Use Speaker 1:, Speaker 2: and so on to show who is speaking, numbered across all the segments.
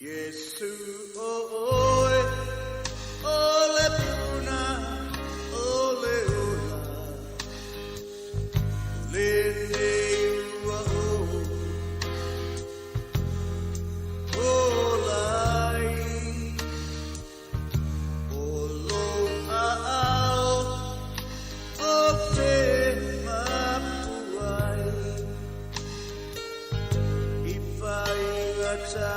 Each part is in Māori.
Speaker 1: Yesu oe, ole puna, ole ola, lene ua olai, olo ao, o te mapuai, ipai gata.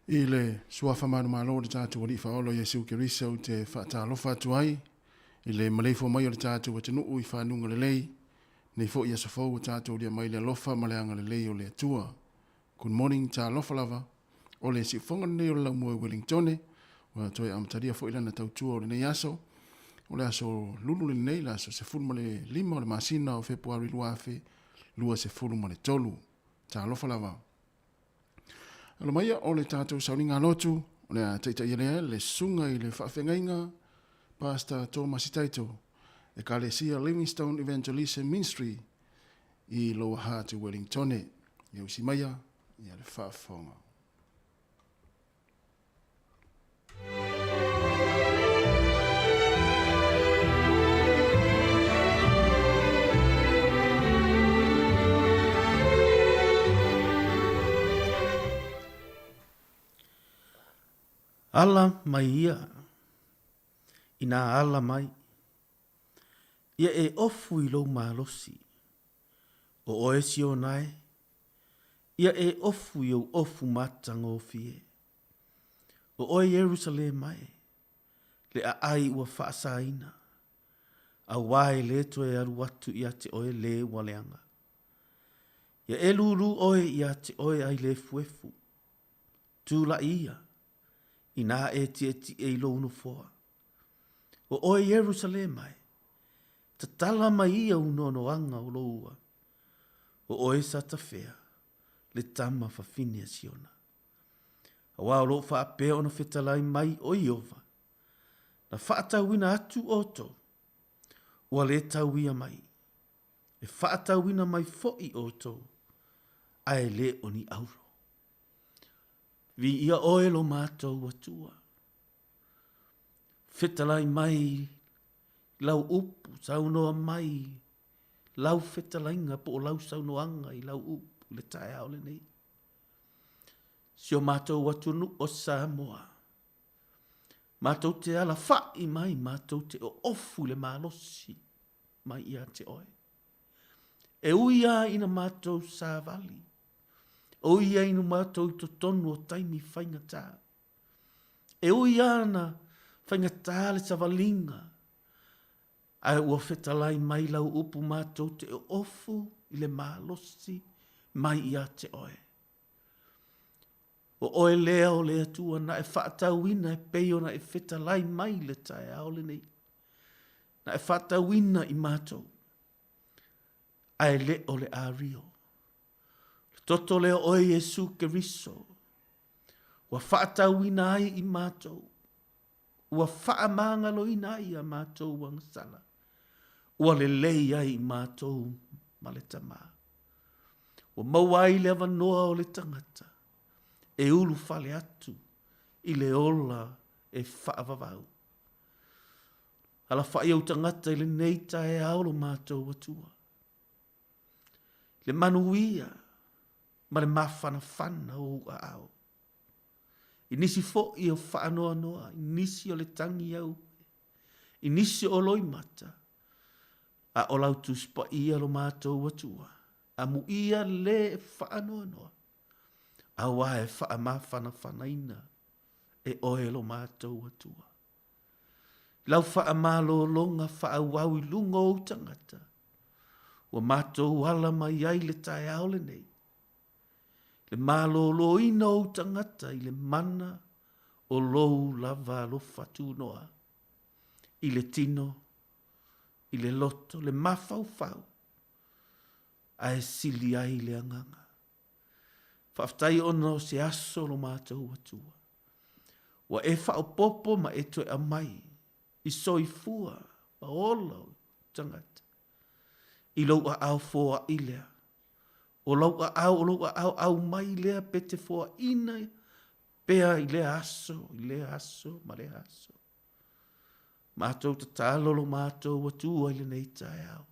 Speaker 2: I le suafa manu malo le tātou wali whaolo Jesu Kirisa o te whaatalofa atu ai. I le maleifo mai o le tātou wa tenu i whanunga le lei. Nei fo i asafou o tātou lia mai le lofa ma le anga le lei o le atua. Good morning tā lofa lava. O le si fonga nei o le laumua Wellingtone. Wa toi amataria fo ilana tautua o le nei aso. O le aso lulu le nei la aso se fulu ma le lima o le masina o februari luafe. Lua se fulu ma le tolu. Tā lofa lava. Alo maia o le tātou sauninga lotu, o le teita ielea le sunga i le whaafengainga, Pastor Thomas Taito, e Kalesia Livingstone Evangelism Ministry i Lower Heart Wellingtone, i usi maia i le whaafonga.
Speaker 3: Ala mai ia, ina ala mai, ia e ofu i lo malosi, o oesi o nai, ia e ofu i o ofu matanga o fie, o oi Jerusalem mai, le a ai ua whaasaina, a wae le to e aru atu ia te oe le waleanga, ia e lulu oe ia te oe ai le fuefu, tūla ia, ina e e ilo unu foa. O oe Jerusalem mai, ta tala mai ia unono anga o loua. O oe sata fea, le tama fa finia siona. A wao lo fa apea ono fetalai mai o Iova. Na fa atawina atu oto, ua le tawia mai. E fa atawina mai foi oto, ae le oni auro. Vi ia oe lo mātou atua. Fetalai mai, lau upu, saunoa mai, lau fetalainga po o lau saunoanga i lau upu, le tae au le nei. Sio mātou atunu o Samoa. Mātou te ala fai mai, mātou te o ofu le malosi, mai ia te oe. E uia ina mātou sa vali. O ia inu mātou to tonu o taimi whainga tā. E o ia na whainga tā le savalinga. Ai ua whetalai mai lau upu mātou te ofu i le mālosi mai ia te oe. O oe lea o lea tua na e whaatauina e peio na e whetalai mai le tae ao le nei. Na e whaatauina i mātou. Ai le o le ario. Toto leo oe Jesu Keriso. Wa whaatauina ai i mātou. Wa whaamangalo ina ai a mātou wangsala. Wa le lei ai i mātou maletama. Wa mawai le avanoa o le tangata. E ulu fale atu. I le ola e whaavavau. Ala whae au tangata i le neita e aolo mātou atua. Le manuia. Ma le mafana fana o a ao. I nisi fo i o whaanoa noa, i nisi o le tangi au, i nisi o loi mata, a o lau tuspa ia lo mātou watua, a mu ia le whaanoa noa, a wae wha mafana fanaina, e oe lo mātou watua. Lau wha malo longa wha wau i lungo o tangata, wa mātou wala mai ai le tae ao le nei, le malo lo ina o tangata i le mana o lou lava lo fatu noa. I le tino, i le loto, le mafau fau. A e sili ai le anganga. Whaftai ono se aso lo mātou atua. Wa e whao popo ma e toe amai. I soifua, pa ola o tangata. I lou a au foa ilea. O lau a au mai lea pete foa ina, pea i lea aso, ma lea aso. Mātou ta tālolo mātou watua i le nei tae au.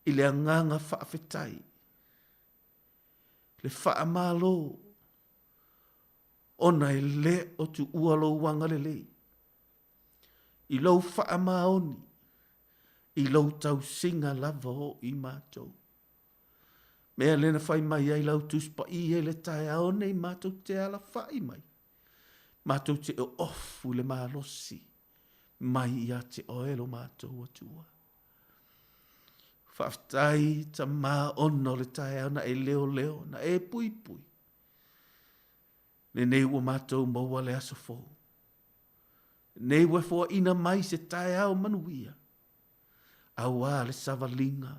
Speaker 3: I le anganga whaafetai. Le whaamalo. Ona e le o tu ualo wanga le lei. I lau whaamaoni. I lau tau singa lava o i mātou. Mea lena whai mai ai lau tuspa i e le tae ao nei mātou te ala whai mai. Mātou te o ofu le mālosi. Mai ia te oelo mātou atua. Whaftai ta mā ono le tae au na e leo leo, na e pui pui. Ne nei ua mātou maua le aso fōu. Nei ua fōa ina mai se tae au manuia. Aua le savalinga.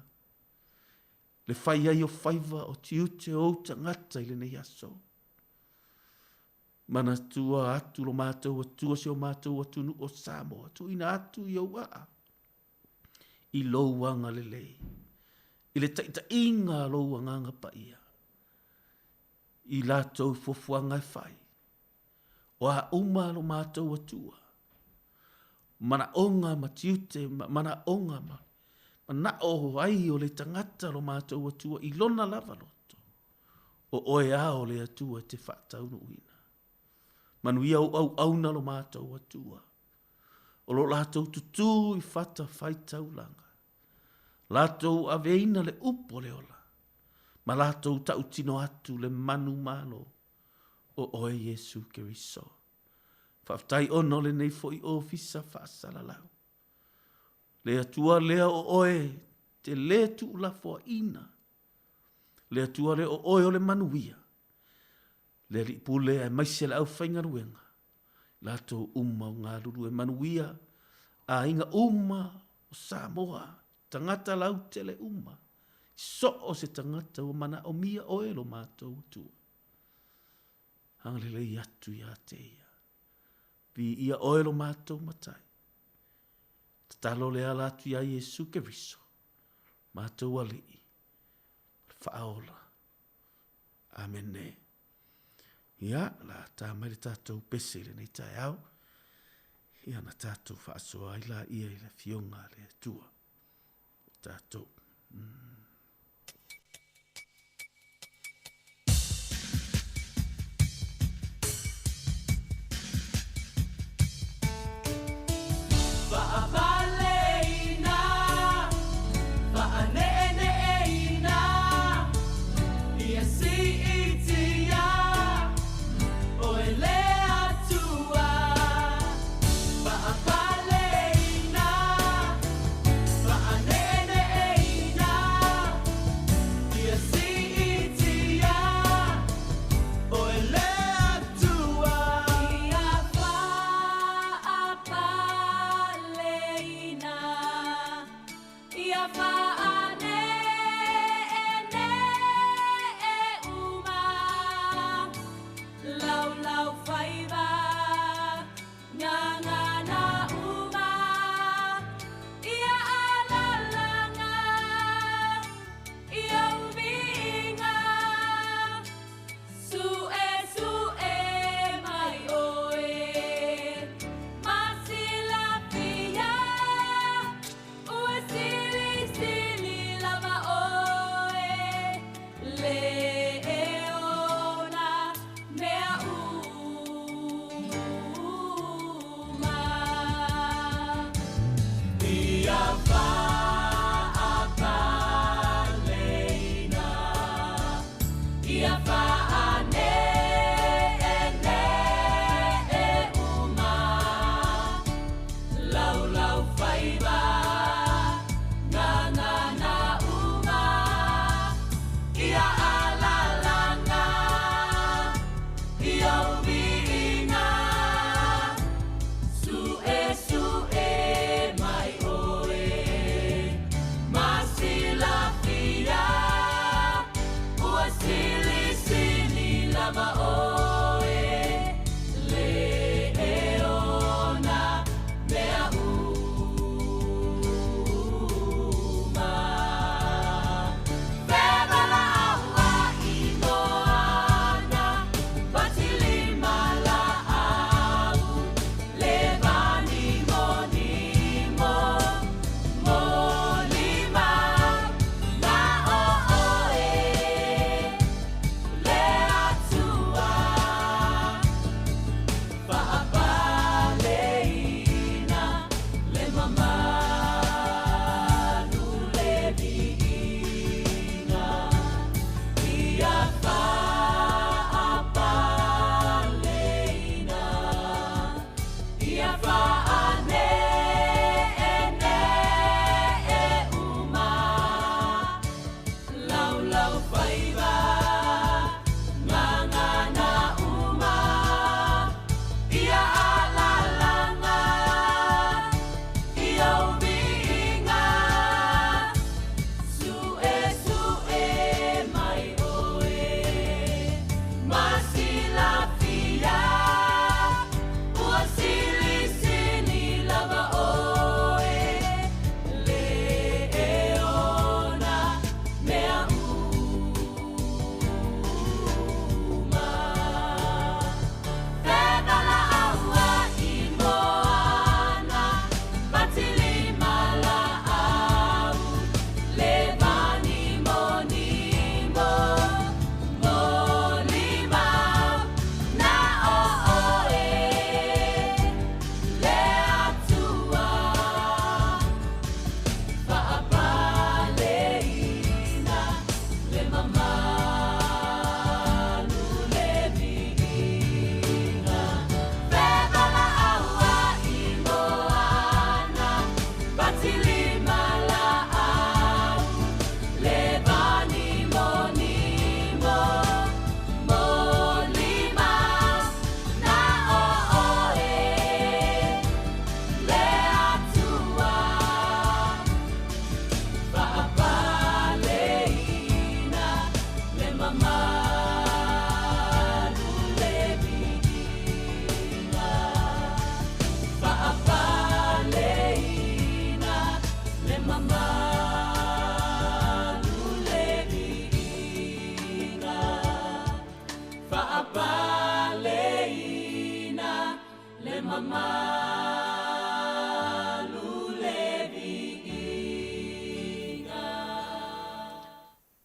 Speaker 3: Le whai ai o whaiva o tiute o tangata i le nei aso. Mana tua atu lo mātou atua se o mātou atunu o Samoa. Tu ina atu i au aa. I louanga le lei. I le taita inga louanga nga pa ia. I lātou fofuanga e whai. O a uma lo mātou atua. Mana onga ma tiute, mana onga ma. Mana o ai o le tangata lo mātou atua i lona lava loto. O oe ao le atua te whaataunu uina. Manuia au auna lo mātou atua. O lo lātou tutu i whata whaitaulanga. Lātou aveina le upo le ola. Ma lātou tau tino atu le manu malo o oe Yesu Keriso. Whaftai ono le nei fo i ofisa whaasalalau. Le atua lea o oe te le tu la fo ina. Le atua le o oe o le manuia. Le li pule e maise le au whaingaruenga. Lātou uma o ngā lulu e manuia. A inga uma o Samoa. Tangata lau tele uma. So o se tangata o mana o mia oe lo mātou tua. Hangalele i atu i ate ia. Vi ia oe lo mātou matai. Tatalo le ala atu ia Yesu Keriso. Mātou alii. Whaola. Amen ne. Ia, la tā mai le tātou pese le nei tai au. Ia na tātou whaasoa i la ia i le fionga le tua. Tātou.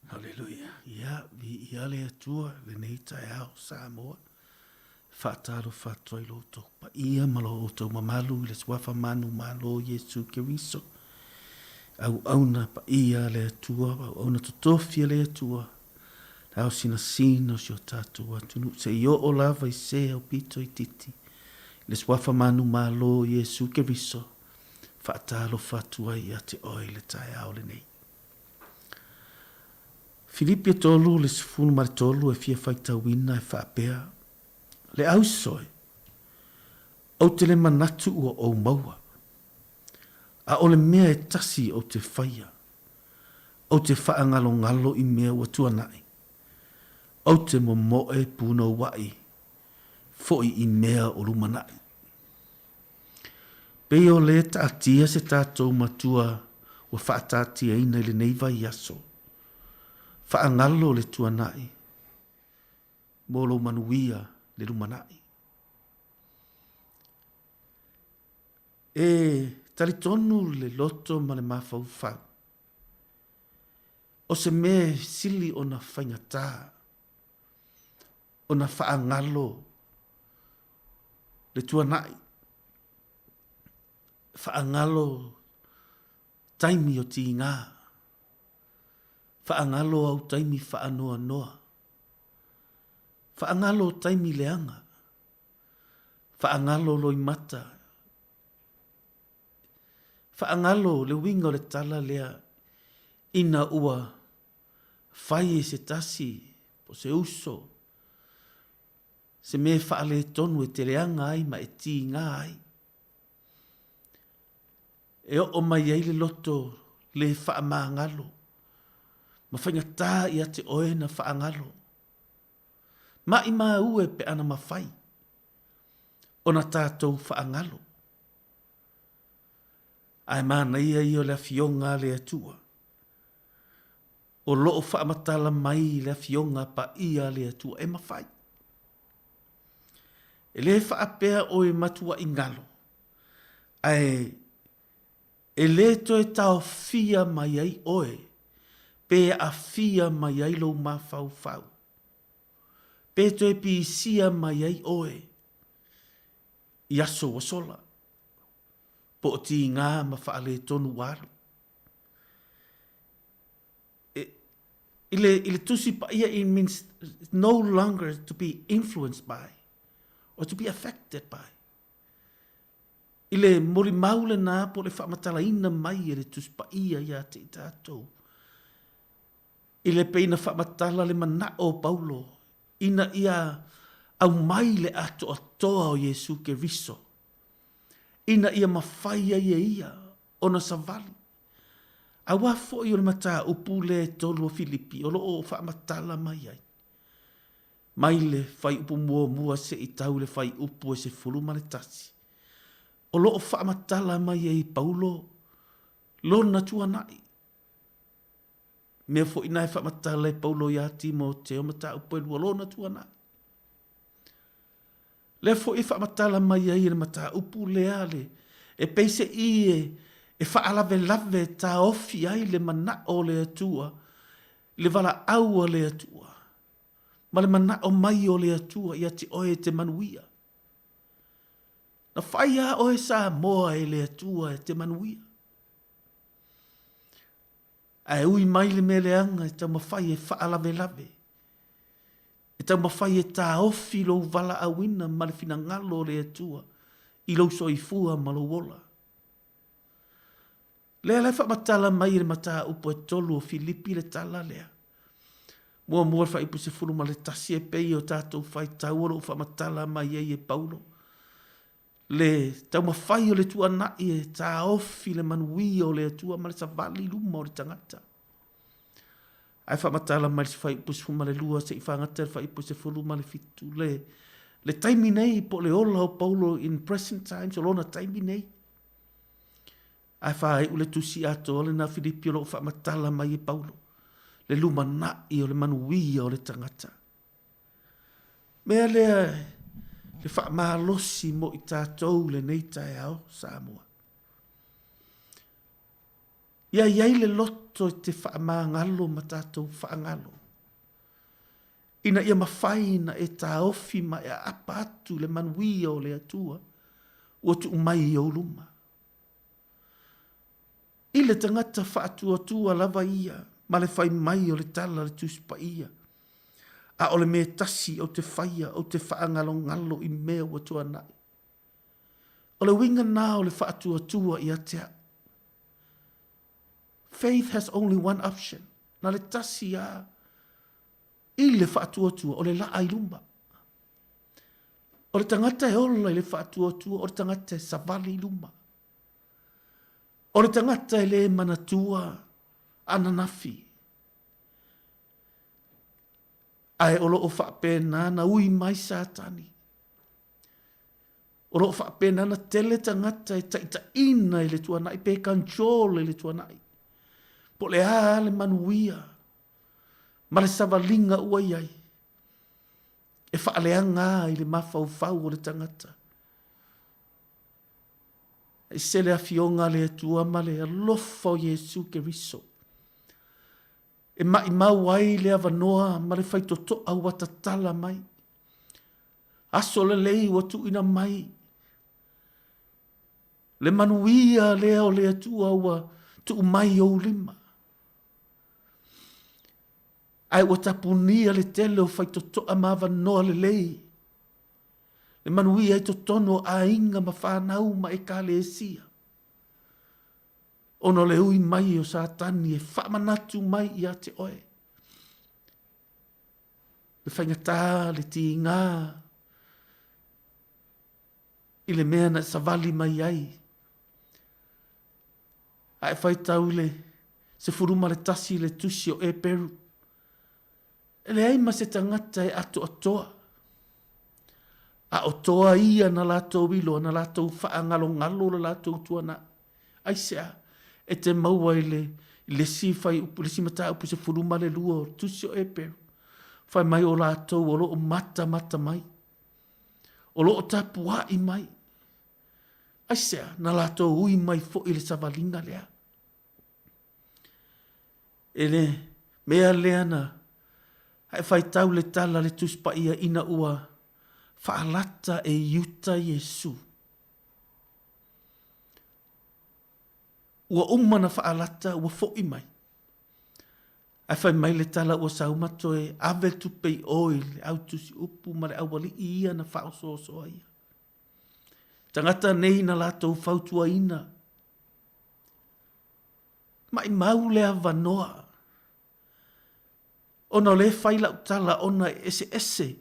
Speaker 3: Haleluia. Ia, vi ia le atua, le nei tai au, Samoa. Whaataro whaatoi loto. Pa ia malo o tau mamalu, le swafa manu malo Yesu Keriso. Au auna pa ia le atua, au auna totofia le atua. Au sina sino si o tatua, tunu se i o lava i se au pito i titi. Le swafa manu malo Yesu Keriso. Whaataro whaatuai a te oi le tai au le nei. Filipi tolu le sifunu mari tolu e fia whaita wina e whaapea. Le au soe. Au te le manatu ua o maua. A o le mea e tasi o te whaia. Au te whaangalo ngalo i mea ua tuanai. Au te momoe puna wai. Foi i mea o lumanai. Peo le taatia se tātou matua ua whaatatia ina le neiva i aso. Whaangalo le tuanai. Molo manuia le lumanai. E talitonu le loto ma le mawhauwhau. O se me sili o na whaingata. O na whaangalo le tuanai. Whaangalo taimi o ti ngā. Whaangalo au taimi whaanoa noa. Whaangalo taimi leanga. Whaangalo loi mata. Whaangalo le winga le tala lea ina ua whai e se tasi po se uso. Se me whaale tonu e te leanga ai ma e ti ngā ai. E o mai ai le loto le whaamangalo. Ma whaingata i a te oe na whaangalo. Ma i maa ue pe ana mawhai. O na tātou whaangalo. Ai mana ia i o le fionga le atua. O loo whaamatala mai le fionga pa ia le atua e mawhai. E le whaapea o e matua i ngalo. Ai e le toi tau fia mai ai oe. Pe a fia mai ai lo ma fau fau. Pe toi pi sia mai ai oe. Iaso wasola. Po ti ngā ma whaale tonu waru. Ile tusi pa ia, it means no longer to be influenced by or to be affected by. Ile mori maule nā po le whaamatala ina mai e le tusi pa ia te tātou. Ile peina whaamatala le mana o Paulo. Ina ia au mai le ato atoa o Yesu Keriso. Ina ia mawhaia ia o na savali. A wafo i o le mata upu le tolu o Filipi, o loo o whaamatala mai ai. Mai le whai upu mua se i tau le whai upu e se fulu ma le tasi. O loo whaamatala mai ai Paulo, lona tuanai. Mea fo inai whaamatala e Paulo ia Timoteo mata upu e lua lona tuanai. Le fo i whaamatala mai ai le mata upu le ale, e peise i e whaalave lave ta ofi ai le mana o le atua, le wala aua le atua, ma le mana o mai o le atua ia te oe te manuia. Na whaia oe sa moa e le atua e te manuia. Ai ui mai le meleanga e tau mawhai e whaalave lave. E tau mawhai e ta ofi lo wala awina ma le fina ngalo le atua, i lo soifua ma lo wola. Lea le whaamatala mai le mata upo e tolu o Filipi le tala lea. Mua whai ipu se fulu ma le tasi e pei o tātou whai tauoro o whaamatala mai e Paulo. Le tau mawhai o le tua nai e tā ofi le manui o le atua ma le savali luma o le tangata. Ai whaamatala mai le whai ipu se fulu ma le lua se i whangata le whai ipu se fulu ma le fitu. Le taimi nei po le ola o Paulo in present times o lona taimi nei. Ai whae ule tusi ato o le na Filipi o lo whaamatala mai e Paulo. Le luma nai o le manuia o le tangata. Mea lea le whaamalosi mo i tātou le nei tae au Samoa. Ia iai le loto i te whaamangalo ma tātou whaangalo. Ina ia mawhaina e tā ofi ma e apa atu le manuia o le atua, ua tu umai i auluma. I le tangata whaatua lava ia, ma le whai mai o le tala le tuspa ia. A o le mea tasi o te whaia o te whaangalo ngalo i mea ua tua nai. O le winga nā o le whaatua ia tea. Faith has only one option. Na le tasi a i le whaatua o le laa i lumba. O le tangata e ola i le whaatua o le tangata e savali i lumba. O le tangata e le manatua ananafi. Ai o loo whaapena na ui mai satani. O loo whaapena na tele tangata e taita ina i le tuanai, pe control i le tuanai. Po le a le manuia, ma le savalinga ua iai. E whaaleanga i le mawhau o le tangata. E sele a fionga le atua ma le alofa o Jesu Keriso. E mai mau ai le avanoa ma le whaitoto au watatala mai. Aso le lei watu ina mai. Le manuia lea o le atua ua tu mai o lima. Ai ua tapunia le tele o whaitoto a mawanoa le lei. Le manuia i totono a inga ma whanau ma e ka le esia. Ono le ui mai o satani e whamanatu mai i a te oe. Le whaingatā, le ti ngā. I le mea na savali mai ai. Ai whaitau le se furuma le tasi le tusi o e peru. E le aima se tangata e ato atoa. A otoa ia na lato wilo, na lato whaangalo ngalo la lato tuana. Ai sea. E te maua i le si fai upu, le si mata upu se furuma le lua o tusi o e peru. Fai mai o lātou o loo mata mai. O loo tapua i mai. Aisea, na lātou ui mai fo i le savalinga lea. E le mea lea na, hai fai tau le tala le tuspa ia ina ua, whaalata e yuta Jesu. Ua umana whaalata ua fo i mai. Ai whai mai le tala ua saumato e ave tupei oil, au tusi upu ma le awali ia na whaosoa ia. Tangata nei na lātou whautua ina. Mai mau le avanoa. Ona le whailau tala ona ese.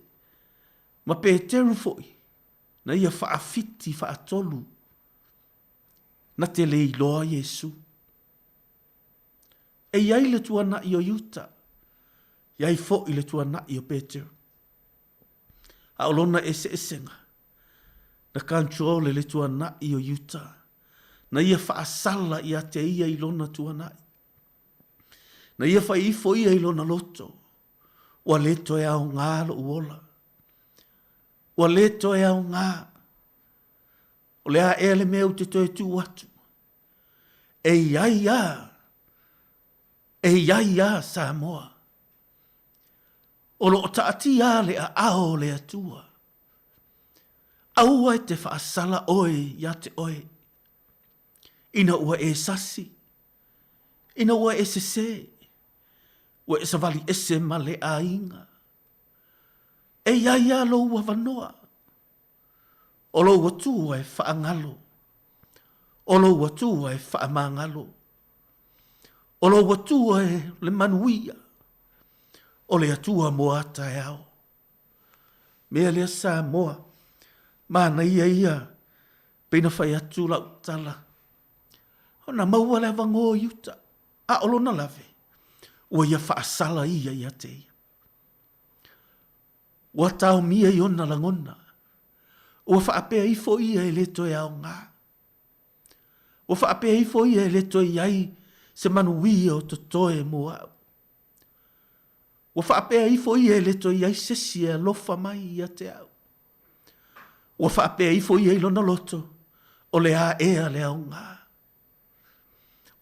Speaker 3: Ma Peteru foi. Na ia whaafiti whaatolu. Na te le iloa Jesu. E iai le tuana i o Yuta. Iai fo i le tuana i o Peter. A olona ese nga. Na control le tuana i o Yuta. Na ia whaasala i a te ia i lona tuana. Na ia wha ifo ia i lona loto. Ua leto e au ngā lo uola. Ua leto e au ngā. O lea ele meu te toe tu watu. E iai a Samoa. O lo taati a le a ao le atua. Aua e te whaasala oe ia te oe. Ina ua e sasi. Ina ua e sese. Ua e savali ese ma le a inga. E iai a lo ua vanoa. O lo ua tua e whaangalo. O lo ua tua e whaamangalo. O lo ua tua e le manuia. O le atua moata e ao. Mea lea Samoa. Mana ia. Pena whai atu lau tala. Ona maua le avango Yuta. A olona lave. Ua ia whaasala ia te ia. Ua tau mia i ona langona. Ua whaapea ifo ia e leto e ao ngā. Ua whaapea ifo ia e leto e iai se manuia o totoe mua. Ua whaapea ifo ia e leto e iai sesi e lofa mai ia te au. Ua whaapea i fo i eilo na loto. O le a ea le au ngā.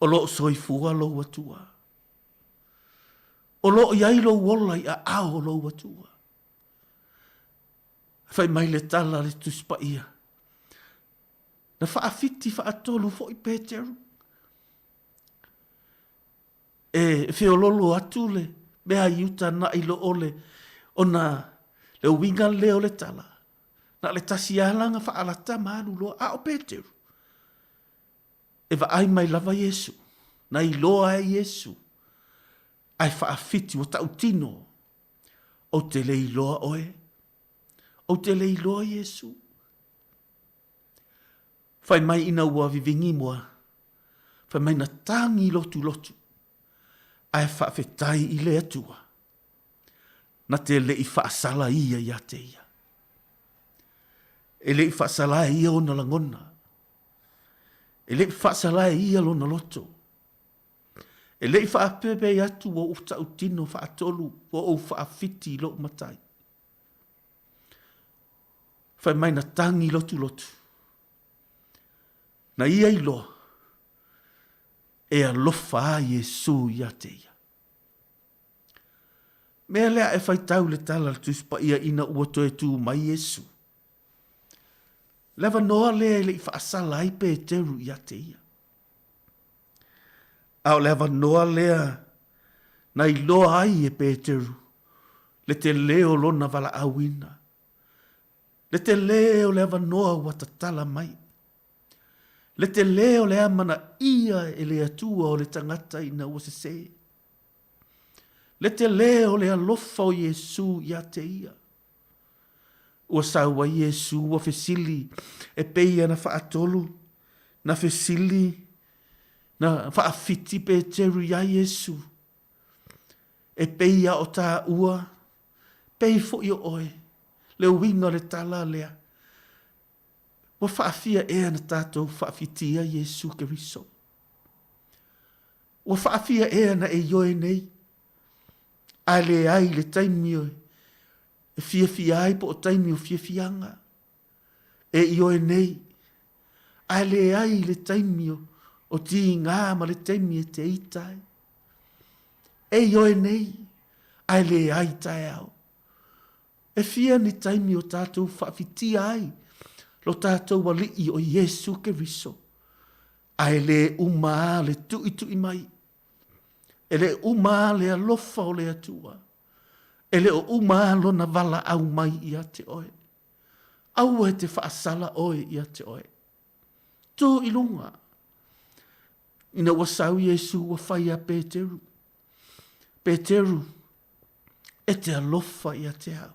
Speaker 3: O lo soifua lo watua. O lo iai lo wola i a ao lo watua. Whai mai le tala le tuspa ia. Na whaafiti whaatolu fo i Peteru. E whiololo atu le. Mea iuta na ilo ole. O na le winga leo le tala. Na le tasi alanga whaalata maanu loa a o Peteru. E wa ai mai lava Yesu. Na i loa e Yesu. Ai whaafiti o tautino. O te le i loa oe. O te le i loa Yesu. Whai mai ina ua vivingi mua. Whai mai na tangi lotu lotu. Ai whaafetai i le atua. Na te le i whaasala ia ia te ia. E le i whaasala ia o na langona. E le i whaasala ia lo na loto. E le i whaapepe atu o uta utino whaatolu o o whaafiti lo matai. Whai mai na tangi lotu lotu. Na ia i loa. E alofa a Yesu ia te ia. Mea lea e whai tau le tala le tuspa ia ina ua toe tu mai Yesu. Lewa noa lea le i whaasala i Peteru ia te ia. Au lewa noa lea na i loa ai e Peteru. Le te leo lona wala awina. Le te leo lewa noa watatala mai. Le te leo le amana ia e le atua o le tangata ina ua se se. Le te leo le alofa o Yesu ia te ia. Ua saua Yesu ua fesili e peia na whaatolu. Na fesili na whaafiti Peteru ia Yesu. E peia o tā ua. Pei fo i oe. Le winga le tala lea. Wa whaafia ea na tātou whaafitia Yesu Keriso. Wa whaafia ea na e yoe nei. A le ai le taimio. E fia ai po o taimio fianga. E yoe nei. A le ai le taimio. O ti ngā ma le taimio te itai. E yoe nei. A le ai tai au. E fia ni taimio tātou whaafitia ai. Lo tātou wali i o Yesu Keriso. Ai le umaa le tui mai. E le umaa le alofa o le atua. E le o umaa lo na wala au mai i a te oe. Au e te whaasala oe i a te oe. Tō ilunga. Ina wasau Yesu wa whai a Peteru. Peteru. E te alofa i a te au.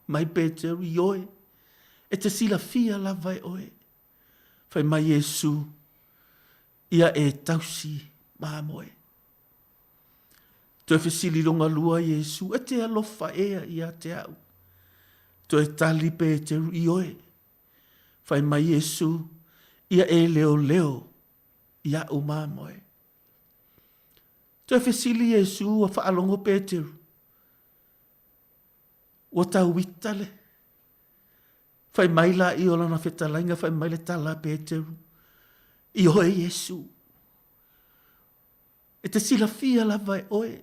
Speaker 3: Mai Peteru i oe. E te sila fia lava e oe. Whai mai Yesu. Ia e tausi maamoe. Toi fesili longa lua Yesu. E te alofa ea ia te au. Toi tali Peteru i oe. Whai mai Yesu. Ia e leo leo. Ia o maamoe. Toi fesili Yesu a whaalongo Peteru. Wa tau witale. Whai mai la i ola na whetalainga, whai mai le tala Peteru. I oe Yesu. E te sila fia lava e oe.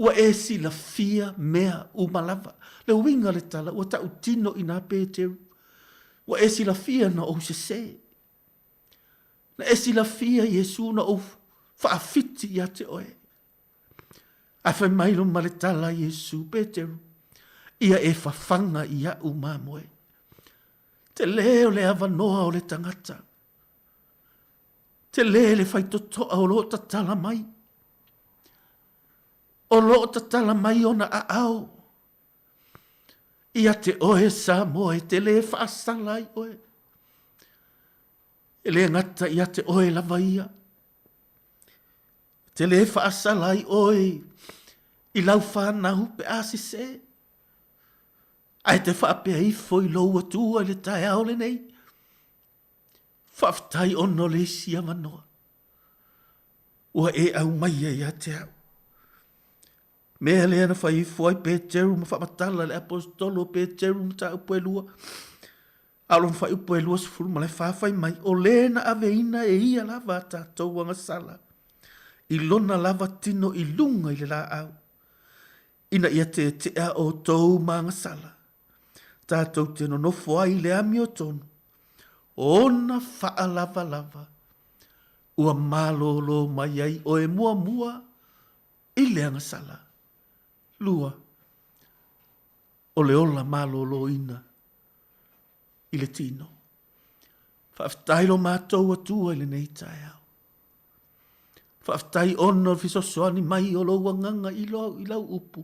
Speaker 3: Ua e sila fia mea umalava. Le winga le tala, ua tau tino i nā Peteru. Ua e sila fia na o se se. Na e sila fia Yesu na o whaafiti i a te oe. A whai mai lo ma le tala Yesu Peteru. Ia e whawhanga i a umamoe. Te leo le awa noa o le tangata. Te leo le whai totoa o lo tatala mai. O lo tatala mai o na a ao. Ia te oe sa moe, te le whaasalai oe. E le ngata ia te oe lava ia. Te le whaasalai oe. I lau whanahu pe asise. Ai te whaapea i foi loua tua le tae ao le nei. Whaftai ono le sia manoa. Ua e au mai e a te au. Mea lea na whai fuai Peteru ma whamatala le apostolo Peteru ma tau puelua. Alon fai upo e luas furu malai whawhai mai. O le na aveina e ia lava tātou wanga sala. I lona lava tino i lunga i le la au. Ina ia te ea o tau manga sala. Tātou te no nofo ai le ami o tonu. Ona faa lava lava. Ua malolo mai ai o e mua mua i le anga sala. Lua. O le ola malolo ina. I le tino. Whaaftai lo mātou atua i le nei tae au. Whaaftai ono fisosoani mai o lo wanganga i lau upu.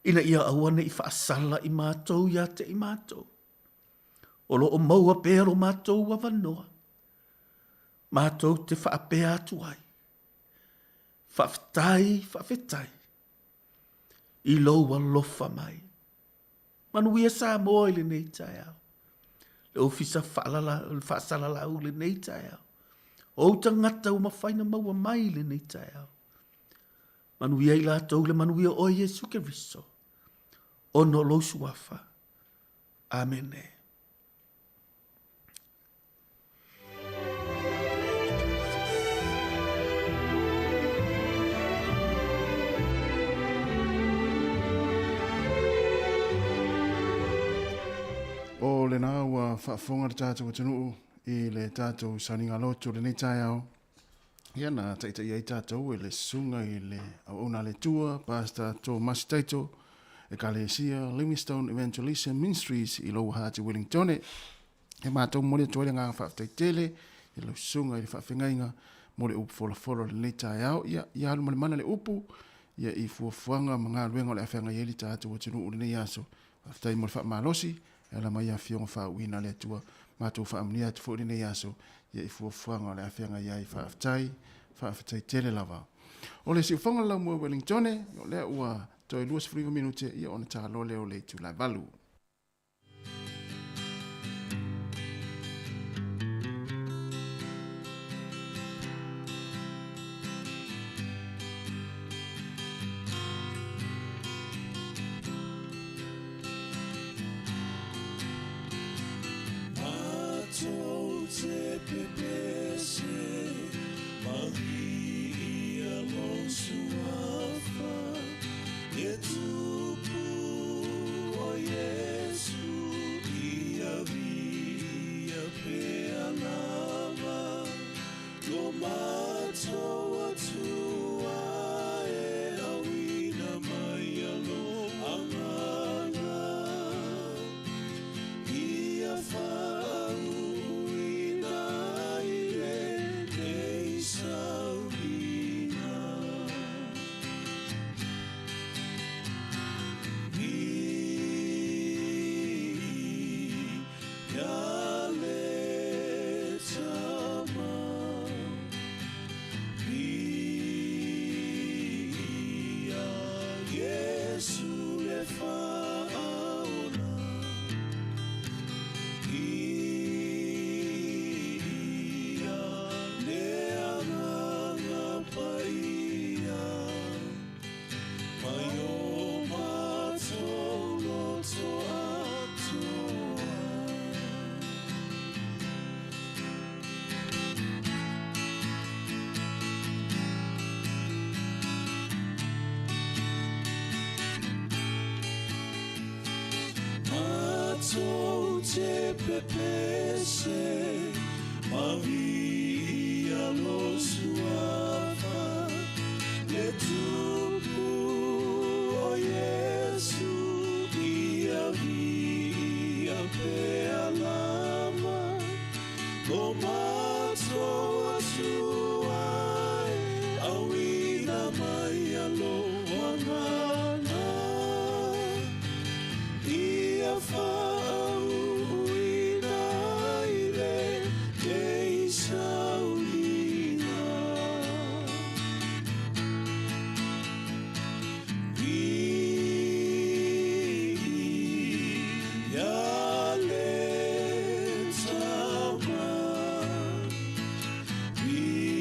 Speaker 3: Ina ia awane i whaasala i mātou ia te i mātou. O lo o maua pero mātou wa wanoa. Mātou te whaapea atuai. Whaafetai. I lo wa lofa mai. Manuia sa moa i le nei tae au. Le ofisa whaasala lau le nei tae au. O tangata o mawhaina maua mai le nei tae au. Manuia i lātou le manuia o Jesu Keriso. Ono lo suafa. Amen.
Speaker 2: O le nā ua whaafonga le tātou atunuu i le tātou saninga loto le nei tae au. Ia nā taita i tātou e le sunga i le auna le tua, Pastor Thomas Taito, e Kalesia, Livingstone Evangelism Ministries i Lower Hati Wellington. E mātou mole toile ngā whaaftaitele, e lo sunga i le whaafengainga, mole upu fola le nei tae au. Ia alu male mana le upu, ia i fuafuanga mga luenga le awhenga i eli tātou atunuu le nei aso. Whaaftai mole whaamalosi, ala mai a fionga fa wina le tua matou fa amnia tu fo nei aso ia i fuafuanga le afenga ia i whaaftai tele lava. O le si ufonga lau mua Wellington, o lea ua toi 2 minute ia ona tā lole o le tu lai valu.
Speaker 1: te pepese Maria lo suava le tupu o Yesu dia via pe alama lo mato tua awina mai alo wangana ia fa We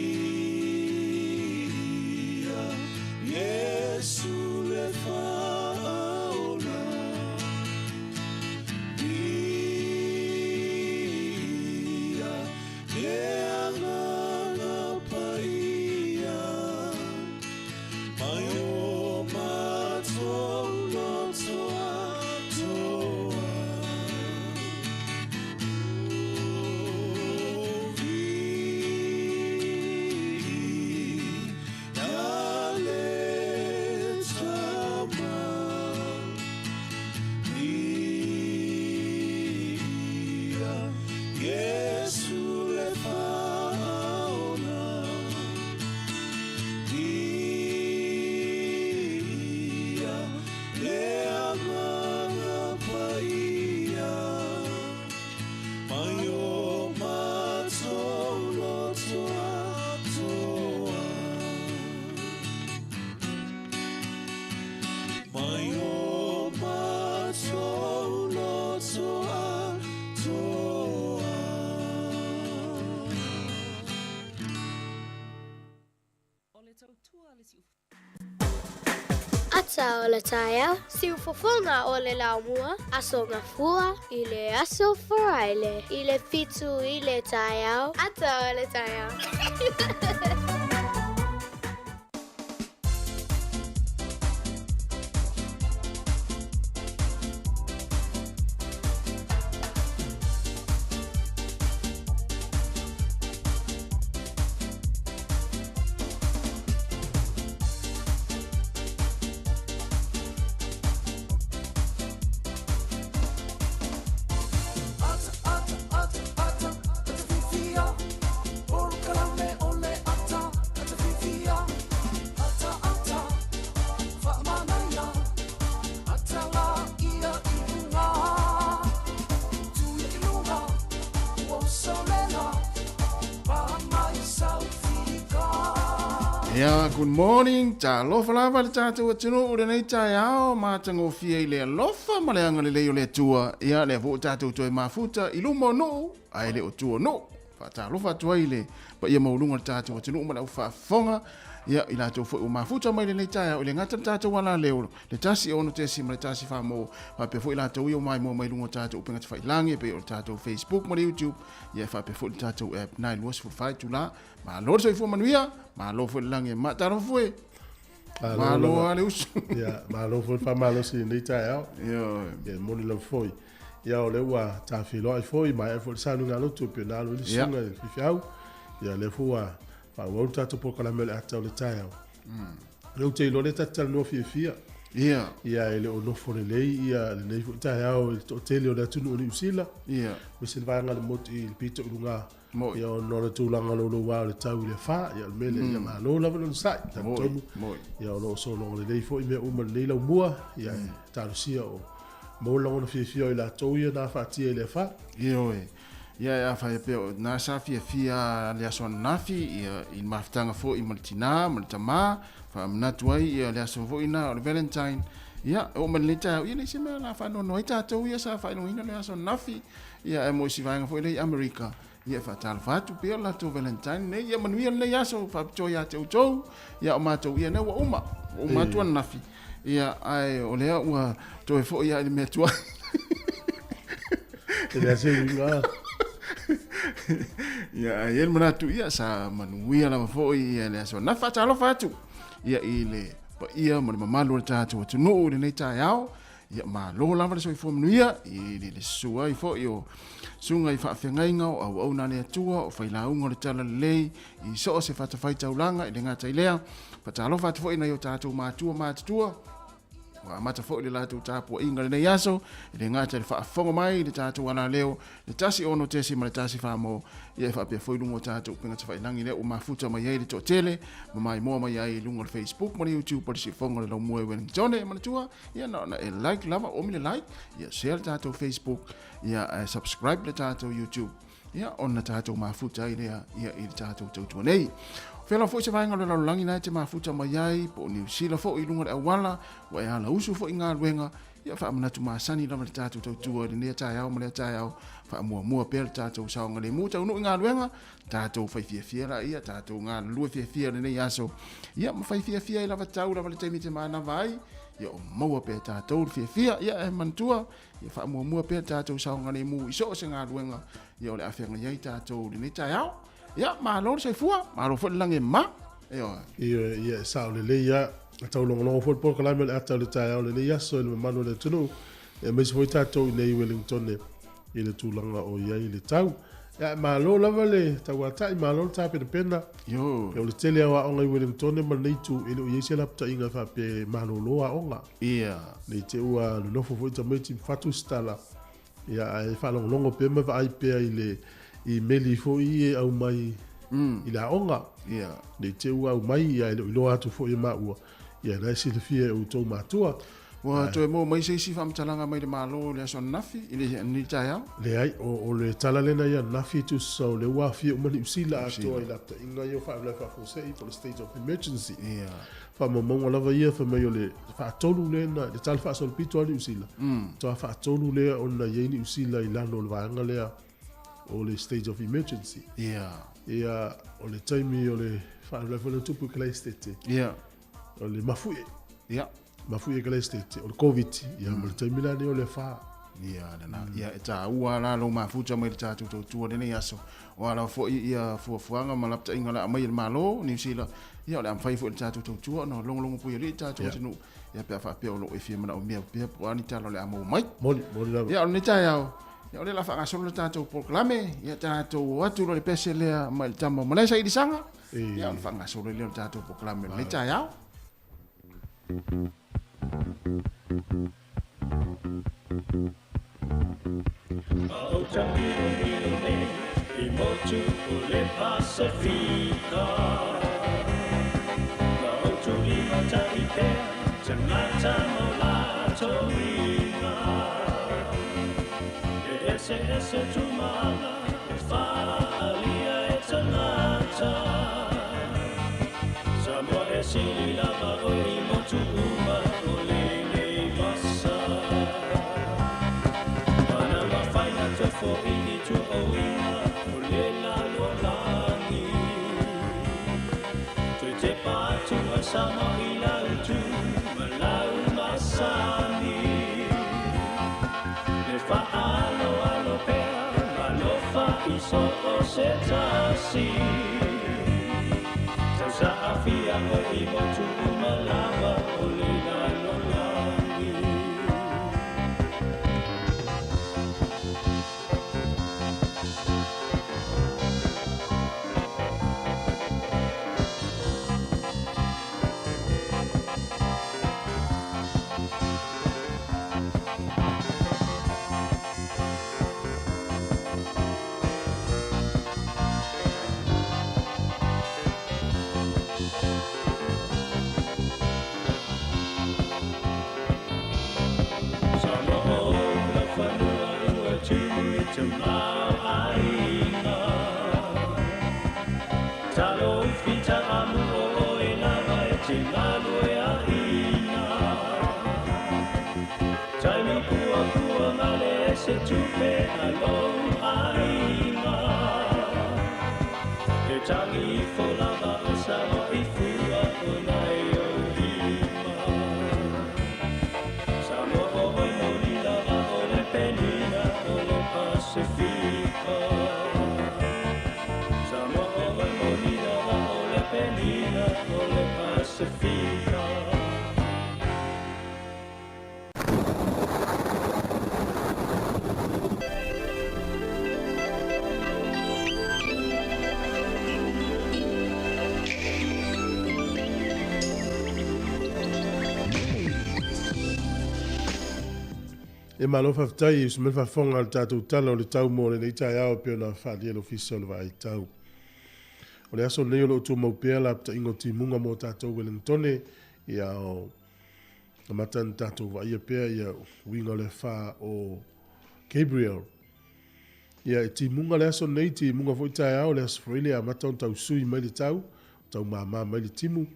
Speaker 4: Ata o le taia, siu fofona o le laumua, aso ngafua, i le aso foraile, i le fitu i le taia, ata o le taia.
Speaker 2: Yeah, good morning. Ta lofa lava le tātou atino ure nei tai ao, mātango fia i le lofa ma le anga le leo le tua. Ia le vo tātou toi mafuta i lumo no, ai le o tua no. Ta lofa tua i le, pa ia maulunga le tātou atino ma le ufa fonga. Ia i lātou fo o mafuta mai le nei tai ao, i le ngata tātou wala leo. Le tasi ono tesi ma le tasi wha mo, pa pe fo i lātou i o mai mo mai lunga tātou upenga te whai langi, pe o tātou Facebook ma le YouTube. Ia wha pe fo i tātou app, nai luas fo whai tula. Ma lor so i fo manuia, ma lo fo langi ma taro fo e. Ma lo ale usu.
Speaker 1: Ya, ma lo fo fa malo si nei tai ao.
Speaker 2: Ia,
Speaker 1: moni la foi. Ia o le ua ta filo ai foi, ma e fo sa nu ngalo tu pe na lo li sunga fi fiau. Ia le fo wa fa wo ta to po kala mele ata o le tai ao. Le te lo le tata no fi fia.
Speaker 2: ia,
Speaker 1: Ia ele o no fo le lei, ia le nei fo tai ao to tele o le tunu o ni usila.
Speaker 2: ia,
Speaker 1: Mi se va ngale moti il pito lunga.
Speaker 2: Moi.
Speaker 1: Ia o no le tūlanga lo wa le tau le fa, ia le mele, ia ma lo lava no sai, ta
Speaker 2: moi,
Speaker 1: tonu.
Speaker 2: moi.
Speaker 1: Ia o lo so lo le lei fo i me uma le la mua, ia tarusia o mo lo no fia i la tau ia na fa tia le fa.
Speaker 2: Ia oe. Ia whai pe o nā sa fia le aso nafi, ia i maftanga fo i malitina, malitama, wha manatu ai, ia le aso fo ina o le Valentine. Ia, o malita, ia le se mea la wha no noi tātou, ia sa whai no ina le aso nafi, ia e mo si vaenga fo i le Amerika. Ia whatala whatu pia la tō Valentine, ne ia manuia le aso, whapitoi a te utou, ia o mātou ia ne wa uma, o mātua nafi. Ia ai o lea ua toi fo ia i mea tua.
Speaker 1: E le se inga.
Speaker 2: Ia ai el manatu ia sa manuia la fo ia le aso na whatala whatu. Ia i le pa ia mo le mamalu le tātou atu no le nei tai ao. Ia ma lo lava le soi fo manuia i le sua i fo i o sunga i whaafengainga o au na le atua o whailaunga le tala lei i so se whatawhai taulanga i le ngata i lea. Whatalo whatu fo ina i o tātou mātua. Wa mata fo le latu tāpua inga le nei aso i le ngata le whaafonga mai le tātou ana leo le tasi ono tesi ma le tasi whaamo i e whaapea fo i lungo tātou pinga te whainangi leo o mafuta mai ai le tō tele ma mai mua mai ai lungo le Facebook ma le YouTube pa le si fonga le lau mua e Wellingtone ma le tua ia na e like lava o mi le like ia share le tātou Facebook ia subscribe le tātou YouTube ia ona tātou mafuta ai lea ia i le tātou tautua nei. Fela fo se vaenga le langi nai te mafuta mai ai po New Zealand fo i lunga le awala wa e ala usu fo i ngā luenga ia wha amanatu maasani lama le tātou tautua le nea tai au ma le tai au wha mua pēr tātou saonga le mū tau no i ngā luenga tātou whai fia la ia tātou ngā lua fia le nei aso ia ma whai fia i lava tau lava le teimi te maana vai ia o maua pēr tātou le fia ia e mantua ia wha mua pēr tātou saonga le mū i so se ngā luenga ia o le awhenga iai tātou le nei tai au ia malo se fua malo fo lange ma
Speaker 1: Ia sa le le ia tau longo fo po kala mele ata le tai o le ia so le manu le tunu. E me se foi tatou i nei Wellington i le tūlanga o ia i le tau. Ia malo lava le tau atai malo ta pe pena.
Speaker 2: yo
Speaker 1: Ia le tele awa onga i Wellington ma nei tu i le ia se lapta inga fa pe malo loa onga.
Speaker 2: ia
Speaker 1: Nei te ua le nofo foi ta meti fatu stala. Ia ai fa longo pe ma va ai pe i meli fo i au mai i la onga.
Speaker 2: ia
Speaker 1: Nei te ua au mai ia ilo ilo atu fo i maua. Ia nai si le fia u tau matua.
Speaker 2: wa to mo mai se si fam talanga mai le malo le son nafi ile ni tai au
Speaker 1: Le ai o le tala lena ia nafi tu so le ua fia umani usila ato i lapta. Inga yo fa le fa fose i for the state of emergency.
Speaker 2: ia
Speaker 1: Fa mamonga lava ia fa mai o le fa tolu lena le tala fa sol pito ali usila. To fa tolu lea ona yeini usila i lano le vaanga lea o le state of emergency.
Speaker 2: ia
Speaker 1: Ia o le taimi o le fa le tupu kala estete.
Speaker 2: ia
Speaker 1: o le mafui
Speaker 2: Ia.
Speaker 1: mafui ke le state o le covid ia mo le taimila ni o le fa
Speaker 2: Ia na ia ta ua la lo ma futa mai ta tu tu ne ia so wala fo ia fo fuanga ma lapta ingala mai le malo ni sila ia le am fai fo ta tu tu no long long pu ia ta tu nu ia pe fa pe o lo e fi mana o mia pe po ani ta lo le amo mai
Speaker 1: mo la
Speaker 2: ia ni ta ia le la fa so le ta tu proclame ia ta tu atu lo le pese le ma le tamo ma le sai di sanga ia fa so le ta tu proclame ni ta ia
Speaker 5: Au Tamile, i motu o le Pasifika. Na o tu lima ta i pea, te mata mo la toina. E ese tu mana, e whaalia e tanata. Samoa e sili lava o i motu uma o le nei masa. For ini tu oina o le lalo langi tu te patu sama ila tu malau masani le fa alo pea malofa iso o se tasi sa afia o i motu malava o le lalo langi. Se tupe along aina e tangi folava o sama i fua o nai o lima samo o moni lava o le penina o le Pasifika samo o moni lava o le penina o le Pasifika.
Speaker 1: e malo fa tai se me fa fonga al tatu tala o le tau mo le nei tai ao pe na fa dia lo fisa le vai tau o le aso nei lo tu mo pe la ta ingo ti munga mo tatu Wellington ia o matan tatu va ia pe ia winga le fa o Gabriel ia ti munga le aso nei ti munga foi tai ao le aso foi le matan tau sui mai le tau mama mai le timu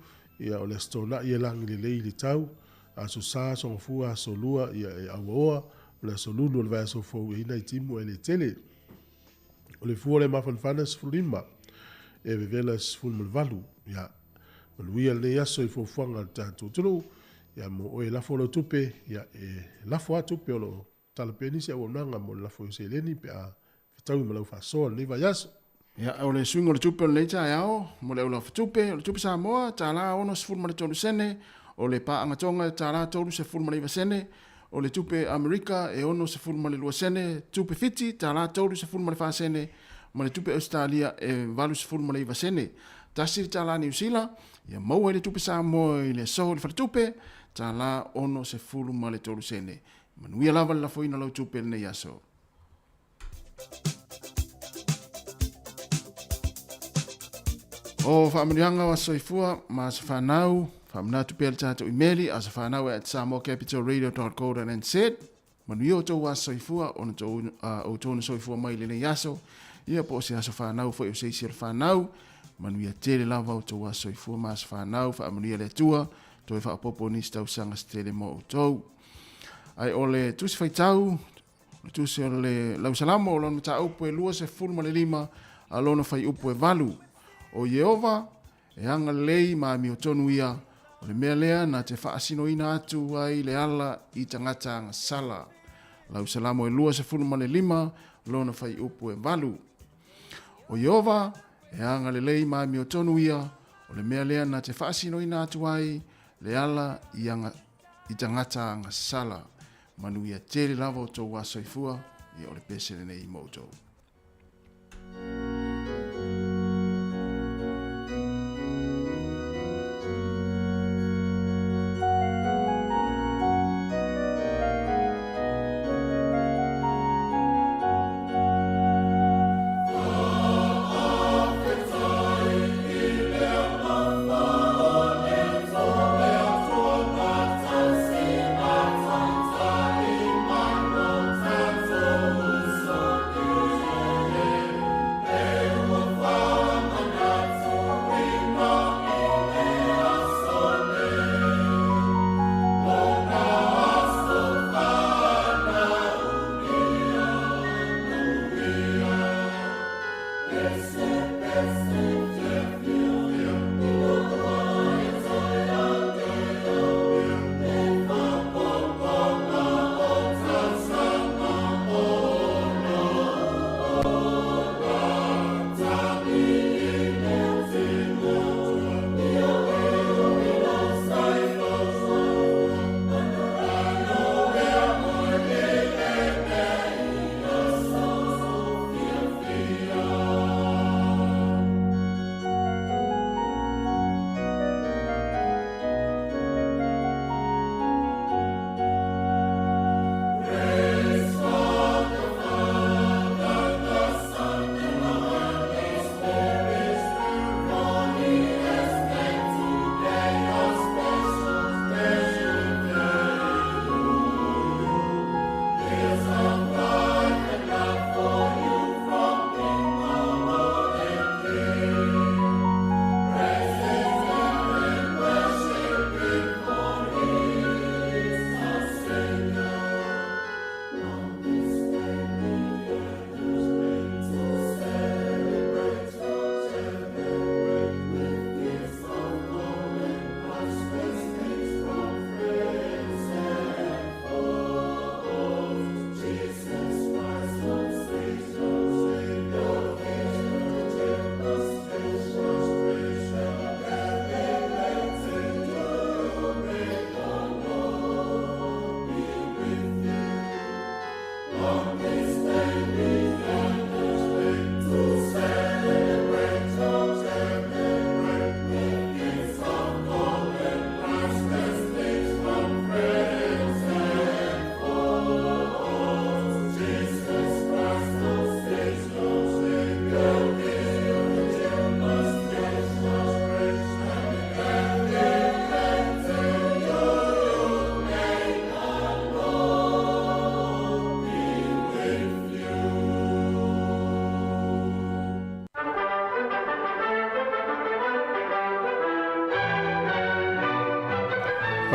Speaker 1: ia o le stona ia lang le le tau aso sa so fu aso lua ia awoa le so lulu le vai so fo ina timu ele tele o le fu le mafan fanas fulima e velas ful valu ia lui le aso i fo fanga tanto tulu ia mo o la fo lo tupe ia e la fo tupe lo tal penisi o nanga mo la fo se leni pe a tau mo la fa so le vai aso
Speaker 2: ia o le swing o le tupe le ta ao mo le la tupe o le tupe sa mo ta la ono ful mo le tolu sene o le pa angatonga tara tolu se fulma le vasene o le tupe Amerika e ono se fulma le luasene tupe fiti tara tolu se fulma le fasene ma le tupe Australia e valu se fulma le vasene tasiri tala New Zealand ia mau le tupe Samoa i le so le tupe tala ono se fulma le tolu sene manuia lava la foina lo tupe le yaso o faamilianga wa soifua ma se fanau famna tu pel tato emaili as fanau at samocapitalradio.co.nz manuio to wa soifua on to o to soifua mai le yaso ia po se aso fanau fo se sir fanau manuia tele lava to wa soifua ma se fanau faamilia le tua to fa popo ni sta usanga stele mo to ai ole tu se faitau tu se le la salamo lo ta upo e lua se fulma le lima alona fai upo e valu o Yehova e anga lei ma mi o tonu ia O le mea lea na te whaasinoina atu ai le ala i tangata ngasala. Lau salamo e lua se fulu ma le lima, lona whai upu e walu. O Iova, e anga le lei mai mi o tonu ia, o le mea lea na te whaasinoina atu ai le ala i tangata ngasala. Manu ia tere lava o tō wasoifua, i o le pesere nei moutou.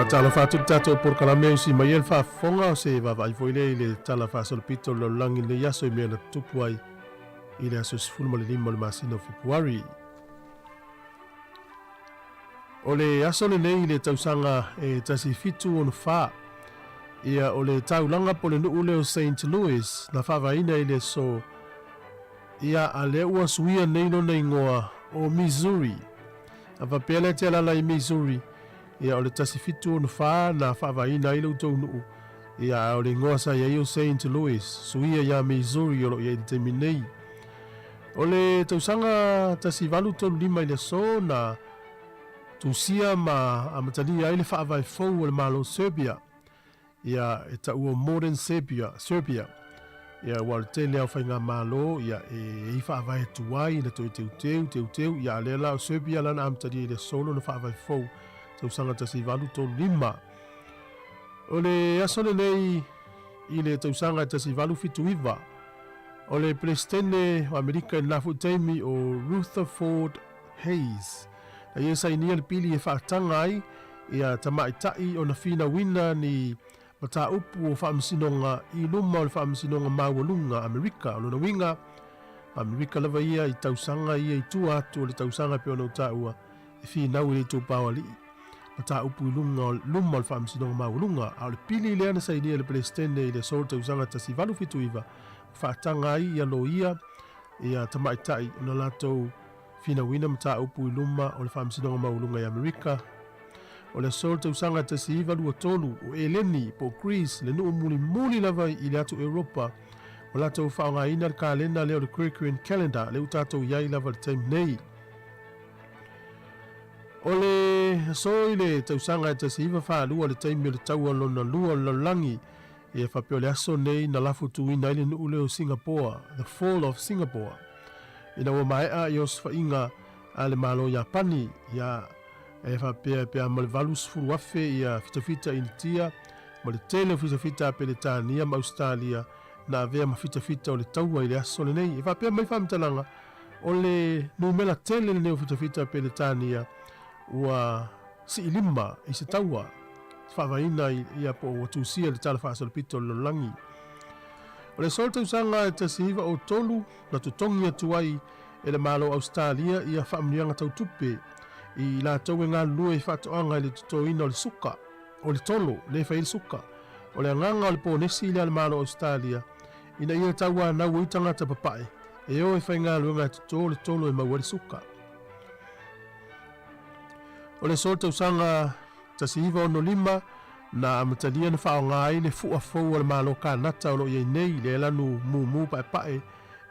Speaker 1: Tala fatu tato por kalamea si mayel fa fonga se va vai foile le tala fa sol pito lo langi le yaso me na tupuai ile aso sfulma le limo le masino February. Ole aso le nei le tausanga e tasi fitu on fa ia ole taulanga po le nuu leo St. Louis na fa vaina ile so ia ale ua suia nei no nei ngoa o Missouri. Ava pele te ala i Missouri. Ia o le tasi fitu on fa na whawaina i lau nuu. Ia o le ngoa sa ia o St. Louis, suia ia Missouri o lo ia te minei. O le tausanga tasi valu tolu lima i le so na tusia ma amatali ai le whaawai fau o le malo Serbia. Ia e ta ua modern Serbia. Ia wale te leo whainga malo, ia e whaawai tuai na toi teu, ia le lao Serbia lana amatali i le solo na whaawai fau. Tausanga tasi valu tolu lima. O le asole nei i le tausanga tasi valu fitu iwa. O le presidente o Amerika i lafu teimi o Rutherford Hayes. Na ia sainia le pili e whaatanga ai ia tamaitai o na fina wina ni mata upu o whaamsinonga i luma o le whaamsinonga mawalunga Amerika. O na winga Amerika lava ia i tausanga ia i tua atu o le tausanga pe o na utaua e fi nau i le tupawali. ta upu lunga luma le whaamsinonga maulunga a le pili le ana sainia le Palestine i le sol te usanga tasi valu fitu iwa whaatanga ai ia lo ia tamaitai na latou fina wina mta upu luma o le whaamsinonga maulunga i Amerika o le sol te usanga tasi iwa lua tolu o eleni po Greece le nuu muli lava i le atu Europa o latou whaonga ina le kalenda leo le Gregorian calendar le utatou iai lava le time nei. O le so i le tausanga te siva wha lua le taimi o le taua lona lua lalangi e whapeo le aso nei na lafu tuina ile nuu leo Singapore, the fall of Singapore. Ina ua maea i os whainga a le malo Japani ia e whapea pia ma le valus furu afe ia fitafita initia ma le tele fitafita pe le Tania ma Australia na avea ma fitafita o le taua i le aso le nei. E whapea mai whamtalanga o le numela tele le neo fitafita pe le Tania ua si ilima i se taua whawaina ia po o tusia le tala whaasala pito le langi. O le solta usanga e te sihiva o tolu na tutongi atu ai e le malo Australia ia whaamnianga tau tupe i la tau e ngā lua i whatoanga i le tutoina o le suka o le tolo le whail suka o le anganga o le pōnesi i le malo Australia ina ia taua nau i tangata papai e o e whai ngā lua ngā tuto le tolo e maua le suka. O le solta usanga tasiva ono lima na amatalia na whaonga ai le fua fau le malo kānata o lo iei nei le lanu mumu pae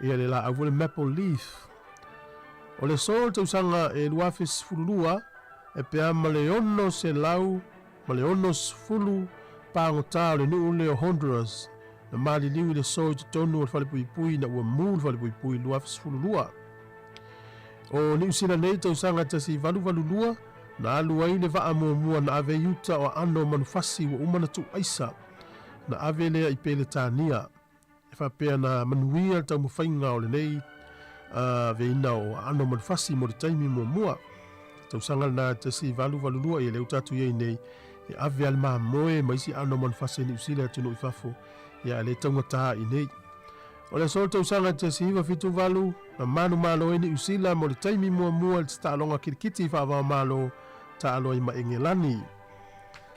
Speaker 1: ia le la au le maple leaf. O le solta usanga e luafis fulua e pea ma le ono se lau ma le ono fulu pāngota o le nuu leo Honduras na mali liwi le so i tonu o le whalepui na ua mū le whalepui luafis fulua. O ni usina nei ta usanga tasi valu lua na alu ai le vaa mua na ave yuta o ano manufasi wa umana tu aisa na ave lea i pele Tania e whapea na manuia tau mawhainga o le nei veina o ano manufasi mo le taimi mua tau sanga na tasi valu lua i le utatu iei nei e ave al maa moe maisi ano manufasi ni usile atunu i fafo ia le taungata i nei. O le sol tau sanga tasi hiva fitu valu na manu malo e ni usila mo le taimi mua le stalonga kirikiti i whaavao malo ta aloi ma Engelani.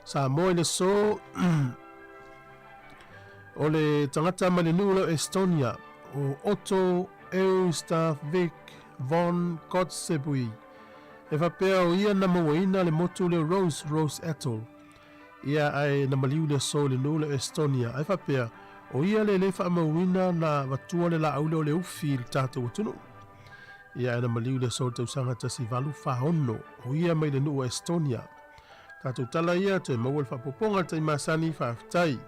Speaker 1: Sa moe le so o le tangata ma le nula Estonia o Otto Eustavik von Kotzebue. E whapea o ia na mawaina le motu le Rose Atoll. Ia ai na maliu le so le nula Estonia. E whapea o ia le lefa mawina na watua le la aule o le ufi le tata watunu. Ia na maliu le so te usanga tasi valu whahono o ia mai le nuu Estonia. Tātou tala ia te mawal whapoponga te masani whaftai.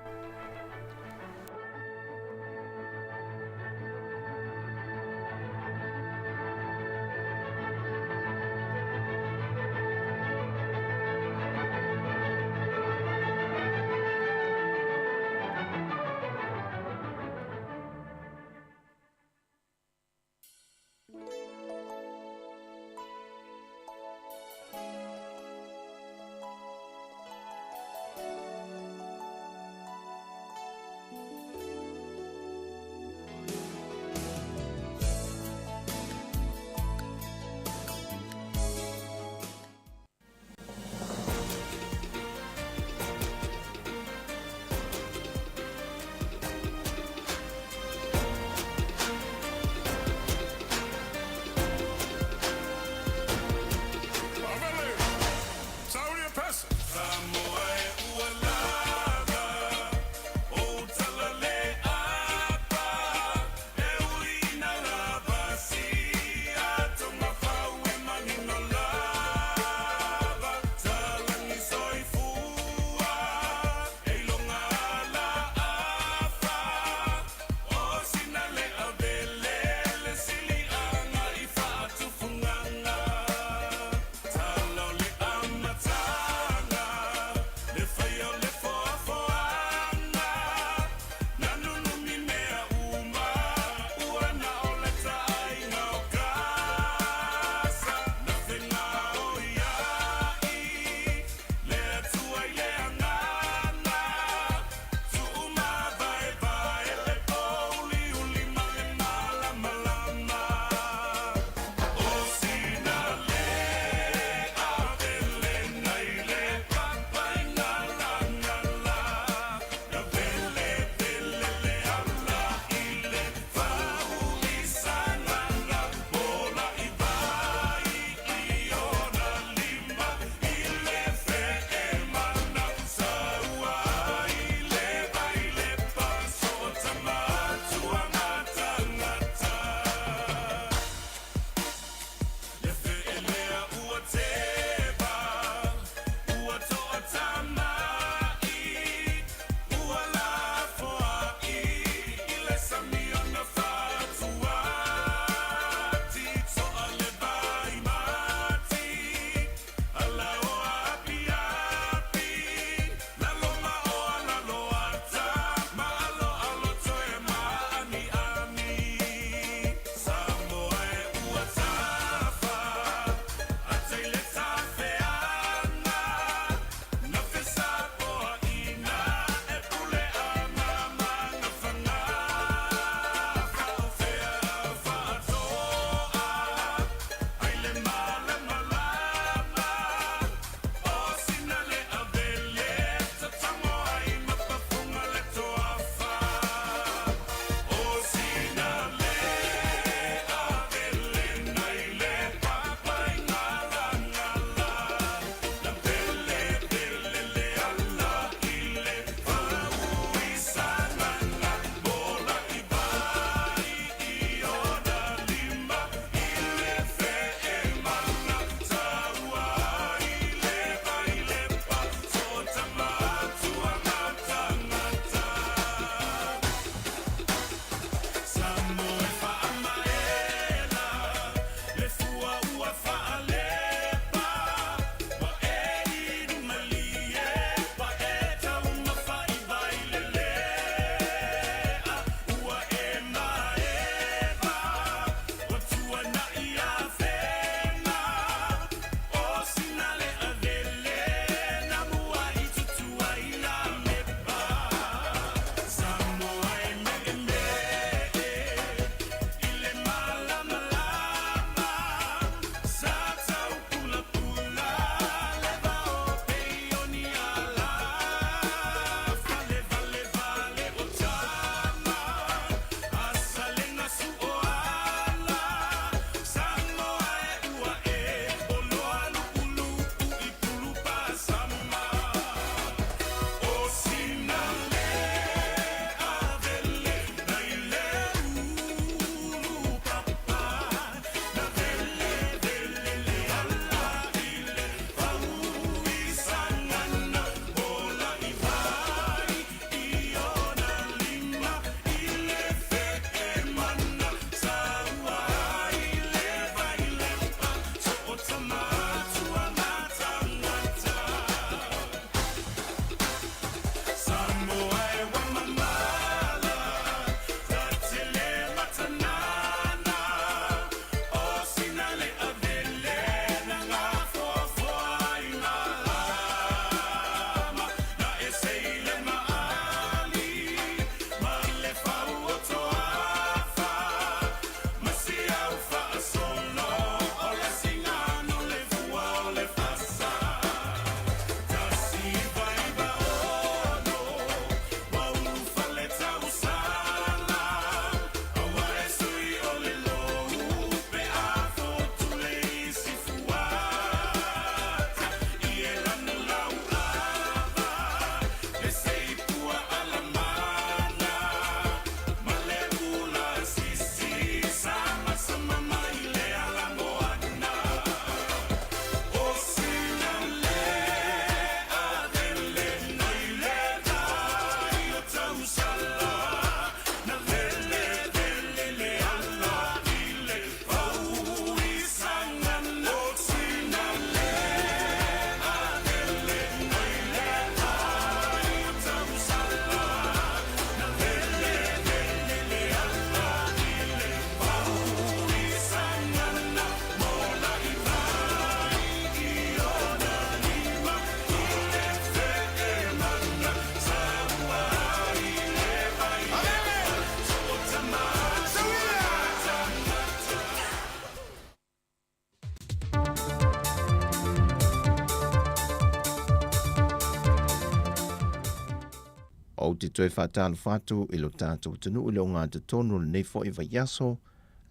Speaker 6: O te toi whātālu whātu I lo tātou tunu I lo ngā te tonu le nei fo I vaiaso,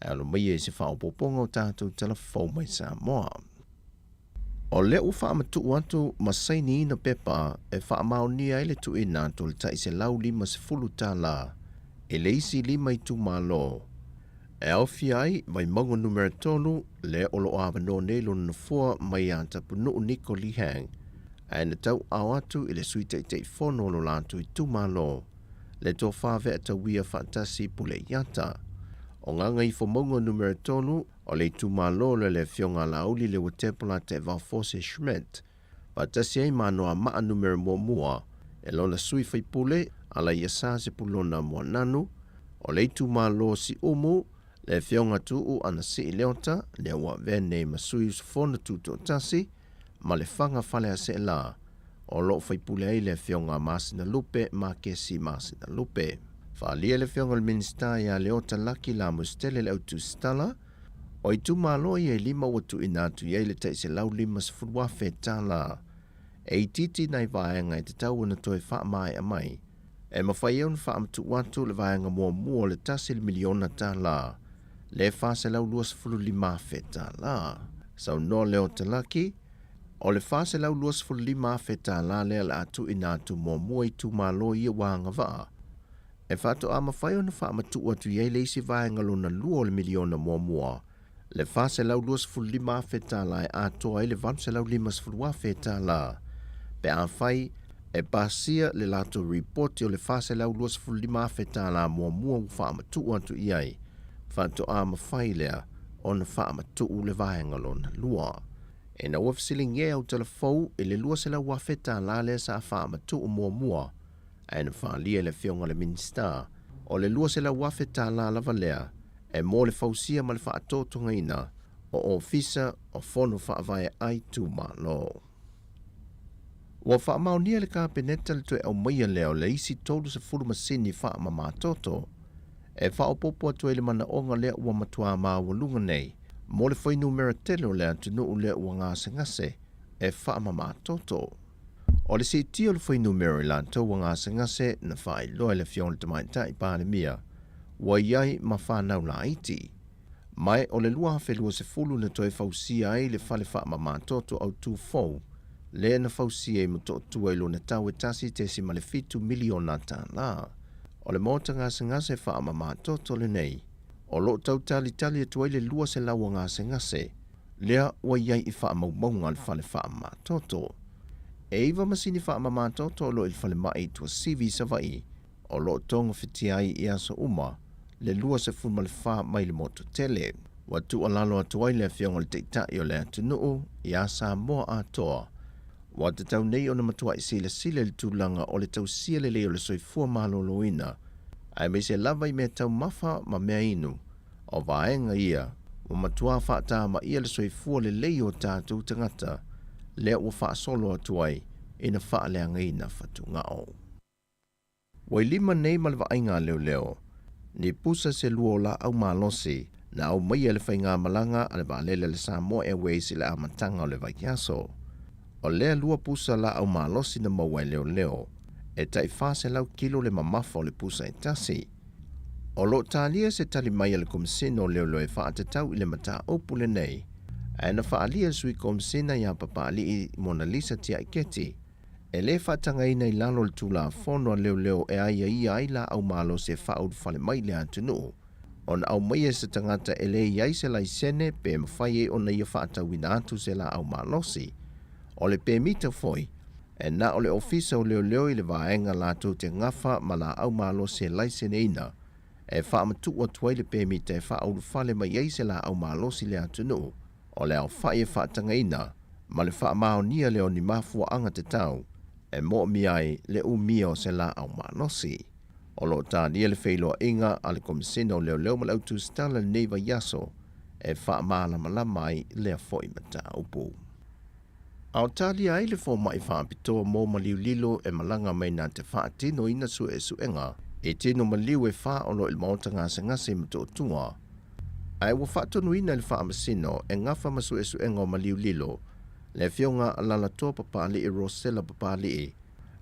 Speaker 6: alo mai e se whaopoponga o tātou tala fau mai Samoa. O le u whaamatu atu masaini ina pepa e whaamaunia ele tu ina to le tai se lau 50 tā la, e le isi 5 I tu malo. E au fiai vai maunga numero 3 le olo awano ne lo nafua mai a tapunu Niko Lihang, e na tau au atu I le sui te fono lo lātu I tu malo, le tō whāwe ata wia whantasi pule iata. O nganga I fo maunga numero 3 o le tu malo le fionga lauli le watepula te Valfose Schmidt, pa tasi ei manoa maa numero mua, e lo la sui fai pule ala ia sa se pulona mua nanu, o le tu malo si umu, le fionga tuu ana si leota, le wa vene masui usfona tuto tasi, ma le fanga fale a se la, o lo fai pule ei le fionga masina lupe, ma kesi masina lupe. Whaalia le fionga le minista ia leota laki la mustele le autu stala, o I tu malo I e 5 watu inatu ia le taise lau 5 fetala. E titi nai vaenga I te tau na toi wha mai a mai. E mawhai eun wha amtu watu le vaenga mua le tasi le miliona tala. Le whase lau 25 fetala. Sau no leo te laki, o le whase lau 25 fetala le ala atu inatu mua I tu malo ia wanga vaa. E whato a mawhai eun wha amtu watu ia le isi vaenga lona 2 miliona mua. Le fase lau 25 fetala e atoa I le vanse lau 5 fetala. Pe a whai e pasia le lato reporti o le fase lau 25 fetala mua whaamatu atu iai. Whato a mawhai lea o na whaamatu le vaenga lona lua. E na wafsiling ye au telefou e le lua se lau wafetala le sa whaamatu mua. E na whaalia le fionga le minista. O le lua se lau wafetala lava lea. E mo le fausia ma le whaatotonga ina o ofisa o fono whaavaya ai tu malo. Wa whaamaunia le kāpeneta le toe au maia leo le isi tolu sa furu masini whaamamatoto. E whaopopo atu e le mana onga lea ua matua maa walunga nei, mo le whai numera telo lea tunu lea ua ngase ngase e whaamamatoto. O le si tio le whai numera lanto ua ngase ngase na whai loa le fiona tamaita I pāle mia. Wa iai ma whanau la iti. Mai o le lua hawhelua se fulu na toi fausia ai le whale wha ma mātoto au tū fau, le na fausia I mato tua ilo na tau e tasi te si male 5 miliona tā la. O le mota ngase ngase wha ma mātoto le nei, o lo tau tali e tua le lua se laua ngase ngase, lea wa iai I wha maunga le whale wha ma mātoto. E iwa masini wha ma mātoto lo il whale mai tua CV sa vai, o lo tonga whitiai I aso uma, le lua se fun mal fa mai le moto tele. Watu alalo atuai le fionga le teitai o le atunuu, I a Samoa atoa. Watu tau nei o na matua I sile le tūlanga o le tau siale leo le soifua malolo ina. Ai me se lava I mea tau mafa ma mea inu. O vaenga ia, o matua whaata ma ia le soifua le leo tātou tangata, lea ua wha solo atuai, ina wha leanga ina whatu ngao. Wai 5 nei malwa ainga leo. Ni pusa se luo la au malosi, na au maia le whainga malanga ale waalele le Samoa Airways I le amatanga o le Vaiaso. O lea lua pusa la au malosi na mawai leo, e tai whase lau kilo le mamafa o le pusa I tasi. O lo talia se tali maia le komisino leo e whaatatau I le mata opu le nei, e na whaalia sui komisina ia papali I Mona Lisa tia iketi. E le whatanga ina I lalo le tula fono leo e aia ia la au malo se whaud whale mai le atunu. On au maia se tangata e le iai se lai sene pe mawhai o na ia whaata wina atu se la au malosi. O le pe mita foi, e na o le ofisa o leo I le vaenga lato te ngafa ma la au malo se lai sene ina. E whaamatu o tuai le pe mita e whaud whale mai iai se la au malosi le atunu. O le au whai e whaatanga ina, ma le wha mao nia leo ni mafua anga te tau. E mo miai le umio se la au malosi. O lo ta nia le whailo inga ale komisino leo ma lautu stala nei Vaiaso e wha maala malamai lea foi mata upu. Au tali ai le fo mai wha pitoa mo maliu lilo e malanga mai na te wha tino ina su e suenga e tino maliu e wha o lo il maota ngase mato tua. Ai wa wha tonu ina le wha masino e ngafa masu e suenga o maliu lilo le fionga alala toa papali I Rosella papali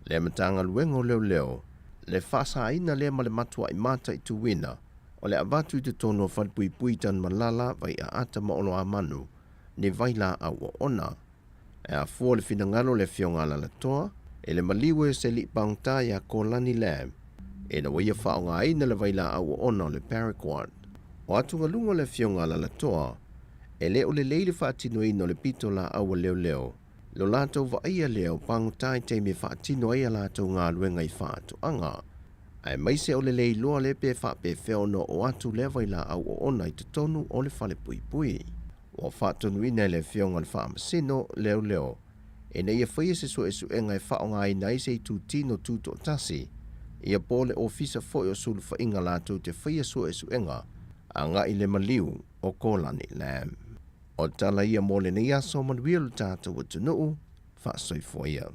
Speaker 6: le matanga luengo leo Le whaasaina lea ma le matua I mata I tuwina, o le avatu I te tono whalpui tan malala vai a ata maolo a manu, ne vaila au o ona. E a fua le finangalo le fionga la toa, e le maliwe se li pangta ya Kolani Lam, e na waia whaonga ina le vaila au o ona le Paraquat. O atunga lunga le fionga la toa, e le o le leile whaatino ino le pito la au leo leo, lo lato va ia leo pangta I te me whaatino ia lato ngā luenga I whaatu anga. Ai maise o le lei loa le pe wha pe wheo no o atu le vaila au o ona I te tonu o le whale pui pui. O whaatonu ina le fionga le wha amasino leo leo, e na ia whaia se so e su enga e whaonga I nai se I tu tino tuto tasi, ia pole ofisa foi o sulu wha inga lato te whaia so e su enga, a nga I le maliu o Kolani Lam. O tala ia mole ni aso manuia lu tātou wa tunuu, wha soifua ia.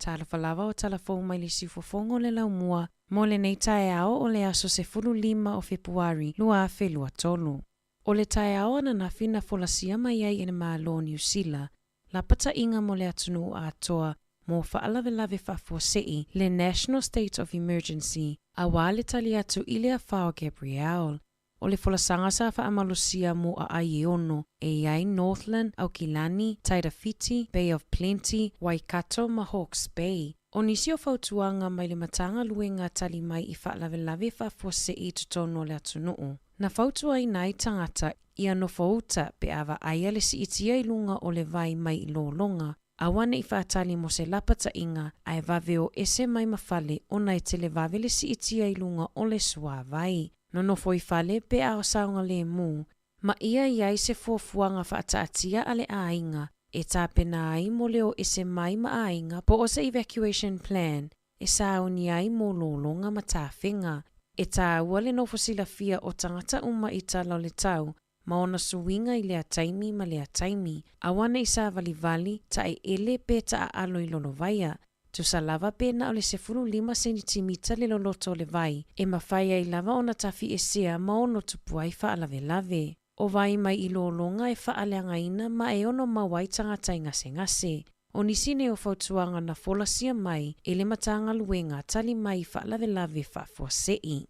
Speaker 7: Talafalawa o talafou mai le siufofongo le laumua, mo le nei tae ao o le aso se 15 o Februari, lua afe lua tolu. O le tae ao ana na fina folasia mai ai ene malo New Zealand, la pata inga mo le atunu a atoa, mo whaalawelawe whafuasei le National State of Emergency, a wale tali atu ile a whao Gabriel. O le folasanga sa whaamalusia mo a ai ono, e iai Northland, Aukilani, Tairafiti, Bay of Plenty, Waikato, ma Hawke's Bay. O nisi o fautuanga mai le matanga luenga tali mai I whaalawelawe whafuasei tutono le atunuu. Na fautua I nai tangata ia no fauta pe awa aia le si itia I lunga o le vai mai I lolonga. Awane I whaatali mo se lapata inga, ai vave o ese mai mawhale o nai tele vave le si itia I lunga o le sua vai. No no foi fale pe a saunga le mu, ma ia iai se fuafuanga whaataatia ale ainga, e tāpena ai mo leo ese mai ma ainga po o se evacuation plan, e sauni ai mo lolonga ma tāwhenga, e tā wale no fosila fia o tangata uma I tala le tau, ma ona suinga I lea taimi ma lea taimi, awana I sa vali ta e ele pe ta a alo I lolovaya, tu sa lava pena o le 15 centimeter le loloto le vai, e mawhaia I lava ona tafi e sea ma ono tupuai whaalawelawe. O vai mai I lolonga e whaaleanga ina ma e ono mawai tangata I ngase. O nisine o fautuanga na folasia mai, e le matanga luenga tali mai whaalawelawe whafuasei.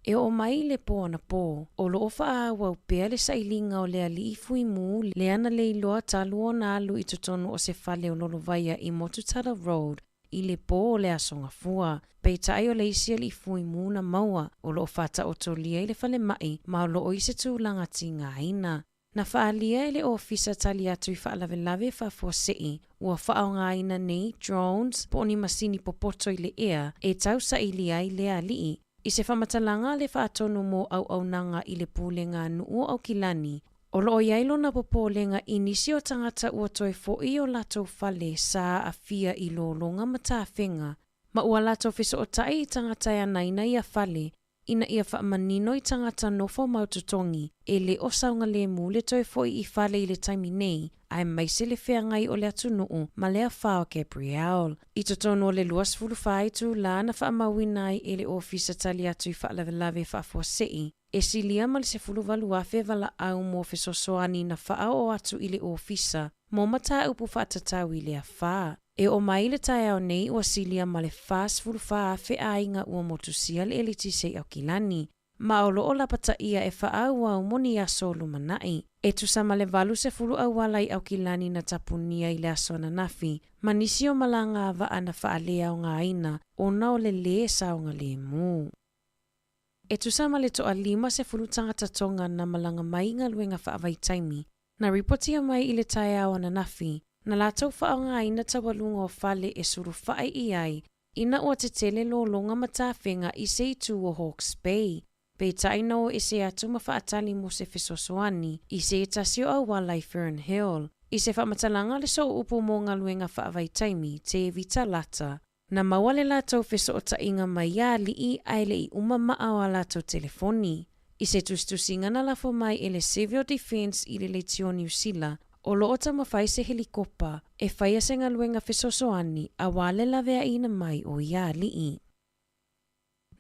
Speaker 7: E o mai le po na po, o lo ofa a wau pea le sailinga o le ali I fui mu, le ana le iloa talu o na alu I tutonu o se fale o lolovaya I Motutara Road, I le po o le asonga fua. Pei tai o le isia li fui mu na maua, o lo fata o tolia I le fale mai, ma o lo o ise tūlanga tinga aina. Na whaalia le ofisa tali atu I whaalawelawe whafuasei, ua whaonga aina nei drones, po ni masini popoto I le ea, e tau sa ili ai le alii, I se whamatalanga le whaatonu mo au nanga I le pūlenga nuu au kilani, o lo iailo na popolenga I nisi o tangata ua toi fo I o lato fale sa a fia I lolonga matawhenga, ma ua lato fiso o tai I tangata ya naina I a fale, ina ia whaamanino I tangata nofo maututongi, e le o saunga le mu le toi fo I fale I le taimi nei, ai maise le wheangai o le atunuu ma lea whao Gabriel. I totono le luas fulufai tu la na whaamawinai e le ofisa tali atu I whaalawelawe whaafuasei, e silia ma le se fuluvalu afe vala au mo fesosoani na whaao atu I le ofisa, mo mata upu whaatatau I le a wha. E o mai le tae au nei ua silia ma le fast fulufa afe ainga ua motusia le eliti sei au kilani, ma o loo lapata ia e whaau au moni aso lumanai. E tusama le valu se fulu au walai au kilani na tapunia I le aso na nafi, ma nisi o malanga ava ana whaalea o ngā ina, o nao le le saunga le mu. E tusama le toa 5 se fulu tangata tonga na malanga mai ngā luenga whaavai taimi, na ripotia mai I le tae au ana nafi, na lātou whaonga ina tawalunga o fale e suru whae I ai, ina ua te tele lo longa matawhenga I se itu o Hawke's Bay. Pei taina o e se atu ma whaatali mo se fesosoani, I se e tasio au walai Fern Hill. I se whamatalanga le so upu mo ngā luenga whaavai taimi, te evita lata. Na mawale lātou feso o ta inga mai ia li I aile I uma maa o lātou telefoni. I se tustusinga na lafo mai e le Civil Defence I le Leitio New Zealand, o loo tamawhai se helikopa e whaia se ngaluenga whesosoani a wale lavea ina mai o ia lii.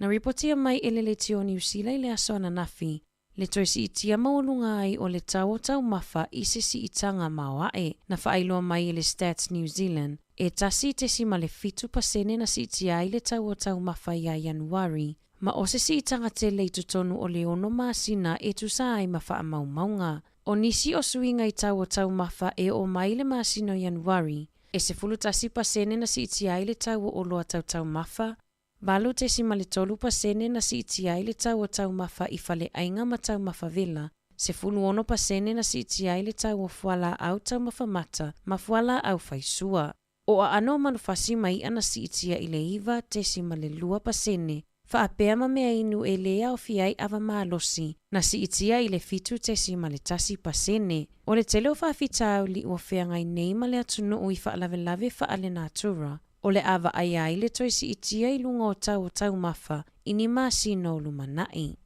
Speaker 7: Na ripotia mai e le Leitio New Zealand I le asona nafi, le toi si itia maulunga ai o le tau mafa I se si itanga mawae na whaailoa mai e le Stats New Zealand, e tasi te si ma le 5% na si itia ai le tau mafa ia Januari, ma o se si itanga te le tutonu o le ono maasina e tu sa ai mawha maunga. O nisi o suinga I tau mafa e o mai le maasino Januari, e se 10% na si itia ai le tau o loa tau mafa, balu te si ma le 3% na si itia ai le tau mafa I fale ainga ma tau mafa vela, se 11% na si itia ai le tau o fuala au tau mafa mata, ma fuala au faisua. O a ano manufasi mai ana si itia I le iwa te si ma le 2%, Whaapea ma mea inu e lea o fiai awa maalosi, na si itia I le fitu te si ma le tasi pasene. O le tele o whaafitau li ua whea ngai nei ma le atunu ui whaalave whaale natura. O le awa ai ai le toi si itia I lunga o tau mafa, ini maasino lumanai.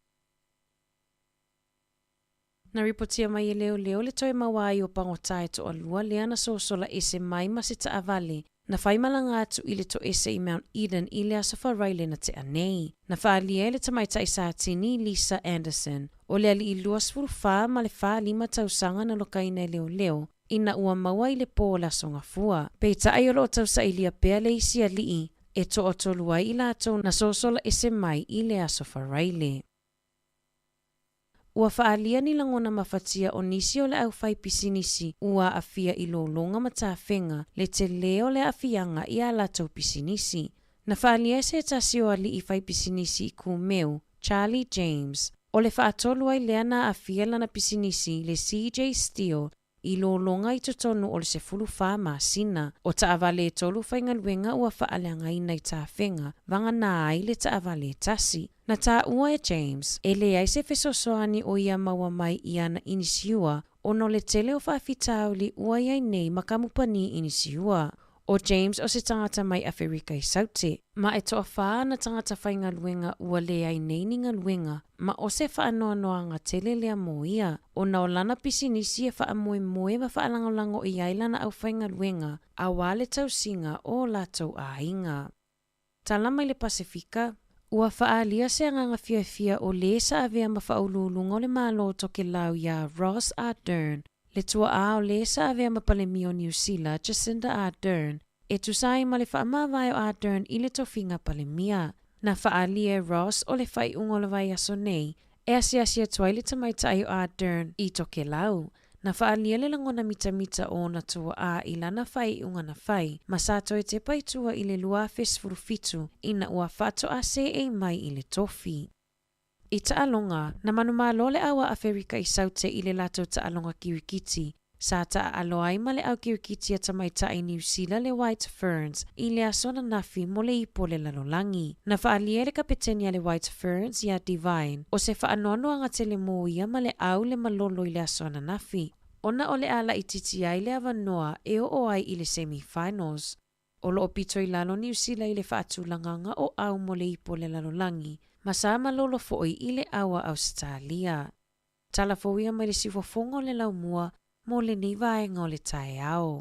Speaker 7: Na ripotia mai e leo le toi mawai o pangotae to alua le ana sosola ese mai ma se taavale, na whaimalanga atu I le to ese I Mount Eden I le asawharaile na te anei. Na whaalia le tamaita I Sātini Lisa Anderson, o le ali I luas wha ma le wha 5 tausanga na lokaina leo, ina ua maua I le pō la songa fua. Peita ai olo o tausa I lia pea le isi alii, e to o tolua I lātou na sosola ese mai I le asawharaile. Ua whaalia ni langona mafatia o nisi o le au whai pisinisi ua afia I lolonga matawhenga le te leo le afianga I a latou pisinisi. Na whaalia se tasi o ali I whai pisinisi I kumeu, Charlie James, o le whaatolu ai lea na afia lana pisinisi le CJ Steele I lolonga I totonu o le se fulu wha maasina, o taawale e tolu whaingaluenga ua whaaleanga I nei tawhenga, vanga na ai le taawale tasi. Na tā ua e James, e le ai se fesosoani o ia maua mai I ana inisiua, o no le tele o whaafitau li ua iai nei makamupani inisiua. O James o se tangata mai Afrika I saute, ma e toa whaa na tangata whaingaluenga ua le ai nei ningaluenga, ma o se whaanoanoanga tele lea mo ia, o na o lana pisinisi e whaamoe ma whaalangolango I ailana au whaingaluenga, a wale tausinga o latou a inga. Talama I le Pasifika, ua whaalia se anganga fiafia o le sa avea ma whaululunga o le malo toke lau ia Ross Ardern, le tua a o le sa avea ma palemio New Zealand Jacinda Ardern, e tu sai ma le whaamawai o Ardern I le tofinga palemia. Na whaalia Ross o le whai ungo le vai aso nei, e asia tuai le tamaitai o Ardern I toke lau. Na whaalia le langona mita o na tua a I lana whai unga na whai, ma sato e te paitua I le lua fesfurufitu, ina ua whato a se e mai I le tofi. I taalonga, na manumalo le awa Afrika I saute I le lato taalonga kirikiti, sa taalo ai ma le au kirikiti a tamaita I New Zealand le White Ferns, I le asona nafi mo le ipo le lalolangi. Na whaalia le kapitenia le White Ferns ia Divine, o se whaanono anga te le moia ma le au le malolo I le asona nafi. Ona o le ala I titi ai le avanoa e o ai I le semi-finals. O lo opito I lalo New Zealand I le whaatulanganga o au mo le ipo le lalolangi, ma sa malolo fo'i I le awa Australia. Tala fowia mai le sifofongo le laumua mo le niva e ngau le tae ao.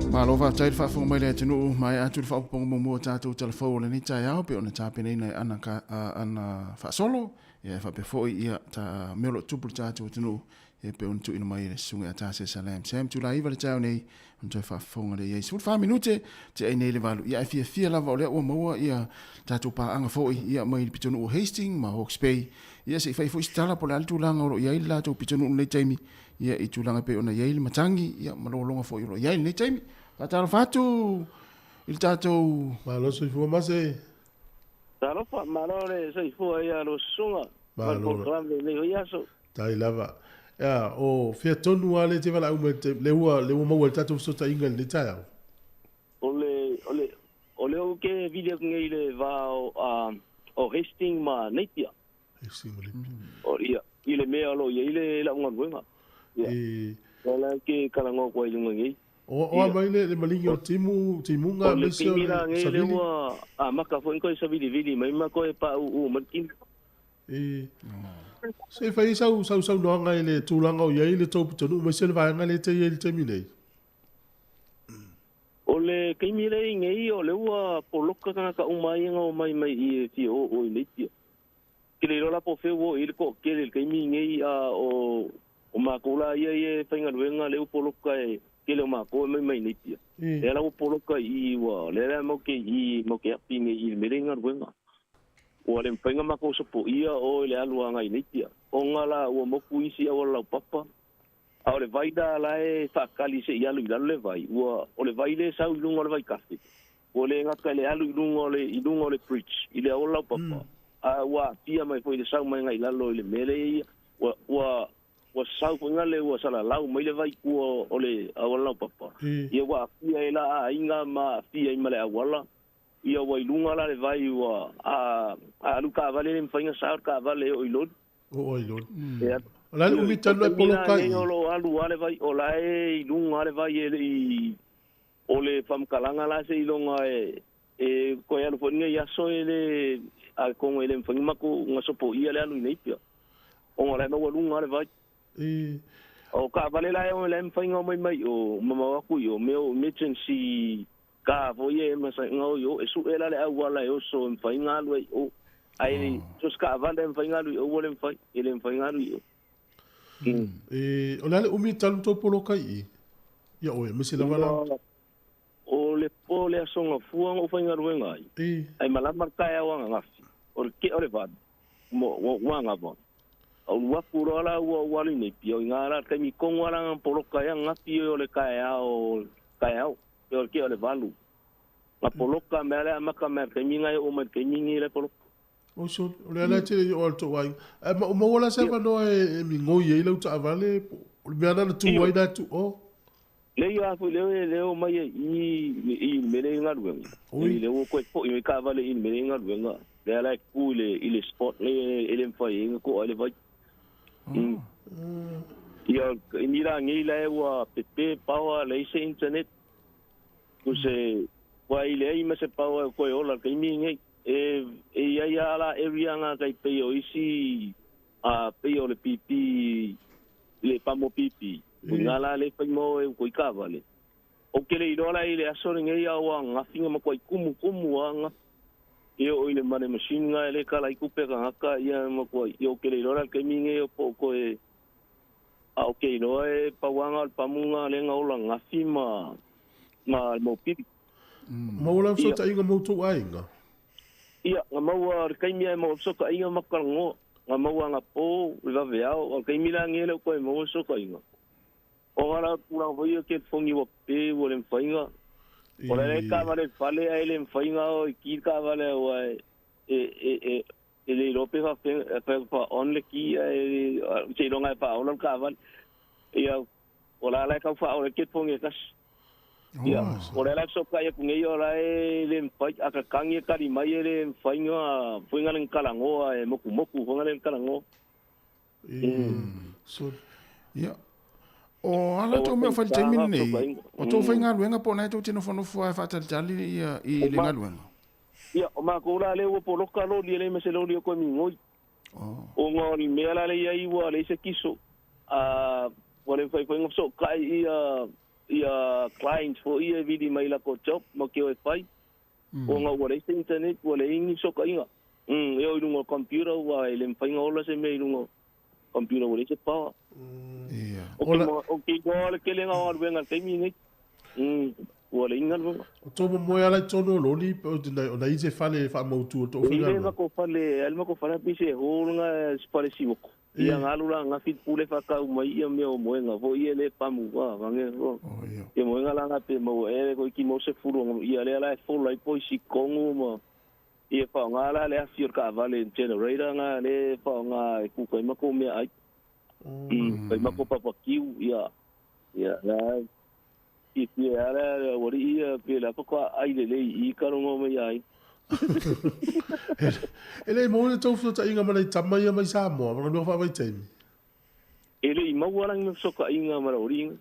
Speaker 2: Malova tai fa fo mai le tunu mai atu fa po mo mo tatu telefon le ni tai ao pe ona tape nei na ana fa solo e fa pe fo ia ta melo tupu tatu tunu e pe on tu ina mai le sunga ta se salam sam tu lai va le tau nei on tai fa fo le ye sul fa minute te ai nei le valu ia fia la va le o mo ia tatu pa anga fo ia mai pitonu o Hastings ma Hawke's Bay ia se fa fo stala po le altu langa o ia la tu pitonu le taimi ia I tu langa pe ona ia le matangi ia malolonga fo ia le taimi Patalo fatu il tato
Speaker 1: Malo sui fu ma se.
Speaker 8: Talo fa malore sui fu ia lo sunga. Malo le ia so.
Speaker 1: Tai lava. Ya o fia tonu ale te vala umete le ua mau tato so ta inga le tai.
Speaker 8: Ole o ke video ngai le va o Hastings ma netia.
Speaker 1: Hastings.
Speaker 8: O ia ile me alo ia ile la ngwa ngwa. Ia. Wala ke kala ngo ko ile ngai.
Speaker 1: O mai le malingi o timu nga
Speaker 8: le
Speaker 1: mesio
Speaker 8: kimira nge le
Speaker 1: savili.
Speaker 8: wa a maka fo ko sa vili mai ma ko pa u makin
Speaker 1: Se fai sau no nga ile tulanga o yai le topu tonu ma se va nga le te ye le temine.
Speaker 8: O le kimira nge i o le wa poloka ka umai nga o mai i ti o le ti. Kile rola po fe wo il ko kile kimi nge i o makula ye fainga luenga le poloka e kile ma ko mai ni ti. Le la poloka i wa le la mo ke apinge i merenga luenga. O le fainga ma ko so po ia o le aluanga i ni ti. O ngala o mo kuisi o la papa. A le vai da la e fakali se ia le vai. O le vai le sau lunga le vai kafe. O le ngaka le alu lunga le preach. I le o la papa. A wa pia mai foi le sau mai ngai lalo le mele wa sau ko ngale wa sala lau mai le vai ku o le awala papa ia wa pia ela inga ma pia i male awala ia wa ilunga la le vai wa a luka vale le mfainga sa ka vale o ilod ia
Speaker 1: la le umi tanu e poloka i
Speaker 8: o lo alu ale vai o la e ilunga le vai o le fam kalanga la se ilonga e ko ia lo fonia ia so ele a kongo ele mfainga mako ngasopo ia le alu nei pia o ngala no lunga le vai o ka vale la o le mfainga mai o mama ku yo me si ka vo ye ma sa ngo yo e su ela le awala yo so mfainga lu o ai so ska vale mfainga lu o le mfai ele mfainga lu yo
Speaker 1: o le umi tanu to poloka i ya o me se la vala
Speaker 8: o le pole songa fuanga o fainga lu ngai ai malama ka ya wanga ngafi o ke o le vad mo wanga bon o wa kurola wa ni pio ngara ka mi kongwara poloka ya ngapi o le kaya o ke o le valu la poloka mele maka me ke minga o me ke mingi le poloka
Speaker 1: o so le ala te o to wai o mo wala se va no e mi ngo ye le ta vale o me ana tu wai da tu o
Speaker 8: le yo afu le o mai i mele ngaru le o ko i ka vale i mele ngaru le ala ku le sport le fai ko le vai ia mira ngila e wa pepe power le se internet ku se wa ile i mase power ko ola ke mi nge ia la area nga kai pe o isi a pe o le pipi le pamo pipi ngala le pe mo e ko ka vale o ke le idola ile aso nge ia wa nga finga mo ko kumu nga o ile mane machine nga ele kala ikupe ka haka ia mo ko yo ke le idola ke mi nge o ko e a okay no e pawanga pamunga le nga ola nga fima ma mo pipi
Speaker 1: mo wala so ta inga mo to ainga
Speaker 8: ia nga maua kai mia mo so ka inga makango nga maua nga po va veao kai mila ngele ko mo so ka inga o ala pura voi ke fongi wo pe wo le fainga o le ka vale fale ai le fainga o ki ka vale o ele rope fa on le ki che longa pa o ka vale ia o la ka fa o ke fongi kas ia o le so ka ia kunge yo la le fai aka kangi ka ri mai le fainga fuinga le kalango e moku fuinga le kalango
Speaker 1: so
Speaker 2: ia o ala to me fa te min nei o to fainga luenga po na to tino fono fo fa ta jali ia i le ngaluenga
Speaker 8: ia o ma ko la le o po loka lo le me se lo ko mi ngoi o ngoni me ala le ia i wa le se kiso wale fai fai so kai ia clients for ia vidi mai la ko job mo ke o fai o nga wale se internet wale ingi so kai nga eu lungo computer wa ele fai ngola se me lungo computer wale se pa o ke gol ke le nga or venga te mi ni wale inga no
Speaker 1: to mo ala tono lo ni o na ise fale fa mo tu to
Speaker 8: finga ele ko fale el ko fale pise ho nga spale si woko ia ngalula nga fit pule fa ka mai ia me o moenga vo ia le pamu wa vange ro ia moenga la nga pe mo ele ko ki mo se furu ia le la fo lai po si kongu mo ia fa nga la le afir ka vale generator nga le fa nga ku ko ma ko me ai pa ma ko pa ki ia la ki ia la wori ia pe la ko ai le I ka ro mo me ai
Speaker 1: ele mo le tofu ta inga mai tama ia mai sa mo ma no fa vai temi
Speaker 8: ele I mau lang so ka inga mara ori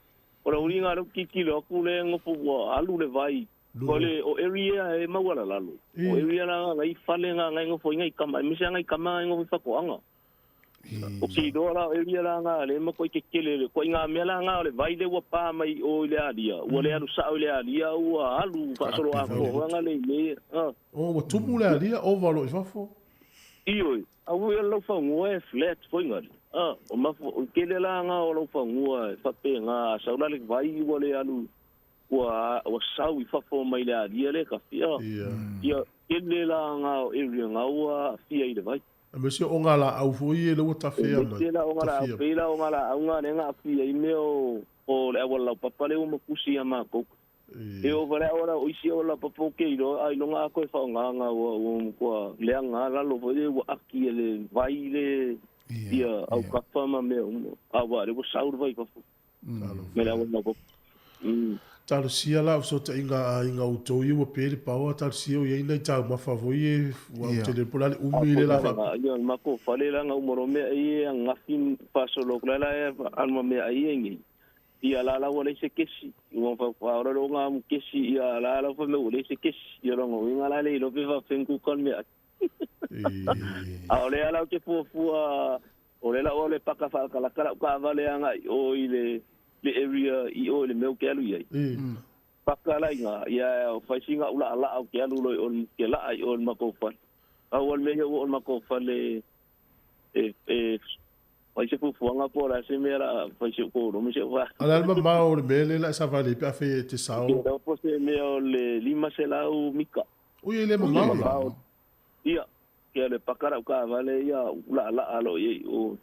Speaker 8: Ora uringa ro kikilo ku le ngofu alu le vai. Kole o area e mawala lalo. O area na ngai fale nga ngai ngofo ngai kama misa ngai kama ngofu fakoanga. O ki dora area la nga le mo ko kekele ko nga mela nga le vai le wa pa mai o le alia. O le alu sa o le alia o alu fa solo a ko nga le me.
Speaker 1: O wa tumu le alia overlo fafo.
Speaker 8: Iyo, au e lo fa ngwe flat foi ngali. O ma o kele la nga o lo fa ngwe fa pe nga sa la le vai o le alu. Wa sau I fafo mai le alia le ka fia. Ia kele la nga o area nga wa fia I le vai.
Speaker 1: Monsieur ongala au foi le wata fia mai.
Speaker 8: Kele ongala au fia ongala au nga nga fia I me o le wala papa le o makusi ama ko. E o vale ora o isi o la papa ke ro ai no nga ko fa nga o ko le nga la lo foi o aki le vai le ia au ka fama me a wa le sau vai ko. Me la no ko.
Speaker 1: Talo sia la so te inga uto I wo pele pawa talo sia o ina ta ma favoi wa te le pola le umile la fa
Speaker 8: ia ma ko fale la nga umoro me ai nga fin paso lo la alma me ai ngi ia la wala se kesi wo fa ora lo nga kesi ia la fa me wala se kesi ia ngo nga la le lo pe fa fengu kon me a ole ala ke fu ole la ole paka fa kala ka vale nga o ile le area I o le meu ke alu ia. Pakala inga ia fa singa ula ala au ke alu lo on ke la ai on makofa. Awal me o on makofa le fa se fu nga po la se mera fa se ko no me se fa.
Speaker 1: Ala ma ma o le mele la sa vale pa fe te sao.
Speaker 8: Ia po se me o le lima se la u mika.
Speaker 1: O ile ma.
Speaker 8: Ia ke le pakara ka vale ia ula ala alo ia o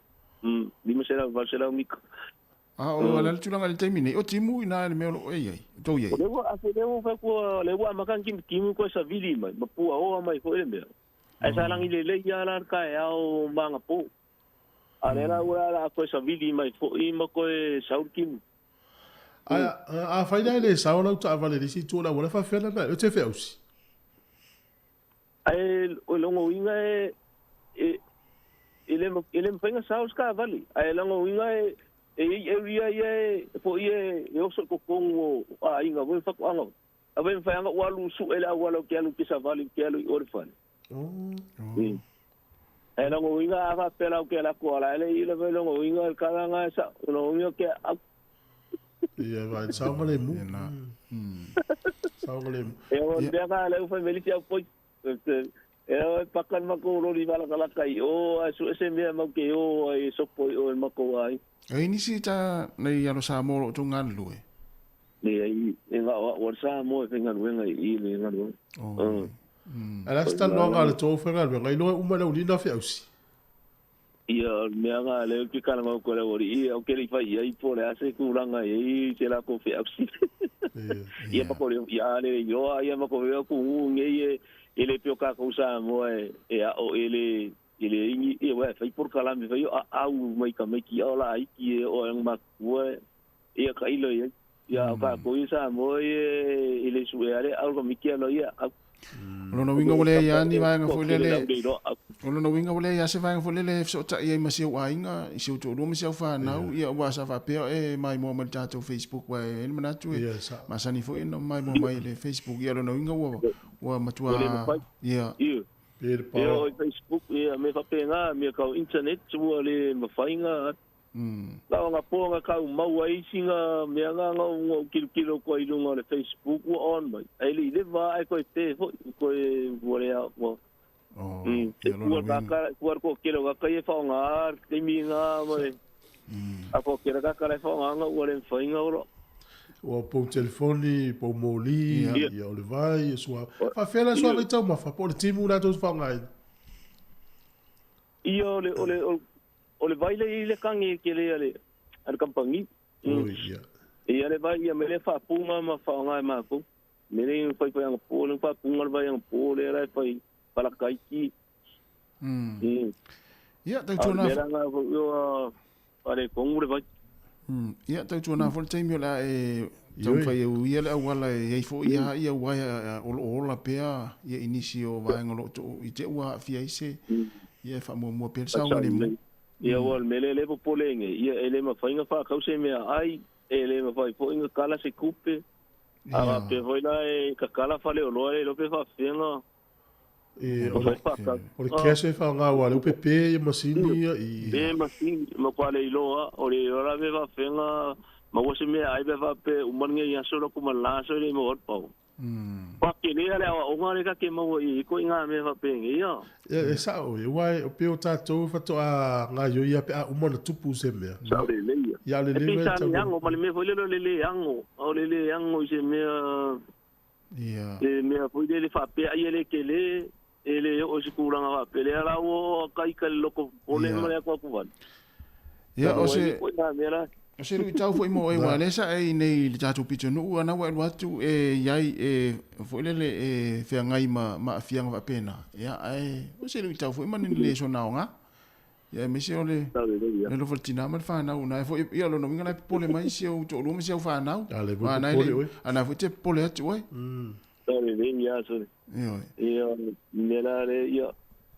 Speaker 8: lima se la va se la mika.
Speaker 2: O la tulanga le taimine o timu ina le melo ei to ye
Speaker 8: le wa ase le wa ko le wa makan kim timu ko sa vili mai ma pu o mai ko le me ai sa lang ile le ya la ka ya o manga po ale la wa la ko sa vili mai fo I ma ko sa kim
Speaker 1: a fa ina le sa o ta vale si tu la wala fa fe la o te fe aussi
Speaker 8: ai o longo inga ele mpenga sa o ska vale ai longo inga area ye po ye yo so ko kongo inga vo fa ko anga ave fa anga walu su ela walo ke alu kisa vali ke alu orfan ela ngo inga fa pela ke la ko ala ele ile velo ngo inga ka nga sa no ngo ke
Speaker 1: ia vai sa vale mu sa vale
Speaker 8: e o de ga le fa melitia po pakan mako ro di bala kala kai o su ese me ma ke o so po o mako ai
Speaker 2: ai ni si ta nei alo sa mo to ngan lue
Speaker 8: le ai nga o sa mo e ngan wenga I le ngan
Speaker 1: ala sta no nga le to fe nga ngai no uma le ulina fe ausi
Speaker 8: ia me nga le ki kana ko le ori o ke li fa ia I po le ase ku langa I se la ko fe ausi ia pa ko le ia le yo ia ma ko ve ku ngai ele pio ka ko sa mo e o ele ingi wa fa por kala me fa yo au mai ka mai ki ola I ki o ang ma ko e ka ilo ya ka ko isa mo ele suere algo mi ki lo ya
Speaker 2: lo no winga wole ya ni va nga folele lo no winga wole ya se va nga folele so ta ia ma se wa inga I se to lo me se fa na ia wa sa fa pe mai mo mal ta to Facebook wa el mana tu ma sa ni fo no mai mo mai le Facebook ia lo no winga wa matua ia
Speaker 8: o Facebook ia me fa penga me ka internet tu le ma fainga la nga po nga ka mau ai singa me nga ngo kilo ko I lunga le Facebook on mai ai le va ai ko te ko vole a mo ko kilo ga ka fa nga te mi nga mai a ko kira ka ka fa nga le fainga ro
Speaker 1: o po telefoni po moli ia o le vai so fa fela so vai tau ma fa po le timu na to fa ngai
Speaker 8: ia ole vai le kangi ke le al kampangi ia le vai ia me le fa puma ma fa ngai ma ko me le fa yang po le fa punga vai yang po le ra fa para kai ki
Speaker 2: ia tau tuna
Speaker 8: yo pare kongure vai
Speaker 2: ia tau tuna fo taimi la tau fai ia le wala ia fo ia wa o la pea ia inicio va ngolo to I te wa fia ise ia fa mo pe sa ngani
Speaker 8: ia wal mele le po lenge ia ele ma fainga fa kause me ai ele ma fai po inga kala se kupe a pe foi la e ka kala fale o loa e lo pe fa fenga
Speaker 1: E
Speaker 8: o fai paka
Speaker 1: o le kese fa nga wa le pepe e masini i
Speaker 8: e masin ma kwale i loa o le ora pe fa fenga ma wo se me ai pe fa pe umange ya solo kuma la so le mo pau pa ke le ale o ngare ka ke mo i ko inga me fa pe ia
Speaker 1: e sa o e wai o pe o tatou fa to a nga yo ia pe a umana tupu se me
Speaker 8: sa le le
Speaker 1: ya le
Speaker 8: e
Speaker 1: le
Speaker 8: pe sa yango ma le me foi le yango o le yango i se me
Speaker 2: Ia.
Speaker 8: e me foi le fa pe ai le ke le ele o se kuranga fa pe le ala o kai ka loko o le mo le ko ku van
Speaker 2: Ia, o se...
Speaker 8: ko na mera
Speaker 2: O se lui tau foi mo e wa lesa e nei le tatu picho no ana wa watu e yai e foi le e fe ngai ma fianga va pena ya ai o se lui tau foi man le so na nga ya me se ole le lo voltina ma fa na una foi ia lo no minga na pole mai se o to lo me se fa na ana le ana foi te pole atu oi
Speaker 8: dale le ya so ia mera le ia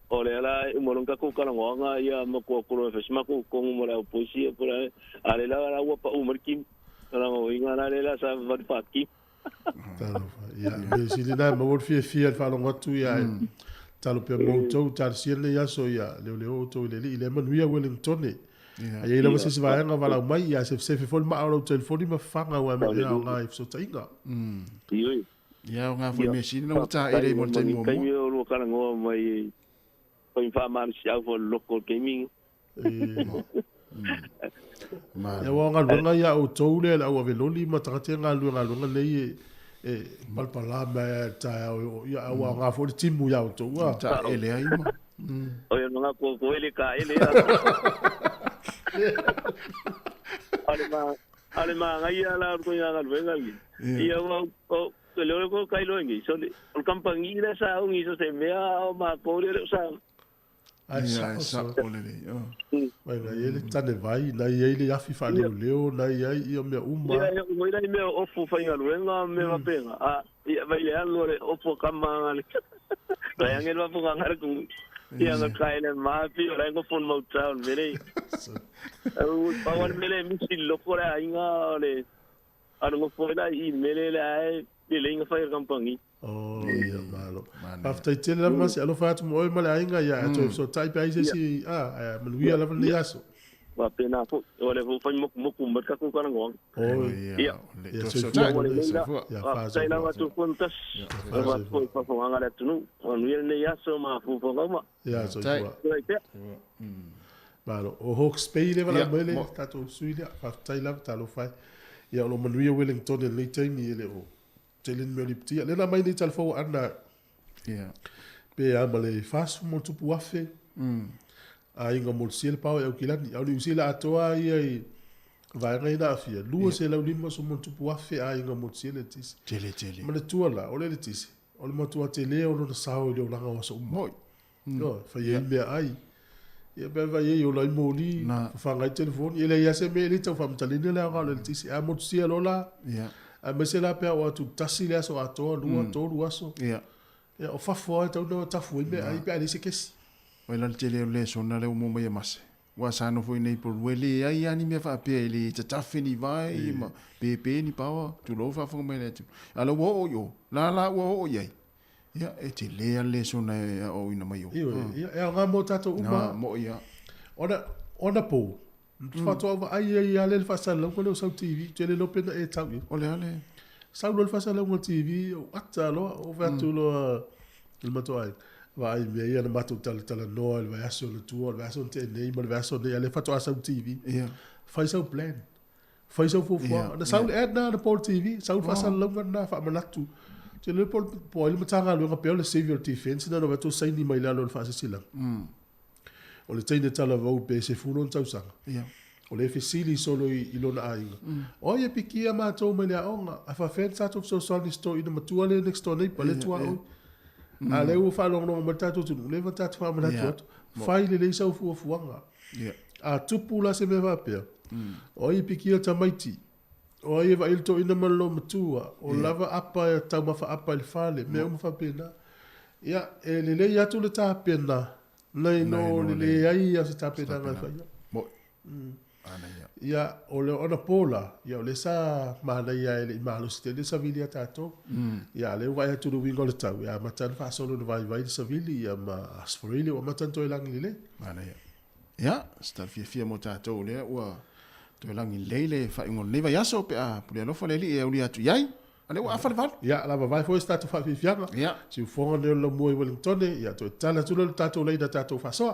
Speaker 8: ole ala mo nunca ko kala ngonga ia mo ko ko fe sma ko mo la poesia por ale la wa pa umarkim ala mo inga la la sa va paki
Speaker 1: ya me si le na mo fi fa lo ngatu ya talo pe mo to tar si le ya so ya le o to le manu ya Wellington e ai la se va nga va la mai ya se fo ma au telefoni ma fanga wa me ya nga if so tainga
Speaker 8: io
Speaker 2: ya nga foi me si no ta ele mo te mo
Speaker 8: kai yo lo kala ngo mai ko infa man si au for local gaming
Speaker 1: ya wa nga lunga ya o to le la o veloli ma trate nga lunga le e palpala ma ta ya wa nga fo timu ya o to wa
Speaker 2: ta ele ai ma
Speaker 8: o yo nga ko ele ka ele alema ngai ala ko ya nga venga ia wa o le ko kai lo ngi so o kampangi le sa o ngi so se mea o ma ko le sa
Speaker 1: ai
Speaker 2: sa ole le
Speaker 1: vai na ele tane vai na ele ya fifa leo na ia ia me uma
Speaker 8: ia mo ina me o fu fa nga luenga me va pena a ia vai le alo le o fu kama le vai angel va fu nga ku ia nga kai le ma pi ora ngo fon mo town mele o power mele mi si lo ko la inga le ano mo fo la I mele la le inga fa kampangi
Speaker 1: oh ia malo after tele la mas alo fa tu mo e mala inga ya to so type ai si maluia la le aso
Speaker 8: wa pena fo ole fo fa mo ku mer ka ku kana ngong
Speaker 1: oh
Speaker 2: ia
Speaker 1: so
Speaker 8: ya fa sai la tu contas wa fa fa nga la tu no onu le ya so ma fu fo ngoma
Speaker 1: ya so malo o Hawke's Bay le vala mele tato suida fa tai la talo fa ya lo manuia Wellington le taimi ele o telen me liptia le na mai ni tal fo ana
Speaker 2: ia
Speaker 1: pe a male fas mo tu puafe a inga mo sil pau e o kilani au ni sila atoa ia vai ngai na fia lua se la lima so mo tu puafe a inga mo sil tis
Speaker 2: tele
Speaker 1: male tuala o le tis o le matua tele o no sao le langa o so mo no fa ye me ai ia be vai ye o lai mo ni fa ngai telefoni ele ia se me le tau fa mtalini le ga le tis a mo sil o la
Speaker 2: ia
Speaker 1: a mesela pe o tu tasi le so ato lua to lua so
Speaker 2: ia
Speaker 1: ia o fa fo to no ta fu me ai pe ali se kes
Speaker 2: Wai lan tele le so na le mo mai mas. Wa sa no foi nei por wele ai ani me fa pe le ta tafe ni vai ma pe ni pawa tu lo fa fo me le tu. Ala wo yo la wo ye. Ya e te le so na o ina mai yo.
Speaker 1: Ia nga mo tato uma
Speaker 2: mo ia.
Speaker 1: Ona po. Fa to ai ale fa sa lo ko so TV tele lo pena e tau.
Speaker 2: Ole.
Speaker 1: Sa lo fa sa lo TV o ata lo o va tu lo il mato ai. Vai me ia na matu tala no il verso le tuo il verso te nei ma il verso ne ale fatto a sa TV fai sa plan fai sa fo na sa ad na Paul TV sa fa sa longa na fa manatu te le Paul il matanga lo nga pe le savior defense na no va to sai ni mai la lo fa sa sila o le tine tala vo pe se fu non tau sanga o le fesili solo I lo na ai o ye pikia ma to me la onga a fa fensa to so so ni sto ina matua le next door nei pa le tua a le u fa long ma tatu tu le va tatu fa ma tatu fai le sa fu fuanga a tupu la se me va pe o I piki o tamaiti o I va il to ina ma lo matua o lava apa ta ma fa apa il fale me o fa pena ya le ya tu le ta pena nei no le ai ya se ta pena na fa
Speaker 2: mo
Speaker 1: ia o le ona pola ia o le sa mana ia ele malo stele sa vili atato ia le vai tu wingo le tau ia matan fa solo le vai sa vili ia ma asforili o matan to elangi le
Speaker 2: mana ia sta fia mo tato le ua to elangi leile fa ingol leva yaso pe a pule no fa le li e uli atu yai ale wa fa val
Speaker 1: ia la vai foi sta to fa fianga
Speaker 2: ia
Speaker 1: si fonga le lo mo Wellington ia to tala tu le tato le da tato fa so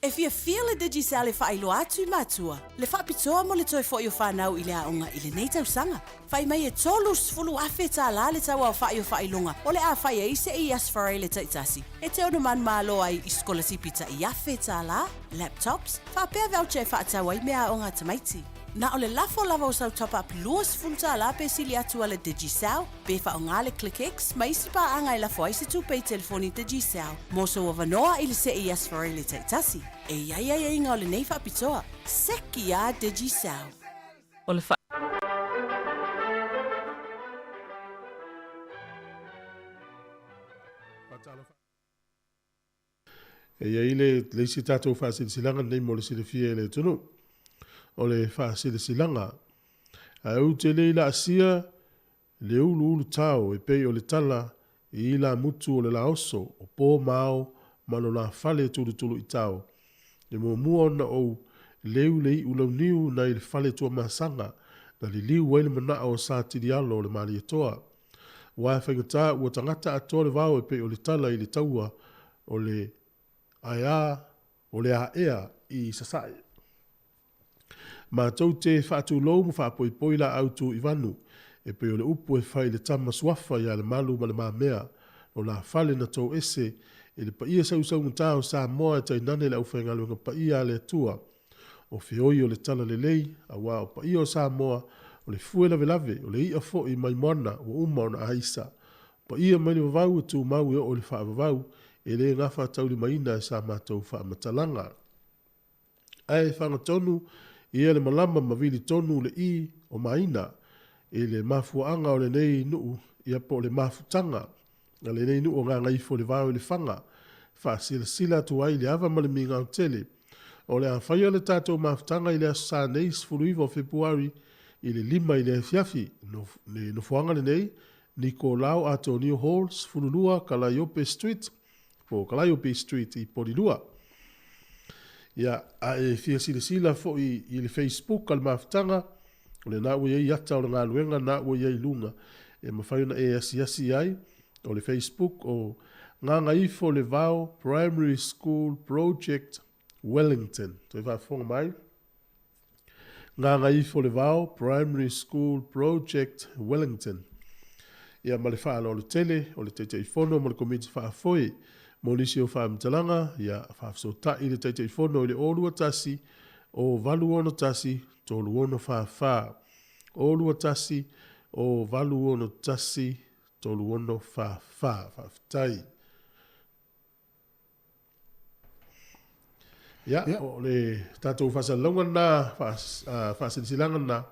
Speaker 9: E fia le Digicel e whaelo atu I mātua. Le whapitoa mo le toi fo I o whanau I le aonga I le nei tausanga. Whai mai e tolu sfulu awhi tā la le tau au whai o whaelonga. O le a whai e ise I asfarai le taitasi. E te ono man malo ai I scholarship ta I awhi tā la. Laptops. Whapea voucher whaatau ai mea aonga tamaiti. Na o le lafo lava o sau top up luas fulta la pe sili atu ale Digicel, pe fa o ngale ClickX, ma isi pa anga I lafo aise tu pe telefoni Digicel. Moso o vanoa I le se I asfarai le taitasi. E ia inga o le nei whapitoa. Seki a Digicel.
Speaker 3: O le
Speaker 1: E ia le isi tātou whaasilisilanga nei mo le silifia le tunu. O le whaasilisilanga. A au te leila asia, le ulu tau e pei o le tala I la mutu o le la oso, o pō mao, mano la fale tulu I tau. E mua na o leu lei ulau niu na I le fale tua masanga, na li liu wele mana o sa tiri alo o le mali atoa. Wa whaingata ua tangata atoa le vau e pei o le tala I le taua o le aia o le a ea I sasai. Ma tau te whaatu lou mu whaapoi poila autu I vanu, e pe o le upu e whai le tama suafa I le malu ma le mamea, o la fale na tau ese, e le paia sau ngutao sa moa e tai nane le au whaingalu nga paia le tua, o whioi o le tala le lei, a wā o paia o sa moa, o le fue lave, o le ia fo I mai moana, o uma o na aisa, paia mai le wavau e tu mau e o le wha vavau, e le ngafa tau li maina e sa mātou wha matalanga. Ai whanga tonu, ia le malama mawili tonu le I o maina, e le mafuanga o le nei nuu, ia po le mafutanga, na le nei nuu o ngā ngaifo le vau le whanga, wha sila tu ai le ava ma le minga o tele, o le awhaia le tātou mafutanga I le asa nei sfuluiva o Februari, I le 5 I le fiafi, no fuanga le nei, Nicolau Antonio Halls, Fululua, Kalaiope Street, po Kalaiope Street I Porilua. Ia, a e fia sila fo I le Facebook al mafutanga, o le na ua iei ata o le ngā luenga na ua iei lunga. E mawhaiona e asi ai, o le Facebook o ngā ngaifo le vau Primary School Project Wellington. Toi whafonga mai. Ngā ngaifo le vau Primary School Project Wellington. Ia ma le whaala o le tele, o le teitei fono, ma le komiti whaafoi, mo nisi o whaamtalanga, ia whaafsota I le teitei fono I le olua tasi, o valu ono tasi, tolu ono whaafaa. Olua tasi, o valu ono tasi, tolu ono whaafaa. Whaafitai. Ia, o le tātou whasalonga nā, whaasilisilanga nā,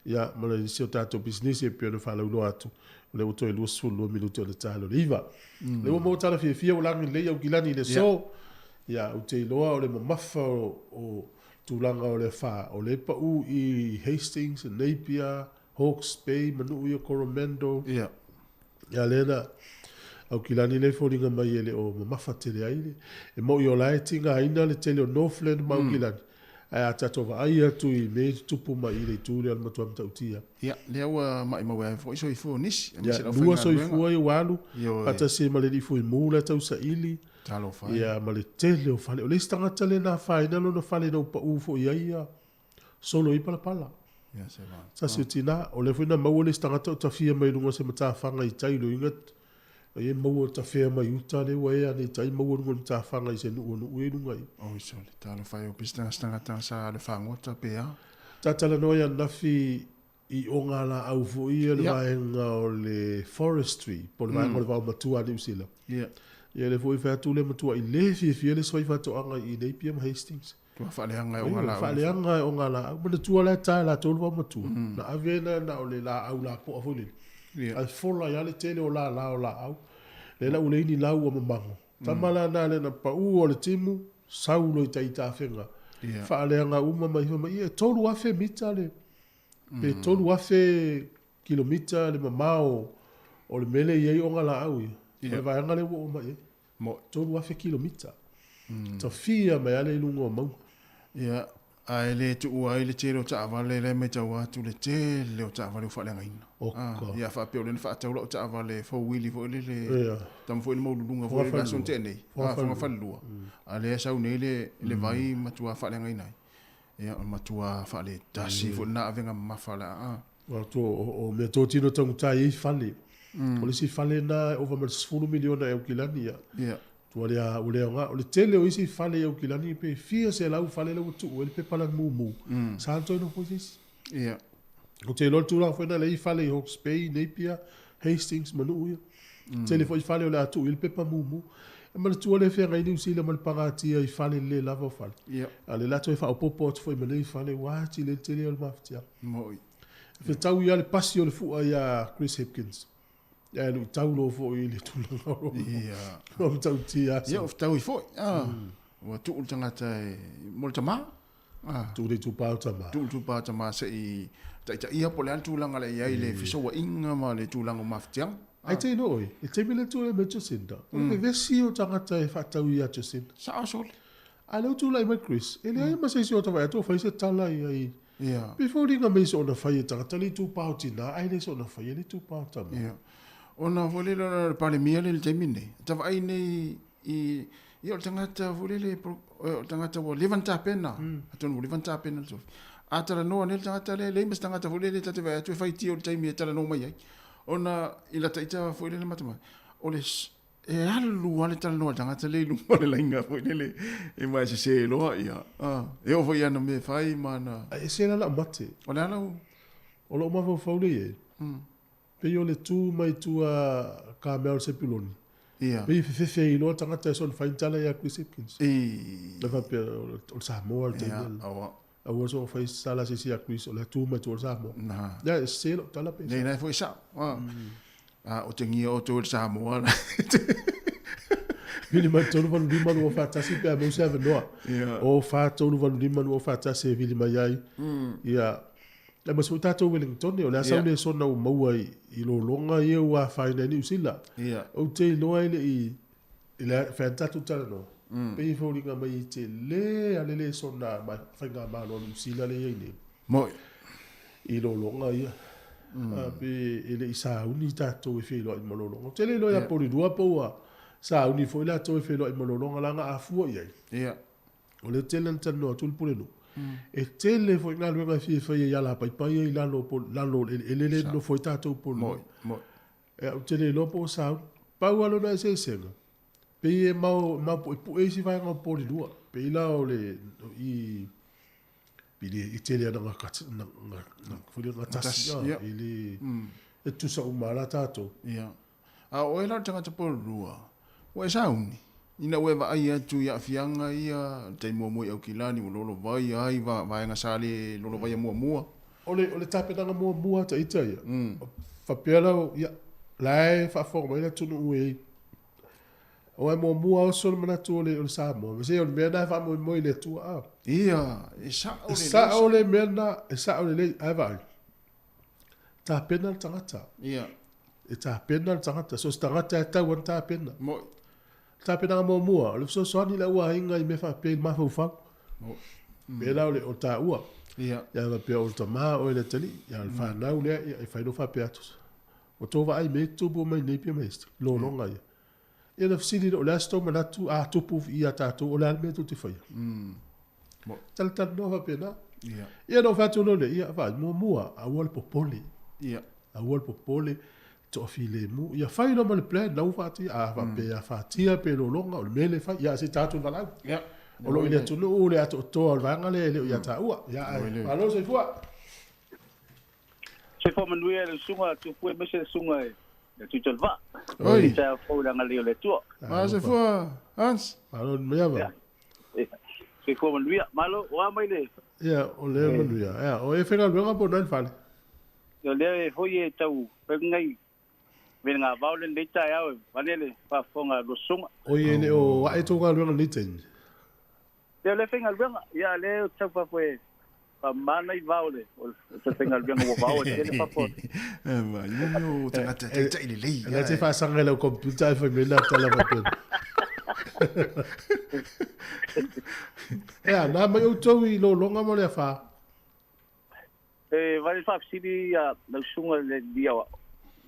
Speaker 1: ia, ma le nisi o tātou business e pia no whalauno atu. Le uto e lua sulu minuto le talo le iwa. Le ua mo tala fia o langi le au kilani le so. Ia, u te iloa o le mamafa o tūlanga o le wha. O le pa u I Hastings, Napier, Hawke's Bay, manu I o Coromandel.
Speaker 2: Ia.
Speaker 1: Ia lena, au kilani le fōringa mai ele o mamafa tele aile. E mo I o lae tinga aina le tele o Northland mau kilani. A tatova ai atu I me tupu mai I le tūle al matua mtautia.
Speaker 2: Ia, lea ua mai maua e fo iso I fo nisi.
Speaker 1: Ia, lua so I fua I walu. Ata se ma le li fui mūla tau sa ili.
Speaker 2: Talo fai.
Speaker 1: Ia, ma le tele o fale. O le stangata le na fai nalo na fale na upa ufo I aia. Solo I pala.
Speaker 2: Ia, se va.
Speaker 1: Sa si utina, o le fuina maua le stangata o tafia mai lunga se matawhanga I tailu ingat. E maua tafia mai uta le wea ne tai maua lunga matawhanga I se nuu e lunga I.
Speaker 2: O iso le talo fai o pistanga stangata sa le whangota pea.
Speaker 1: Tatala noia nafi I o ngā la au fo ia le vaenga o le forestry, po le vaenga o le vau matua ni usila.
Speaker 2: Ia.
Speaker 1: Ia le fo I whea tūle matua I le fia le swai whatoanga I Napier Hastings.
Speaker 2: Tua whaaleanga o ngā la au.
Speaker 1: Whaaleanga o ngā la au. Mana tua le tae la tōlu vau matua. Na avena na o le la au la po a fuli. Ai fola ia le tele o la o la au. Le la uleini lau o mamango. Tamala na le na pa u o le timu, saulo I taita whenga. Whaaleanga uma mai homa. Ia tōlu afe mita le. Pe tolu afe kilomita le mamao o le mele iei o ngā la au ia. Le vaenga le wo o mai. Tolu afe kilomita. Ta fia mai ale ilunga o mau.
Speaker 2: Ia, Ai le tu ua le tero ta vale le me tau atu le te le ta vale fa le ngaina. Ia fa pe le fa tau lo ta vale fo wili fo le tam fo le mo lunga fo le son te nei. Fa lua. Ale sa une le vai matua fa le ngaina. Ia matua fa le tasi fo na venga mafala.
Speaker 1: Wa tu o me to tino tong tai fale. O le si fale na over mal 10 miliona e kilani ia.
Speaker 2: Ia.
Speaker 1: Tu ia o le nga o le tele o isi fale e kilani pe fia se lau fale le tu o le pe pala mu. Santo no pois.
Speaker 2: Ia.
Speaker 1: O te lo tu la foi na le fale Hawke's Bay, Napier, Hastings manu ia. Tele foi fale o le tu il pe pa mu. E mal tu le fia ngai ni usila mal pagati ai fale le lava fale.
Speaker 2: Ia.
Speaker 1: Ale la tu fa o popot foi mane fale wa ti le tele o maftia.
Speaker 2: Moi.
Speaker 1: Fe tau ia le pasi o le fu ia Chris Hipkins. Ja, lu tau lo fo i le tula.
Speaker 2: Ia.
Speaker 1: Lo tau ti a.
Speaker 2: Ia of tau i fo. Wa tu tangata mo tama.
Speaker 1: Tu le tu pa tama.
Speaker 2: Tu pa tama se i ta ia po le tulanga le ia le fiso wa inga ma le tulanga maftiang.
Speaker 1: Ai te no oi. E te mele tu le me Jacinda. O le vesi o tangata e fa tau ia Jacinda.
Speaker 2: Sa sol.
Speaker 1: A le tu lai mai Chris. Ele ai ma se si o ta vai to fa se tala ia.
Speaker 2: Ia.
Speaker 1: Before ringa me so na fai tangata le tu pa tina. Ai le so na fai le tu pa tama.
Speaker 2: Ia. Ona vole le pale mia le temine. Ta vai nei i o tangata vole le tangata vo levanta pena. Aton levanta pena so. Atara no ne tangata le mas tangata vole le tate vai tu fai ti o temine tara no mai ai. Ona ila taita vole le matama. Ole e alu ale tara no tangata le lu le lainga vole le e mai se lo ia. E o foi ana me fai mana.
Speaker 1: E se la mate.
Speaker 2: Ona la
Speaker 1: o lo ma fo le e. Pe yo le tu mai tu a ka mel se piloni.
Speaker 2: Ia.
Speaker 1: Pe fe i no tangata son fa intala ya Chris Hipkins.
Speaker 2: E
Speaker 1: le fa pe o Samoa te.
Speaker 2: Awa.
Speaker 1: Awa so fa sala se ya Chris o le tu mai tu o Samoa.
Speaker 2: Na.
Speaker 1: Ya se lo tala pe.
Speaker 2: Nei foi sa. O te ngia o tu Samoa.
Speaker 1: Vili mai tonu van lima no fa tasi pe mo se no. O fa tonu van lima no fa tasi vili mai ai. Ia. Le mas o tato Wellington o le asa le so na o maua i lo longa ia wa fa na ni usila. O te no ai le i le fa tato tala no. Pe fo ringa mai te le ale le so na ma fa nga ma no usila le ni.
Speaker 2: Moi.
Speaker 1: I lo longa ia. Pe ele isa uni tato e fe lo i mo lo longa. Te le lo ya po ri dua po sa uni fo la to e fe lo i mo lo longa langa a fu ia.
Speaker 2: Ia.
Speaker 1: O le talent no tul pule no. E tele foi nga luenga fi foi ya la pai pai i lalo po lalo ele no foi tato po
Speaker 2: moi
Speaker 1: e o tele lo po sa pa walo na se senga pe e mau po e si vai nga po di dua pe la o le i pili i tele na ka na foi nga tas ya ili e tu sa umara tato
Speaker 2: ia a o ela tanga po lua o sa uni ina weva ai atu ya fianga ia te mo au kilani o lolo vai ai va nga sale lolo vai mo
Speaker 1: ole tape danga mo ta ita ia fa pela ia lai fa forma ina tunu e o mo o sol mana tu ole sa mo se o mena fa mo ile tu
Speaker 2: ia
Speaker 1: sa ole mena sa ole le ava ta pena tangata
Speaker 2: ia
Speaker 1: ta pena tangata so tangata ta wan ta pena
Speaker 2: mo
Speaker 1: ta pena mo mua le so ni la ua inga i me fa pe ma fa pe la o ta ua
Speaker 2: ia
Speaker 1: ya va pe o ta ma o le tali ya fa na u le i fa no fa pe atus o to va ai me tu bo mai ne pe mest lo lo nga ia le fsili o la sto ma tu a tu pu ia ta tu o la me tu ti fa
Speaker 2: mo
Speaker 1: tal tal no va pe na
Speaker 2: ia
Speaker 1: ia no fa tu lo le ia va mo mua a wol popoli
Speaker 2: ia
Speaker 1: a wol popoli to file mu ia fa no mal plan no fa ti a va pe a fa ti pe lo longa o me le fa ia se ta tu va la
Speaker 2: ia
Speaker 1: o lo ile tu no le ato to al vanga le ia ta ua ia alo se fua
Speaker 8: se fo manuia le sunga tu fu me se sunga e tu tolva
Speaker 2: oi
Speaker 8: ta fo la ngale le tu
Speaker 2: ma se fua Hans
Speaker 1: alo me va
Speaker 8: se fo manuia malo o mai le
Speaker 1: ia o le manuia ia o e fenga luenga po nan fale
Speaker 8: yo le ho ye tau pe ngai venga vaulen de ta ya vanele pa fonga lo sunga
Speaker 1: o ye ne o ai to ga luenga ni ten
Speaker 8: le fenga luenga ya le tau pa foi pa mana i vaule o se fenga luenga o vaule le pa po
Speaker 2: ma yo tanga ta ile le
Speaker 1: la te fa sanga le computer fa me la tala va pe Ea, nā mai au tau I lo longa mo le wha.
Speaker 8: Vale whapsiri na sunga le dia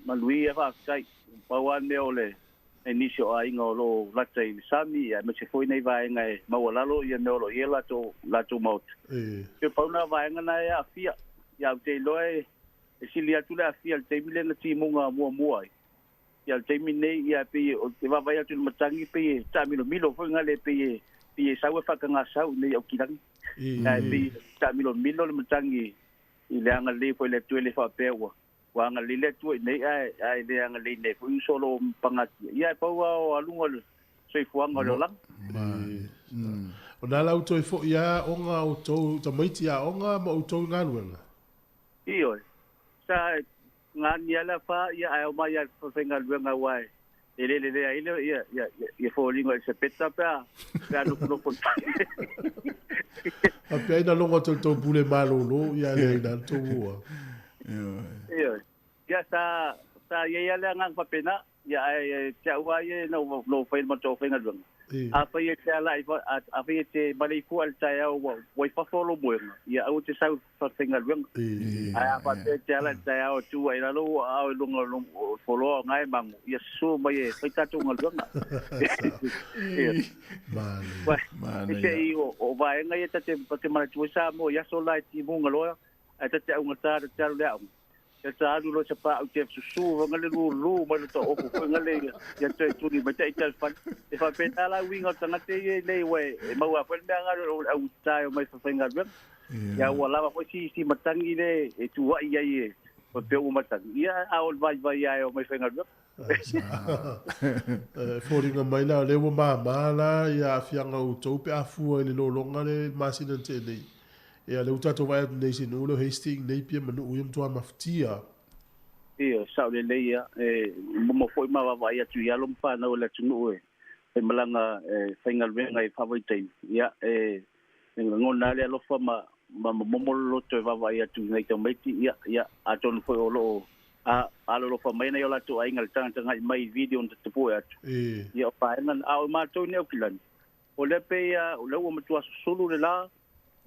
Speaker 8: malui e whapsai. Pauan me o le e nisi o ainga o lo lata I sami me se foi nei vaenga e mawalalo I me o lo I lato maut. Ke pauna vaenga na e a fia. Ia te loe e sili atu le a fia te mile na timunga mua ai. Ia te mine ia pe o te vavai atu matangi pe ta milo foi ngale pe sau e whakanga sau nei au kirangi. Ia pe ta milo le matangi I le anga le foi le tue le whapewa. Wa anga le tue nei ai le anga le nei foi solo pangati. Ia paua o alunga le soifuanga le lang.
Speaker 1: O nā lau toi fo ia onga o tau tamaiti a onga ma o tau nganuanga.
Speaker 8: Iyo. Sa ngani ala fa ia ai mai ia whenga luenga wai. Ele ia fo lingo se peta pa. Ka no ko.
Speaker 1: A pia ina longa tau pule malolo ia le ina tōua.
Speaker 8: Iyo. Ia sa ia le ngang papena ia ai tia wai no whain mato whenga luenga. Apa ia te ala apa ia te maliku al tai au wai whafolo moenga. Ia au te sau whenga luenga. Ai apa te ala tai au tu ai lalo au lunga folo ngai mangu. Ia su mai e whaitatu ngā luenga. Mane. Ite I o vaenga ia te maliku sa mo ia so lai ti munga loa. Ai te au ngata te alu lea. Ia te alu lo te pa au te susu ngale lu mai to oku ngale ia te turi mai te fan. E fa pena la winga tanga te le we e mau a pen nga au tai o mai fa fenga ben. Ia wala ba si matangi le e tu wa ia e. O te o matangi. Ia au vai ai o mai fenga ben.
Speaker 1: Fōringa mai la le wa mala ia fianga o tau pe afua le lo longa le masina te nei. E le utato vai nei sinu lo Hastings nei pia manu uyam tua maftia.
Speaker 8: Ia sa le ia mo foi ma vai atu ia lo mpa na le tunu e. E malanga whainga venga I whawaitain. Ia ngona le alo wha ma momolo to wawai atu ngai tau maiti. Ia atonu foi o lo alo lo wha maina I o lato ainga le tanga mai video na te poe atu. Ia o paengan au mātou ne au kilani. O le pe o le ua matua sulu le la.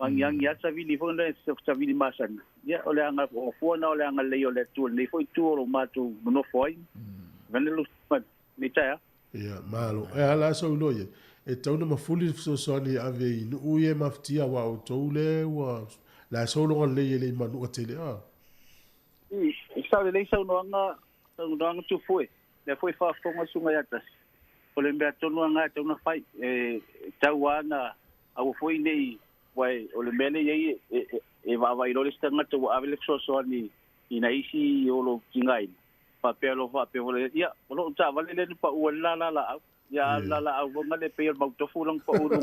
Speaker 8: Mangiangi asa vili fonda sa vili masana. Ia o le anga o fuana o le anga lei o le tu nei foi tu o mātou no foi. Venelo ni taia.
Speaker 1: Ia malo. E ala so loye. E tau na mafuli so soni ave I uye maftia wa o tole wa la so lo le le manu atele a.
Speaker 8: I sa le sa no anga tu foi. Le foi fa fonga sunga yatas. O le mea tonu anga tau na fai tau ana au foi nei wai o le mele ye e va vai lo stanga to ave so ni ina isi o lo kingai pa pelo va pe vole ia o lo ta vale le pa o la ya la au ngale pe mo to fulang pa o lo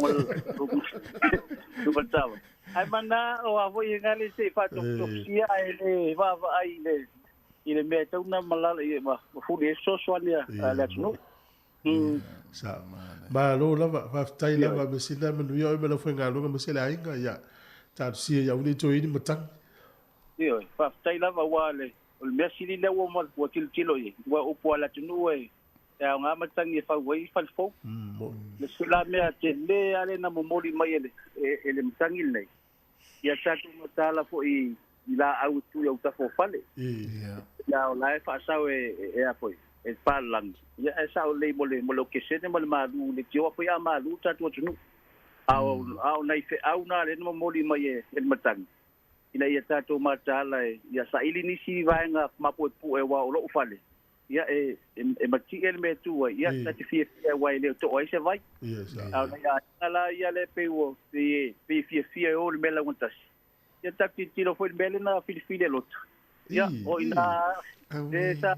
Speaker 8: ta ai mana o avo ngale se fa to sia ele va ai le ile me ta una malala e va fu le so ni la no
Speaker 1: sa ma lo lava fa tai lava me sina me nuia me lo fenga lo me sela inga ya ta si ya uni to ini matang
Speaker 8: io fa tai lava wale o me sili le wo mo wo kilo ye wa o po la tunu e ya nga matang e fa wai fa fo le sila me a te le ale na mo moli mai ele matang ile ya ta tu matala fo I la au tu ya ta fo fale ya o la fa sa e a foi e palang ia sa o le mo ke se ne mo malu le tio foi a malu ta tu tunu au nei fe au na le mo moli mai e matang ina ia ta to matala ia sa ili ni si vaenga mapo pu e wa o lo fale ia e mati el me tu ia ta ti fie wa le to ai se vai au na ala ia le pe o fie o le mela untas ia ta ti lo foi mele na file lot ia o ina esa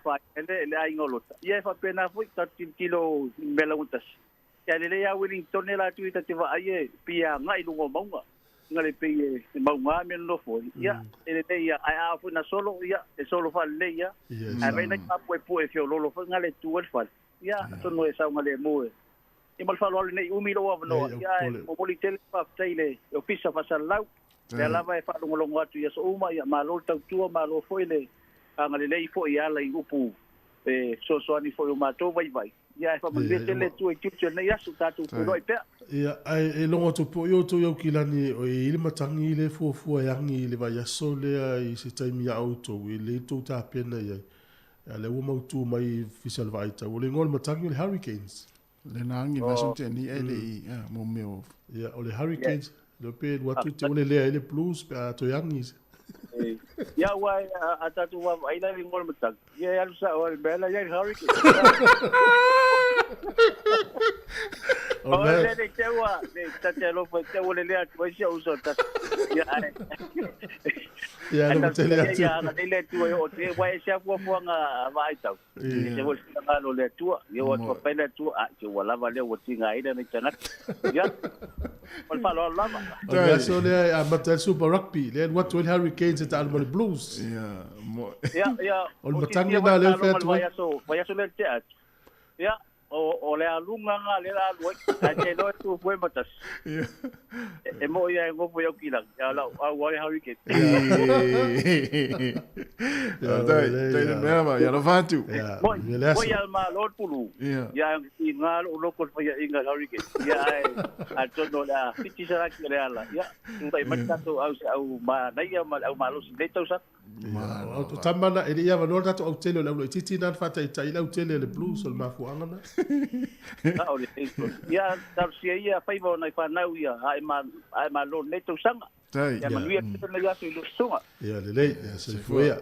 Speaker 8: fa ele ai ngolota ia fa pena foi ta kilo mela untas ya le ya Wellington la tu ta te va ai pia ngai lungo maunga ngale pe maunga me no foi ia ele ia ai foi na solo ia e solo fa le ia ai vena ka pu e fio lo fa ngale tu el fa ia to no esa ngale mo e mal fa lo nei umilo wa no ia o politel fa tele o pisa fa salau le lava e fa longo atu ia so uma ia malo tau tua malo foi le angale lei fo ia la upu so ani fo o mato vai ia fa mo le tu e tu na ia su ta tu roi pe
Speaker 1: ia ai e longa tu po yo tu yo kilani o i le matangi i le fuafua yangi i le vai aso lea i se taimi auto i le tu ta pena ia le ua mautu mai fisal vai ta o le ngol matangi o le Hurricanes
Speaker 2: Le nangi Washington e le i mo meo.
Speaker 1: ia o le Hurricanes le pe watu te o le lea i le Blues pe a to yangi
Speaker 8: ia wa ata tu wa ai la ngol matang ia ya sa o bela ia Hurricane o le te wa le te lo foi te o le lea tu sia uso ta ia
Speaker 1: ia no te lea
Speaker 8: ia na le tu o te wa sia fu nga vai tau se wo sia lo le tu ia o to pena tu a ke wala va le o tinga ida ni tana ia o fa lo lava
Speaker 1: o le aso lea a matel Super Rugby le watu el Hurricanes e ta le Blues
Speaker 8: ia
Speaker 1: o le matangi na le fe tu
Speaker 8: vai aso le te ia o le alunga nga le la loi a te no tu foi matas e mo ia ngo foi o kila ya la a wale Hurricane
Speaker 2: Dai mema ya lo fatu.
Speaker 8: Mo ia ma lord pulu ya inga o loko foi inga Hurricane ya a tono la fiti sara ki le ala ya ngai matato au ma na ia ma au malo se to sa
Speaker 1: o tamana e ia va lorda to au tele la lo titi na fata i tai la tele le Blues o ma fu angana
Speaker 8: ia tarsia ia faiva na fa na ia ai ma lo neto sanga ia ma ia te na ia tu sunga
Speaker 1: ia le se foi ia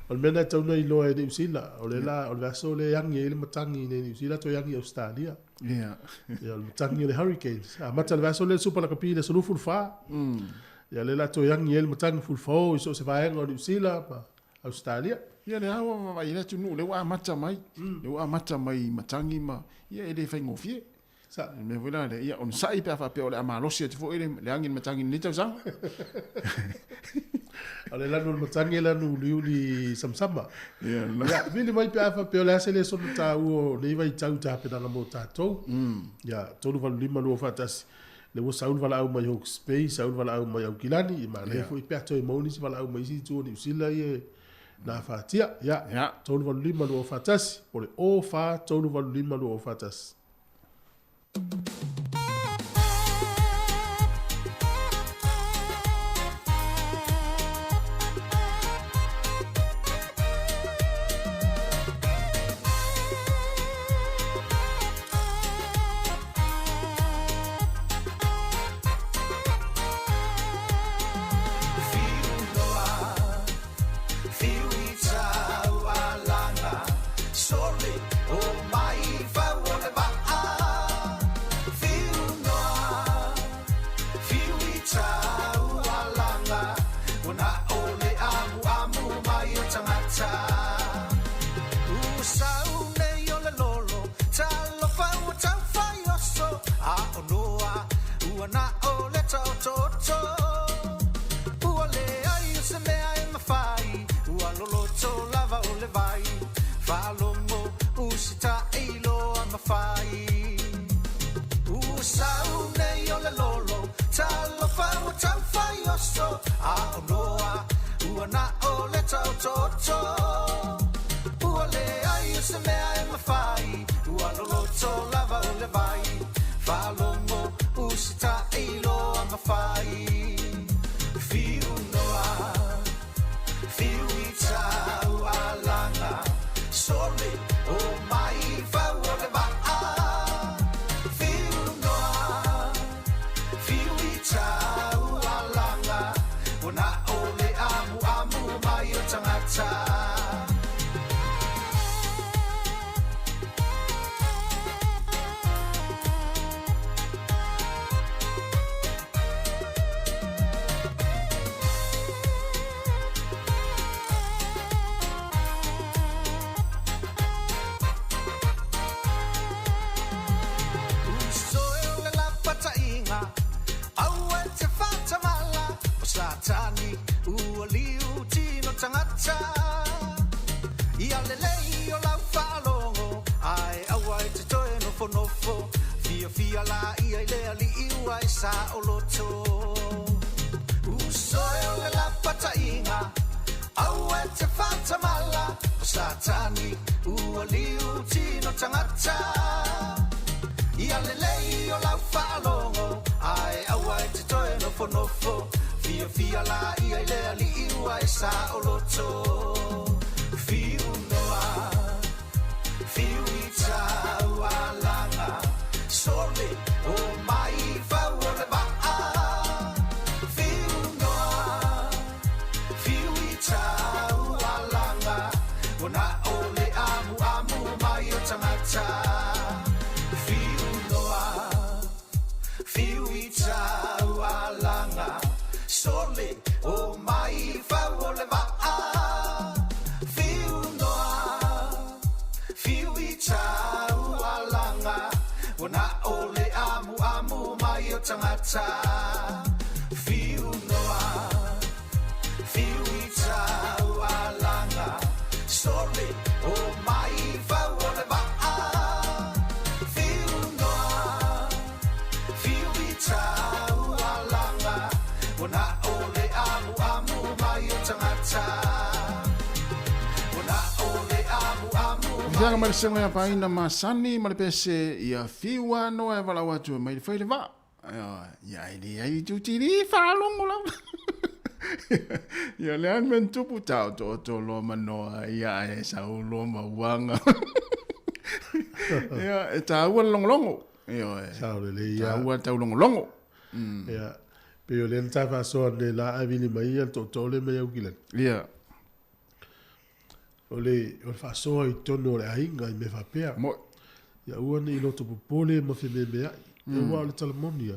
Speaker 1: o mena tau nei lo e New Zealand o le la o le aso le yangi le matangi nei New Zealand to yangi Australia ia le matangi le Hurricanes a mata le aso le super la kapile so fu fa ia le la to yangi le matangi fu fo so se vai ngo New Zealand Australia
Speaker 2: Ia le awa vai le tunu le wa mata mai. Le wa mata mai matangi ma. Ia ele fai ngofie. Sa me vola le ia on sai pe fa pe o le amalosi te fo ele le angin matangi ni tau sang.
Speaker 1: Ale la no matangi la no liuli samsama. Ia vile mai pe fa pe o le sele so ta o le vai tau ta pe na mo ta to. Ia tolu va lima no fa tas. Le wo saul vala au mai Hawke's Bay, saul vala au mai au Kilani, ma le foi pe to moni si vala au mai si tu ni sila ye. Na fatia ya tolu valu lima lo fatasi o le o fa tolu valu lima lo fatasi
Speaker 10: Satani ua liu tino tangata Ia lelei o lau whaalongo Ai awa e te toe nofo Fia la ia lea li iwa e sa o loto Fiu noa Fiu i taua langa Sole o mai fau o le waa Fiu noa Fiu i taua langa Ona ole amu mai o tangata Fiu noa Fiu i taua langa Sole o mai fau o le waa Fiu noa Fiu i taua langa Ona ole amu mai o tangata Fiu noa Fiu i taua langa Sole o mai fau o le waa Fiu noa Fiu i taua langa Ona ole amu mai o tangata Ona ole amu
Speaker 2: Ia mai senga ya paina masani mai pese ia fiwa no e wala watu mai foi le va. Ia ile ai tu tiri fa longo la. Ia le an men tu puta to lo mano ia e sa lo ma wanga. Ia e ta ua longo. Ia
Speaker 1: Sa le ia.
Speaker 2: ta ua ta longo.
Speaker 1: Ia. Pero le nta fa so de la avili mai to le me au kila.
Speaker 2: Ia.
Speaker 1: O fa so I tono le ainga I me fa pea.
Speaker 2: Mo
Speaker 1: Ia ua ni loto popole mo fe me mea. Ia ua le talamonia.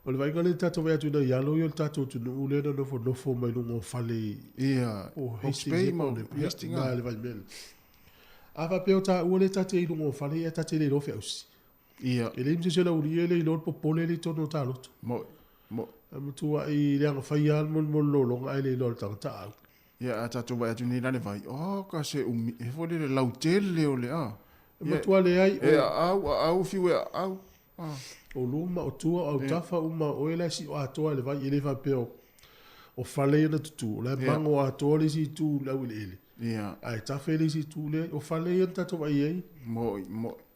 Speaker 1: O le vainga le tato vea tuna ialo I o le tato tunu ule na nofo mai lungo fale.
Speaker 2: ia.
Speaker 1: O
Speaker 2: Hastings mo
Speaker 1: Hastings. Nga le vaimele. A fa peo ta ua le tate I lungo fale e tate le lofe ausi.
Speaker 2: Ia.
Speaker 1: E le imse se la uri ele I lo popole le tono ta loto.
Speaker 2: Mo
Speaker 1: Matua I le anga fai al mo longa ai le lo tangata au.
Speaker 2: ia ata tu vai tu ni la vai. Oh ka se umi e fo le lautele o le a.
Speaker 1: Matua le ai
Speaker 2: E au fiu au.
Speaker 1: o luma o tua au tafa uma o ele si o atoa le vai ele va peo o fale na tutu le mango a atoa le si tu la wile ele
Speaker 2: Ia.
Speaker 1: ai tafa le si tu le o fale na tato vai ei
Speaker 2: Mo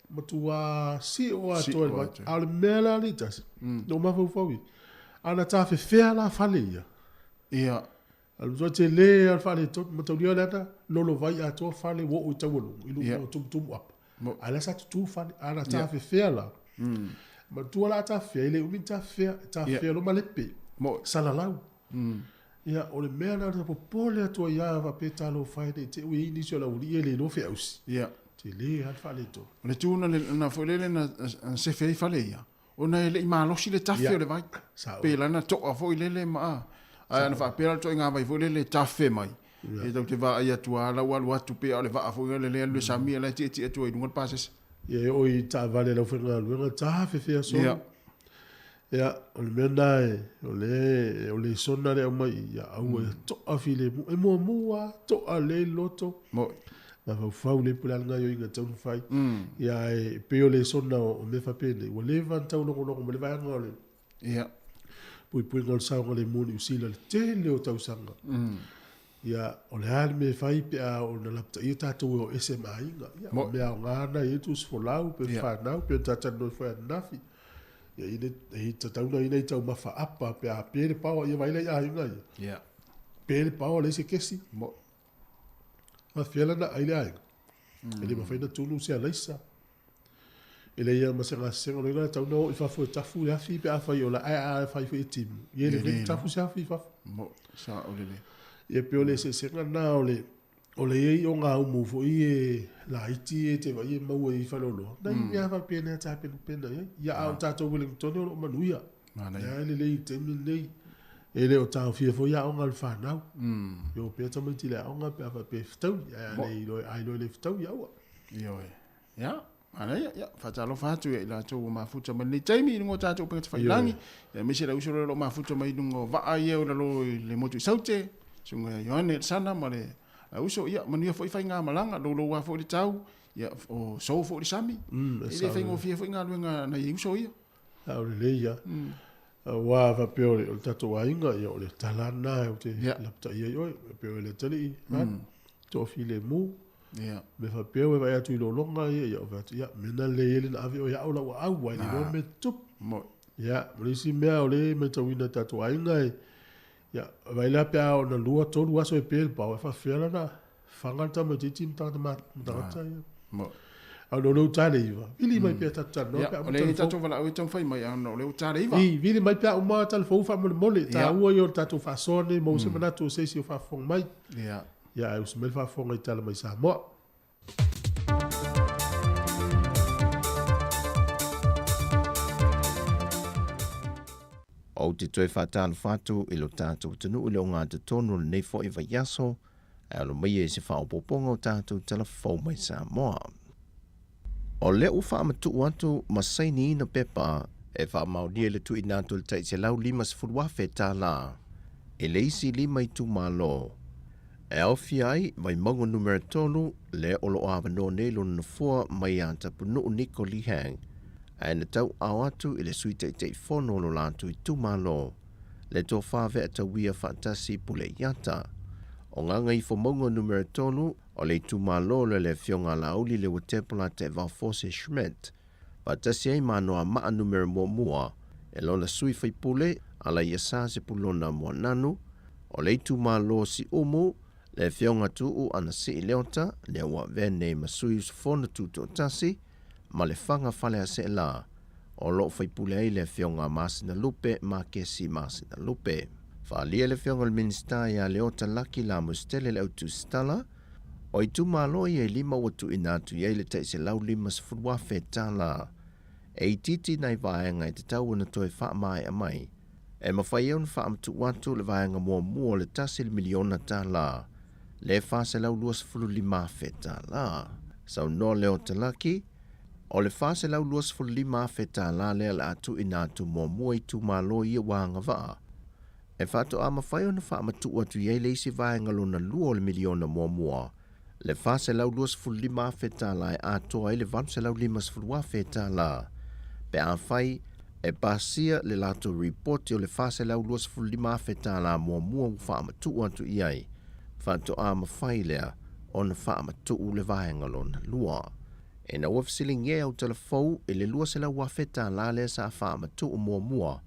Speaker 1: matua si o
Speaker 2: Si
Speaker 1: atoa le
Speaker 2: o
Speaker 1: vai
Speaker 2: atoa.
Speaker 1: al mela le tas no ma fo fo ana tafa fea la fale ia
Speaker 2: ia.
Speaker 1: al zo te le al fale tot matolia le ta no lo vai atoa fale wo o tawolo ilu
Speaker 2: Ia.
Speaker 1: o tum up
Speaker 2: Mo
Speaker 1: ala sa tu fale ana tafa fea la ma tua la ta fea ile umi ta fea lo malepe
Speaker 2: mo
Speaker 1: salalau ia o le mea na ta popole atua ia va pe talo fai de te ui ni la uri ele no fe aus
Speaker 2: ia.
Speaker 1: te le al fa le to
Speaker 2: Le tuna le na fo le na se fei fale ia. Ona ele I malosi le tafe
Speaker 1: Ia.
Speaker 2: o le vai.
Speaker 1: Sa o.
Speaker 2: Pe lana to a fo le ma. Ai ana fa pera to nga vai fo le tafe mai. E tau te va ia tua la wal watu pe o le va fo le sami le ti tu I dunga pases.
Speaker 1: ia o I ta vale la fenga lu ta fe fe so
Speaker 2: Ia.
Speaker 1: ia o le mena o le sona le mai ia au to a file e mo to a le loto
Speaker 2: Mo
Speaker 1: ma fa le pula nga yo inga tau fai ia e pe o le sona o me fa pene o le van tau no mo le va nga le
Speaker 2: ia.
Speaker 1: pui ngol sa ngol moni usila le tele o tau sanga ia o le hal me fai pe a o na lapta ia tatu o SMI nga ia
Speaker 2: Mo-
Speaker 1: me a ngana i tu sfolau pe
Speaker 2: Ia.
Speaker 1: fa nau pe tata no fa nafi ia ine e tatu na ine tau ma fa apa pe a pe le pau ia vai le a nga ia
Speaker 2: Ia.
Speaker 1: pe le pau le se kesi
Speaker 2: Mo
Speaker 1: ma fiela na ai le ai ele ma fai na tunu se alaisa ele ia ma se nga se ngol nga tau no I fa fo tafu ya fi pe a fa yo la a fa fi tim ia le
Speaker 2: Ele,
Speaker 1: tafu sa fi fa
Speaker 2: mo sa o le.
Speaker 1: ia pe ole se senga na ole ei o ngā umu fo I e la iti e te vai e maua I whalolo. Na ia wha pēnea tā pena ia au tātou Wellington o manuia.
Speaker 2: Mana
Speaker 1: Ia ele lei te mi nei. E leo tāu fia fo ia o ngā whanau. Yo pēa tamaiti le au ngā pēa wha pēa whitau. Ia nei ai loi le whitau ia ua.
Speaker 2: Io. Ja, ana ja, fatalo fatu e la to ma futa ma ni taimi ngo tato pe fa langi. Ya mi se la usoro lo ma futa mai ngo va ai o lo le motu saute. Sunga Yohane sana ma le uso ia ma ni fo fa nga malanga lo wa fo di tau. Ya o so fo di sami. Ile fa ngo fia fo nga luenga na i uso ia.
Speaker 1: Au le ia. Wa va peore o tato wa inga ia o le talana o te lapta ia oi pe o le tali. tofi le mu
Speaker 2: Ia.
Speaker 1: me fa peo e vai atu i lo longa ia o va ia mena le ele na ave o ia o la wa au wai no me tup
Speaker 2: Mo.
Speaker 1: ia le si mea o le me tawina tatu ai ngai ia vai la pea o na lua tolu aso e pel pa o fa fela na fangata me titim ta ma ta
Speaker 2: Mo.
Speaker 1: au no tale iva vili mai pea tata no
Speaker 2: Ia,
Speaker 1: pea
Speaker 2: o le tatu wala o tau whai mai ano le o tare iwa.
Speaker 1: i vili mai pea o ma tal fo fa mole ta
Speaker 2: Ia.
Speaker 1: ua yo tatu fa sone mo se manatu se si o fa fong mai
Speaker 2: Ia.
Speaker 1: ia e usmel fa fong ai tala mai sa mo
Speaker 6: O te toi whātāna whātu i lo tātou tanu i leo ngā te tonu le nei fo i vai aso, e alo mai e se whaopoponga o tātou tala fau mai sa moa. O leo whaamatu atu masaini ina pepa e whaamaudia le tu i nātu le tai se lau lima se furuafe tā la, e le isi lima i tu malo. E au fiai mai mongo numero tolu le olo awano nelo na fua mai anta punu Nico Lihang, e na tau au atu i le sui tei fono lo lātu i tu malo, le tō whāwe a tau ia whantasi pule iata. O nganga i mongo numero tolu, o le tu malo le fionga lauli le watepula te Valfose Schmidt, pa tasi ai manoa maa numero mua, e lona sui whai pule, ala ia sa se pulona mua nanu, o le tu malo si umu, le fionga tuu ana si i leota, le wa vene masui usfona tuto tasi, ma le whanga whale a se la, o lo whai pule ai le fionga masina lupe, ma kesi masina lupe. Whalia le fionga le minista ia leota laki la mustele le autu stala, o i tu malo i e lima watu inatu i le te se lau lima sfurwa fetala, e i titi nai vaenga i te tau na toi wha mai a mai, e mawhai eun wha amtu watu le vaenga mua le tasi le miliona ta la, le wha se lau luas fulu lima fetala. Sau no leo te laki, o le wha se lau luas fulu lima fetala le la atu inatu mua i tu malo i e wanga vaa, e whato a mawhai eun wha amtu watu i e leisi vaenga lona lua le miliona mua, le fa se lau luas fulu lima fetala e atoa i le vanu se lau lima sfulua fetala. Pe a whai e pasia le lato reporti o le fa se lau luas fulu lima fetala mua u wha amatu atu i ai. Whato a mawhai lea o na wha amatu u le vahenga lona lua. E na wafsiling ye au telefou i le lua se lau fetala le sa wha amatu u mua.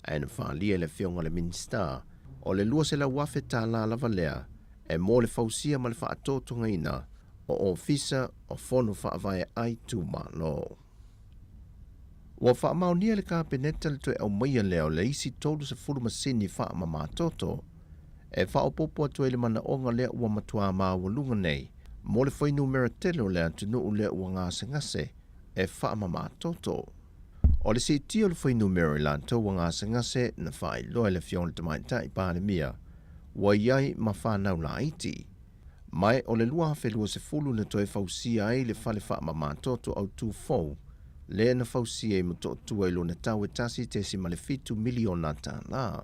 Speaker 6: E na wha lia le fionga le minsta. O le lua se lau fetala lava lea. E mo le fausia ma le whaatotonga ina o ofisa o fono whaavaya ai tu malo. Wa whaamaunia le kāpeneta le toi au maia leo le isi tolu sa furu masini whaamama toto. E whaopopo atu ele mana onga lea ua matua maa walunga nei. Mo le whainu mera telo lea tunu u lea ua ngase ngase e whaamama toto. O le si tio le whainu mera lanto ua ngase ngase na whae loe le fiona tamaita i pāle mia. Wa iai ma whanau la iti. Mai o le lua hawhelua se fulu na toi fausia ai le whale wha ma mātoto au tū fau, le na fausia i muto tua ilo na tau e tasi te si ma le fitu miliona tā la.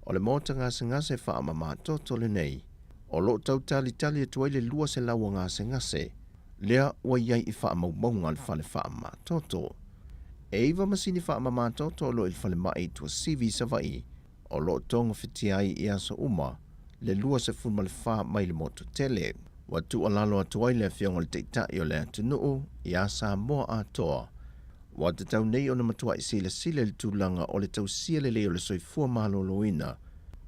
Speaker 6: O le mota ngase ngase wha ma mātoto le nei, o lo tau tali e tua le lua se laua ngase ngase, lea wa iai i wha maunga le whale wha mātoto. E iwa masini wha ma mātoto o lo il whale mai tua sivi sa vai, o lo tonga whiti ai i aso uma, le lua se fuma le wha mai le moto tele. Watu alalo atuai le fionga le teitai o le atunuu i asa moa atoa. Wata tau nei o na matua i sile le tūlanga o le tau sia le o le soifua maloloina.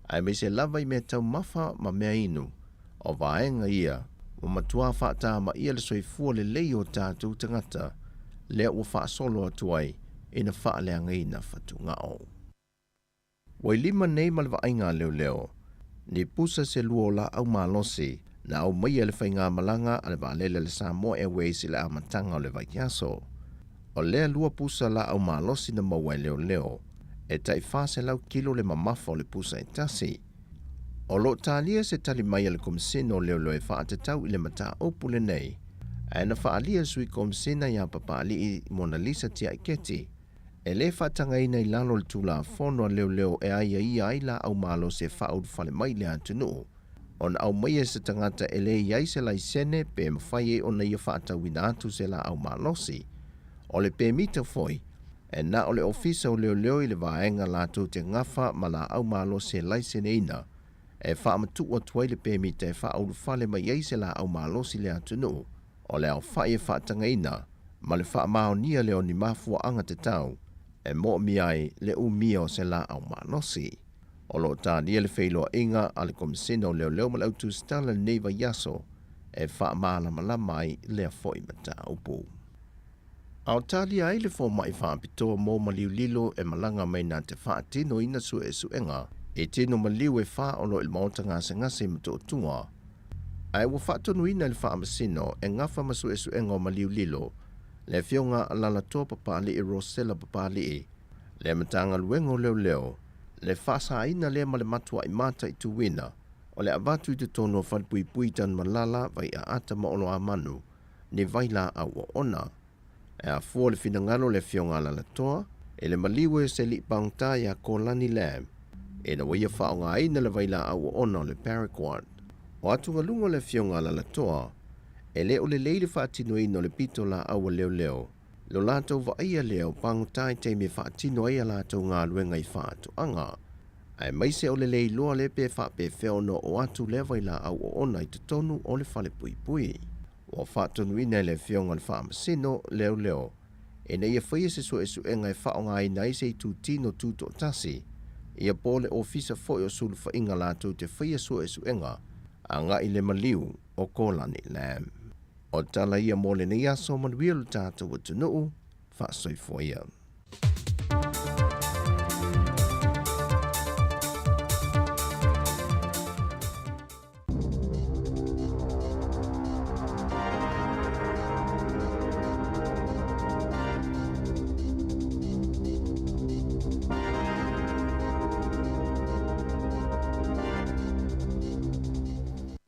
Speaker 6: Ai me se lava i mea tau mafa ma mea inu. O vaenga ia, o matua whaata ma ia le soifua le lei o tātou tangata. Lea ua wha solo atuai ina wha leanga ina whatu ngao. Wai lima nei malwa ainga leo. Ni pusa se luo la au malosi, na au maia le whainga malanga ale waalele le Samoa Airways le amatanga o le Vaiaso. O lea lua pusa la au malosi na mawai leo, e tai whase lau kilo le mamafa o le pusa e tasi. O lo talia se tali maia le komisino leo e whaate tau i le mata opu le nei, e na whaalia sui komisina ia papali i Mona Lisa tia i keti. E le whatanga ina i lalo le tula fono leo e aia ia aila au malo se whaud whale mai le atunu. On au maia se tangata e le iai se lai sene pe mawhai e ona ia whaata wina atu se la au malosi. O le pe mita foi, e na o le ofisa o leo i le vaenga lato te ngafa ma la au malo se lai sene ina. e whaamatua tuai le pēmi te whaau whale mai eise la au malosi le atunu, o le au whae e whaatangaina, ma le whaamao nia leo ni mafua anga te tau, e mo miai le umia o se la au malosi. O lo tādia le whailoa inga a le komisina o leo ma lautu stala neiva yaso, e whaamala malamai lea foi mata upu. Au tādia ai le fo mai whaapitoa mō maliu lilo e malanga mai nā te whaatino ina su e suenga, e tino maliu e wha o lo il maota ngase mato tunga. Ai wa whaatonu ina le whaamasino e ngafa masu e suenga o maliu lilo, le fionga alala toa papali e Rosella papali e, le matanga luengo leo, le whasa ina le male matua i mata i tuwina, o le avatu i te tono whanpui puitan malala vai a ata maolo a manu, ni vaila au o ona. E a fua le finangalo le fionga alala toa, e le maliwe se li pangta ya Kolani Lam, e na waia whaonga ina le vaila au o ona le Paraquat. O atu ngalungo le fionga alala toa, e le o le leile whaatino ino le pito la awa leo, lo lato va ia leo pangtai te me whaatino ia lato ngā luenga i whaatu anga. Ai maise o le lei loa le pe whape whiono o atu le vaila au o ona i te tonu o le whale pui pui. O whaatonu ina le fionga le whaamasino leo, e na ia whaia se so e suenga e whaonga i nai se i tu tino tuto tasi, ia pole ofisa foi o sulu whainga lato te whaia so e suenga, a nga i le maliu o Kolani Lam. O tala ia mole ne yaso manuia lu tātou wa tunuu, whaasoi foia.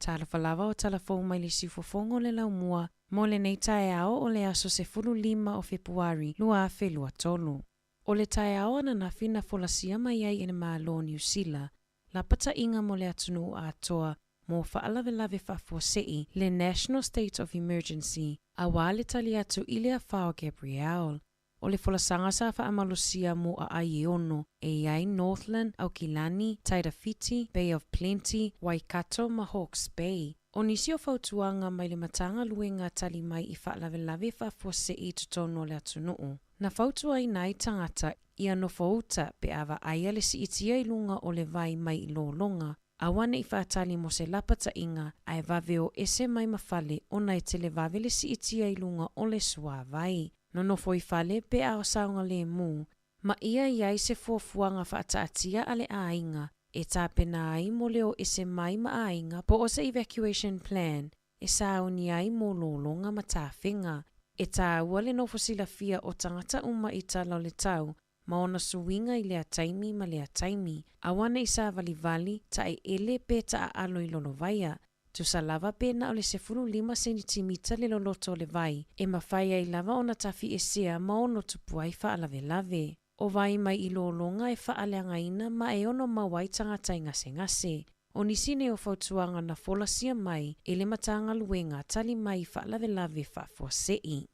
Speaker 7: Talafalawa o talafou mai le siufofongo le laumua, mo le nei taeao o le aso se 15 o Februari, lua a whelua tolu. O le taeao ana na fina folasia mai ai ene malo New Zealand, la pata inga mo le atunu a atoa, mo whaalawelawe whafuasei le National State of Emergency, a wale tali atu ile a whao Gabriel. O le folasanga sa whaamalosia mo a ai ono, e iai Northland, Aukilani, Tairafiti, Bay of Plenty, Waikato, ma Hawke's Bay. O nisi o fautuanga mai le matanga luenga tali mai i whaalawelawe whafuasei tutono le atunuu. Na fautua i nai tangata ia no fauta pe awa aia le si itia i lunga o le vai mai i lolonga. Awane i whaatali mo se lapata inga, ai vave o ese mai mawhale o nai tele vave le si itia i lunga o le sua vai. No no foi fale pe a saunga le mu, ma ia iai se fuafuanga whaataatia ale ainga, e tāpena ai mo leo ese mai ma ainga po o se evacuation plan, e sauni ai mo lolonga ma tāwhenga, e tā wale no fosila fia o tangata uma i tala le tau, ma ona suinga i lea taimi ma lea taimi, awana i sa vali ta e ele pe ta a alo i lonovaia, tu sa lava pena o le 15 centimeter le loloto le vai, e mawhaia i lava ona tafi e sea ma ono tupuai whaalawelawe. O vai mai i lolonga e whaaleanga ina ma e ono mawai tangatai ngase. O nisine o fautuanga na folasia mai, e le matanga luenga tali mai whaalawelawe whafuasei.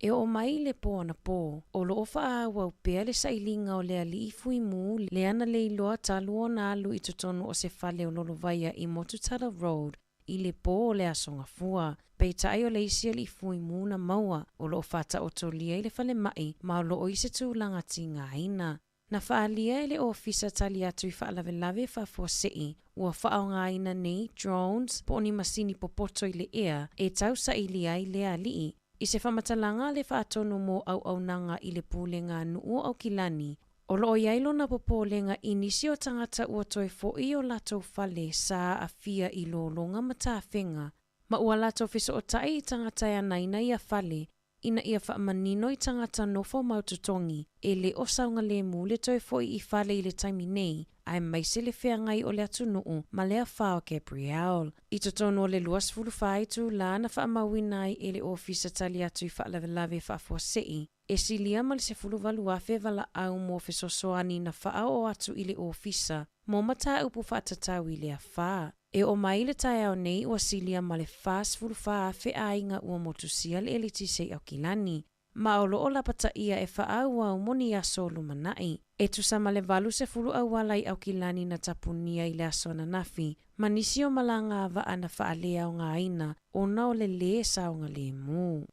Speaker 7: E o mai le po ana po, o lo ofa a wau pea le sailinga o le ali i fui mu, le ana le iloa talu o na alu i tutonu o se fale o lolovaia i Motutara Road, i le po o le asonga fua. Pei tai o le isia li fui mu na maua, o lo fata o tolia i le fale mai, ma o lo o ise tūlanga tinga aina. Na whaalia le ofisa tali atu i whaalawelawe whafuasei, ua whaonga aina nei drones, po ni masini popoto i le ea, e tau sa ili ai le alii, i se whamatalanga le whaatonu mo au nanga i le pūlenga nuu au kilani, o lo o iailo na popolenga i nisi o tangata ua toi fo i o lato fale sa a fia i lolonga matawhenga, ma ua lato fiso o tai i tangata ia naina ia fale, ina ia whaamanino i tangata nofo maututongi, e le o saunga le mu le toi fo i fale i le taimi nei, ai maise le wheangai o le atunuu ma lea whao Gabriel. I totono le luas fulu whaitu la na whaamawinai e le ofisa tali atu i whaalawelawe whaafuasei, e silia ma le se fulu waluafe vala au mo fesosoani na whaao atu i le ofisa, mo mata upu whaatatau i lea whaa. E o mai le tae au nei ua silia ma le fast fulu whaafe ainga ua motusia le eliti sei au kilani. Ma o loo lapata ia e whaau au moni aso lumanai. E tusama le valu se fulu au walai au kilani na tapunia i le aso na nafi. Ma nisi o malanga ava ana whaalea o ngā ina o nao le le sa o ngā le mū.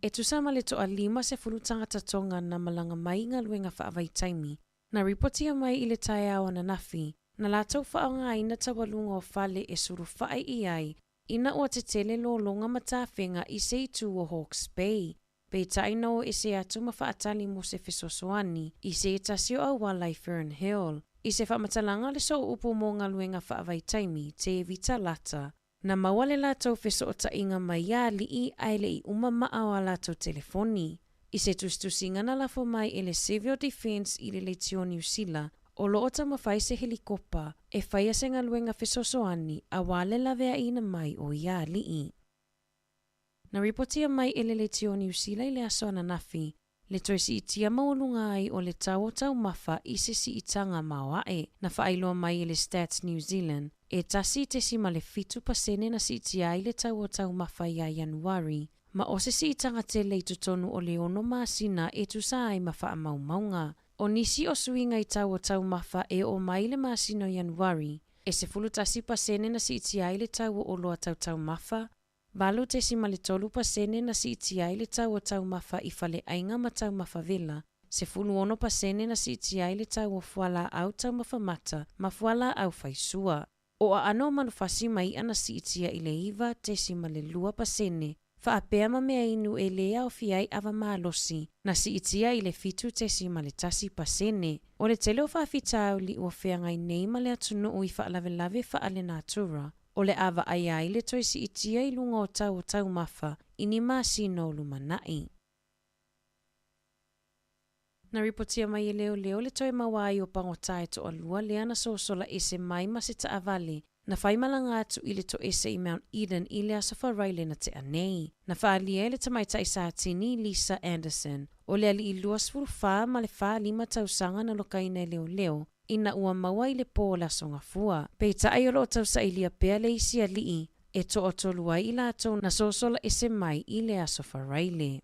Speaker 7: E tusama le toa 5 se fulu tangata tonga na malanga mai ngā luenga whaavai taimi. Na ripotia mai i le tae au na nafi. Na lātou whaau ngā ina tawalunga o whale e suru whaai i ai. Ina ua te tele lo longa matawhenga i se itu o Hawke's Bay. Pei taina o e se atu ma whaatali mo se fesosoani i se e tasio au walai Fern Hill. I se whamatalanga le so upo mo ngā luenga whaavai taimi te evita lata. Na mawale lātou feso o ta inga mai a li i aile i uma maa o lātou telefoni. I se tustusi ngana lafo mai e le Civil Defence i le Leitio New Zealand o loota mawhai se helikopa e whaia se ngā luenga fesosoani a wale lavea ina mai o ia li i. Na ripotia mai e le Leitio New Zealand i le aso na nafi, le toi si itia maolunga ai o le tau o tau mafa i se si itanga maoae na whaailoa mai e le Stats New Zealand. E tasi te si ma le 7% na si itia ai le tau o tau mafa i a Januari, ma o se si itanga te leitu tonu o le ono maasina e tu sa ai mawha a maumaunga. O nisi o suinga i tau o tau mafa e o mai le maasina o Januari, e se 10% na si itia ai le tau o loa tau mafa, balu te si ma le 3% na si itia ai le tau o tau mafa i fale ainga ma tau mafa vela, se 10% na si itia ai le tau o fuala au tau mafa mata, ma fuala au faisua. O a ano manufasi mai ana si itia i le iwa te si ma le 2%, whaapea ma mea inu e lea o fiai awa maalosi, na si itia i le 5 te si ma le 10%. O le tele o whaafitau li ua wheangai nei ma le atunu ui whaalave whaale natura, o le awa ai ai le toi si itia i lunga o tau mafa, ini maasino lumanai. Na ripotia mai e leo le toi mawai o pangotae to alua le ana sosola ese mai ma se ta avale, na whaimalanga atu i le to ese i Mount Eden i le asawharaile na te anei. Na whaalia e le tamaita i saatini Lisa Anderson, o le ali i luas furu whaa ma le whaa 5 tausanga na lokaina leo, ina ua maua i le pō la songa fua. Peita ai olo o tausa i lia pea le isi alii, e to o tolua i lātou na sosola ese mai i le asawharaile.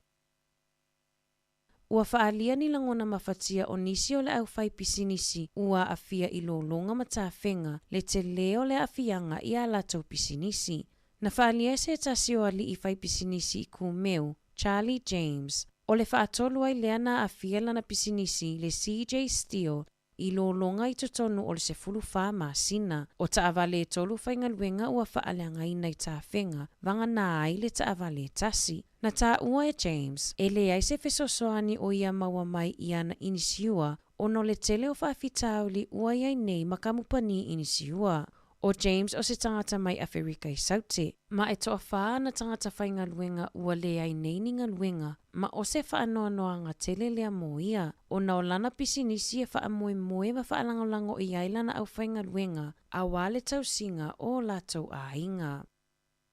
Speaker 7: Ua whaalia ni langona mawhatia o nisi o le au whai pisinisi ua awhia i lo longa matawhenga le te leo le awhianga i a lātou pisinisi. Na whaalia se tasi o ali i whai pisinisi i kumeu, Charlie James, o le whaatolu ai leana awhia lana pisinisi le CJ Steele i lo longa i tutonu o le se fulu wha maasina. O ta awale e tolu whainga luenga ua whaaleanga ina i tawhenga, vanga nā ai le ta awale tasi. Na tā ua e James, e le ai se fesosoani o ia maua mai i ana inisiua, o no le tele o whaafitau li ua iai nei makamupani inisiua. O James o se tangata mai Afrika i saute, ma e toa whaa na tangata whainga luenga ua le ai nei ninga luenga, ma o se whaanoanoa ngā tele lea mo ia, o na o lana pisinisi e wha moe ma whaalangolango i ailana au whainga luenga, a wale tausinga o lātou a inga.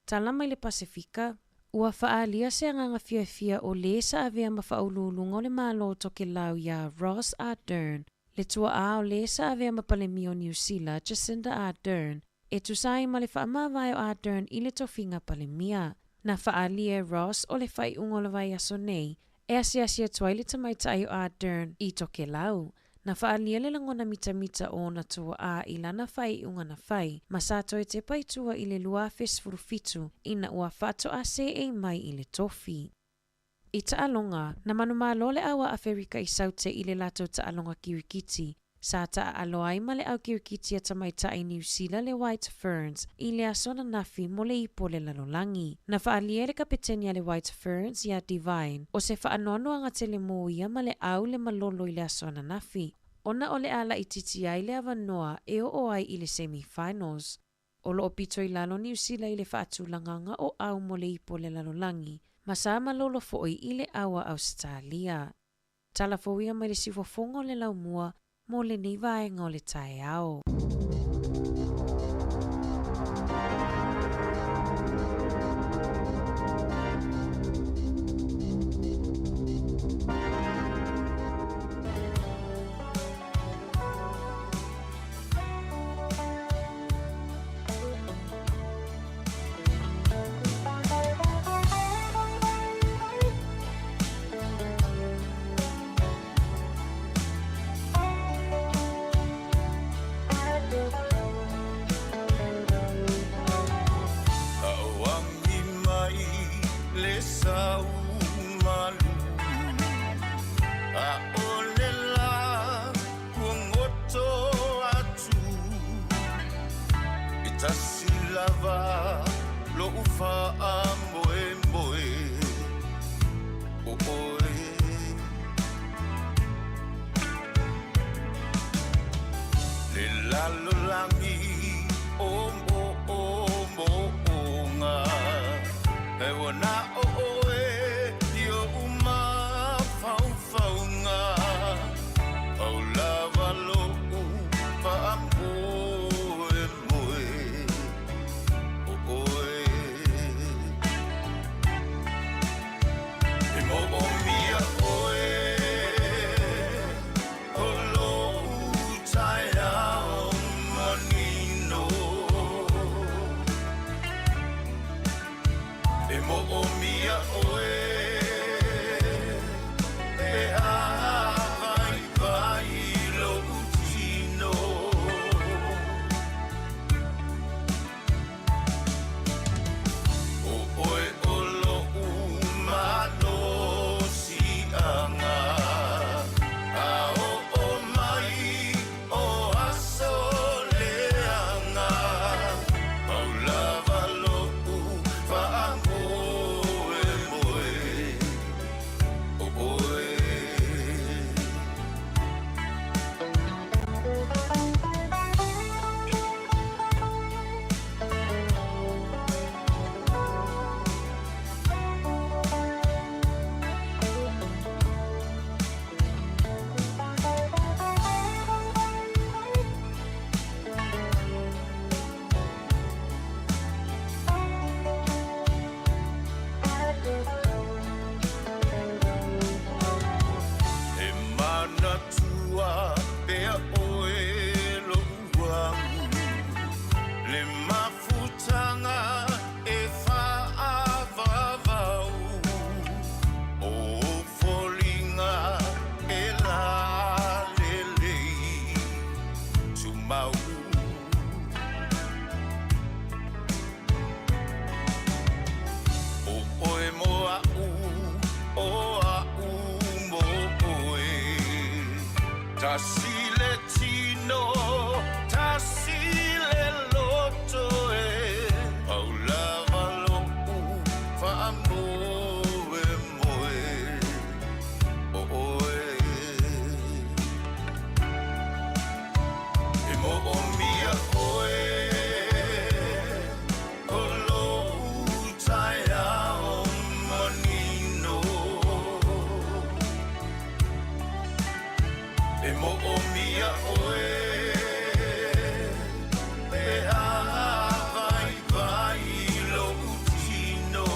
Speaker 7: Talama i le Pasifika, ua whaalia se anganga fia o le sa avea ma whaululunga o le malo toke lau ia Ross Ardern, le tua a o le sa avea ma palemio New Zealand Jacinda Ardern, e tusai ma le whaamawai o Ardern i le tofinga palemia. Na whaalia Ross o le whai ungolawai aso nei, e asia tuai le tamaitai o Ardern i toke lau. Na whaalia le langona mita o na tua a i lana whai unga na whai, ma sato e te paitua i le lua fesfurufitu, ina ua whato a se e mai i le tofi. I taalonga, na manumalo le awa Afrika i saute i le lato taalonga kirikiti, sa taalo ai ma le au kirikiti a tamaita i New Zealand le White Ferns, i le asona nafi mo le ipo le lalolangi. Na whaalia le kapitenia le White Ferns ia Divine, o se whaanoano anga te le moia ma le au le malolo i le asona nafi. Ona o le ala i titi ai le avanoa e o ai i le semi-finals. O lo opito i lalo New Zealand i le whaatulanganga o au mo le ipo le lalolangi, ma sa malolo fo'i i le awa Australia. Tala fowia mai le sifofongo le laumua mo le nivaenga o le tae ao.
Speaker 10: le sau malu a ole la kuongoto atu itasilava lo ufa amboe mboe o oe le lalo langi ombo onga e wana o oe dio uma faufaunga au lava lo ufa amboe moe o oe e mo o mia oe o lo utaia o manino e mo o mia oe e a vai lo utino o oe o lo umano si anga a o mai o aso leanga au lava lo ufa amboe moe o oe e mana tua pea oe lo uamu le mafutanga e whaavavau o folinga e la lelei tumau o oe moa o a mo oe tasile tino tasile loto e au lava lo ufa amboe moe o oe e mo o mia oe o lo utaia o manino e mo o mia oe e a vai lo utino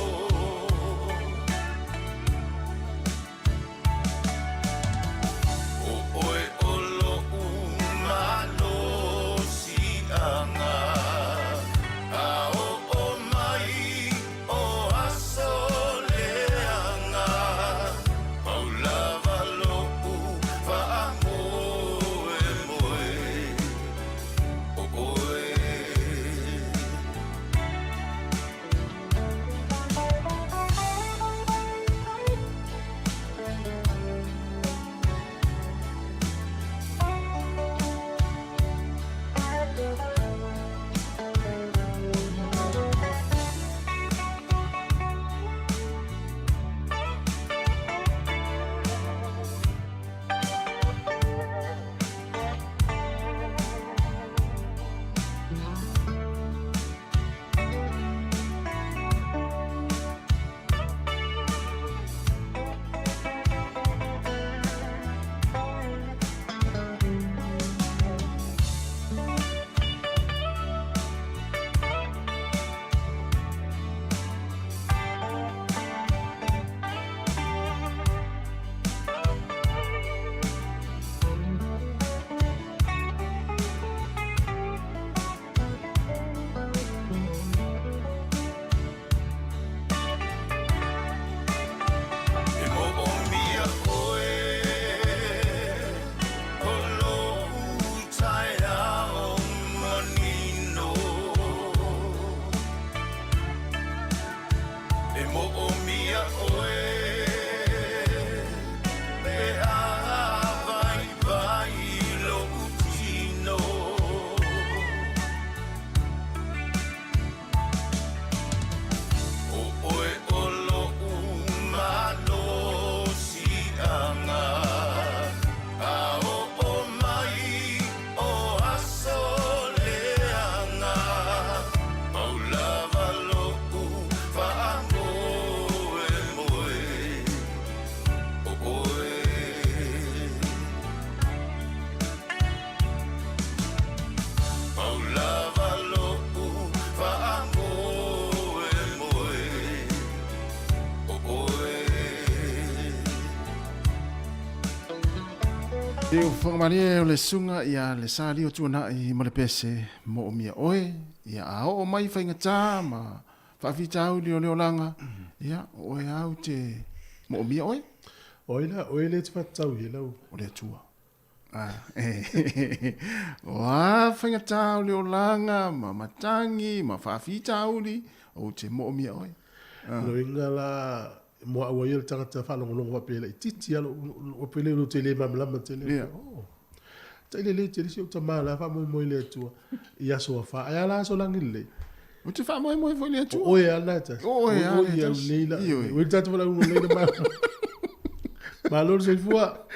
Speaker 10: mia oe e a vai vai lo utino o oe o lo umano si anga a o mai o asoleanga Paula lo fa moe moe o oe Paula lo fa moe moe o oe
Speaker 2: E o whangamare o le sunga ia le sāri o tuana i mo le pese mo o mia oe. Ia a o mai whaingatā ma whawhitau leo leo langa. Ia oe au te mo o mia oe.
Speaker 1: Oe le te whatau he lau.
Speaker 2: O le atua. Wa whaingatau leo langa ma matangi ma whawhitau li o te mo o mia oe.
Speaker 1: No inga la mo awa ia le tangata whanongonongo wapele i titi alo wapele uno te le mamlama te le. Tai le te lisi o tamala wha moi le atua. I aso a wha. Ai ala aso langi le.
Speaker 2: O te wha moi foi le atua?
Speaker 1: Oe ana ta.
Speaker 2: Oe ana ta.
Speaker 1: Oe au leila. Oe tatu wala ungo leila ma. Malor se fua.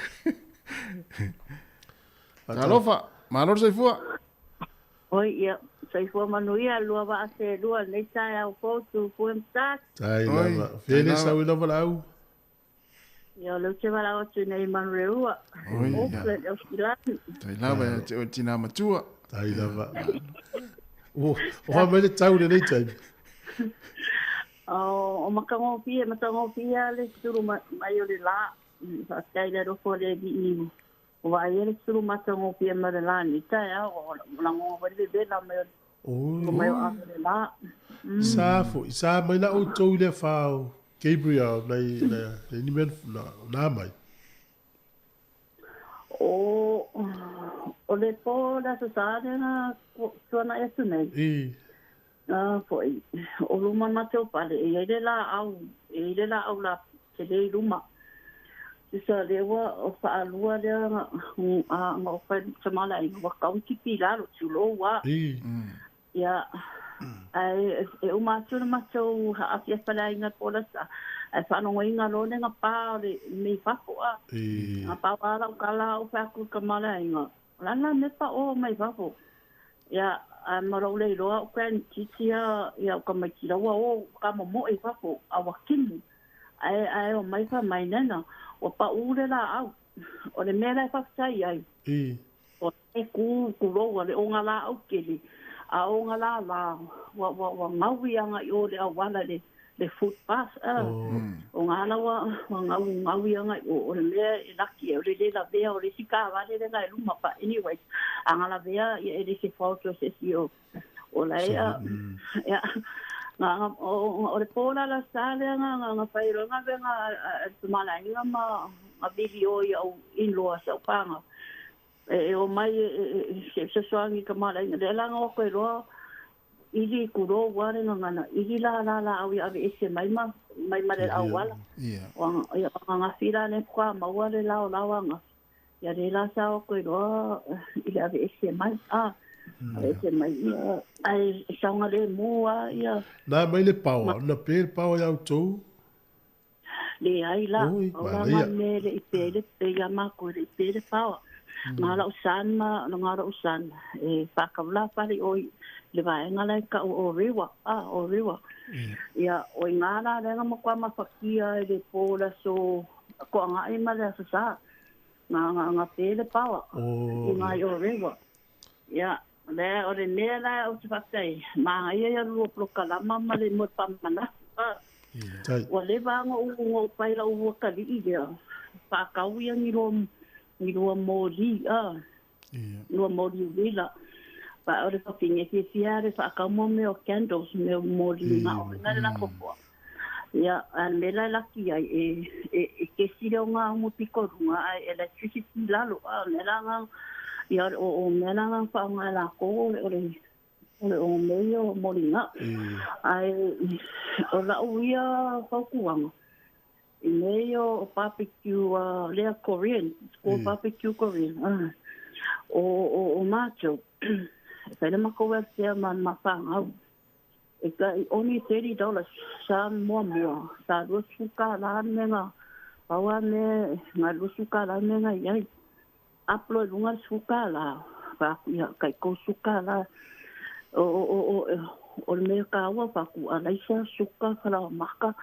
Speaker 2: Talofa. Malor se fua.
Speaker 11: Oi, ia. Saifua manuia lua wa ase lua nei tai au koutu kuemtat.
Speaker 1: Tai lava. Fele sa ui lava lau.
Speaker 11: Ia leu te wala o tu nei manureua.
Speaker 2: Oi, ia.
Speaker 11: Okle, leu skilani.
Speaker 2: Tai lava te o tina matua.
Speaker 1: Tai lava. O ha mai le tau nei tai.
Speaker 11: O makango pia le suru mai o le la. Fa tai le rofo le di o vai ele suru makango pia ma le la ni tai au la ngo wa le bela mai o mai o le la.
Speaker 1: Sa mai na o tau le fao. Gabriel nei ni men na mai.
Speaker 11: O le po da sa na sona e tu nei. Foi o luma mateo pale e le la au la te le luma. Sa le wa o fa lua le a mo fa chamala i wa kaunti pila lo chulo wa. Ya ai e o mateo ha afia pala inga pola sa ai fa no inga lo nga pa le me fa ko a pa para o kala o fa ku kamala inga lana me pa o mai fa ko ya a maro le lo o kan titia ya ko mai kila o ka mo e fa ko a wa kin ai o mai fa mai nana o pa u le la au o le mera fa sai ai o e ku lo le o nga la au keli a o nga la wa ngawi anga i o le awala le foot pass o nga la wa ngawi anga o le mea i laki o le la vea o le sika wale le ngai luma pa anyway anga la vea i le se foto se si o la ya nga o le pola la sale nga pairo nga venga tumala inga ma video i au inloa sa panga o mai se soangi kamala ina le langa o koe roa ili kuro ware ngana ili la au ya ese mai le au wala nga fira le kwa ma wale la nga ya le la sa o koe roa ili ave ese mai ese mai ai saunga le mua ya
Speaker 1: na mai le pawa na pe pawa ya utou
Speaker 11: le ai la o la me le ipele pe ya ma ko le ipele pawa ngala usan e fakavla pali o le vai ngala ka o riwa ya o ngala le ngama kwa mafakia le pola so ko nga ima le sa nga pele pawa nga o riwa ya le o le nela o tfatai ma ia lu plokala mama le mo pamana o le vanga o paila o kali ia pa kauia ni lo mori lo mori vila pa ore pa pinge si fiare fa ka mo me o candles me mori na la popo ya an mela la ki e ke si lo nga mo piko nga electricity la lo mela nga ya o mela nga fa nga la ko ore o meio molinga. Ai, o la uia whaukuanga. I meio barbecue, lea Korean, school barbecue Korean. O macho. Kaya mako sea man mapangau. Ika only $30 sa mua. Sa lusuka la menga. Pawa me nga lusuka la menga yai. Aplo lunga suka la. Pa ya kai ko suka la. O me ka wa pa ku alaisa suka kala maka.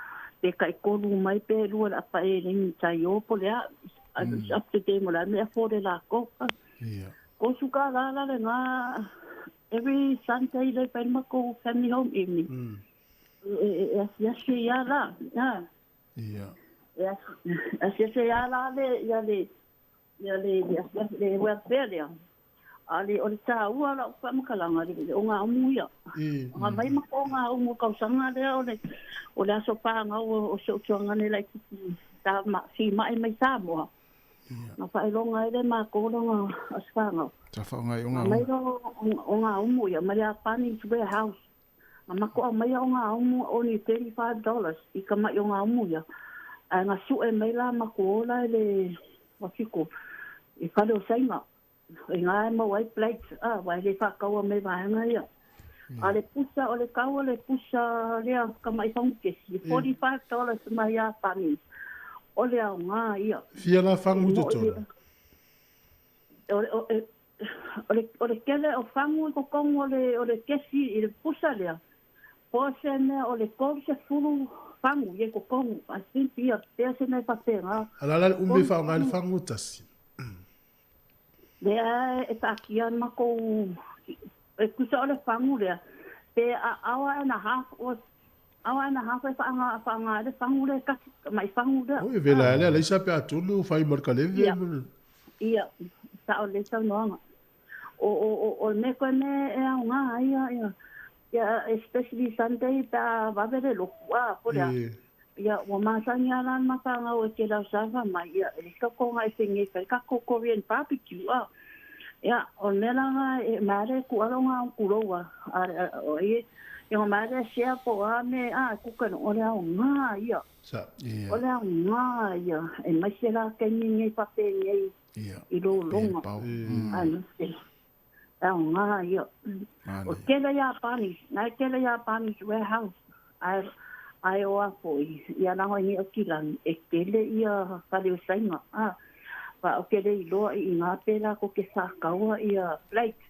Speaker 11: Pe kai ko lu mai pe lu la pa e ni tayo po le up to date mo la me for la ko. Ko suka la nga every Sunday they pen mako family home evening. Yes ya la.
Speaker 2: Yeah.
Speaker 11: Yes. Yes ya la le welfare. Ali o ta ua la pa makalanga le o nga umuia. Nga mai mako nga umu kausanga le o le aso pa nga o so ngane la ki ta ma si mai Samoa. Nga pa ilonga ele mako nga asfanga.
Speaker 2: Ta fa nga o nga.
Speaker 11: Mai o nga umuia mai a pani to a house. Nga mako mai o nga umu only $35 I ka mai o nga umuia. Nga su e mai la mako la le wasiko. I ka le sainga. Nga mo white plates wai le fa ka me va nga ia ale pusa ole ka ole pusa le ka mai song ke $45 mai a pani ole nga ia
Speaker 1: fia la fangu to
Speaker 11: ole kele o fangu ko kong ole kesi I pusa le po se ne ole ko se fulu fangu ye ko kong a simpia te se ne fa pena
Speaker 1: ala me fa nga le fangu tasi
Speaker 11: Lea e takian mako e kusa ole fangu lea. Pe hour and a half e whaanga le fangu lea kasi mai fangu lea.
Speaker 1: Oi, vela ele le isa pe atunu fai marka leve.
Speaker 11: Ia, ta o le sa noanga. O me kone e au ngā ia, especially Sunday ta wawere lokua po lea. Ia, wa masani ala mafanga o te lau sawa mai, ia, e kako ngai whinge kai kako Korean barbecue, ia, o nelanga e mare ku alonga o kuroa, o e mare sea po me, kukano, o lea o ngā, ia, o lea o ngā, ia, e maisera kengi ngai pape ngai, I lo longa, o ngā, ia, o tela ia panis, nai tela ia panis warehouse, ai o foi ia na ho ni o kilan e tele ia kale o sainga pa o kele I lo I nga pela ko ke sa kaua ia plate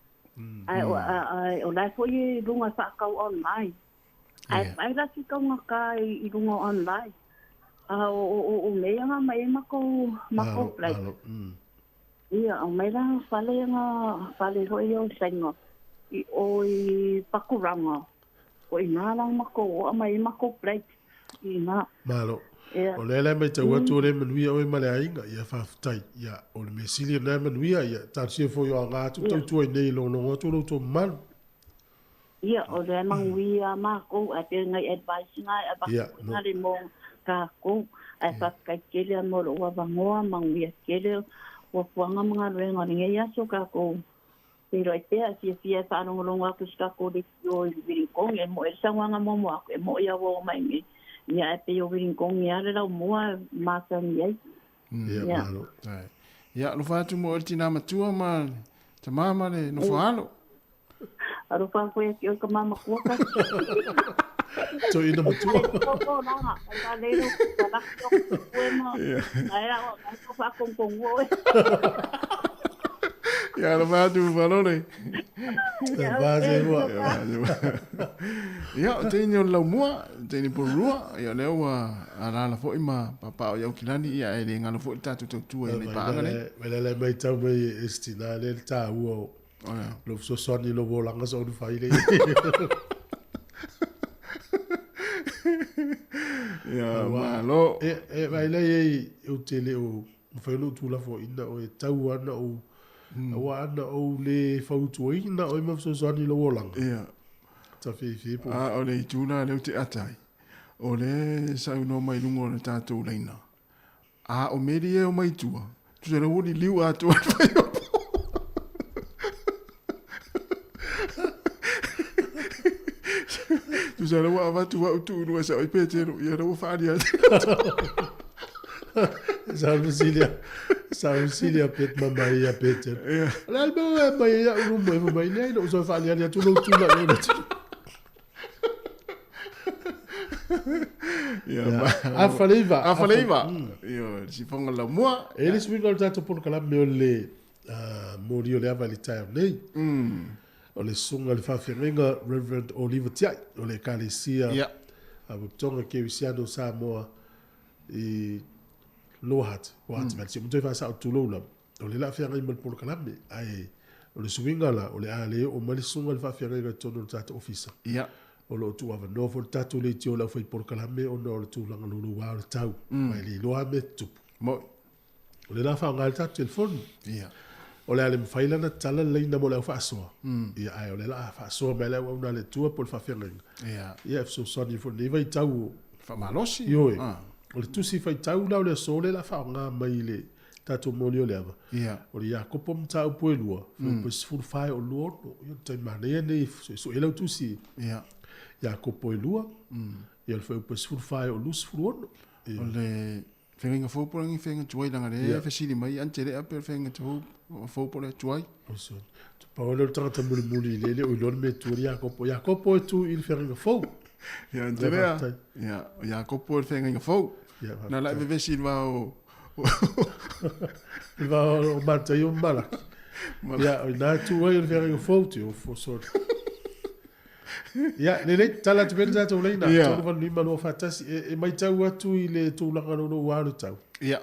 Speaker 11: ai o la foi lunga sa kau online ai la si kau nga kai I lunga online o me nga mai mako plate ia o me la fale ho ia sainga I o pakuranga o ina lang mako mai mako plate ina
Speaker 1: malo o lele mai te watu le manuia o male ainga ia fafutai ia o le mesili na manuia ia tatsia fo yo nga tu tu nei lo no tu lo to mal
Speaker 11: ia o le manguia mako a te ngai advice ngai aba na le mo ka ko a fa ka kele mo lo wa bangoa manguia kele o puanga mga renga ngai ia so ka ko pero este así fa no longa que está ko de yo Viringong e mo esa wanga mo e mo ia wo mai mi ia e pe yo Viringong ia le la mo masa ni ai
Speaker 1: ia malo
Speaker 2: ia lo fa tu mo tina matua ma te mama le no falo
Speaker 11: aro fa ko e ka mama ko ka
Speaker 1: so ina matua
Speaker 11: ko no ha ka le no ka ko mo ai la ko fa con wo
Speaker 2: Ya lo va tu valore.
Speaker 1: Va se va.
Speaker 2: Ya tenho la mua, tenho por rua, ya le wa ala la fo ima papa o kilani ya ele ngalo fo tatu tu e le pa ngale.
Speaker 1: Vela le mai tau mai estina le ta uo. Lo so soni lo volanga so du fai le.
Speaker 2: Ya malo.
Speaker 1: Vai le o tele o foi no tu la fo ina o tau ana o wa ana o le fautuai na o ma so soni lo wolang
Speaker 2: ia
Speaker 1: ta fi po
Speaker 2: o le tuna le te atai o le sa no mai lungo le tatu leina o meri o mai tua tu se no ni liu a tu Tusala wa watu wa utu no sa i petero ia ro faria.
Speaker 1: Sausilia pet mamai ia petero. La ba mai ia unu mai nei no so faria ia tu no tu la ia.
Speaker 2: Afaleiva. Io si fonga la mua.
Speaker 1: Ele swinga o tato por kala me ole morio le avali tai nei. O le sunga le whawhiangenga Reverend Oliver Tiai, o le Kalesia, a tonga ke wisiano Samoa i Lohat, Wahati Malsi, mutoi whasa o tuloula, o le la whiangai mal polo kalame, ai, o le swinga la, o le ale o mali sunga le whawhiangenga tono le tata ofisa. O lo tu ava nofo le tatu le tio lau whai polo kalame, o no le tūlanga lulu wā o le tau, mai le loa me tupu. O le la whaonga le tatu telefoni. O le ale mwhaila na tala leina mo le au whaasoa. Ia ai o le la whaasoa me le au na le tua po le whawhiangenga. Ia so soni fo ne vai tau.
Speaker 2: Whamalosi.
Speaker 1: Ioe. O le tusi whai tau lau le so le la whaonga mai le tato moli o le ava. O le Iakopo mtau po e lua. Po sifuru whae o lua. Ia tai manea nei so e lau tusi. Iakopo e lua. Ia le whai po sifuru whae o lusi furu ono.
Speaker 2: O le whenga whauporangi whenga tuai langa rea. Whesiri mai antere ape whenga tuai. Whaupore tuai.
Speaker 1: Tu paole o tangata muli lele o ilon me tu Iakopo. Iakopo e tu il whenga whau.
Speaker 2: Ia anterea. Ia Iakopo e whenga whau. Na lai vevesi wa o...
Speaker 1: Iwa o matai o mala. Ia o nā tu ai o whenga whau te o fosori. Ia, le tala tu pena tau leina. Tau wanu lima no whatasi. E mai tau atu i le tūlanga no wāru tau.
Speaker 2: Ia.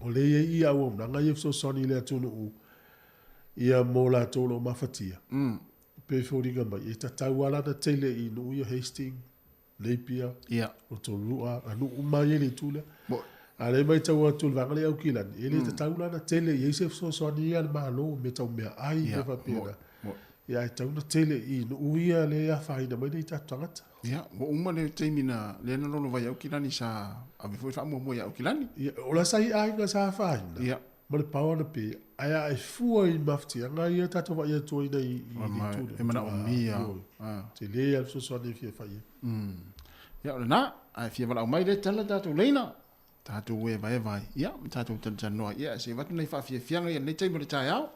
Speaker 1: O le ia o nanga i so soni le atunu u. Ia mo la tolo mafatia. Pe fōringa mai. E ta tau ala na teile i no ia Hastings, Napier.
Speaker 2: Ia.
Speaker 1: O to rua. Anu umai e le tūle. A le mai tau atu le vangale au kilani. E le ta tau la na teile i eise so soni ia le mahalo me tau mea ai me whapena. Ia e tau na tele i no uia le a whaina mai nei tatu tangata.
Speaker 2: Ia, mo uma le teimina le na lolo vai au kilani sa a me fwoi whaamua mua au kilani.
Speaker 1: Ia, o la sai ainga sa whaina.
Speaker 2: Ia.
Speaker 1: Ma le pawana pe, aia ai fua i mafti, anga ia tatu wa ia toina i tūle.
Speaker 2: E mana o mia.
Speaker 1: Te le al so sone fia whaia.
Speaker 2: Ia, o le na, ai fia wala o mai le tala tatu leina. Tatu we vai. Ia, tatu tala tanoa. Ia, se watu nei wha fia fianga ia nei teimina le tai au.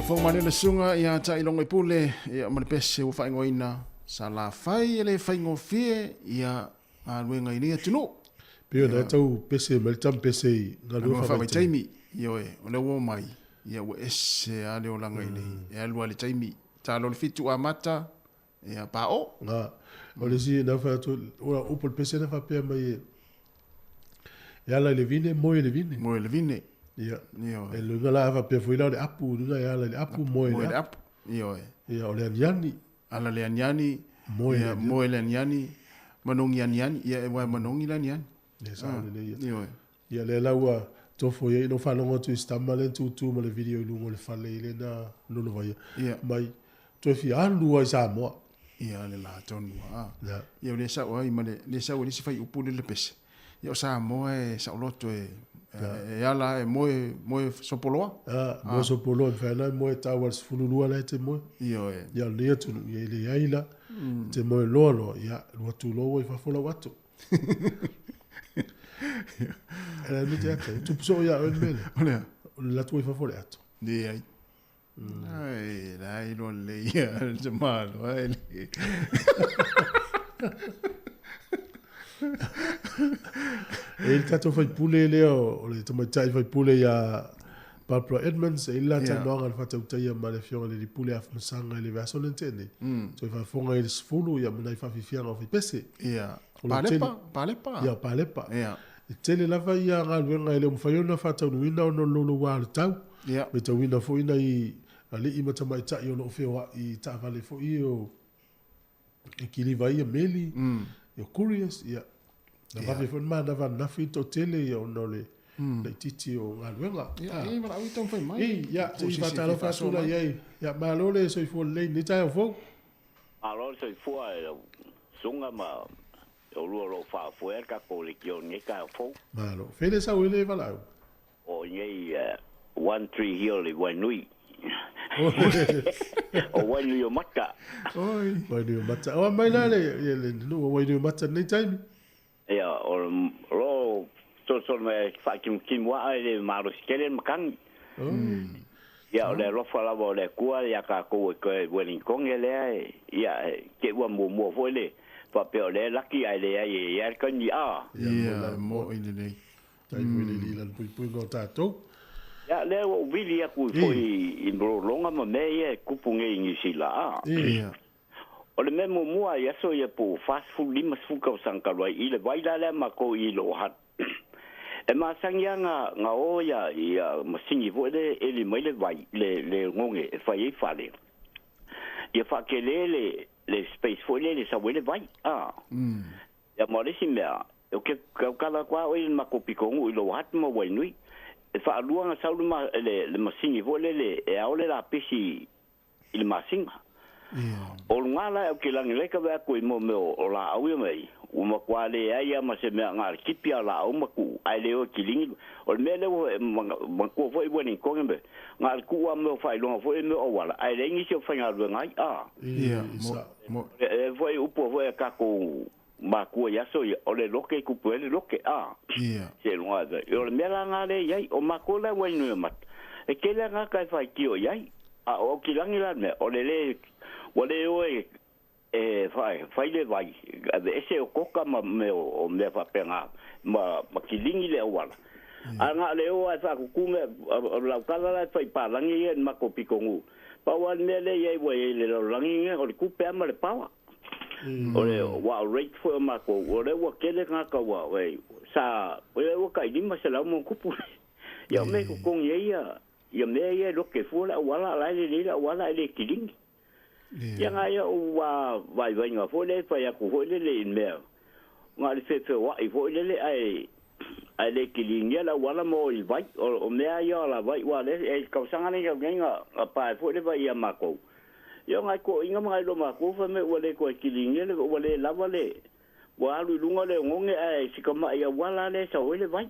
Speaker 2: fong mane le sunga ia ta ilonga pule ia mane pese o fai ngoina sa la fai ele fai ngofie ia a luenga ini tunu
Speaker 1: pio na tau pese meltam pese na lu
Speaker 2: fa mai taimi io e o le wo mai ia o ese ale o langa ini ia lu ale taimi ta lo fitu a mata ia pa o
Speaker 1: na o le si na fa tu o upol pese na fa pe mai ia la le vine mo le vine ia e lu ngala fa pe foi la le apu lu ia la le apu mo
Speaker 2: le apu io e
Speaker 1: ia o le aniani
Speaker 2: ala le aniani mo le aniani manong aniani ia e wa manong aniani
Speaker 1: le sa le ia le laua tofo ia no fa longo tu stamba le tu mo le video lu le fa le na lo vai mai tu fi alu ai sa mo
Speaker 2: ia le la tonu ia le sa o mai le sa o le si fai upu le pese ia sa mo e sa loto e ala e mo sopoloa
Speaker 1: mo sopoloa fa na mo ta was fululu ala te mo ia le tu ia le aila te mo lolo ia lo tu lo e fa fola watu era mi te tu so ia o mele
Speaker 2: olha
Speaker 1: la tu fa fola ato
Speaker 2: di ai dai non le ia te malo
Speaker 1: il tato fai pule leo o le tamatai fai pule ia Pablo Edmonds e la ta no al fata utai ma le fiona le pule af sanga le verso lentene so fa fonga il sfulu ia mona fa fianga o pese palepa tele la vai ia ga luenga ele mo fai ona fata uina no lolo wa le tau me te wina fo ina i ale i mata mai ta i no fewa i ta vale fo i o e kili vai ia meli yo curious ia na va fo ma na va na fito tele ia no le le titi o ngaluenga
Speaker 2: ia mara u ton fai mai
Speaker 1: ia te fata lo fa sula ia ma lo le so i fo le ni ta fo
Speaker 12: alo so i fo sunga ma o lo fa fuer ka ko le kio ni ka fo
Speaker 1: malo fele sa o le vala
Speaker 12: o nei 13 hill le wanui o wanui o mata
Speaker 1: wanui o mata o mai la le no wanui o mata nei time
Speaker 12: ia o ro so me fa kim wa le maro skele makang ia o le rofa la o le kua ia ka ko Wellington ele ia ke wa mo fo le pa pe le laki ai le ai ia kan ia
Speaker 2: mo ile nei
Speaker 1: tai mo ile la pui go tato
Speaker 12: ya le o vili ya ku foi in longa ma me ia kupunge ingi sila o le memo mua ia so ia po fast food lima fuka sanga roi ile vai la ma ko i lo hat e ma sangia nga o ia masingi vo le ele mai le vai le ngonge e fai fale ia fa ke le space for le sa wele vai ya mo le simea o ke kala kwa o ma ko pikongu i lo hat ma wai nui e fa luanga sa ma le masingi vo le e ole la pesi il masinga o ngala o ke langi leka va ko mo o la au mai o ma kwale ai ma se me ngar kipia la o ma ku ai le o kilingi o me le ma ko foi boni ko ngembe ngar ku wa me fai lo foi me o wala ai le ngi se fai ngar ngai mo foi upo foi ka ko ma ku ya so o le loke ku pele loke se lo ave o me la ngale ai o ma ko la wa no mat e ke la nga ka fai ki o ai o kilangi la me o le wale oe fai le vai ese o koka ma me o me fa penga ma kilingi le wala anga le o fa ku me la kala la fai pa langi en ma ko pikongu pa wan me le ye we le langi o ku pe ma le pa o le wa rate for ma ko o le wa kele nga ka wa we sa o le wa kai lima se la mo ku pu ya me ko kong ye ya me ye lo ke fu la wala la le wala le kilingi yang ai wa vai nga fo le fa ya ku ho le me nga le fe wa i fo le ai le kilingi la wala mo i vai o me ai la vai wa le e ka sanga ni nga pa fo le vai ya mako yo nga ko inga mai lo mako fa me wa le ko kilingi le wa le la wa le wa lu lunga le ngonge ai sikama ya wala le sa o le vai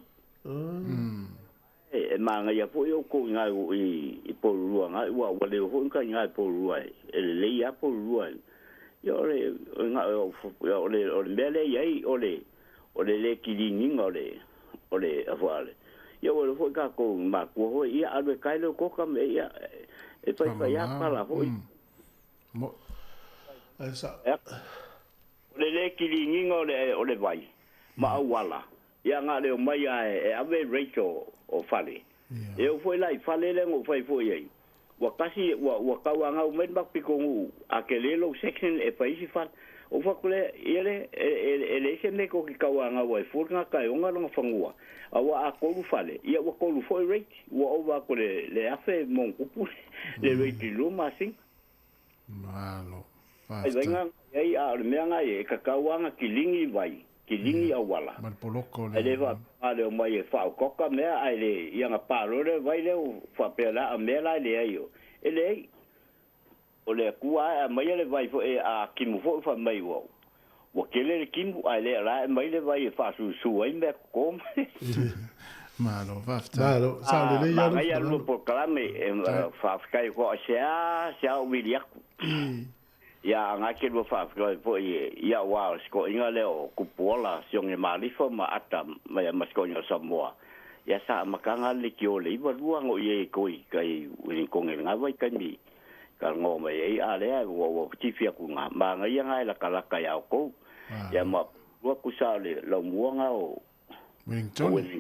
Speaker 12: e manga ya po yo ko nga i po rua nga wa le ho ka nga po rua e le ya po rua yo le nga o le mele ye o le kilingi nga o le avale yo le ho ka ko ma ko ho ia albe kai le ko ka me ia E fai a pala hoi.
Speaker 2: Mo.
Speaker 1: Esa.
Speaker 12: Le kilinginga o le vai. Ma awala. Ia ngā leo mai e ave Rachel o fale. E o foi lai fale le ngo fai foi ai. Wa kasi wa kawanga o men bak pikongu a ke lelo section e paisi fal. O fakule ele ele se me ko ki kawanga wa furna ka onga no fangua. Awa a kolu fale. Ia wa kolu foi rate. Wa ova ko le afe mon kupu. Le rate lo masing.
Speaker 2: Malo.
Speaker 12: Ai venga ai a le menga e ka kawanga kilingi vai. Kilingi awala.
Speaker 2: Mal poloko le.
Speaker 12: Ele va ale mai e fa koka me ai le ia nga palo le vai le fa pela a mela le aio. Ele o le kua mai le vai fo e a kimu fo fa mai wo. Wa kele le kimu ai le la mai le vai fa su ai me kom.
Speaker 2: Malo, vafta.
Speaker 1: Malo, sa le
Speaker 12: ya. Mai alu por kalame fa kai ko sia o miliak. Ya ngake lo fa ko ya wa sko inga le o kupola siong e malifo ma ata ma sko nyo Samoa. Ya sa makanga le ki o le wa ngo ye koi kai win kong nga vai kai mi. Ka ngo mai ai ale wo tifia ku nga ma nga ya ngai la kala ka ya ko. Ya ma wa ku sa le lo muanga o
Speaker 2: Wellington.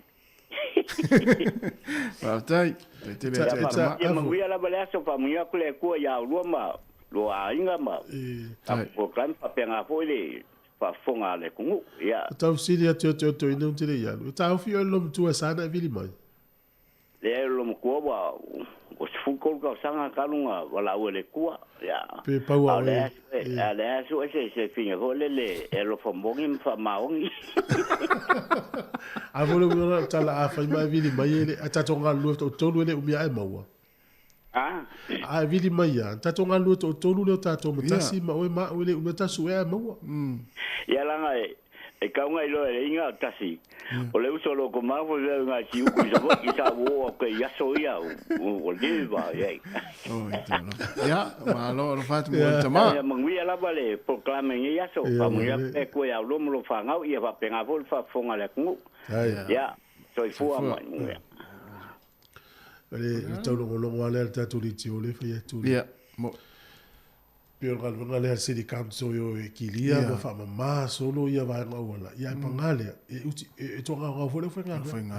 Speaker 2: Vafta.
Speaker 12: Ya ma wi ala bala so fa muya ku le ku ya lo ma lo ainga ma ko kan pa penga foi le pa fonga le kungu ya
Speaker 1: tau siri atu inu tire ya tau fi lo tu sana vili mai
Speaker 12: le lo ko wa o fu ko ka sanga kalunga wala o le kua ya
Speaker 1: pe pa wa
Speaker 12: ale so se finga ko le lo fombongi fa maongi
Speaker 1: a vole vole tala a fa mai vili mai le atatonga lu to le umia e maua a vili mai ya tatonga lu to tolu le tato mutasi ma o ma o le umeta suea maua
Speaker 12: ya langa e kaunga ilo e inga tasi o le uso lo ko ma fo le nga ci ku sa wo ko ya so ya o le ba ya
Speaker 2: ya ma lo fat mo tama
Speaker 12: ya mangi ala vale proclame ya so pa mo ya e ko ya lo mo fa nga ia va penga vol fa fonga le ku ya so fu ama ya
Speaker 1: ale tau lo wale tatu li ti ole fa ya tu
Speaker 2: ya mo
Speaker 1: pio gal ngale city council yo ekilia ma fa ma solo ia va nga wala ia pangale e to nga fo le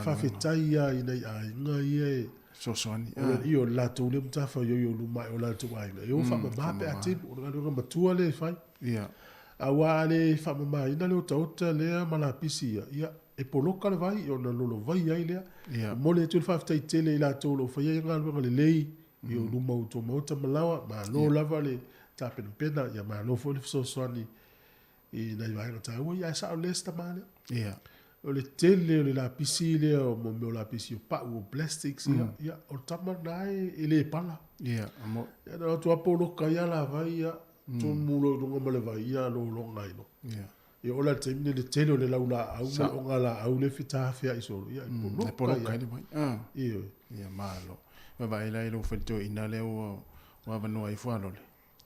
Speaker 1: fa fetai ya ina nga ia
Speaker 2: so soni
Speaker 1: io la tu le mta fa yo lu mai o la tu ai yo fa ma pe ati o nga nga matua le fa
Speaker 2: ia
Speaker 1: awale fa ma ina le tota le ma la pisi ia e poloka le vai o na lolo vai ai le mo le tu fa fetai tele la tu lo fa ia nga le lei io lu mau to mo ta malawa ma lo lava le ta pena ya ma lo fo so soni e na vai ta o ya sa o lesta mane
Speaker 2: ia
Speaker 1: o le tele o la pisile o mo la pisio pa o plastics ya o tama nai ele pala
Speaker 2: ia mo
Speaker 1: ya no tu apolo ka ya la vai ya tu mulo do ngam le vai ya lo ngai no
Speaker 2: ia
Speaker 1: e o la tele le tele o le laula au o ngala au le fita fia iso ya
Speaker 2: polo ka le vai
Speaker 1: ia
Speaker 2: malo va vai la lo felto ina le o wa va no ai fu alole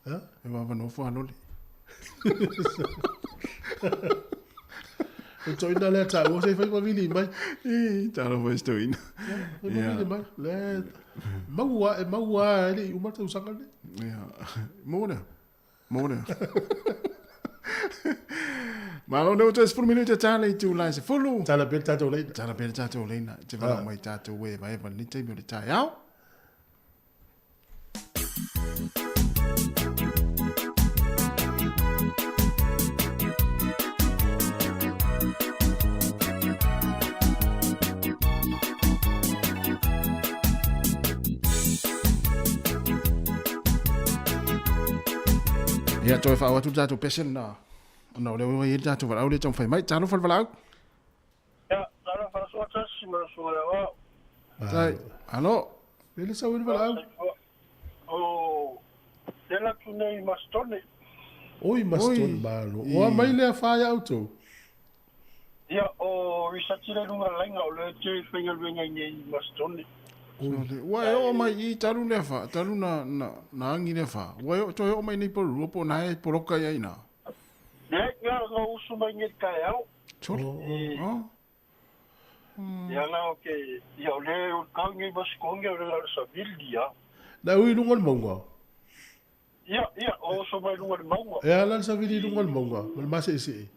Speaker 2: e va no fu alole
Speaker 1: o to ina le ta o se fai ma vili mai
Speaker 2: ta lo vo sto ina
Speaker 1: vili mai le maua ele o mata usanga le
Speaker 2: mona malo no tes por minuto tale tu la se fulu
Speaker 1: tala per tato le
Speaker 2: na te va mai tato we vai va ni te mi le ta yao ya to fa wa tu ta tu pesen na no le wa ya tu va le tong fai mai ta no fa va
Speaker 13: ya la fa so ta si ma so la wa
Speaker 2: sai allo
Speaker 1: le sa wen va
Speaker 13: o de la tu nei mastone
Speaker 1: oi maston malo o mai le fa ya auto
Speaker 13: ya o risatire lunga lenga o le te finga venga nei mastone
Speaker 2: wa o mai I talu le fa talu na angi le fa wa o to o mai ni po rupo na e po roka ya ina
Speaker 13: ya no usu mai ni ka ya ya na o ke ya le o ka ngi bas ko ngi o le sa bildia
Speaker 1: Na ui lunga le maunga.
Speaker 13: Ia, o so mai lunga le maunga.
Speaker 1: E ala sa vili lunga le maunga, ma le masa isi.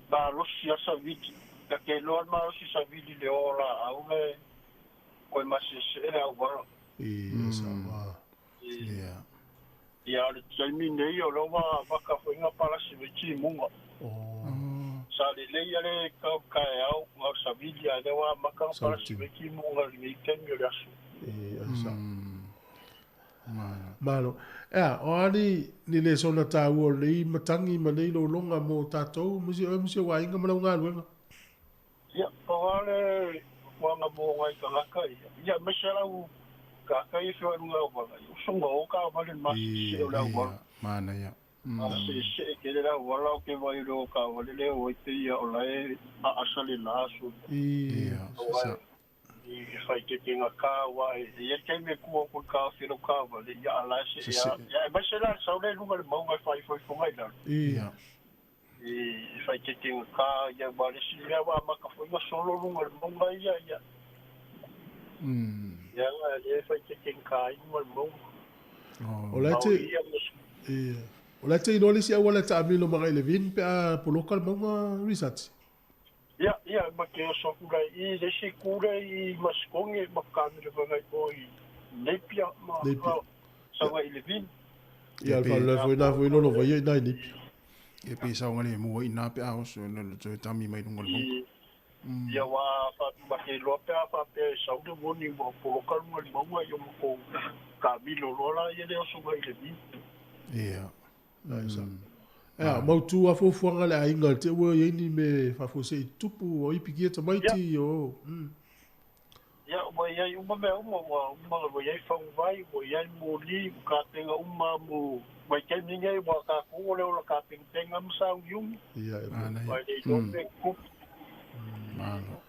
Speaker 13: Ba rosi asa vili. Ka ke loa ma rosi sa vili le ora au le koe masa isi e au wara.
Speaker 1: Sa wa.
Speaker 13: Ia le taimi nei o loa waka whainga palasi me chi munga. Sa le leia le kau kai au ngau sa vili a lewa maka palasi me chi munga le mei temi o le asu.
Speaker 1: Sa. Malo. O ani ni le sona tāu o nei matangi ma nei lo longa mo tātou, misi o wainga mana unga luenga.
Speaker 13: Ia, pawale wanga mo ngai ka ngaka ia. Ia, mesera u ka i whiwa runga o wanga. Usunga o ka wale masi se o lau wala.
Speaker 2: Mana ia.
Speaker 13: Se ke le lau wala o ke wai ro ka wale leo o te ia o lae a asale la asu.
Speaker 2: Ia, sa.
Speaker 13: I fai ke tinga ka wai. Ia ke me kua ko ka whiro ka wale. Ia ala se ia. Ia, mesera sau le runga le maunga fai fungai la.
Speaker 2: Ia.
Speaker 13: I fai ke tinga ka ia wale si lea wa maka funga solo runga le maunga ia. Ia, ia fai ke tinga ka inga le maunga.
Speaker 1: O la te inole si awala ta amilo mga ilevin pe a polokal mga research.
Speaker 13: Ia, ma ke o sokura i lesi kura i maskonge makamile mga i i nepia ma sawa ilevin.
Speaker 1: Ia alfa le foi na foi no vai na nepia.
Speaker 2: E pe sa ngale mo i na pe a o so no to tami mai ngol mo.
Speaker 13: Ia wa fa ma ke lo pe fa pe sa de moni mo polokal mo yo mo ko kamilo lola ia le o so vai ilevin.
Speaker 2: Ia.
Speaker 1: Mau tu a fofuanga le ainga te ua ni me fafose i tupu o ipikia ta maiti o.
Speaker 13: Ia, ua iai uma mea ua iai whangvai, ua iai mo li, ka tenga uma mo, mai kei mingai ua ka kungo leo la ka tenga msau yung.
Speaker 1: Ia,
Speaker 13: mai le dope kup.
Speaker 2: Malo.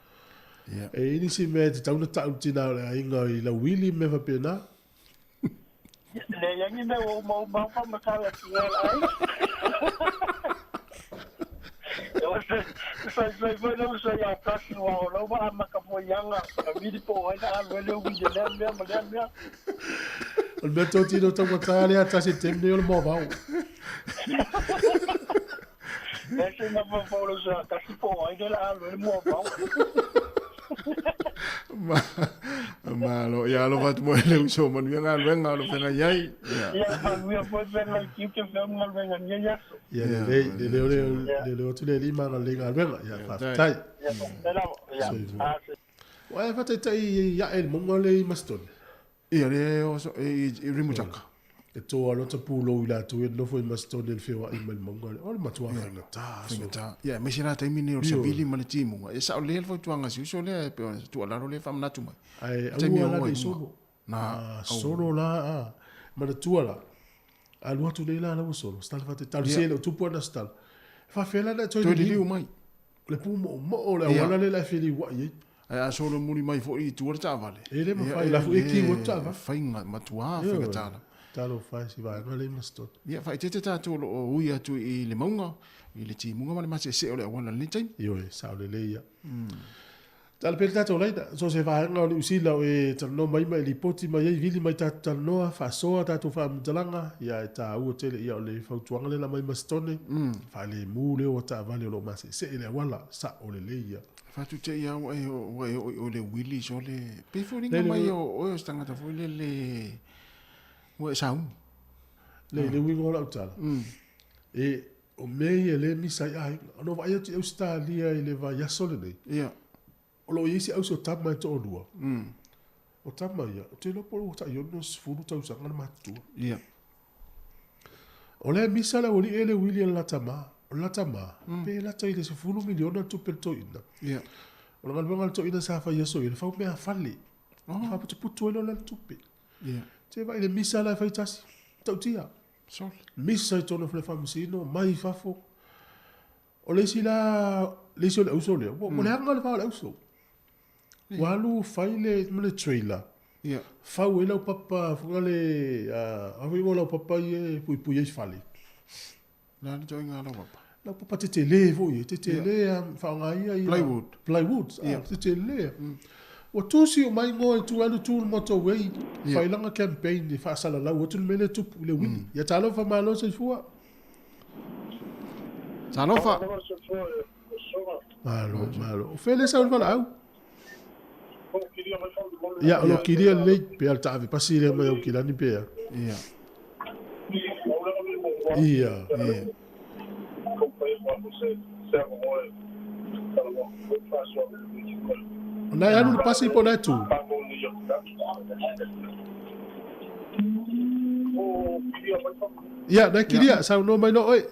Speaker 2: Ia.
Speaker 1: E ini si mea te tauna tau tina le ainga i la wili me whapena.
Speaker 13: Le yangi me o mau mapa makala tingala ai. Sai não sei a caixa o ao lá mas como yanga a vida po ai na vele o vídeo lembra.
Speaker 1: O beto tiro tão batalha até se tem nem o móvel.
Speaker 13: Esse não vai falar já caixa po ai lá o móvel.
Speaker 2: Malo, ya lo vat mo le uso man nga lo fenga yai.
Speaker 13: Ya, man pode ver lá que vem mal venga nya.
Speaker 1: Ya, le tu le lima na lenga venga, ya fatai.
Speaker 13: Ya,
Speaker 1: wa fatai ya el mongole maston.
Speaker 2: Ia le o rimutaka.
Speaker 1: E to alo ta pulo ila tu no foi maston el fewa i mal mongole. O ma tu
Speaker 2: fenga ta. Ya, me sira ta mini o sabili mal timu. E sa le fo tuanga si so le pe tu ala le fam na tu mai.
Speaker 1: Ai au la sobo. Na solo la ma tu ala. Alua tu le la solo. Stal fate tal cielo tu può stal. Fa fela na to
Speaker 2: li mai.
Speaker 1: Le pumo mo la wala le la feli wa ye.
Speaker 2: Ai solo muri mai fo i tu ta vale.
Speaker 1: E le ma fai la fu e ki wo ta va.
Speaker 2: Fai ma tua fenga ta.
Speaker 1: Talo fai si va no le mastot.
Speaker 2: Ia fai te tu o uia tu i le maunga. I le ti munga ma se o le wala le tai.
Speaker 1: Io e sa le leia. Tal per tato leida, so se va nga o usila e tano mai mai li poti mai ai vili mai tano fa soa tato fa mtalanga ya ta u tele ya le fa tuanga le la mai mastone fa le mule o ta vale lo mas se le wala sa o le leia
Speaker 2: fa tu te ya o le willy so le pe fo ringa mai o stanga ta fo le o sa
Speaker 1: le wingo la utala e o mei le misa ai no va ia ti sta lia le va ya sole nei
Speaker 2: ia
Speaker 1: o lo isi au so tama to lua o tama ia te lo po ta yo no sfuru ta usa ngana matu
Speaker 2: ia
Speaker 1: o le misa la oli ele William Latama pe la ta ile sfuru miliona tu per to ina
Speaker 2: ia
Speaker 1: o ngal bangal to ina sa fa yeso ile fa me afali fa putu lo la tupe
Speaker 2: ia
Speaker 1: te va ile misa la fa tasi ta tia
Speaker 2: sol
Speaker 1: misa to no fa musino mai fa fo o le sila le so le uso le mo le ngal fa le uso walu faile mele trailer
Speaker 2: ia
Speaker 1: fa wela papa fungale a vi wala papa ye pui fale
Speaker 2: la to nga la papa
Speaker 1: la papa te le vo ye te le fa nga ia
Speaker 2: plywood
Speaker 1: te le o tusi o mai ngoi tu alu tu moto wei fai langa campaign ni fa sala la o tu mele tu le wini ya talo fa malo se fua
Speaker 2: talo fa
Speaker 1: malo o fele sa fa au ya lo kiria le pe al tavi pasire mai o kilani pe
Speaker 2: ya
Speaker 1: na ya no pasi po na tu ya na kiria sa no mai oi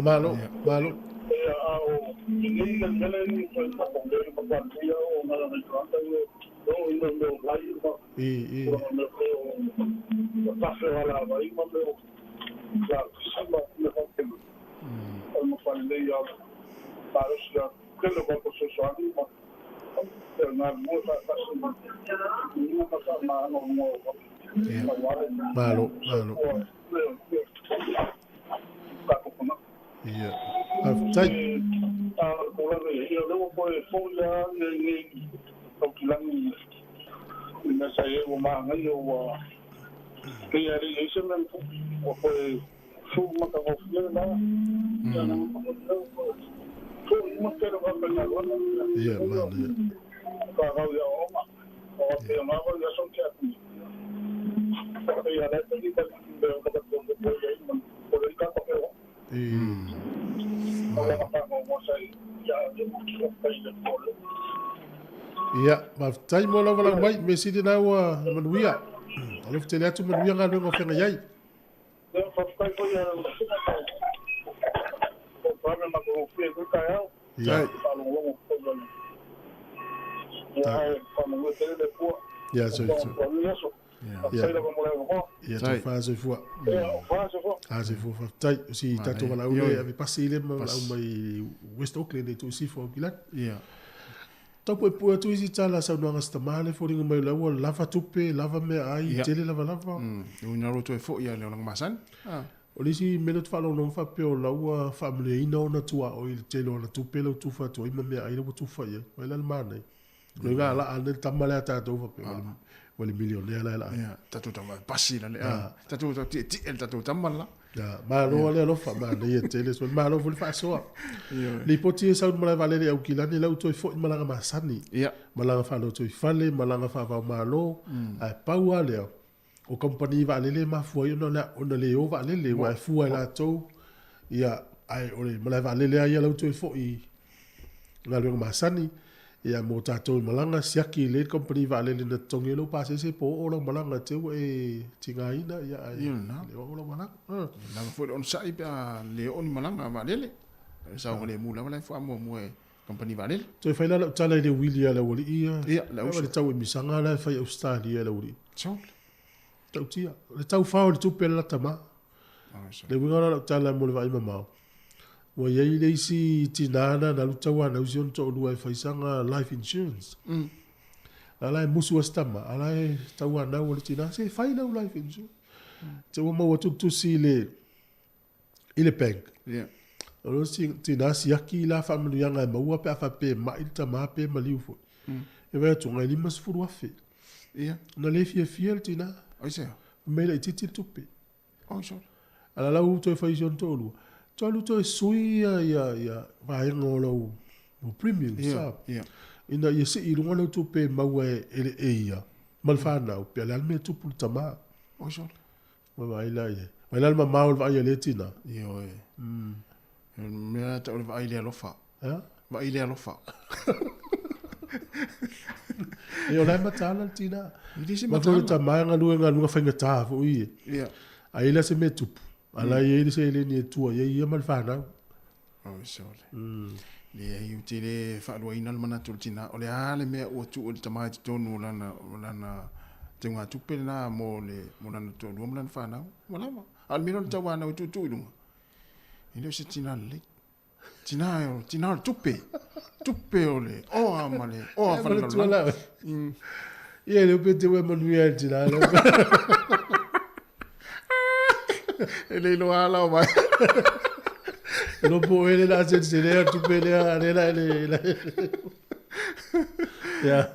Speaker 1: malo Ia, maftai mo la mai me sidi na wa manuia. Alo tele atu manuia nga no fenga yai. Ia. Ia, so. Ia, tu faz o fua. Se for tai si tato wala ule ave pasile ma mai West Auckland tu si fo kilat.
Speaker 2: Ia.
Speaker 1: Tapu e pua tu isi tala sa unanga stamale fo ringa mai lawa lava tupe lava me ai tele lava.
Speaker 2: Una roto e fo ia le lang masan.
Speaker 1: O lisi mena tu falo non fa peo lawa family ina ona tua o il tele ona tupe lo tu fa tu ima me ai lo tu fa ia. Wala mana. Lo ga la ane tamale ata to fa peo. Wali milionaire la.
Speaker 2: Ya, tatu tama pasi la le. Tatu ti el tatu tamala.
Speaker 1: Ya, ma no le lo fa ma le tele so ma lo fa so. Li poti sa ma vale le au kilani la to fo malanga masani.
Speaker 2: Ya.
Speaker 1: Malanga fa lo to fale malanga fa va malo. Ai paua le. O compagnie va le ma fo yo no la on le o va le wa fu la to. Ya, ai o le ma va le ya la to fo i. La lo masani. Ia mo tātou malanga siaki le company va le na tongi lo pase se po o malanga te e tinga ina ia
Speaker 2: na
Speaker 1: le o malanga
Speaker 2: na fo on sai pa le on malanga va le sa o le mula va fa mo company va le
Speaker 1: to fa la tala le Willia la woli ia
Speaker 2: la
Speaker 1: o le tau mi sanga la fa Australia la woli
Speaker 2: so
Speaker 1: tau tia le tau fa o le tupe la tama le winga la tala mo le vai mama wa ye le si tinana na lutawa na usion to lu fa isanga life insurance ala musu stama ala tawa na wala tina se fa ina life insurance te wa mo tu si le ile peg alo si tina si aki la family yanga ma wa pa fa pe ma ilta ma pe ma liu fo e va tu ngali mas furu afe na le fiel tina
Speaker 2: o se
Speaker 1: me le titi tupe
Speaker 2: o so
Speaker 1: ala la u to fa ison to lu Tolu to sui ya vai ngolo o premium sa. Ina ye se ilu ngolo tu pe mawe ele eia. Malfana o pe alme tu pu tama.
Speaker 2: O so.
Speaker 1: Ma vai la ye. Vai la ma maul vai le tina.
Speaker 2: Yo e. Me ta o vai le lofa.
Speaker 1: Ha?
Speaker 2: Vai le lofa.
Speaker 1: Yo la ma tala tina.
Speaker 2: Disi
Speaker 1: ma tala tama nga fa ngata fo i.
Speaker 2: Ya.
Speaker 1: Ai la se me tu. Ala ye se le ni tua ye mal fana.
Speaker 2: Oh sole. Le yu tele fa lo ina mana tultina ole ale me o tu o tama tonu lana tenga tu pena mo le mo lana to mo lana fana. Wala ma. Al mino tawa na tu tu lu. Ile se tina le. Tina tupe. Tupe ole. O amale. O fa
Speaker 1: la. Ye le pete we manuel tina.
Speaker 2: Ele lo ala o mai.
Speaker 1: No può ele la sensibilità tu pelea la. Ya.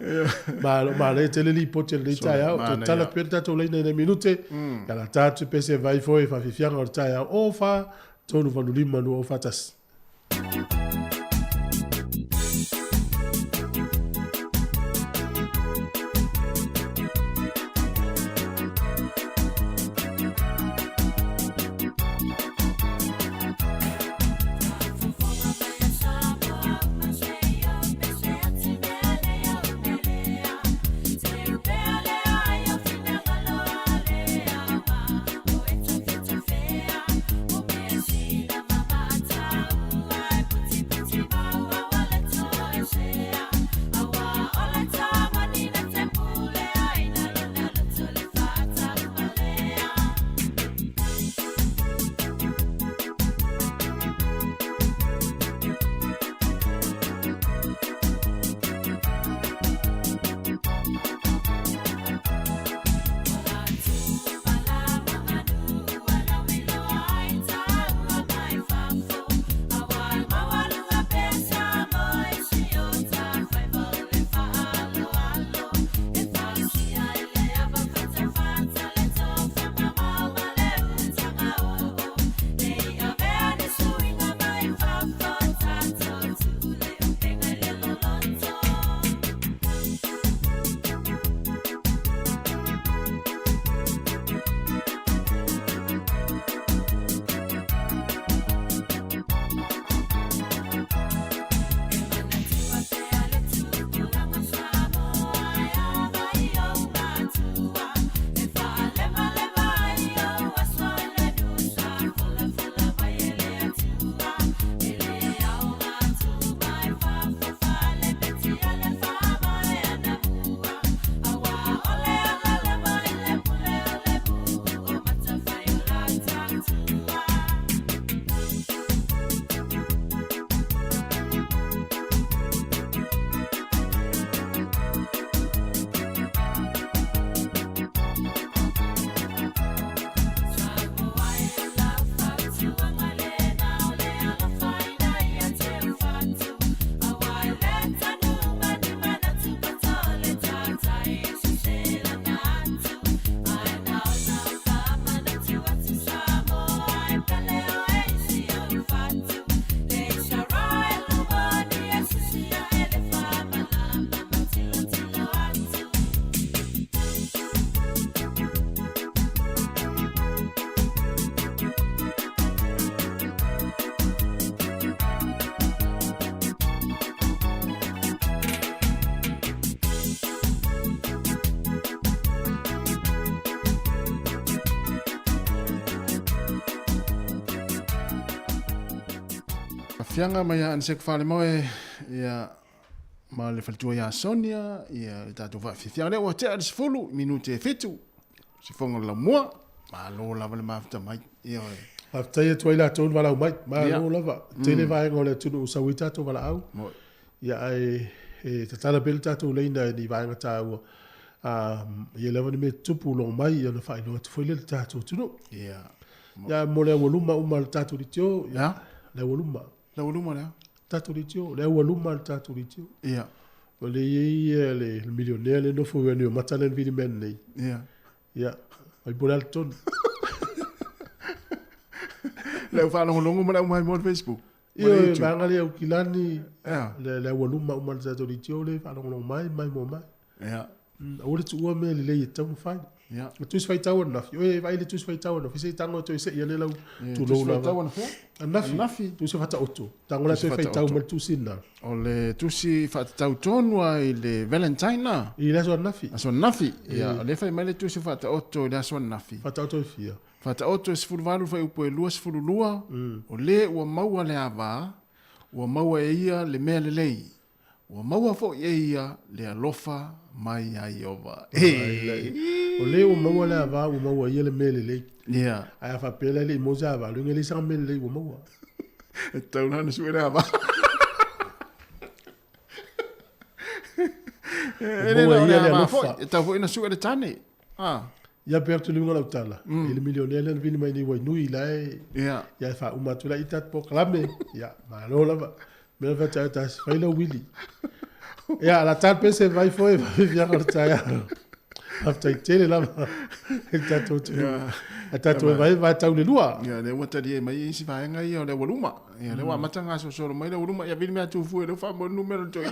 Speaker 1: Ma le tele li pote le taia, to tala perta to le ne minute. Kala tatu pese vai foi fa fifianga o taia. O fa tonu va lima no o fatas.
Speaker 2: Fianga mai an se fale mo ia ma le faltua ia Sonia ia tatu va fianga le o te al sfulu minute fitu. Si fonga la mo ma lo la vale ma mai ia.
Speaker 1: After ye toila ton vala mai ma lo lava. Tele vai ngole tunu sawita to vala au. Ia ai te tala belta to leina ni vai ngata u. Ia lava ni me tupu lo mai ia na fai no te foi le tatu tunu.
Speaker 2: Ia.
Speaker 1: Ya mo le voluma uma tatu ditio.
Speaker 2: Ya.
Speaker 1: Le voluma.
Speaker 2: Le voluma le.
Speaker 1: Tatu ditio, le voluma tatu ditio.
Speaker 2: Ia.
Speaker 1: O le ia le millionaire le no fo venu matalen vidi men nei.
Speaker 2: Ia.
Speaker 1: Ia. Ai bolal ton.
Speaker 2: Le fa longo mo mai mo Facebook.
Speaker 1: Ia banga le ukilani. Le voluma uma tatu ditio le fa longo mai mo mai.
Speaker 2: Ia.
Speaker 1: O le tua me le tau fai.
Speaker 2: Ja.
Speaker 1: Tu is fai tau na. Oi vai le tu is fai tau na. Fise tango to se ia le lau. Tu lo la. Nafi. Tu se fata oto. Tango la se fai tau mal tu sinna.
Speaker 2: O le tu si fata tau tonua i le Valentine na.
Speaker 1: I le so nafi.
Speaker 2: So nafi. Ja, le fai mai le tu si fata oto le so nafi.
Speaker 1: Fata oto fia.
Speaker 2: Fata oto se fulu valu fai upo e lua se fulu lua. O le ua maua le ava. Ua maua e ia le mea le lei. Ua maua fo e ia le alofa mai ai ova.
Speaker 1: O le ua maua le ava, ua maua ia le mea le lei.
Speaker 2: Ia.
Speaker 1: Ai a whapela le moza ava, lunga le sanga mea le lei ua maua.
Speaker 2: E tau nana sue le ava. E le ava fo, e tau fo ina sue le tane.
Speaker 1: Ia pe atu lunga lau tala. E le milionea le vini mai ni wai nui lai.
Speaker 2: Ia.
Speaker 1: Ia e wha umatula i tat po kalame. Ia, ma no lava. Mea wha tau tas, whaila wili. Ia, la tal pese vai foi, vai viaga le taia. After tele lava. E tato tu. E tato vai tau le lua.
Speaker 2: Ia, le wata di e mai isi vaenga ia o le waluma. Ia, le wa matanga so soro mai le waluma. Ia, vini mea tu fue, le wha mo numero toi.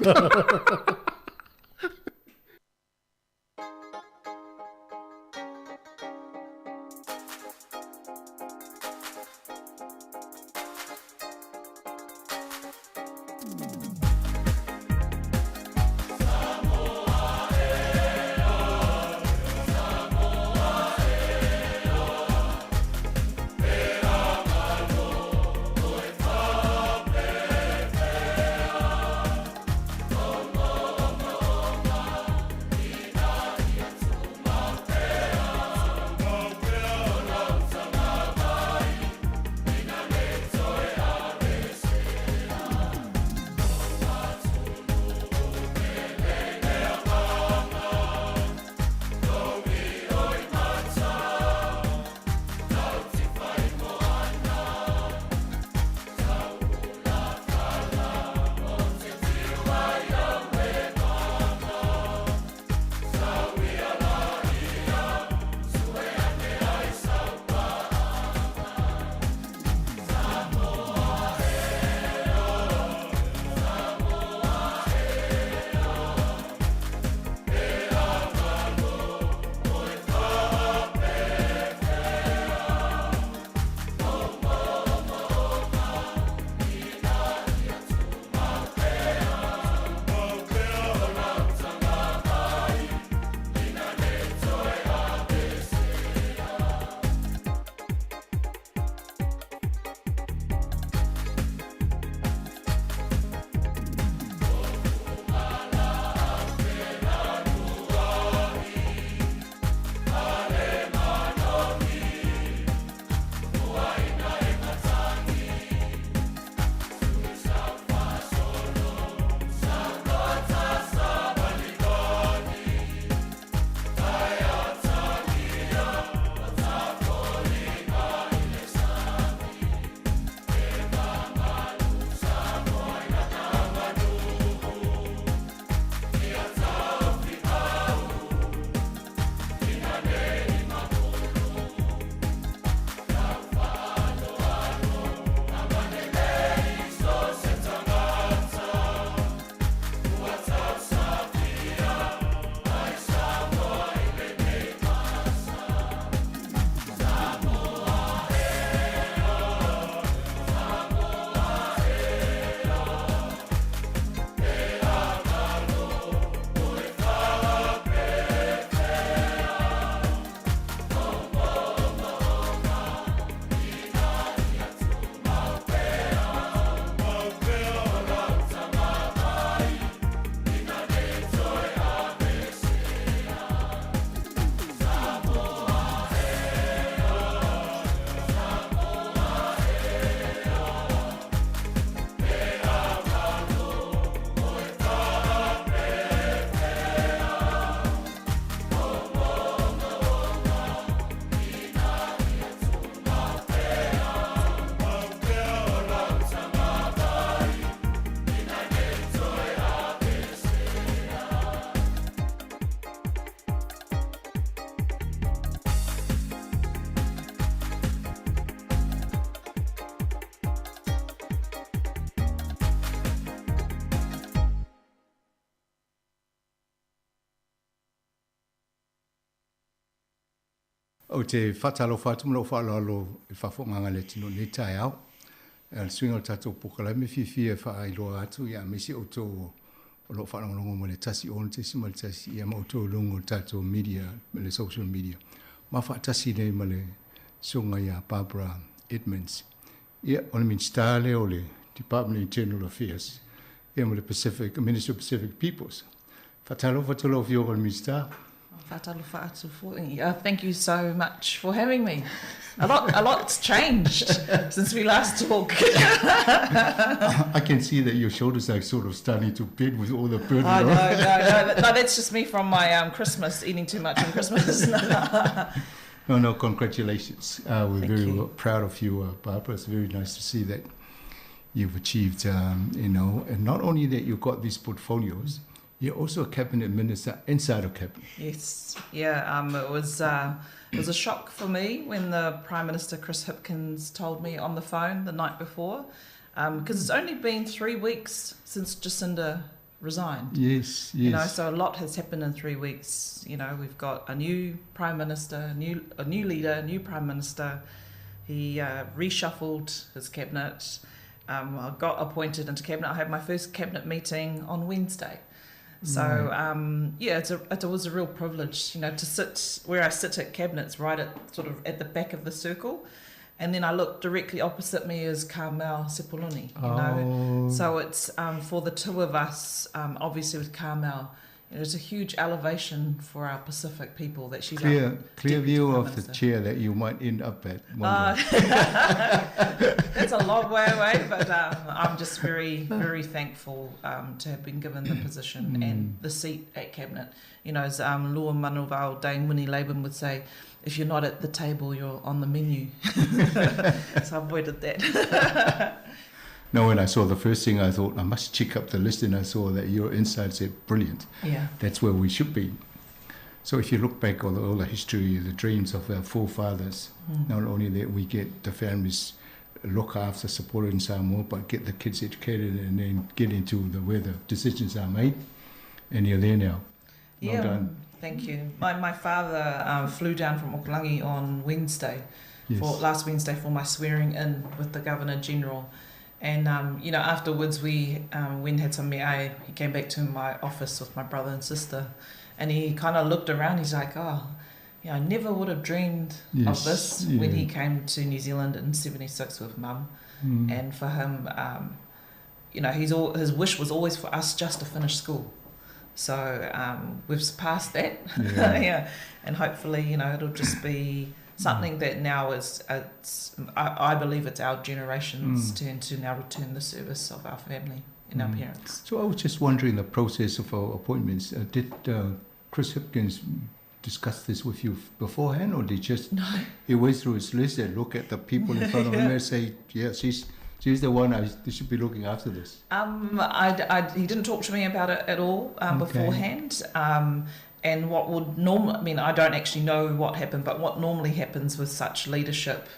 Speaker 14: O te whatalo whātumu lo whaalalo I whawhonganga le tino ne tai au. E swinga o tātou pokalame whiwhi e whaailoa atu ia mesi o tō o lo whanongongo mo le tasi o te sima le tasi ia mo tō lungo o tātou media, le social media. Ma whaatasi nei ma le sunga ia Barbara Edmonds. Ia o le minstale o le Department of Internal Affairs. Ia mo le Pacific, Minister of Pacific Peoples. Whatalo whio o le minstale.
Speaker 15: Thank you so much for having me. A lot's changed since we last talked.
Speaker 14: I can see that your shoulders are sort of starting to bend with all the burden.
Speaker 15: Oh, no, that's just me from my Christmas, eating too much on Christmas.
Speaker 14: No, congratulations. We're very proud of you, Barbara. It's very nice to see that you've achieved, and not only that you've got these portfolios, you're also a cabinet minister inside of cabinet.
Speaker 15: Yes, yeah. It was a shock for me when the Prime Minister Chris Hipkins told me on the phone the night before, because it's only been 3 weeks since Jacinda resigned.
Speaker 14: Yes.
Speaker 15: So a lot has happened in 3 weeks. We've got a new Prime Minister, a new leader, a new Prime Minister. He reshuffled his cabinet. I got appointed into cabinet. I had my first cabinet meeting on Wednesday. So it was a real privilege, to sit where I sit at cabinets, right at the back of the circle, and then I look directly opposite me is Carmel Sepuloni. So it's for the two of us. Obviously with Carmel, it's a huge elevation for our Pacific people that she's
Speaker 14: clear view of the chair that you might end up at.
Speaker 15: That's a long way away, but I'm just very, very thankful to have been given the position and the seat at cabinet. As Lua Manuval Dane Winnie Laban would say, if you're not at the table, you're on the menu. So I avoided that.
Speaker 14: No, when I saw the first thing, I thought I must check up the list, and I saw that your inside said brilliant.
Speaker 15: Yeah,
Speaker 14: that's where we should be. So if you look back on all the history, the dreams of our forefathers, not only that we get the families look after, supported in Samoa, but get the kids educated and then get into where the decisions are made, and you're there now. Well done.
Speaker 15: Thank you. My father flew down from Okolangi on Wednesday, last Wednesday, for my swearing in with the Governor General. And, afterwards we went had some me'ai. He came back to my office with my brother and sister, and he kind of looked around. He's like, I never would have dreamed of this when he came to New Zealand in 76 with Mum. And for him, his wish was always for us just to finish school. So we've surpassed that. And hopefully, it'll just be something that now I believe it's our generation's turn to now return the service of our family and our parents.
Speaker 14: So I was just wondering the process of our appointments. Did Chris Hipkins discuss this with you beforehand, or did he went through his list and look at the people in front of him and say, she's the one they should be looking after this?
Speaker 15: He didn't talk to me about it at all beforehand. And what would normally, I don't actually know what happened, but what normally happens with such leadership,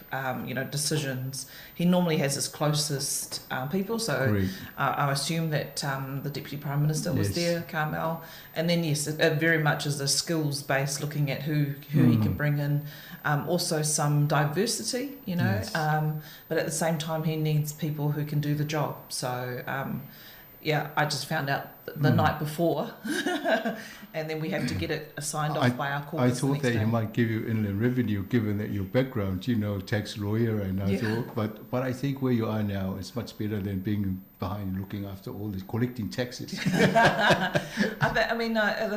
Speaker 15: decisions, he normally has his closest people. So I assume that the Deputy Prime Minister was there, Carmel. And then, it very much is a skills base, looking at who he can bring in. Also some diversity, but at the same time, he needs people who can do the job. So, I just found out the night before, and then we have to get it signed off by our caucus.
Speaker 14: I thought that he might give you inland revenue, given that your background, tax lawyer, and I thought, but I think where you are now is much better than being behind looking after all this, collecting taxes.
Speaker 15: The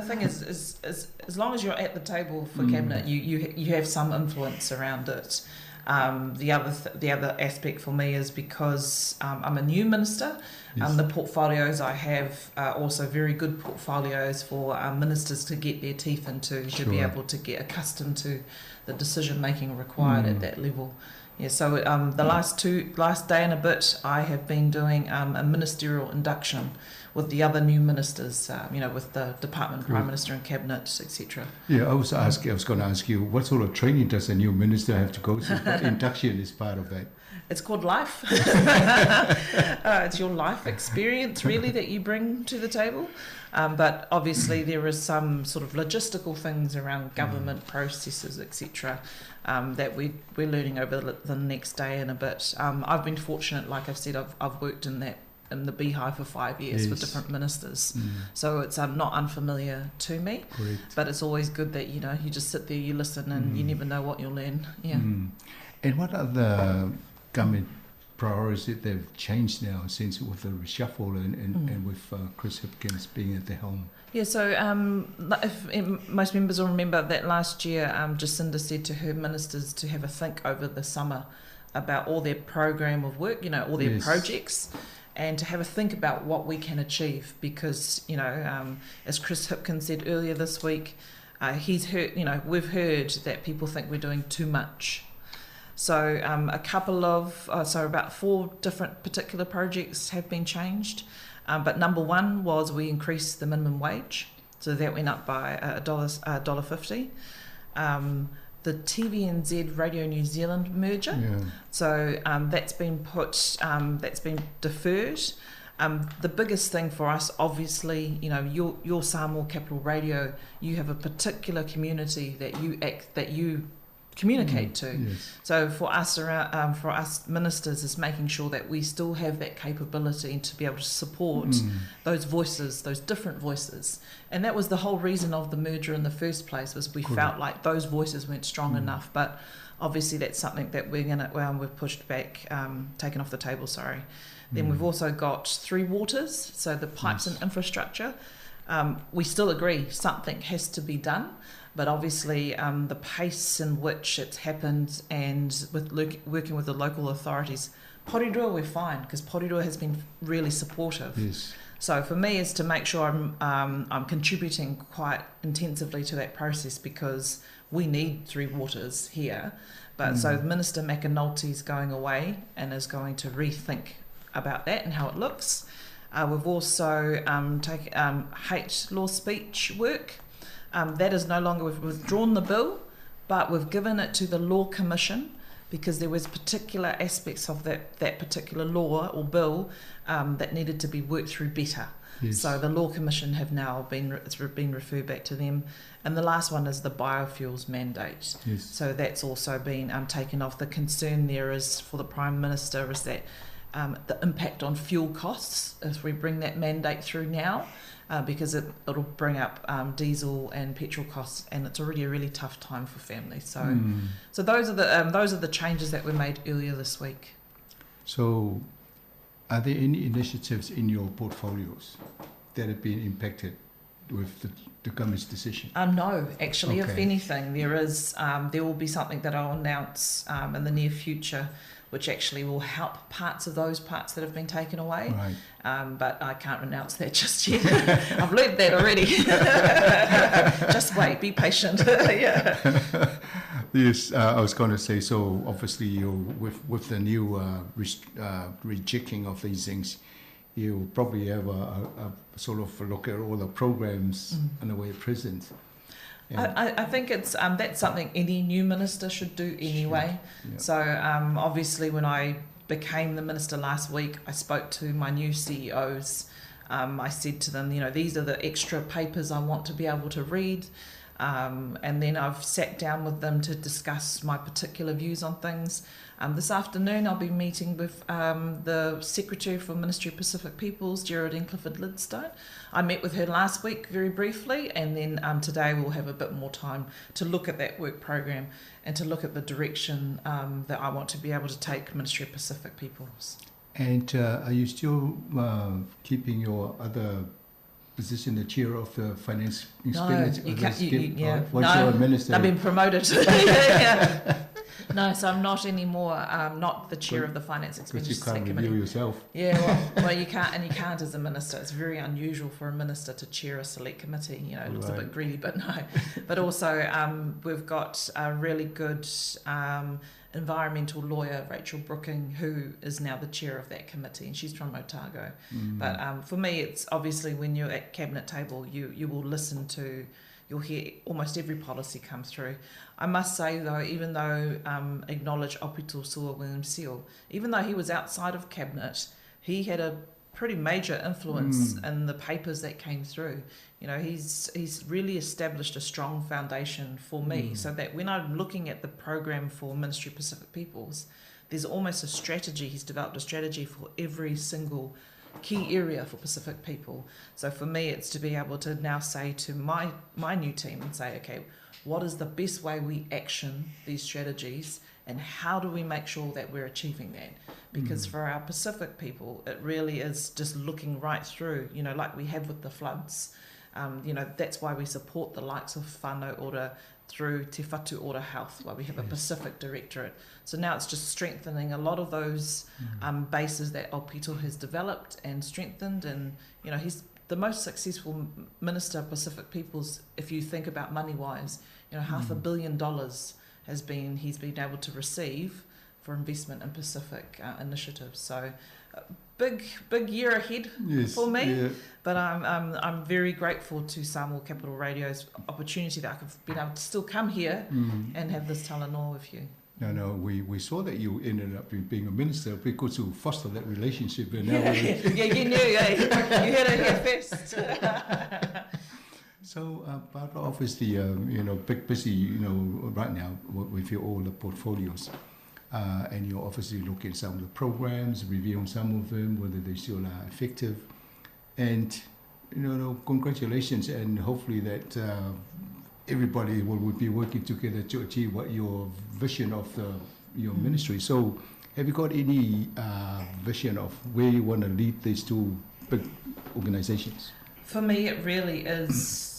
Speaker 15: thing is as long as you're at the table for cabinet, you have some influence around it. The other aspect for me is because I'm a new minister. The portfolios I have are also very good portfolios for ministers to get their teeth into, to be able to get accustomed to the decision making required at that level. So the last day and a bit, I have been doing a ministerial induction with the other new ministers, with the department, Prime Minister and Cabinet, etc.
Speaker 14: Yeah, I was going to ask you, what sort of training does a new minister have to go through? But induction is part of that.
Speaker 15: It's called life. It's your life experience, really, that you bring to the table. But obviously there is some sort of logistical things around government processes, etc., that we're learning over the next day and a bit. I've been fortunate, like I've said, I've worked in the Beehive for 5 years with different ministers, so it's not unfamiliar to me.
Speaker 14: Great.
Speaker 15: But it's always good that you just sit there, you listen, and you never know what you'll learn. Yeah.
Speaker 14: And what are the government priorities that they've changed now since with the reshuffle and with Chris Hipkins being at the helm?
Speaker 15: Yeah, so most members will remember that last year Jacinda said to her ministers to have a think over the summer about all their program of work, all their projects, and to have a think about what we can achieve, because as Chris Hipkins said earlier this week, he's heard, we've heard that people think we're doing too much. So about 4 different particular projects have been changed, but number one was we increased the minimum wage, so that went up by $1.50. The TVNZ Radio New Zealand merger, so that's been deferred. The biggest thing for us, obviously, your Samoa Capital Radio, you have a particular community that you communicate to. So for us ministers is making sure that we still have that capability to be able to support those voices, those different voices. And that was the whole reason of the merger in the first place, was we felt like those voices weren't strong enough. But obviously that's something that we've pushed back, taken off the table, sorry. Then we've also got 3 waters, so the pipes and infrastructure. We still agree something has to be done, but obviously the pace in which it's happened, and with working with the local authorities, Porirua we're fine, because Porirua has been really supportive. So for me, is to make sure I'm contributing quite intensively to that process, because we need 3 waters here. But so Minister McAnulty's going away and is going to rethink about that and how it looks. We've also taken hate law speech work. That is no longer, we've withdrawn the bill, but we've given it to the Law Commission, because there was particular aspects of that particular law or bill that needed to be worked through better. So the Law Commission have now been referred back to them. And the last one is the biofuels mandate. So that's also been taken off. The concern there is for the Prime Minister is that the impact on fuel costs if we bring that mandate through now, because it'll bring up diesel and petrol costs, and it's already a really tough time for families. So those are the changes that were made earlier this week. So
Speaker 14: are there any initiatives in your portfolios that have been impacted with the government's decision?
Speaker 15: No, actually, if anything, there will be something that I'll announce in the near future, which actually will help parts of those parts that have been taken away. But I can't announce that just yet. I've learned that already. Just wait, be patient.
Speaker 14: Yes, I was going to say, so obviously with the new rejecting of these things, you probably have a sort of look at all the programs in the way present.
Speaker 15: I think it's that's something any new minister should do anyway. So obviously when I became the minister last week, I spoke to my new CEOs. I said to them, these are the extra papers I want to be able to read. And then I've sat down with them to discuss my particular views on things. This afternoon I'll be meeting with the Secretary for Ministry of Pacific Peoples, Geraldine Clifford-Lidstone. I met with her last week very briefly, and then today we'll have a bit more time to look at that work program and to look at the direction that I want to be able to take Ministry of Pacific Peoples.
Speaker 14: And are you still keeping your other position, the chair of the finance expenditure?
Speaker 15: No, you can't.
Speaker 14: Once you're a minister,
Speaker 15: I've been promoted. No, so I'm not anymore. I'm not the chair of the finance expenditure
Speaker 14: committee. Because you can't
Speaker 15: committee.
Speaker 14: review yourself.
Speaker 15: Yeah, well, you can't as a minister. It's very unusual for a minister to chair a select committee. It looks a bit greedy, but no. But also, we've got a really good environmental lawyer, Rachel Brooking, who is now the chair of that committee, and she's from Otago. But for me, it's obviously when you're at cabinet table, you will listen to, you'll hear almost every policy come through. I must say though, even though acknowledge Opito Sua William Seal, even though he was outside of cabinet, he had a pretty major influence in the papers that came through. You know, he's really established a strong foundation for me, so that when I'm looking at the program for Ministry of Pacific Peoples, there's almost a strategy. He's developed a strategy for every single key area for Pacific people. So for me, it's to be able to now say to my new team and say, okay, what is the best way we action these strategies, and how do we make sure that we're achieving that? Because for our Pacific people, it really is just looking right through, you know, like we have with the floods. You know, that's why we support the likes of Whānau Ora through Te Whatu Ora Health, where we have a Pacific Directorate. So now it's just strengthening a lot of those bases that Opito has developed and strengthened. And, you know, he's the most successful Minister of Pacific Peoples, if you think about money-wise. You know, $500 million he's been able to receive for investment in Pacific initiatives. So big year ahead for me, but I'm very grateful to Samoa Capital Radio's opportunity that I've been able to still come here and have this talanoa with you.
Speaker 14: No, we saw that you ended up being a minister because to foster that relationship. And now
Speaker 15: you knew, you heard it here first.
Speaker 14: So, Barbara, obviously, you know, busy, you know, right now with your all the portfolios. And you're obviously looking at some of the programs, reviewing some of them, whether they still are effective. And, you know, congratulations, and hopefully that everybody will be working together to achieve what your vision of your ministry. So have you got any vision of where you want to lead these two big organizations?
Speaker 15: For me, it really is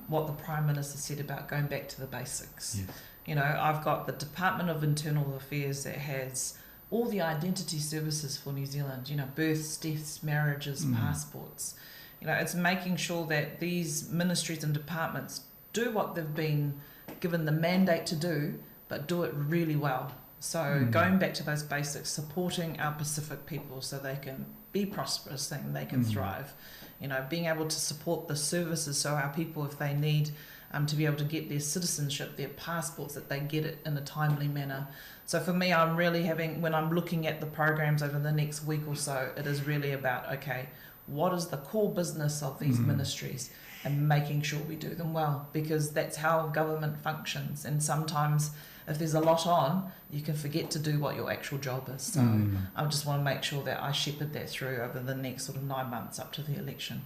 Speaker 15: what the Prime Minister said about going back to the basics.
Speaker 14: Yes.
Speaker 15: You know, I've got the Department of Internal Affairs that has all the identity services for New Zealand, you know, births, deaths, marriages, passports. You know, it's making sure that these ministries and departments do what they've been given the mandate to do, but do it really well. So going back to those basics, supporting our Pacific people so they can be prosperous and they can thrive. You know, being able to support the services so our people, if they need to be able to get their citizenship, their passports, that they get it in a timely manner. So for me, I'm really when I'm looking at the programs over the next week or so, it is really about, okay, what is the core business of these ministries, and making sure we do them well, because that's how government functions. And sometimes if there's a lot on, you can forget to do what your actual job is. So I just want to make sure that I shepherd that through over the next sort of 9 months up to the election.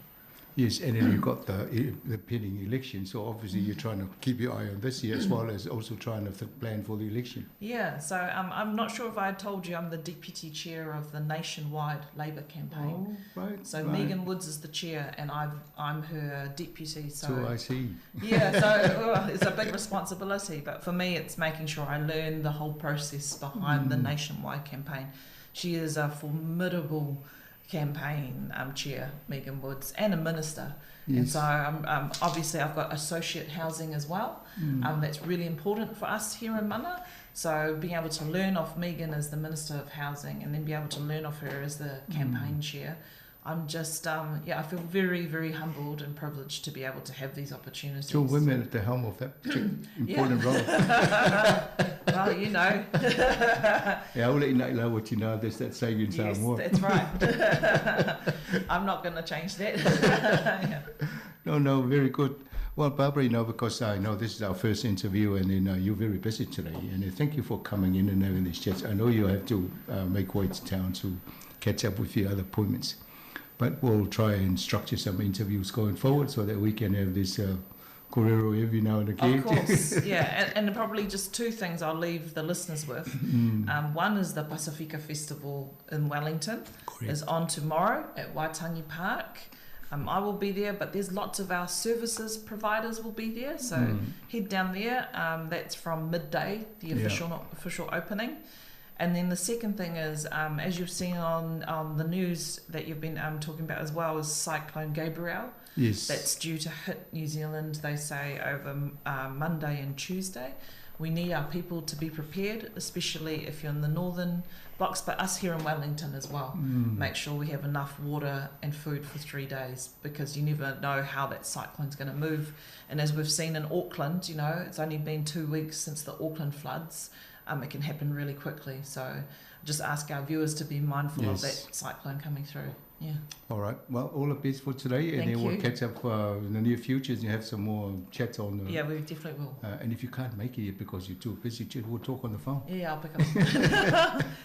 Speaker 14: Yes, and then you've got the pending election, so obviously you're trying to keep your eye on this year as well as also trying to plan for the election.
Speaker 15: Yeah, so I'm not sure if I told you I'm the deputy chair of the nationwide Labour campaign.
Speaker 14: Oh, right.
Speaker 15: So
Speaker 14: right.
Speaker 15: Megan Woods is the chair, and I'm her deputy.
Speaker 14: So I see.
Speaker 15: Yeah, so it's a big responsibility, but for me it's making sure I learn the whole process behind the nationwide campaign. She is a formidable campaign chair, Megan Woods, and a minister. Yes. And so obviously I've got associate housing as well. That's really important for us here in Mana. So being able to learn off Megan as the Minister of Housing, and then be able to learn off her as the campaign chair, I'm just, I feel very, very humbled and privileged to be able to have these opportunities.
Speaker 14: So women at the helm of that important role.
Speaker 15: Well, you know.
Speaker 14: Yeah, I'll let you know what you know. There's that saying in Samoa.
Speaker 15: That's right. I'm not going to change that.
Speaker 14: No, very good. Well, Barbara, you know, because I know this is our first interview, and then you're very busy today, and thank you for coming in and having these chats. I know you have to make way to town to catch up with your other appointments. But we'll try and structure some interviews going forward so that we can have this korero every now and again.
Speaker 15: Of course, yeah. And probably just two things I'll leave the listeners with. One is the Pacifica Festival in Wellington. Correct. Is on tomorrow at Waitangi Park. I will be there, but there's lots of our services providers will be there. So head down there. That's from midday, the official opening. And then the second thing is, as you've seen on the news that you've been talking about as well, is Cyclone Gabrielle.
Speaker 14: Yes.
Speaker 15: That's due to hit New Zealand, they say, over Monday and Tuesday. we need our people to be prepared, especially if you're in the northern blocks, but us here in Wellington as well. Make sure we have enough water and food for 3 days, because you never know how that cyclone's going to move. And as we've seen in Auckland, you know, it's only been 2 weeks since the Auckland floods. It can happen really quickly. So just ask our viewers to be mindful of that cyclone coming through. Yeah.
Speaker 14: All right. Well, all the best for today.
Speaker 15: Thank
Speaker 14: and then we'll
Speaker 15: you.
Speaker 14: catch up in the near future and you have some more chats on the...
Speaker 15: Yeah, we definitely will.
Speaker 14: And if you can't make it yet because you're too busy, we'll talk on the phone.
Speaker 15: Yeah, I'll pick up.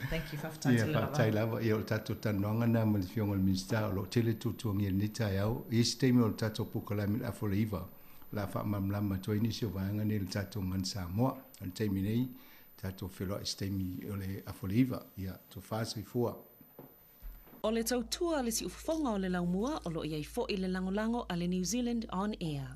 Speaker 15: Thank you, Whaftai
Speaker 14: Yeah, whaatai lava. Ia o tato tanoanga na mo le fionga le minsta o lo tele tutuangi e nita au. I stemi o le tato pukalami a foleiva. La wha mamlama to inisi o vaanga ne le tato man Samoa. Al teimi nei, tato wheloa i stemi o le a foleiva. Ia, to whaasui fua.
Speaker 16: O le tautua le si ufafonga o le laumua o lo iai fo i le langolango a le New Zealand On Air.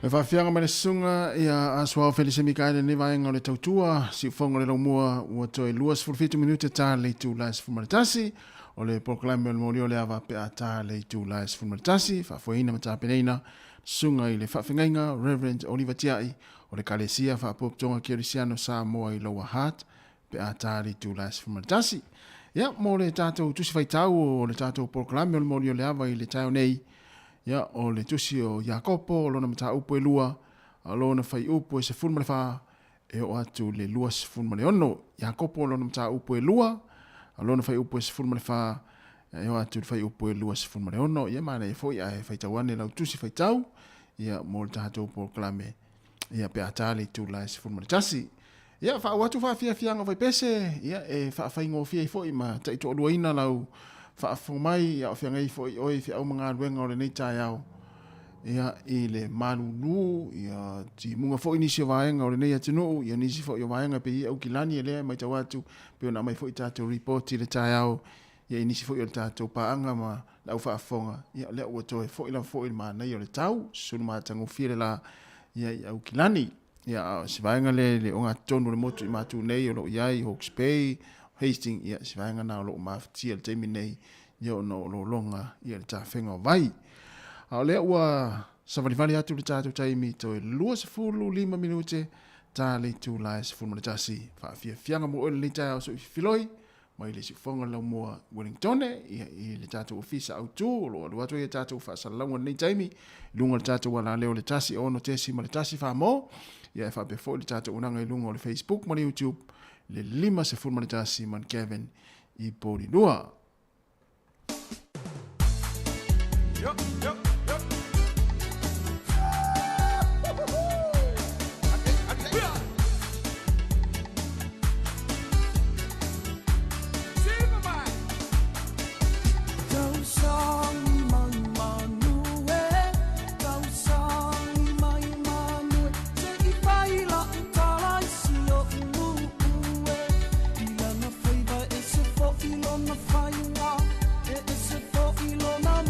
Speaker 2: E whawhianga mai sunga ia aswao Felisa Mikaele ni vaenga o le tautua si fonga le laumua ua toi luas fulfitu minute tā le tu lais fumaritasi o le proklame o le moli o le awa pe a tā le tu lais fumaritasi whawhuina ma tā peneina sunga i le whawhingainga Reverend Oliver Tiai o le kalesia whapoptonga Kirisiano Samoa i Lower Heart pe a tā le tu lais fumaritasi ia mo le tātou tusi whaitau o le tātou proklame o le moli o le awa i le tau nei ia o le tusi o Iakopo o lona mata upo e lua o lona fai upo e se fulma le wha e o atu le lua se fulma le ono Iakopo o lona mata upo e lua o lona fai upo e se fulma le wha e o atu le fai upo e lua se fulma le ono ia mana e foi a e fai tauane lau tusi fai tau ia mo le tātou po klame ia pe atale tu la se fulma le tasi ia wha watu wha fia fianga vai pese ia e wha fai ngō fia i foi ma ta ito aluaina lau whaafumai ia o whiangai fo i oi whiau mga ruenga o le nei tai au ia i le manunu ia ti munga fo i nisi o vaenga o le nei atinu ia nisi fo i o vaenga pe i au kilani e lea mai tau atu pe o na mai fo i tātou report i le tai au ia i nisi fo i o le tātou paanga ma lau whaafonga ia lea ua toe fo i la fo i le manai o le tau sunu mātangu fire la ia i au kilani ia si vaenga le o ngā tonu le motu i mātu nei o lo iai Hawke's Bay Hastings ia si vaenga na o lo maftia le teimi nei ia o no lo longa ia le tawhenga o vai. A lea ua savalivali atu le tātou taimi to e lua se fulu 5 minute tā le tū lai se fulu maritasi whaafia fianga mo ole le tai au so i filoi mai le si fonga lau mua Wellingtone ia i le tātou ofisa au tū o lo aluato ia tātou whaasalaunga nei taimi lunga le tātou wala leo le tasi ono tesi ma le tasi whaamo ia e whaapefo le tātou unanga i lunga o le Facebook ma le YouTube le 5 se fulu maritasi man Kevin i Pori Nua.
Speaker 10: Yup, yup.
Speaker 17: Ilona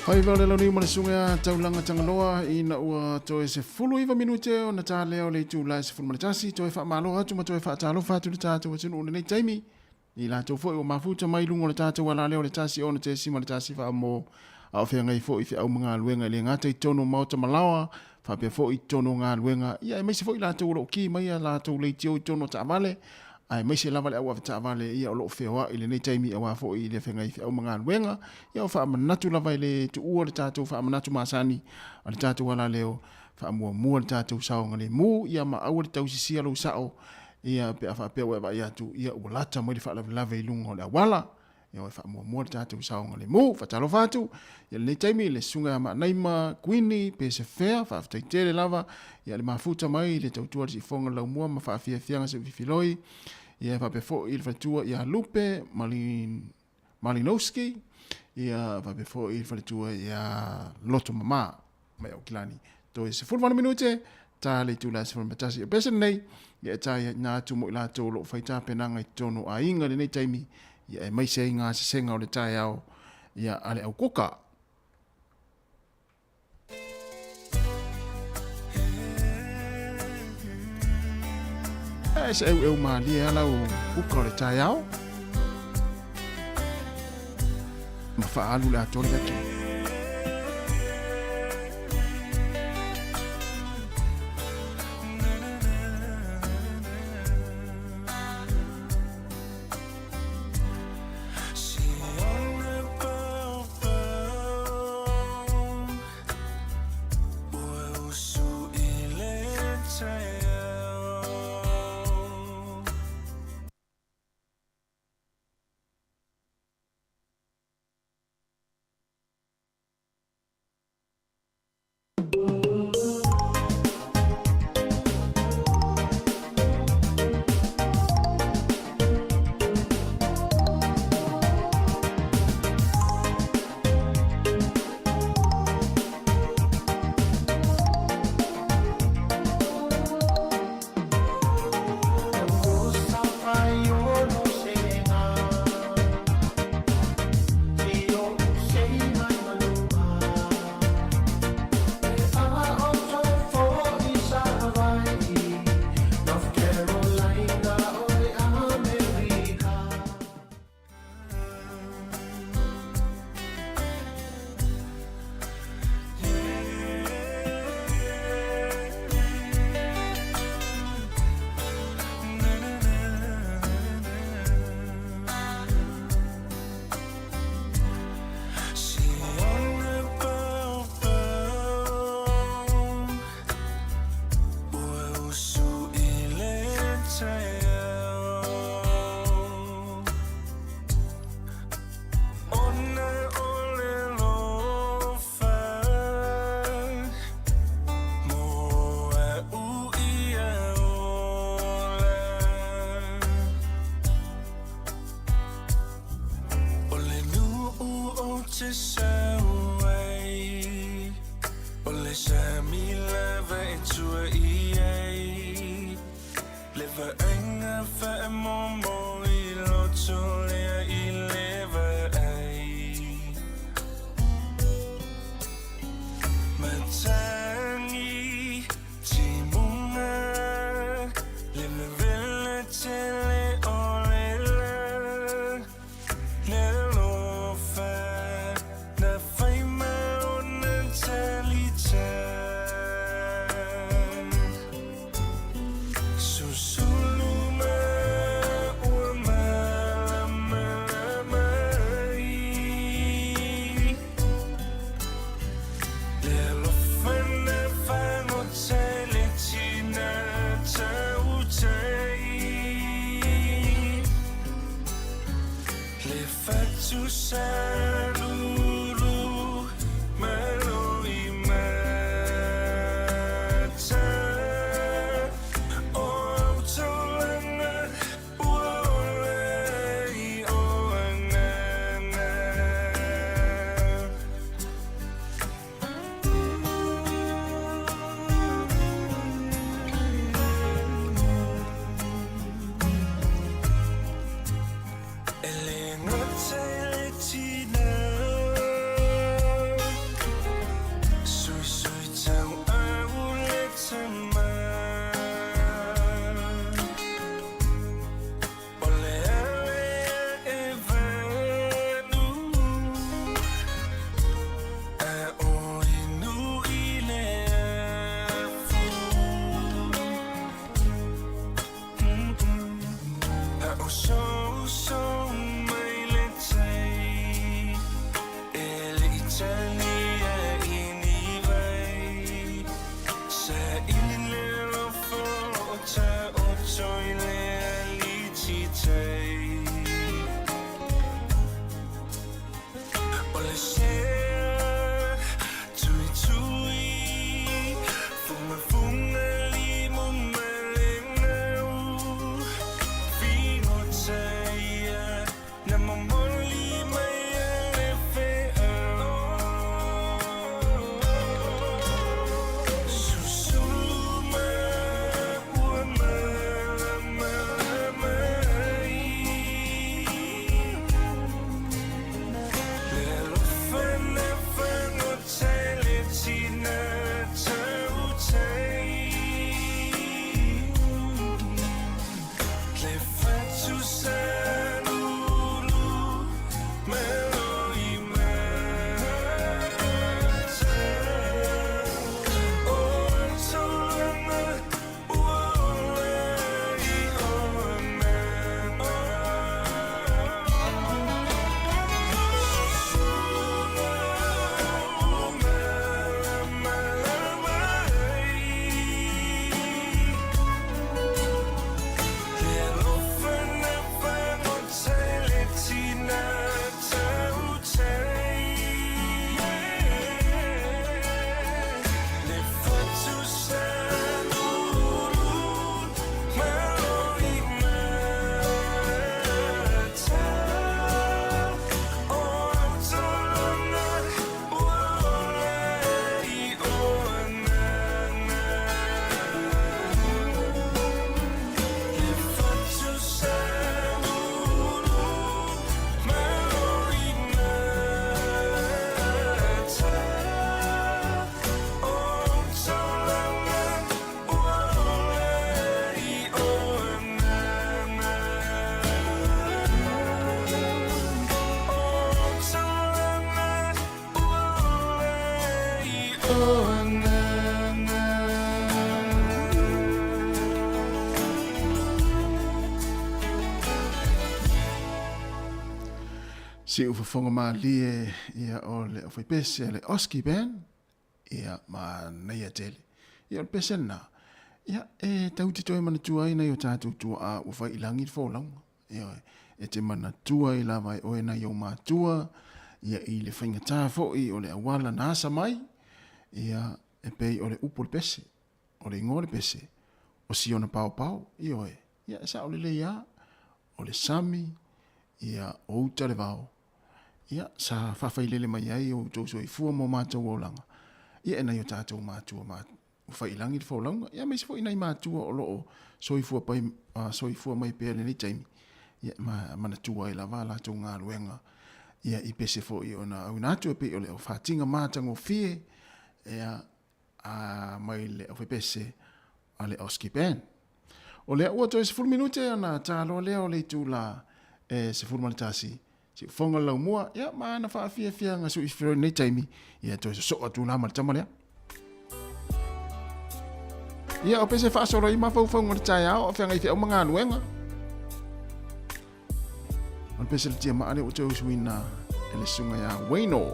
Speaker 2: Hai vale la ni mole sunga taulanga tangaloa ina ua toe se fulu iwa minute o na tā leo le tū lai se fulu maritasi toe wha malo atu ma toe wha tālo whātu le tātou wa tunu nei taimi i la tau fo i o mafuta mai lungo le tātou wala leo le tasi o na te sima le tasi wha mo a o whea ngai fo i whi au mga luenga le ngata i tono mauta malawa wha pia fo i tono ngā luenga ia e meisi fo i la tau lo ki mai a la tau le tio i tono ta vale ai mai se lava le awa ta vale ia o lo fewa ile nei taimi awa fo i le fenga i au mga luenga ia o fa manatu lava ile tu ua le tatu fa manatu masani o le tatu wala leo fa mua le tatu sao ngale mu ia ma au le tau sisia lo sao ia pe fa pe wa ia tu ia o lata mo le fa lava i lungo le wala ia fa mua le tatu sao ngale mu fa talo fatu ia nei taimi le sunga ma naima kwini pe se fair fa fa tele lava ia le mafuta mai le tau tua si fonga la mua ma fa fia fianga se filoi ia fa pe fo il fatua ia Lupe Malinowski ia fa pe fo il fatua ia Loto Mama mai o kilani to se full 1 minute ta le tu la se from batasi pesen nei ia ta na tu mo la to lo faita penanga i tono a inga le nei taimi ia mai se inga se senga o le tai au ia ale au koka se eu mali ala o kuka le tai au ma fa alu la tori atu Se ufafonga ma lie ia o le o pese le oski ben ia ma nei tele. Ia o pese na. Ia tau te toi mana tua ina i o tātou tua a ufa ilangi fo lang. Ia te mana tua i la vai o ena i o ma tua. Ia i le whainga tā fo i o le awala nasa mai. Ia pei o le upo le pese. O le ngore pese. O si ona pao pao. Ia sa o le le ia. O le sami. Ia o uta le vao. Ia sa whawhailele mai ai o tō so i fua mo mātou o langa. Ia ena i o tātou mātua whai langi fo langa. Ia meisi fo ina i mātua o loo so i fua pai so i fua mai pēr ni taimi. Ia mana tua i la wala tō ngā ruenga. Ia i pese fo i ona au nātua pe o le o whātinga mātango fie. Ia mai le o pese a le oski pen. O le ua toi 10 minute ana tālo leo le tū la 10 manitasi. Si fonga lau mua, ia maana whaafia ngā su i whiro nei taimi, ia toi so atu nā maritama lea. Ia o pese whaasora i mawhau ngā tai ao, o whianga i whiau mga anuenga. O pese le tia maare o tau suina, e le sunga ia Waino.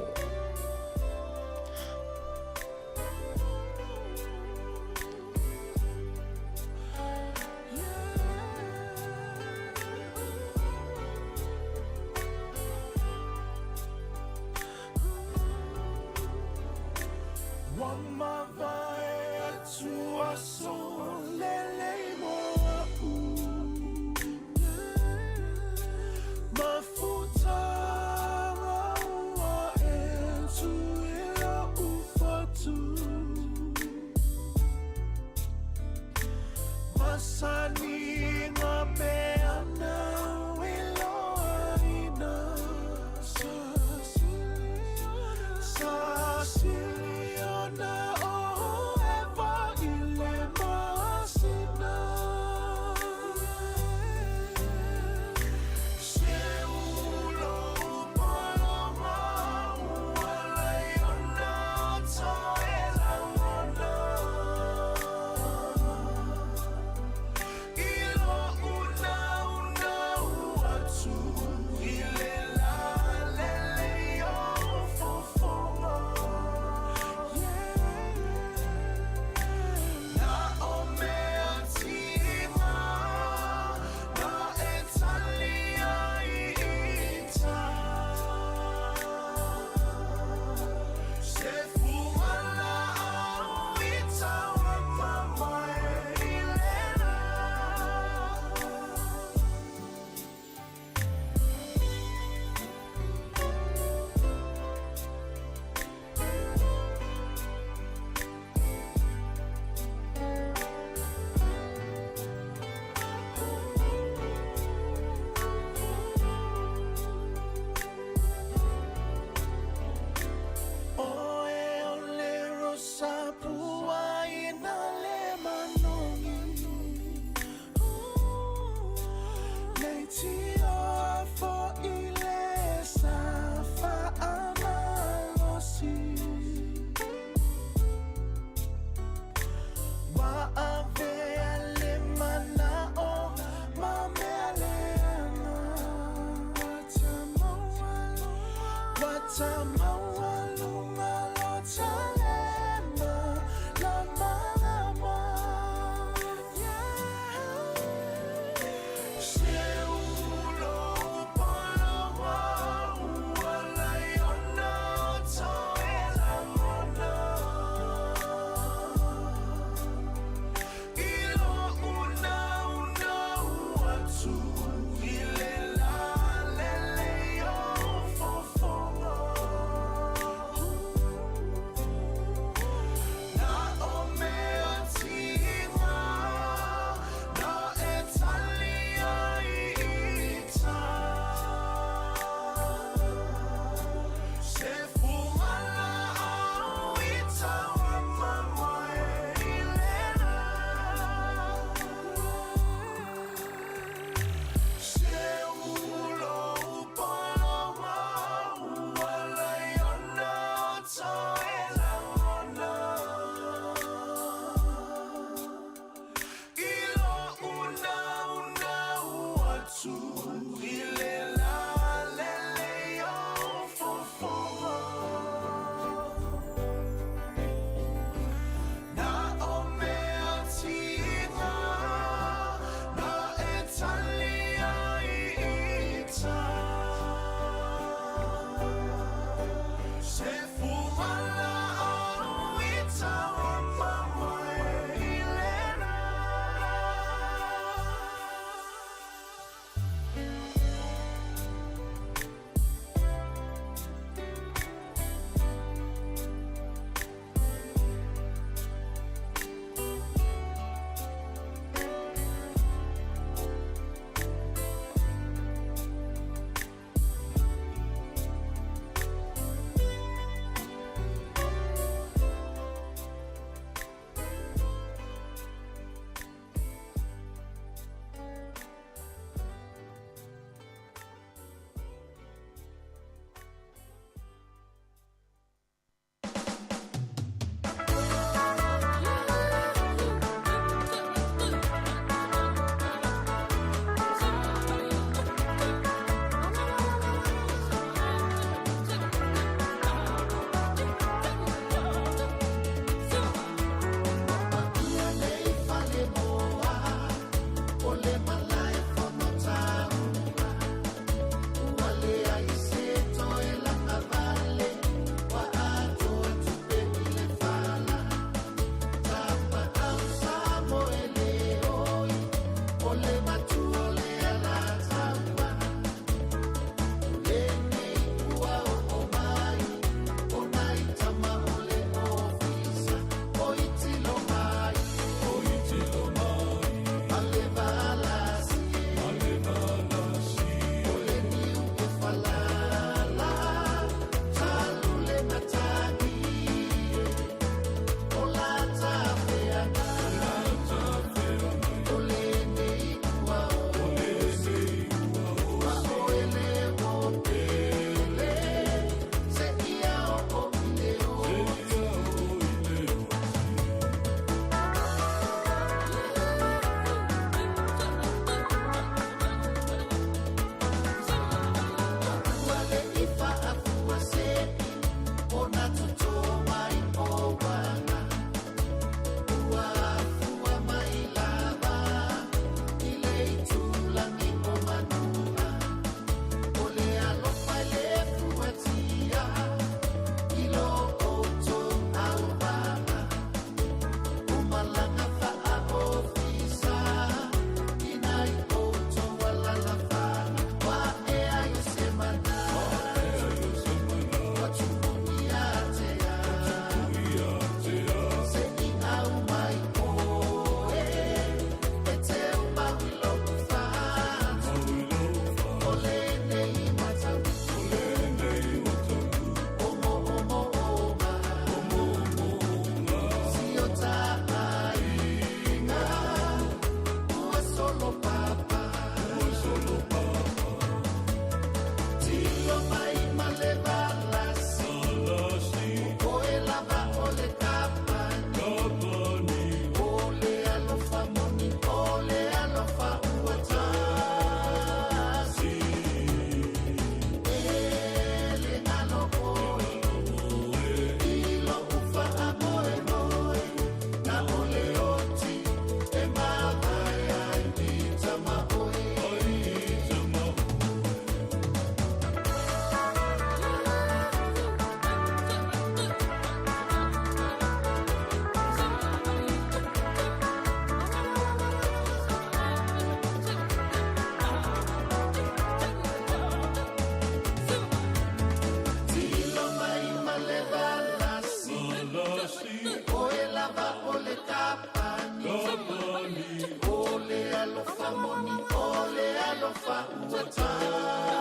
Speaker 10: whakamoni ole alofa uatasi.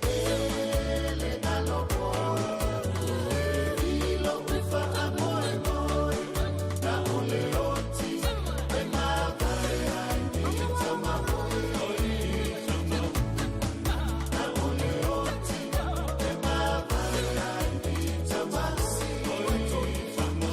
Speaker 10: Ele alopo, ilo ufa amoe moe, na ole oti, ema kaya ni tama moe oi, na ole oti, ema kaya ni tama si oi oi tama.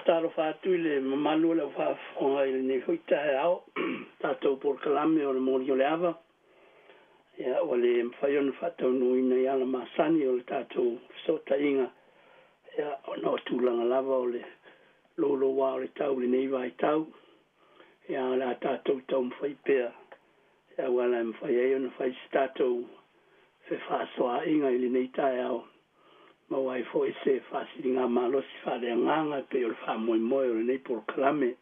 Speaker 17: talo fatu le mamalu le fa fonga ile ne hoita ao tato por kalame o le mori o le ava ya o le mfayon fatu no ina ya la masani o le tato sota inga ya o no tulanga lava o le lolo wa o le tau le nei vai tau ia la tātou tau mwhai pēr. Ia wala mwhai e ona whai statou fe whāsoa inga ili nei tai au. Ma wai fo e se whāsiri ngā malosi whare nganga pe o le wha moi moi o le nei por kalame.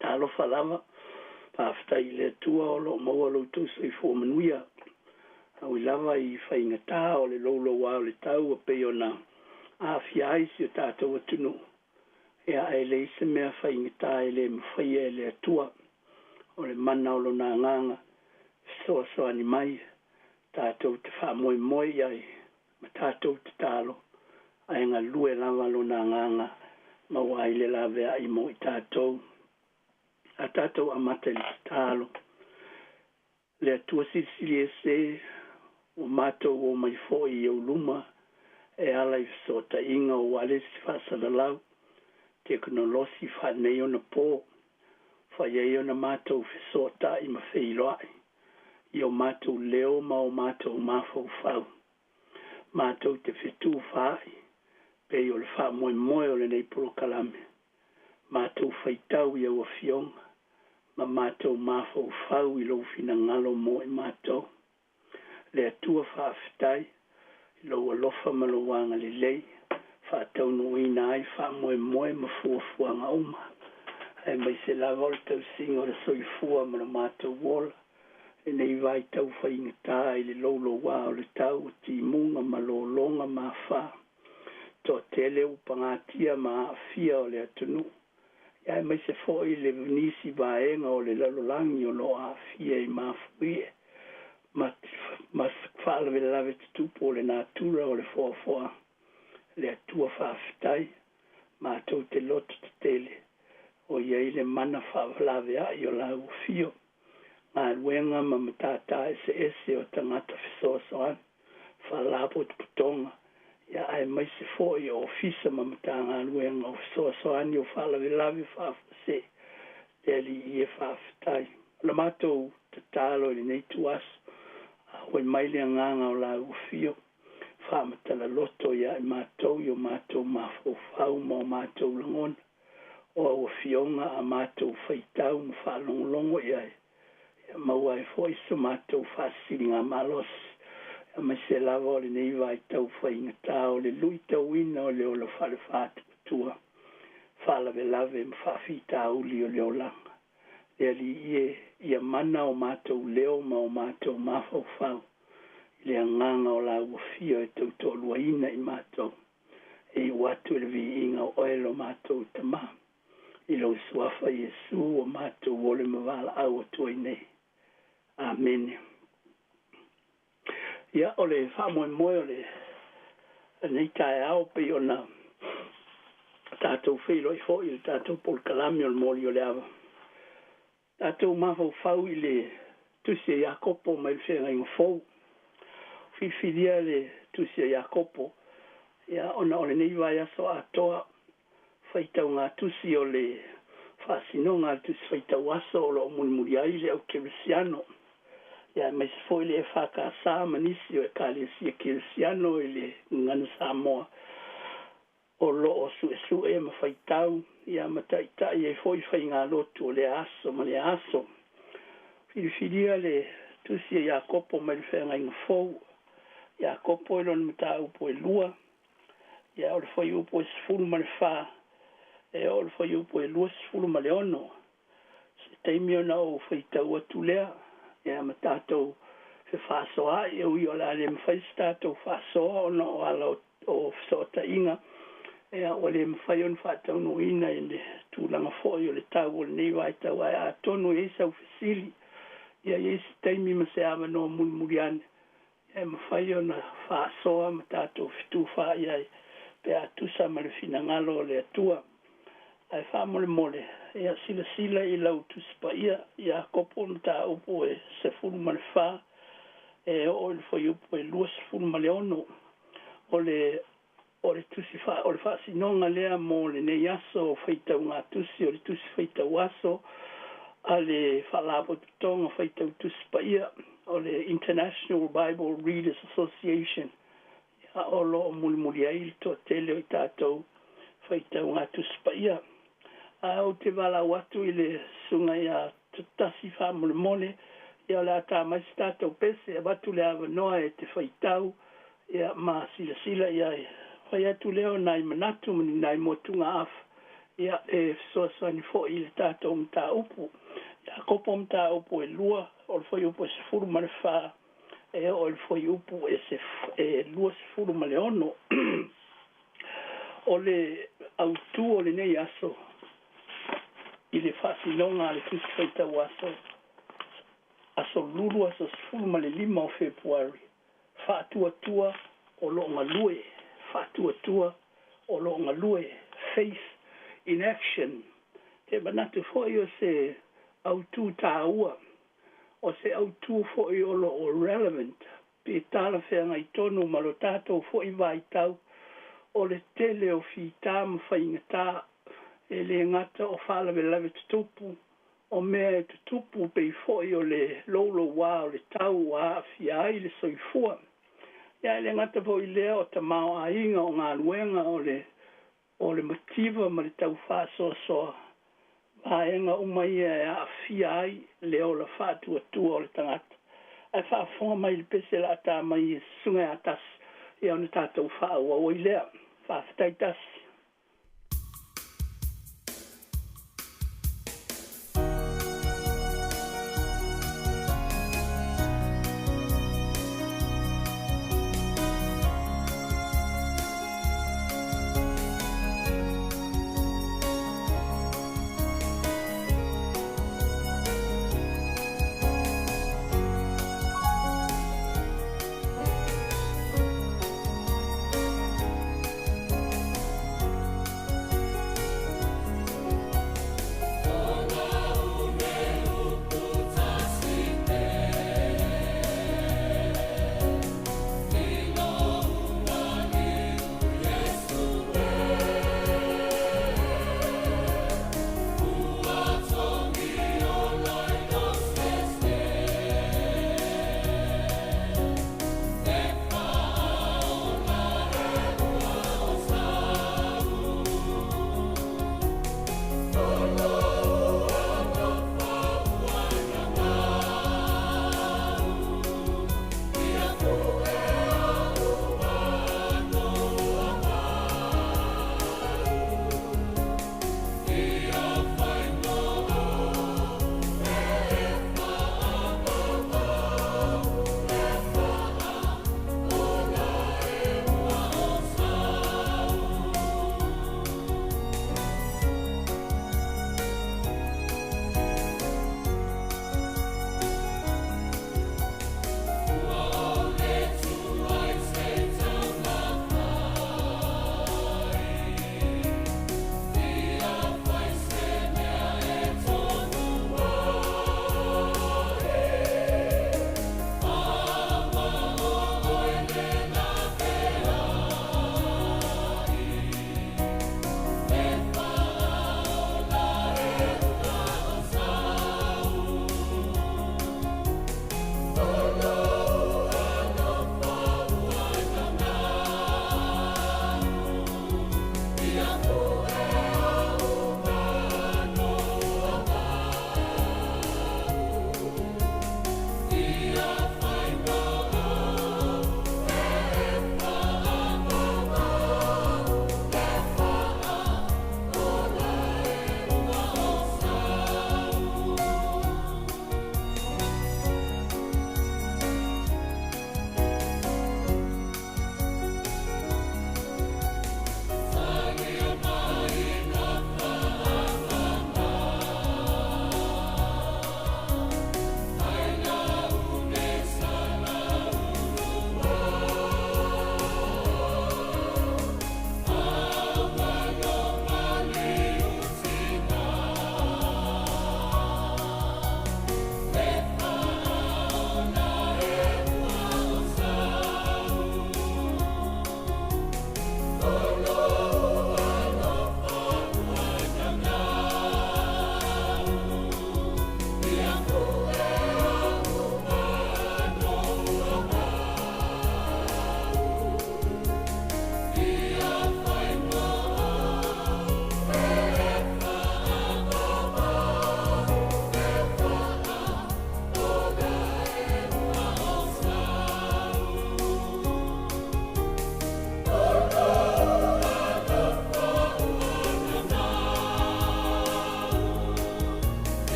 Speaker 17: Tā lofa lava, pāwhitai le tua o lo maua lo tūsa i fō manuia. Au I lava I whainga tā o le lolo wā o le tau a pe o na awhia aisi o tātou atunu. Ea e le ise mea whainga tā e le mwhaia e le tua o le mana o lo nā nganga. Soa soa ni mai, tātou te wha moi moi ai. Ma tātou te tālo, ai ngā lue lava lo nā nganga, ma wai le lawe ai mo I tātou. A tātou amata li te tālo. Le atua sisili e se, o mātou o mai fōi I au luma, e ala I sota inga o wale si whasana lau, teknolosi whanei o na pō, whaiei o na mātou whesota I ma wheiloai, I o mātou leo ma o mātou māwhau whau. Mātou te whetū whai, pe o le wha moe moe o le nei polo kalame. Mātou whaitau I au a fionga, ma mātou māwhau whau I lau whina ngalo mo I mātou. Le atua whawhitai, I lau alofa ma lo wanga le lei, whaatau no ina ai wha moe moe ma fuafuanga uma. Ai mai se lava o le tau singa o le soifua ma lo mātou wola. E nei vai tau whainga tā I le lolo wā o le tau o ti munga ma lo longa ma wha. Tō tele upangatia ma fia o le atunu. Ia mai se fōi le nisi vaenga o le lalolangi o lo a fia I ma fuie. Ma whaalawe lawe te tupo o le nātura o le fōa. Le atua whawhitai, ma tau te loto te tele. O iei le mana whaalawe ai o lau fio. Ngā luenga ma matata ese o tangata whisoasoan, whalapo te putonga, ia ai mai se fōi o ofisa ma mata ngā luenga o whisoasoan I o whalawe lawe whawhase, leli I e whawhitai. La mātou te tālo I nei tuaso, a hoi maile nganga o la ufio, whamatala loto ia I mātou I o mātou mawhau ma o mātou langona, o a ufionga a mātou whaitau ma whalongolongo ia e. Maua e fo iso mātou whasiri ngā malos. A mai se lava o le nei vai tau whainga tā o le lui tau ina o le o lo whare whātu tua. Whalawe lave ma whawhi tā uli o le o langa. Le ali ia mana o mātou leo ma o mātou mawhau whau. Le anganga o la uafia e tau tōlua ina I mātou. E watu le vi inga o oelo mātou tamā. I lo suafa Yesu o mātou wole mawala au o tuai nei. Amen. Ia ole whamoe moe ole nei tae au pe ona tātou whilo I fōi le tātou pol kalami o le mori o le awa. Tātou mawhau whau I le tusia Iakopo mai le whenga inga fōu. Whiwhiria le tusia Iakopo. Ia ona ole nei vai aso atoa whaitau ngā tusi o le whasinonga tusi whaitau aso o lo muri ai le au kerisiano. Ia mai se foi le whaka sā manisi o e kālesia kerisiano I le ngana Samoa. O lo o su e ma whaitau. Ia mataitai e foi whai ngā lotu o le aso ma le aso. Whiwhiria le tusi Iakopo mai le whenga inga fōu. Iakopo e lona mata upo e lua. Ia o le whai upo e sifuru ma le wha. E o le whai upo e lua sifuru ma le ono. Se teimi ona o whaitau atu lea. Ia ma tātou whi whasoa e ui o la le mwhai tātou whasoa ona o ala o sota inga. Ia o le mwhai on whatau no ina e le tūlanga fōi o le tau o le neiwa e tau ai a tonu e sau whisili. Ia e si teimi ma se awa no mulmuriane. Ia mwhai ona whasoa ma tātou whitu whai ai pe atusa ma le whina ngalo o le atua. Ai whamole mole. Ia sila I lau tuspa ia kopo na tā upo e se furu ma le whā. E o le whai upo e lua se furu ma le ono. O le tusi wha, o le wha sinonga lea mo le nei aso o whaitau ngā tusi, o le tusi whaitau aso. A le whalapo tutonga whaitau tuspa ia. O le International Bible Readers Association. Ia o lo o muli ai to tele o I tātou whaitau ngā tuspa ia. o te wala watu i le sunga ia tasi wha mole mole, ia le ata mai stato pese, e watu le awa noa e te whaitau, ia ma sila sila ia e. Whai atu leo nai manatu mani nai motunga af, ia e soa ni fo i le tato mta upu. Ia kopo mta upu e lua, o le fwoi upu e se furu male wha, e o le fwoi upu e lua se furu male ono. O le autu o le nei aso, i le whasinonga le kuswhaita waso, aso lulu aso sefulu ma le 5 o Februari, whaatuatua o lo ngalue, whaatuatua o lo ngalue, faith in action. Te manatu foi o se autu tāua, o se autu foi o lo relevant, pe tala whea ngai tonu ma lo tātou foi vai tau, o le tele o whita ma whaingatā, e le ngata o whalawe lawe tutupu, o mea tutupu pei foi o le lolo wā o le tau wā whiai le soifua. Ia le ngata po i lea o ta mao a inga o ngā luenga o le motiva ma le tau wha soa soa. Vaenga umaia e a whiai le o la whātua o le tangata. Ai whaafonga mai le pese la ata mai e sunga atas e o ne tātou wha ua o i lea. Whaafitai tasi.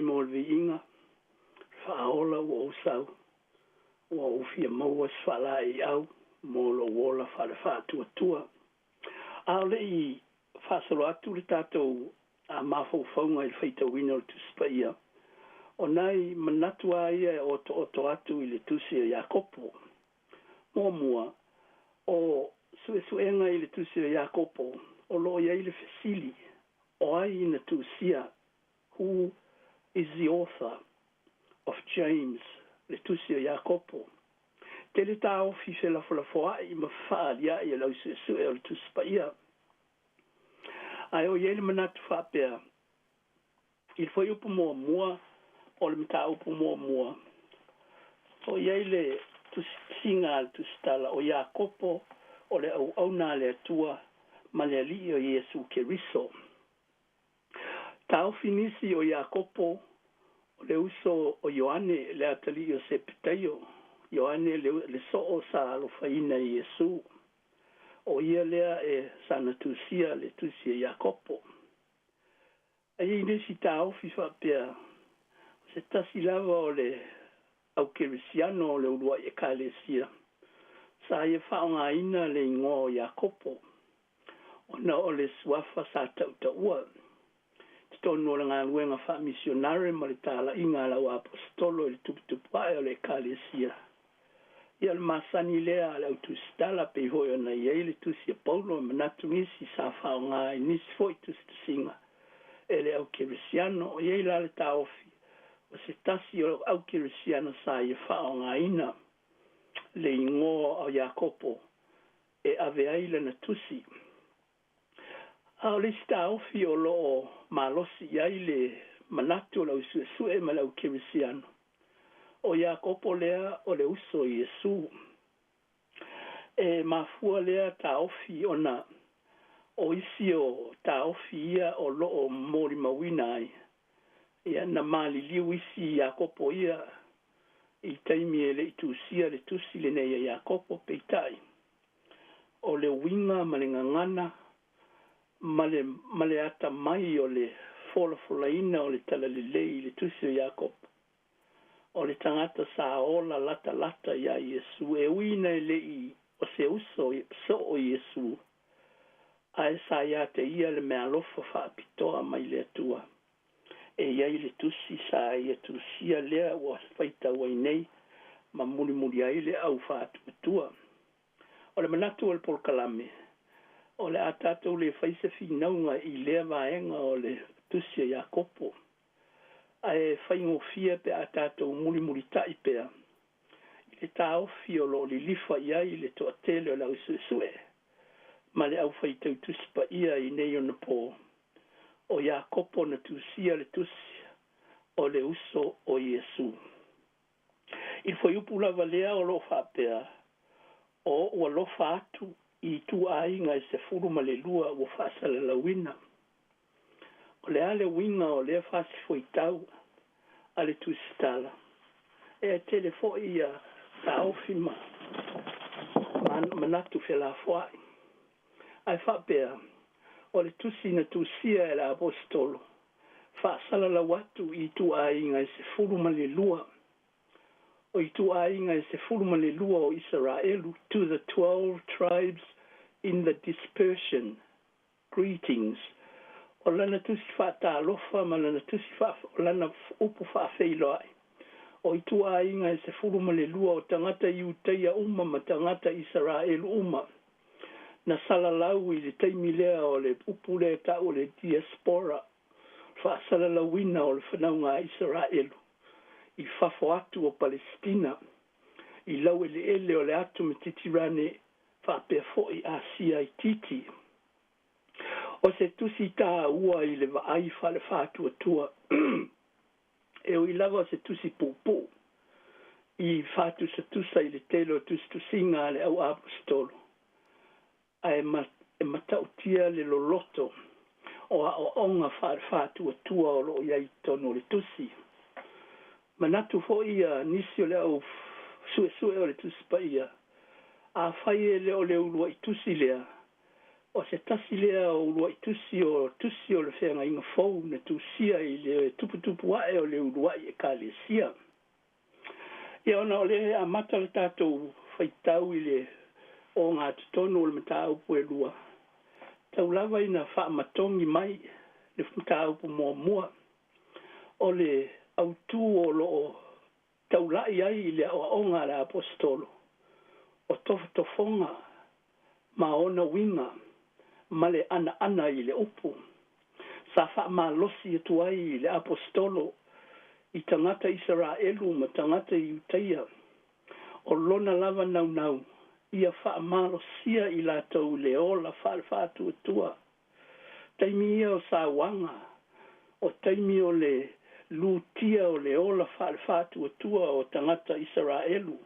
Speaker 17: mo le inga whaola o sau ua ufia maua swala i au mo lo wola whare whātua tua. A le i whasaro atu le tātou a mawhau whaunga i whaita wina o tu spaia. O nei manatua ia o to atu i le tusi o Iakopo. Mua o suenga i le tusi o Iakopo o lo ia i le fesili o ai na tusia who is the author of James le tusi o Iakopo. Te le tau fi fe la foa i ma whaalia i lau sue o le tusi spaia. Ai o iele manatu whapea il foi upu mua o le mta upu mua. O iele tu singa tu stala o Iakopo o le au na le atua ma le ali o Yesu Keriso. Tau finisi o Iakopo o le uso o Ioane le atali o Sepitaio. Ioane le so o sa alo faina Yesu. O ia lea e sana tusia le tusia Iakopo. E nisi tau fifa pia se tasi lava o le au kerisiano o le urua e kalesia. Sa ia whaonga ina le ingoa o Iakopo. Ona o le suafa sa tautaua. Titono le ngā luenga wha misionare ma le tala inga lau apostolo le tuputupai o le kalesia. Ia le masani lea le autostala pe hoi ona iei le tusia paulo manatu nisi sa whaonga i nisi foi tusinga. Ele au kerisiano o iei la le taofi. O se tasi o au kerisiano sa ia whaonga ina le ingoa o Iakopo e ave aile na tusi. A o le taofi o loo malosi iai le manatu o lau sue ma lau kerisiano. O Iakopo lea o le uso Yesu. E mafua lea taofi ona o isi o taofi ia o loo mori mawina ai. Ia na mali liu isi Iakopo ia i taimi e le itusia le tusi le neia Iakopo peitai. O le winga ma le ngangana ma le ata mai o le fola ina o le talalelei le tusi o Iakopo. O le tangata sa ola lata ia Yesu e uina e le i o se uso so o Yesu. Ai sa ia te ia le mea lofa whaapitoa mai le atua. E iai le tusi sa ia tusia lea ua whaita wai nei ma muri ai le au whaatuatua. O le manatu o le polkalame. O le atatou le whaisa whinaunga i lea vaenga o le tusi a Iakopo. Ai whaingofia pe atatou muri tai pea. I le taofi o lo li lifa iai le toa tele o lau sue. Ma le au whaitau tuspa ia i nei o na pō. O Iakopo na tusia le tusi o le uso o Yesu. Il foi upu lava lea o lo whapea. O ua lofa atu i tu ainga e se furu ma le lua ua whaasala la wina. O le ale winga o le whaasi foi tau a le tusitala. E telefo ia taofima manatu whela fuai. Ai whapea. O le tusi na tusia e la apostolo. Whaasala la watu i tu ainga e se furu ma le lua. O i tu ainga e se furu ma le lua o Israelu. To the 12 tribes in the dispersion. Greetings. O lana tusi whata alofa ma lana tusi o lana upu whaafeiloai. O i tu ainga e se furu ma le lua o tangata iuteia uma ma tangata Israelu uma. Na salalau i le taimi lea o le upu lea ta o le diaspora. Whaasalalawina o le whanaunga Israelu. I whafo atu o Palestina. I lau ele o le atu me titirane whapea foi Asia i titi. O se tusi tā ua i le vaai whale whātua tua. E o i lava se tusi pōpō. I whātu sa tusa i le telo tusinga le au apostolo. Ai matautia le loloto o a onga whātua tua o lo iai tono le tusi. Manatu fo ia nisi o le au sue o le tusi pa ia. A whai e leo leo lua i tusi lea. o se tasi lea o urua i tusi o le whenga inga fau na tusia i le tupu ae o le urua i e ka le sia. Ia ona o le amata le tātou whaitau i le o ngā tutono o le mata upu e lua. Tau lava ina wha matongi mai le mata upu mua o le autu o lo tau lai ai i le o ngā le apostolo. O tofonga ma ona winga ma le ana i le upu. Sa wha ma losi atu ai i le apostolo i tangata Israelu ma tangata i Utaia. O lona lava nau ia wha ma losia i la tau le ola wha tua. Taimi ia o sa wanga. O taimi o le lutia o le ola wha tua o tangata Israelu.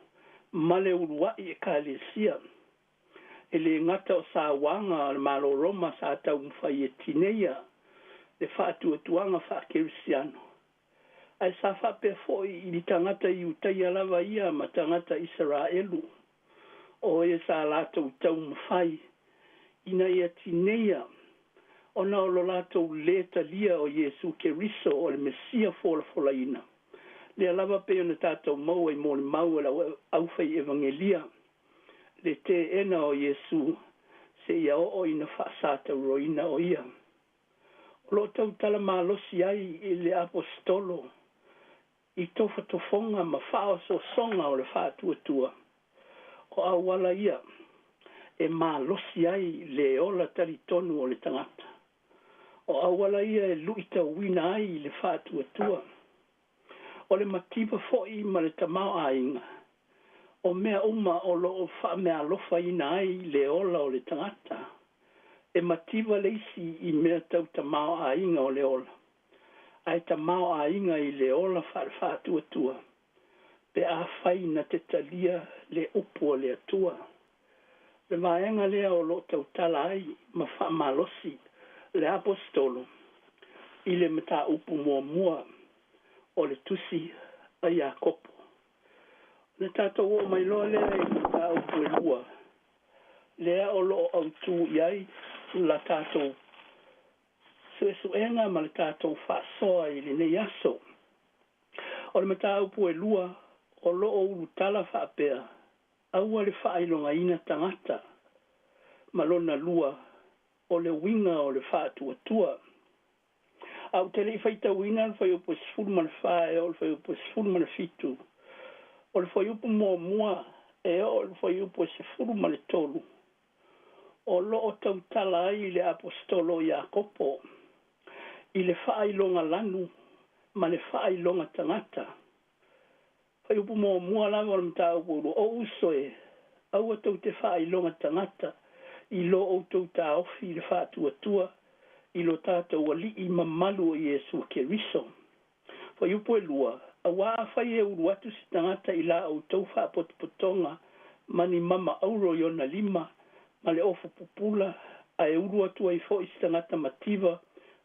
Speaker 17: Ma le uruai e ka le sia. E le ngata o sa wanga le malo Roma sa tau mwhai e tineia le whaatuatuanga whaakirisiano. Ai sa whape foi i li tangata i Utaia lava ia ma tangata Israelu. O e sa lātou tau mwhai ina ia tineia ona o lo lātou leta lia o Jesu Keriso o le Mesia fola ina. Le lava pe ona tātou mau ai mō le mau ala au whai evangelia. Le te ena o Jesu se ia o ina whaasata roina o ia. O lo tau tala malosi ai i le apostolo i tofa tofonga ma whao so songa o le whaatuatua. O awala ia e malosi ai le ola taritonu o le tangata. O awala ia e luita wina ai le whaatuatua. O le matiba fo'i ma le tamao ainga. O mea uma o lo wha mea lofa ina ai le ola o le tangata. E matiba leisi i mea tau tamao ainga o le ola. Ai tamao ainga i le ola wha tua. Pe a whai na te talia le upu o le atua. Le vaenga lea o lo tau tala ai ma wha malosi le apostolo. I le mata upu mua o le tusi a Iakopo. Le tātou o mai loa lea i mata upu e lua. Lea o lo au tū iai la tātou. Suenga ma le tātou whaasoa i le nei aso. O le mata upu e lua o lo o urutala whaapea. Aua le whaailonga ina tangata. Malona lua o le winga o le whaatuatua. Au tele I whaita wina le whai upo sifuru ma le whae o le whai upo sifuru ma le fitu. O le whai upo mua e o le whai upo sifuru ma le tolu. O lo o tau tala ai le apostolo Iakopo. I le whaailonga lanu ma le whaailonga tangata. Whai upo mua lava o le mta upo o uso e. Aua tau te whaailonga tangata. I lo o tau ta ofi le whaatuatua. I lo tātou ali I mamalu o Jesu Keriso. Whai upo e lua. A wā whai e uru atu si tangata I la au tau whaapotopotonga. Mani mama auro I ona lima. Ma le ofu pupula. A e uru atu ai fo I si tangata mativa.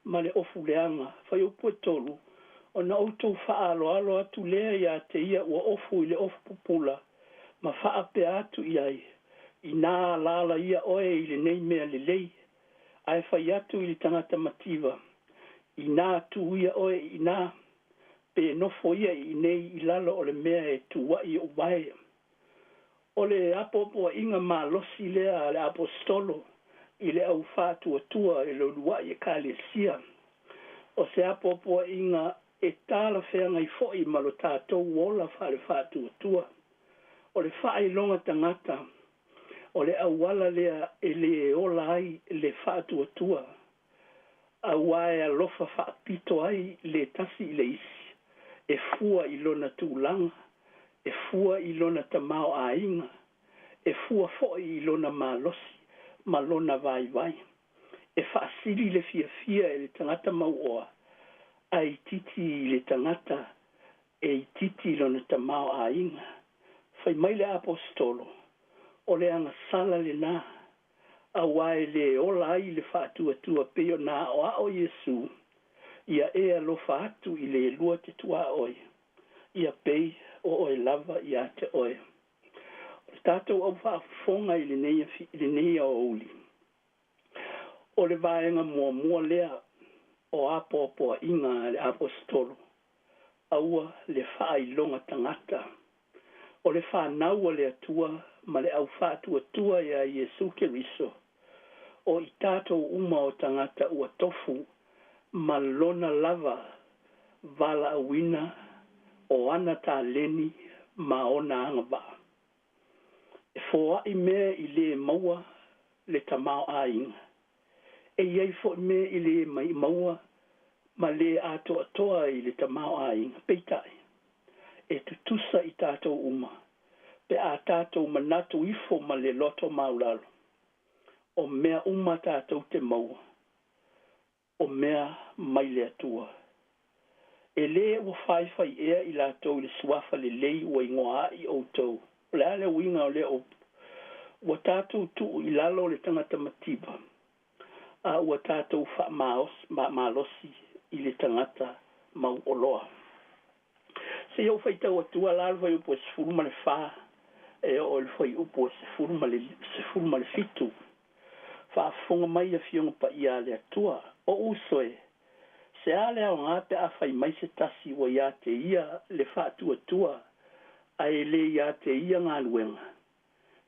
Speaker 17: Ma le ofu leanga. Whai upo e tolu. O na au tau whaalo atu lea ia te ia ua ofu I le ofu pupula. Ma whaape atu I ai. I nā lala ia oe I le nei mea le lei. Ai whai atu I le tangata mativa. I nā tu ia oe I nā. Pe nofo ia I nei I lalo o le mea e tuwa I o wae. O le apopo inga ma losi lea le apostolo. I le au whātua tua e lo lua I ka le sia. O se apopo inga e tala whenga I foi ma lo tātou wola whare whātua tua. O le whae longa tangata. O le awala lea e le ola ai le whātua tua. Awae alofa whaapito ai le tasi I le isi. E fua I lona tūlanga. E fua I lona tamao a inga. E fua foi I lona malosi. Malona vai. E whaasiri le fia e le tangata mauoa. Ai titi le tangata. E titi lona tamao a inga. Whai mai le apostolo. O le anga sala le nā. A wae le ola ai le whaatua peo nā o a o Jesu. Ia e alofa atu I le lua te tua oi. Ia pei o oi lava ia te oi. O le tātou au whaafonga I le neia o oli. O le vaenga mua lea o apo inga le apostolo. Aua le whailonga tangata. O le whanau le atua ma le au whātua ia Iesu Keriso. O i tātou uma o tangata ua tofu ma lona lava vala awina o ana tā leni ma ona angaba. E fōa i mea i le maua le tamau a inga. E iei fo i mea i le mai maua ma le atoa toa i le tamau a inga. Peitai. E tutusa i tātou uma. Pe a tātou manatu ifo ma le loto maulalo. O mea uma tātou te maua. O mea mai le atua. E le ua whaiwhai ea i lātou le suafa le lei ua ingoa i outou. Le ale winga o le o. Ua tātou tu i lalo le tangata matiba. A ua tātou wha malosi i le tangata mau oloa. Se iau whaitau atua lalo whai upo se furuma le wha. E o le whai upo se furuma le fitu. Whaafonga mai a fionga pa ia le atua. O usoe. Se ale au ngāpe a whai mai se tasi wa ia te ia le whaatua tua. A e le ia te ia ngā luenga.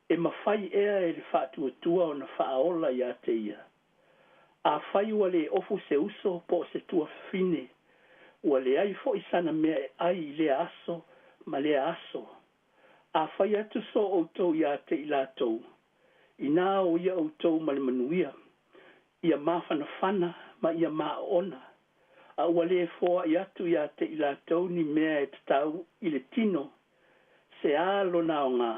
Speaker 17: E mawhai ea e le whaatua tua o na whaaola ia te ia. A whai ua le ofu se uso po se tua fine. Ua le ai fo isana mea ai le aso ma le aso. A whai atu so o tau ia te ilatou. Ina o ia o tau ma le manuia. Ia mawhana whana ma ia maa ona. A ua le fōa i atu ia te ilatou ni mea e tatau i le tino. Se alo na o ngā.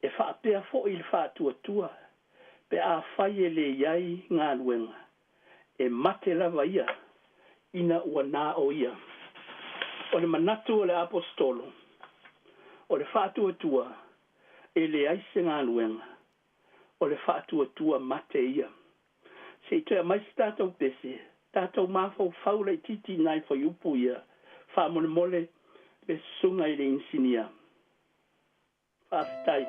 Speaker 17: E whaapea fo i le whaatua tua. Pe a whai e le iai ngā luenga. E mate lava ia. Ina ua nā o ia. O le manatu o le apostolo. O le whaatua tua. E le aise ngā luenga. O le whaatua tua mate ia. Se i toia mai tātou pese. Tātou mawhau whaula i titi nai whai upu ia. Whaamone mole le sunga i le insinia. Whaafitai.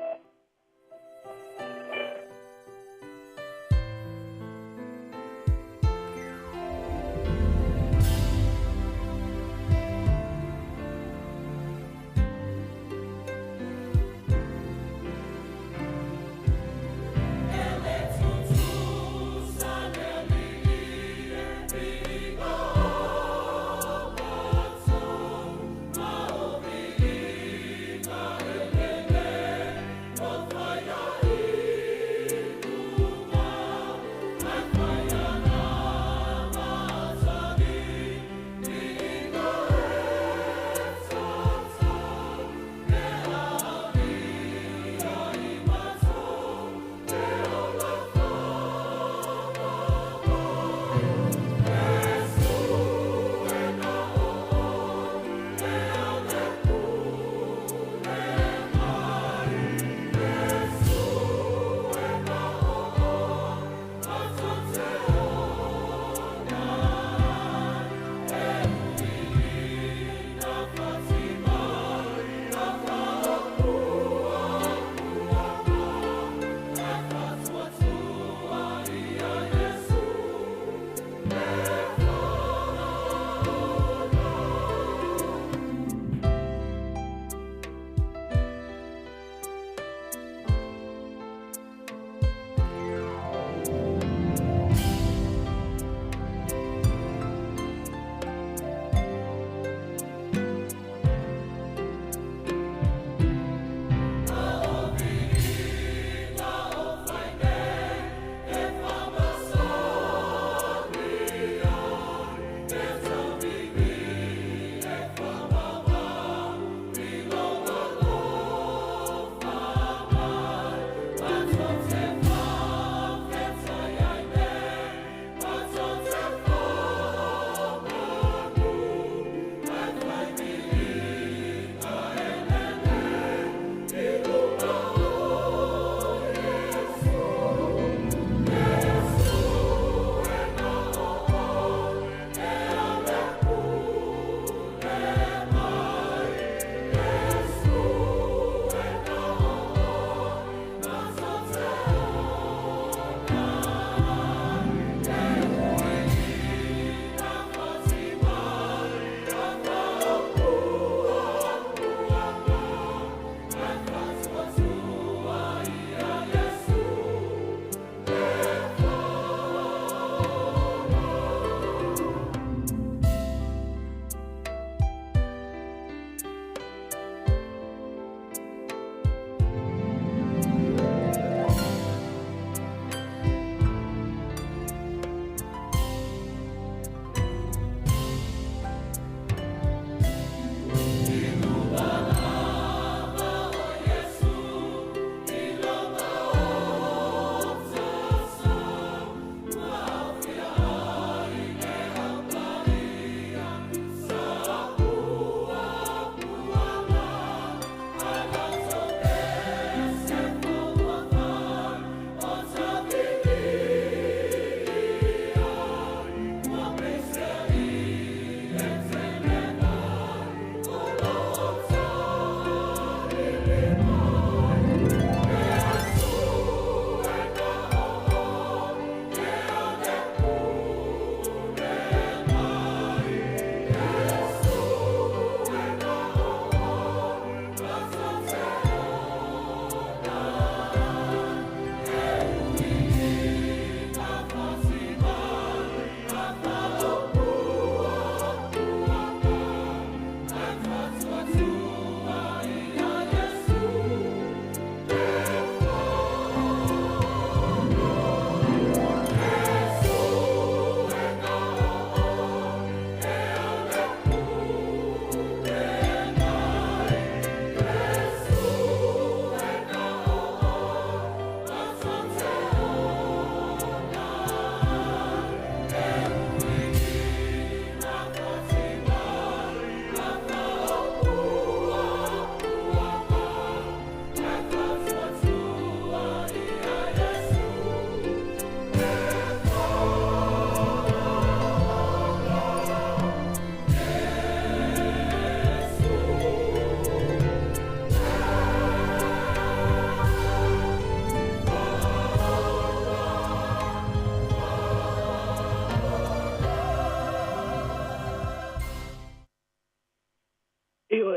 Speaker 17: Io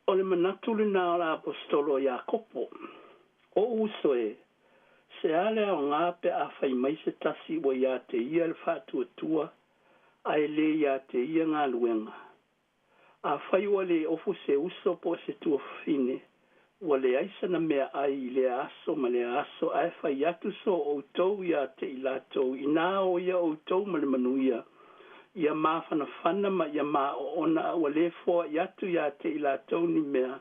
Speaker 17: o le manatu le nā o la apostolo Iakopo. O uso se ale o ngā pe a whai mai se tasi wa ia te ia le whātua tua, a le ia te ia ngā luenga. A whai wa le ofu se uso po se tua fine, wa le aisa na mea ai le aso ma le aso a whai atu so o tau ia te ilatou, i nā o ia o tau ma le manuia, ia mawhana whana ma ia ma o ona wa le fua i atu ia te ilatou ni mea,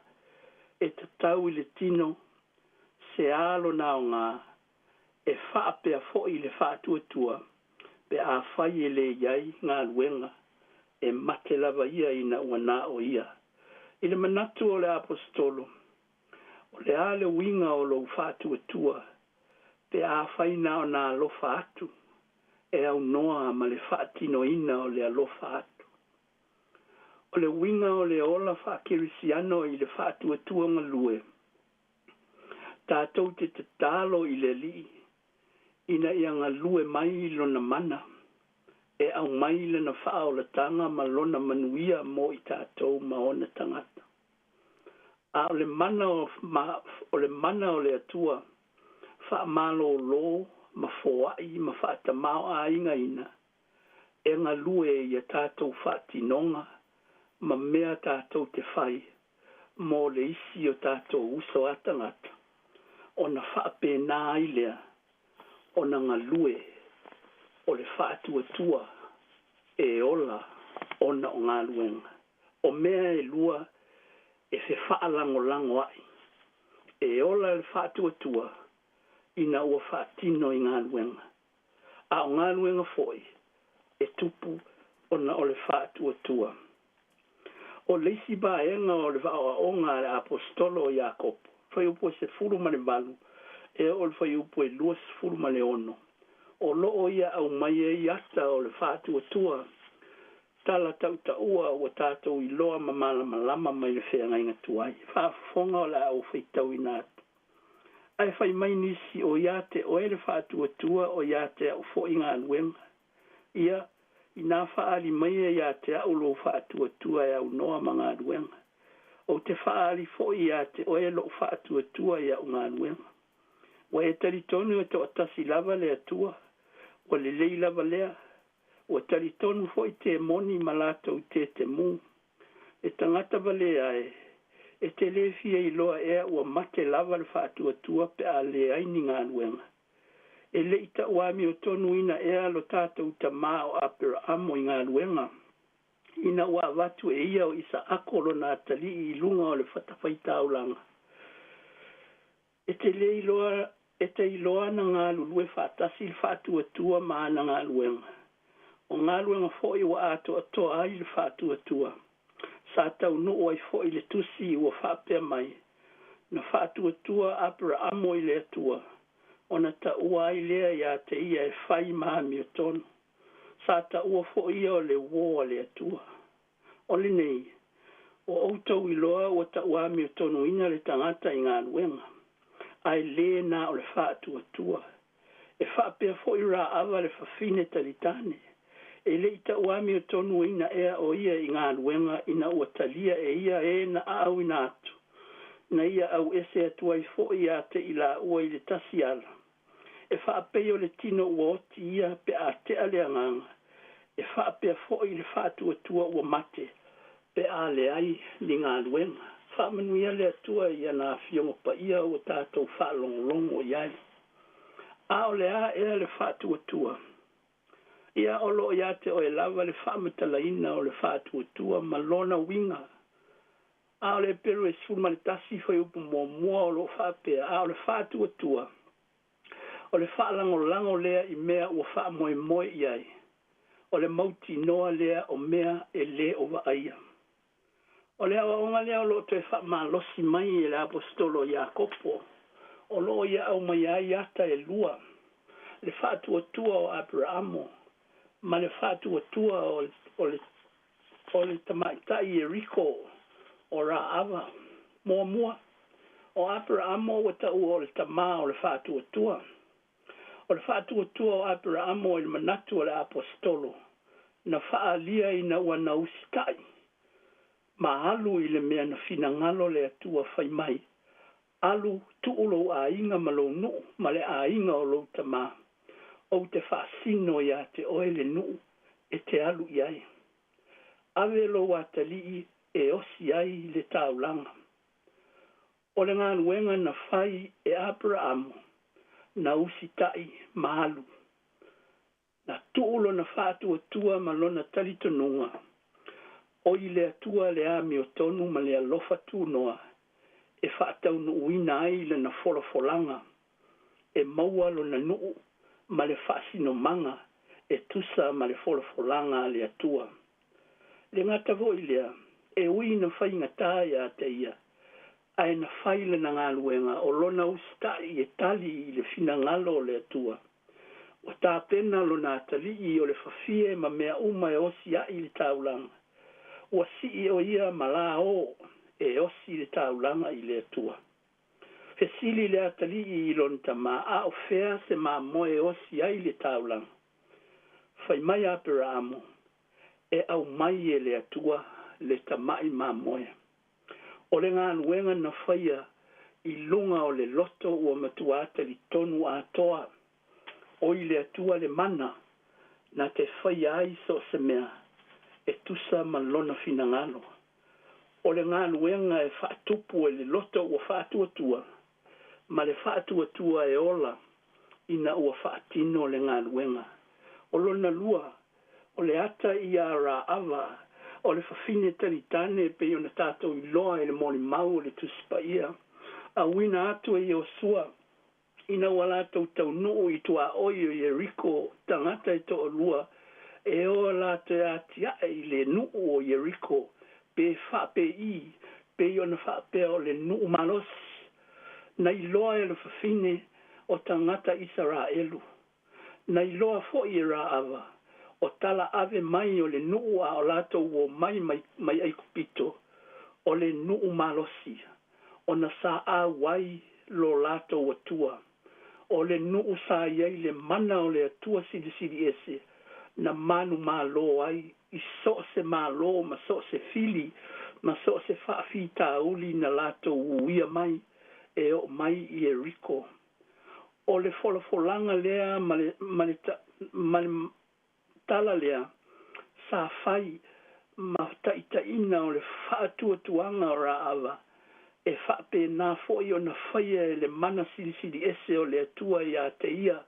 Speaker 17: e tatau i le tino, se alo nā o ngā, e whaapea fo i le whātua tua, pe a whai e le iai ngā luenga, e mate lava ia ina ua nā o ia. I le manatu o le apostolo, o le ale winga o lo whātua tua, pe a whai nā o nā lofa atu, e au noa ma le whaatino ina o le alofa atu. O le winga o le ola whaakirisiano i le whātua tua ngalue, tātou te talo i le li, ina ia ngalue mai lona mana, e au mai lana whao la tanga ma lona manuia mo i tātou maona tangata. A o le mana o le atua, wha malo lo, ma foai, ma whaata mao a inga ina, e ngalue i a tātou whaatinonga, ma mea tātou te whai, mo le isi o tātou uso atangata. Ona whaape nā ilea, ona ngalue, o le whaatua tua, e ola, ona o ngā luenga. O mea e lua, e fe whaalango lango ai. E ola le whaatua tua, ina ua whaatino i ngā luenga. A o ngā luenga foi, e tupu, ona o le whaatua tua. O leisi ba enga o le o ngā apostolo Iakopo. Fai upo se furu ma le valu, e o le fai upo e luas furu ma le ono. O loo ia au mai e iata o le whātua tua, tala tau ua o tātou i loa ma malama mai le whea inga tuai. Whaafonga o la au whaitau i nātu. Ai whai mai nisi o iate o e le whātua tua o iate au fo inga aluenga. Ia, i nā whaali mai e iate au lo whātua tua e au noa ma ngā aluenga. O te whaali fo i ate o e lo whaatua tua i au ngā nuenga. Wa e taritonu e to atasi lava le atua, wa le lei lava lea, wa taritonu fo i te moni malata o te mu. E tangata valea e te le fia i loa ea ua mate lava le whaatua tua pe a le aini ngā nuenga. E le ita uami o tonu ina ea lo tātou ta maa o apera amo i ngā nuenga. Ina ua watu e ia o isa akolo na atali i lunga o le whatawhaita o langa. E te iloa na ngā lulue whatasi il whatua tua maa na ngā luenga. O ngā luenga fōi wa ato atoa ai le whatua tua. Sa tau no ai fōi le tusi ua whapea mai. Na whatua tua apera amo i le atua. Ona ta ua ai lea ia te ia e whai maha mi o tonu. Sa ta ua fo ia o le woa le atua. O le nei, o outou i loa o ta ua mi o tonu ina le tangata i ngā luenga. Ai le na o le whaatua tua. E whaapea fo i rā awa le whawhine talitane. E le ita ua mi o tonu ina ea o ia i ngā luenga ina ua talia e ia e na au ina atu. Na ia au ese atua i fo i a te ila ua i le tasi ala. E whaapea o le tino ua oti ia pe a te ale anganga. E whaapea fo i le whaatua tua ua mate, pe a le ai li ngā luenga. Whaamanuia le atua i ana fionga pa ia o tātou whaalongolongo iai. A o le a ea le whaatua tua. Ia olo ia te o e lava le whaamatala ina o le whaatua tua malona winga. A o le peru e suma le tasi whai upu mua o lo whaapea. A o le whaatua tua. O le whaalangolango lea i mea ua whaamoe iai. O le mauti noa lea o mea e le o waaia. O le awa onga lea o lo te wha losi mai e le apostolo Iakopo. O lo ia au mai ai ata e lua. Le whaatua tua o Abrahamo. Ma le whaatua tua o le tamaitai e riko o ra awa. Mua. O Abrahamo o ta ua o le tama o le whaatua tua. O le whaatua tua o Abrahamo o le manatu o le apostolo. Na whaalia ina ua na usitai. Ma alu i le mea na fina ngalo le atua whai mai. Alu tuulo a inga malo nu, ma le a inga o lo tama. O te whaasino ia te oele nu, e te alu iai. Awe lo a talii e osi ai le taulanga. O le ngā nuenga na whai e Abraham, na usitai maalu. Na tuulo na whātua tua malona talitonunga. O i le atua le ami o tonu ma le alofa tūnoa. E whaatau no uina ai le na wholafolanga. E maua lo na nuu ma le whaasino manga. E tusa ma le wholafolanga le atua. Le ngata voi lea, e ui na whainga tāia te ia. Ai na whaile na ngā luenga o lona ustai e tali i le fina ngalo le atua. O tā pena lo nā tali i o le whawhie ma mea uma e osi a i le taulanga. Ua si i o ia ma la o e osi le taulanga i le atua. Fe sili le atali i lonta ma a o fea se ma moe osi a i le taulanga. Fai mai Abrahamo e au mai e le atua le tamai ma moe. O le ngā nuenga na whaia i lunga o le loto ua matuata li tonu a toa. O i le atua le mana na te whaia ai so se mea e tusa malona fina ngalo. O le ngā nuenga e whaatupu e le loto ua whaatuatua. Ma le whaatuatua e ola ina ua whaatino le ngā nuenga. O lona lua, o le ata i a ra ava, o le whawhine taritane pe o na tātou i loa e le moli mau o le tuspa ia. A wina atu e o sua, ina wala tau tau nuu i tua oi o Yeriko, tangata e to o lua, e o la te atia i le nuu o Yeriko, pe wha pe i, pe o na wha pe o le nuu malos, na i loa e le whawhine o tangata Israelu. Na i loa fo i ra ava, o tala ave mai o le nuu a o lato o mai aikupito, o le nuu malosi, o na sa a wai lo lato o tua, o le nuu sa iei le mana o le atua sidi ese, na manu malo ai, i so se malo, ma so se fili, ma so se whaafita uli na lato uia mai, e o mai i Eriko. O le wholafolanga lea, ma le tala lea, sa fai, ma taitaina o le whaatuatuanga o ra ava, e whaape nā foi o na whaia e le mana sidi ese o le atua i a te ia,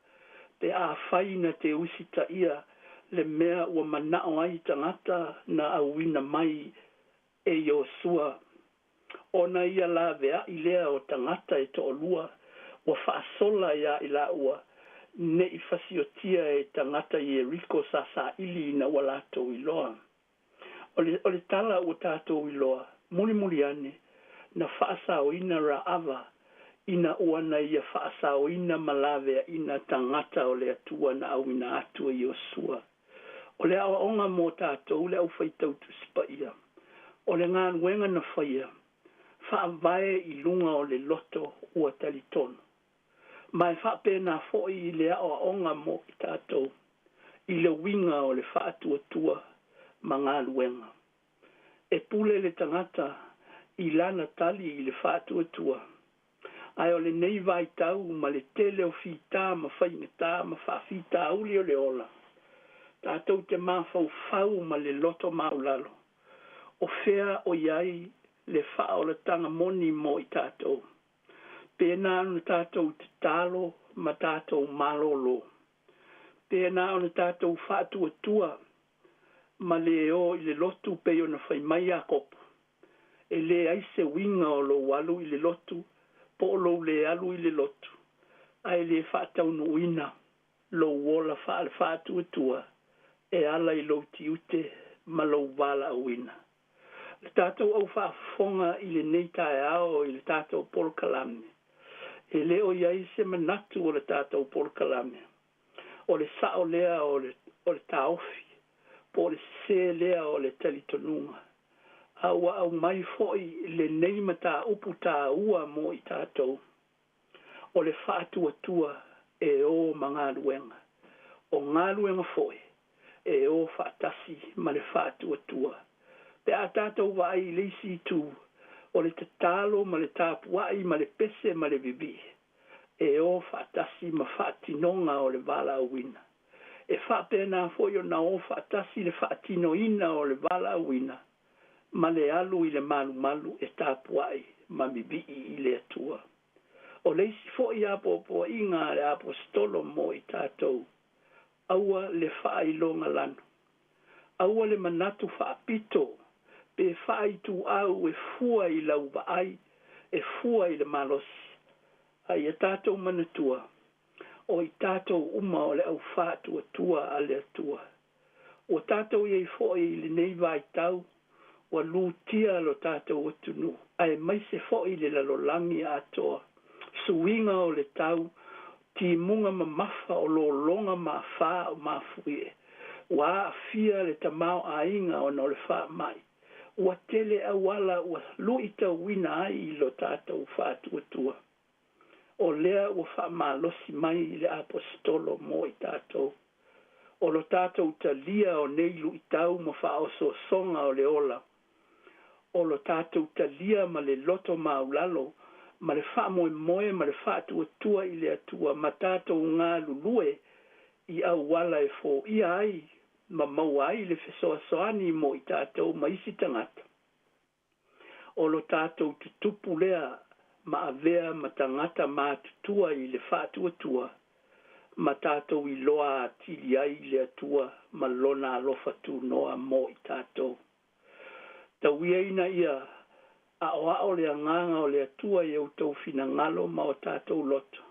Speaker 17: pe a whai na te usita ia, le mea ua manao ai tangata na awina mai e Iosua. Ona ia la vea i lea o tangata e to olua, ua whaasola ia i la ua, ne i fasiotia e tangata i Eriko sa ili na ua lato i loa. O le tala ua tato i loa, muli ane, na whaasao ina ra ava, ina ua na ia whaasao ina malawea ina tangata o le atua na awina atua i Iosua. O le awa onga mō tātou, le au whaitau tu sipa ia. O le ngā nuenga na whaia, whaavae i lunga o le loto ua talitonu. Mai whaape nā fōi i le awa onga mō i tātou, i le winga o le whaatuatua ma ngā nuenga. E pule le tangata i lana tali i le whaatuatua. Ai o le nei vai tau ma le tele o whita ma whaingata ma whaafita uli o le ola. Tātou te mawhau ma le loto maulalo. O whea o iai le wha o le tanga moni mo i tātou. Pēnā anu tātou te tālo ma tātou malolo. Pēnā anu tātou whātua tua ma le o i le lotu peo na whai mai a kopu. E le aise winga o lo walu i le lotu, po lo le alu i le lotu. Ai le whātau no ina, lo wola whātua tua. E ala i lo tiute ma lo wala awina. Le tātou au whaafonga i le neitai ao i le tātou polkalame. E leo iai se manatu o le tātou polkalame. O le sao lea o le taofi. Po le se lea o le talitonunga. Aua au mai foi le neima tā upu tā ua mo i tātou. O le whaatua tua e o mga luenga. O ngā luenga foi. E o whaatasi ma le whaatua tua. Pe a tātou vai leisi tu, o le tatalo, ma le tāpuai, ma le pese, ma le vivi. E o whaatasi ma whaatinonga o le wala awina. E whaapena foi o na o whaatasi le whaatino ina o le wala awina. Ma le alu i le malu malu e tāpuai, ma vivi i le atua. O leisi foi apo po inga le apostolo mo i tātou. Aua le whailonga lanu. Aua le manatu whaapito, pe whaitu au e fua i lau vaai, e fua i le malosi. Ai a tātou manatua, o i tātou uma o le au whātua tua a le atua. O tātou iei foi i le nei vai tau, o lūtia lo tātou atunu. Ai mai se foi le lalolangi atoa. Suinga o le tau, ti munga ma mafa o lo longa ma wha o ma fuie. Wa fia le tamau a inga o no le wha mai. Wa tele a wala wa luita wina ai i lo tātou whātua tua. O lea wa wha ma losi mai i le apostolo mo i tātou. O lo tātou ta lia o nei luitau ma wha o so songa o le ola. O lo tātou ta lia ma le loto ma ulalo, ma le wha moe moe ma le whātua tua i le atua, ma tātou ngā lulue i au wala e fo i ai, ma mauai le fesoa soani mo i tātou ma isi tangata. O lo tātou te tupu lea ma avea ma tangata ma tutua i le whātua tua, ma tātou i loa atili ai le atua ma lona alofa tu noa mo i tātou. Tau ieina ia a o le anganga o le atua i au tau fina ngalo ma o tātou loto.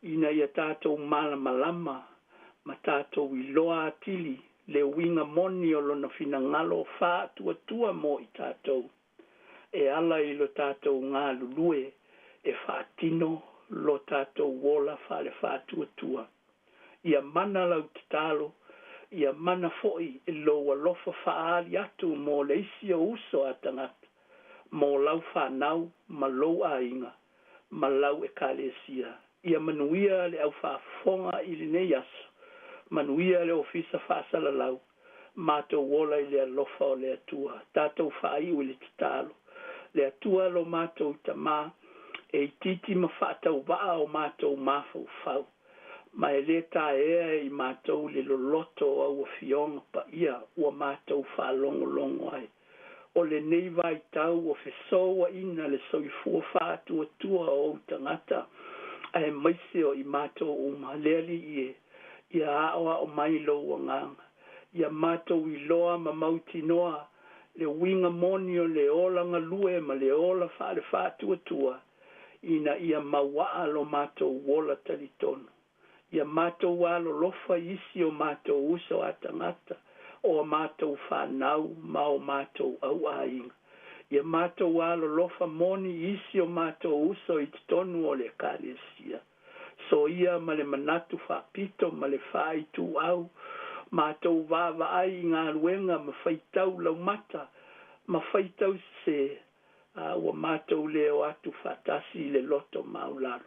Speaker 17: Ina ia tātou mala malama ma tātou i loa atili le winga moni o lona fina ngalo wha tua mo i tātou. E ala i lo tātou ngā lulue e whaatino lo tātou wola wha le wha tua. Ia mana lau te talo, ia mana foi e lo alofa whaari atu mo le isi o uso atangata. Mo lau whanau, ma lau a inga, ma lau e kalesia. Ia manuia le au whaafonga i le nei aso. Manuia le ofisa whaasala lau. Mātou wola i le alofa o le atua. Tātou whaiu i le titalo. Le atua lo mātou tamā. E titi ma whaatau waa o mātou mafau fau. Ma e le tā ea i mātou le loloto au a fionga pa ia ua mātou whaalongo longo ai. O le nei vai tau o fesoa ina le soifua whātua tua o tangata. Ai maise o i mātou uma leali ie. Ia aoa o mailo o nganga. Ia mātou i loa ma mauti noa. Le winga moni o le ola ngalue ma le ola whaare whātua tua. Ina ia mawaa lo mātou wola talitono. Ia mātou walo lofa isi o mātou uso atangata. O mātou whanau ma o mātou au ainga. Ia mātou walo lofa moni isi o mātou uso i titonu o le kālesia. So ia ma le manatu whapito ma le whaitu au. Mātou wawa ai ngā ruenga ma whaitau lau mata. Ma whaitau se ua mātou leo atu whatasi le loto maularo.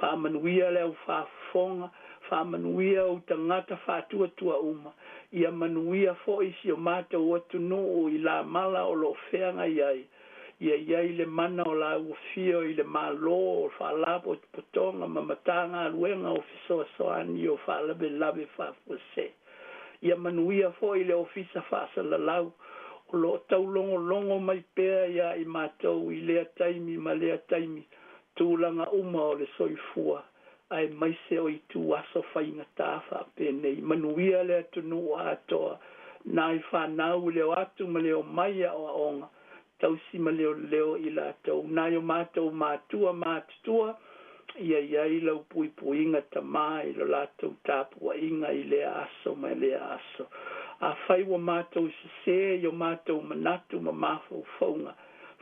Speaker 17: Whamanuia leo whafonga. Whamanuia o tangata whatua tua uma. Ia manuia fo isi o mātou atu no i la mala o lo whenga iai. Ia iai le mana o la uafio i le malo o whaalapo potonga ma matanga ruenga o fisoa soani o whaalabe labe whafuase. Ia manuia fo i le ofisa whaasala lau o lo taulongo longo mai pēr ia i mātou i lea taimi ma lea taimi tūlanga uma o le soifua. Ai maise o i tu aso whainga tāwha pēnei. Manuia lea tunu o atoa. Nai whanau leo atu ma leo maia o aonga. Tausi ma leo leo i la tau. Nai o mātou mātua mātua. Ia iai lau pui puinga tamā i lo lātou tāpua inga i lea aso ma lea aso. A whai wa mātou se i o mātou manatu ma mawhau whaunga.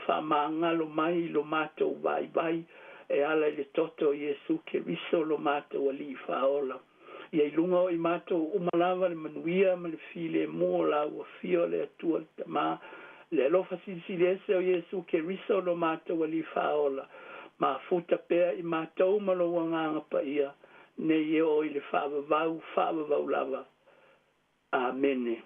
Speaker 17: Wha maangalo mai lo mātou vai vai. E ala le toto Yesu ke riso lo mātou ali whaola. Ia ilunga o i mātou umalawa le manuia ma le file mua la ua fio le atua le tamā. Le alofa sisi lese o Yesu ke riso lo mātou ali whaola. Ma futa pēr i mātou malo wanganga pa ia. Ne ie o i le whaavavau lava. Amene.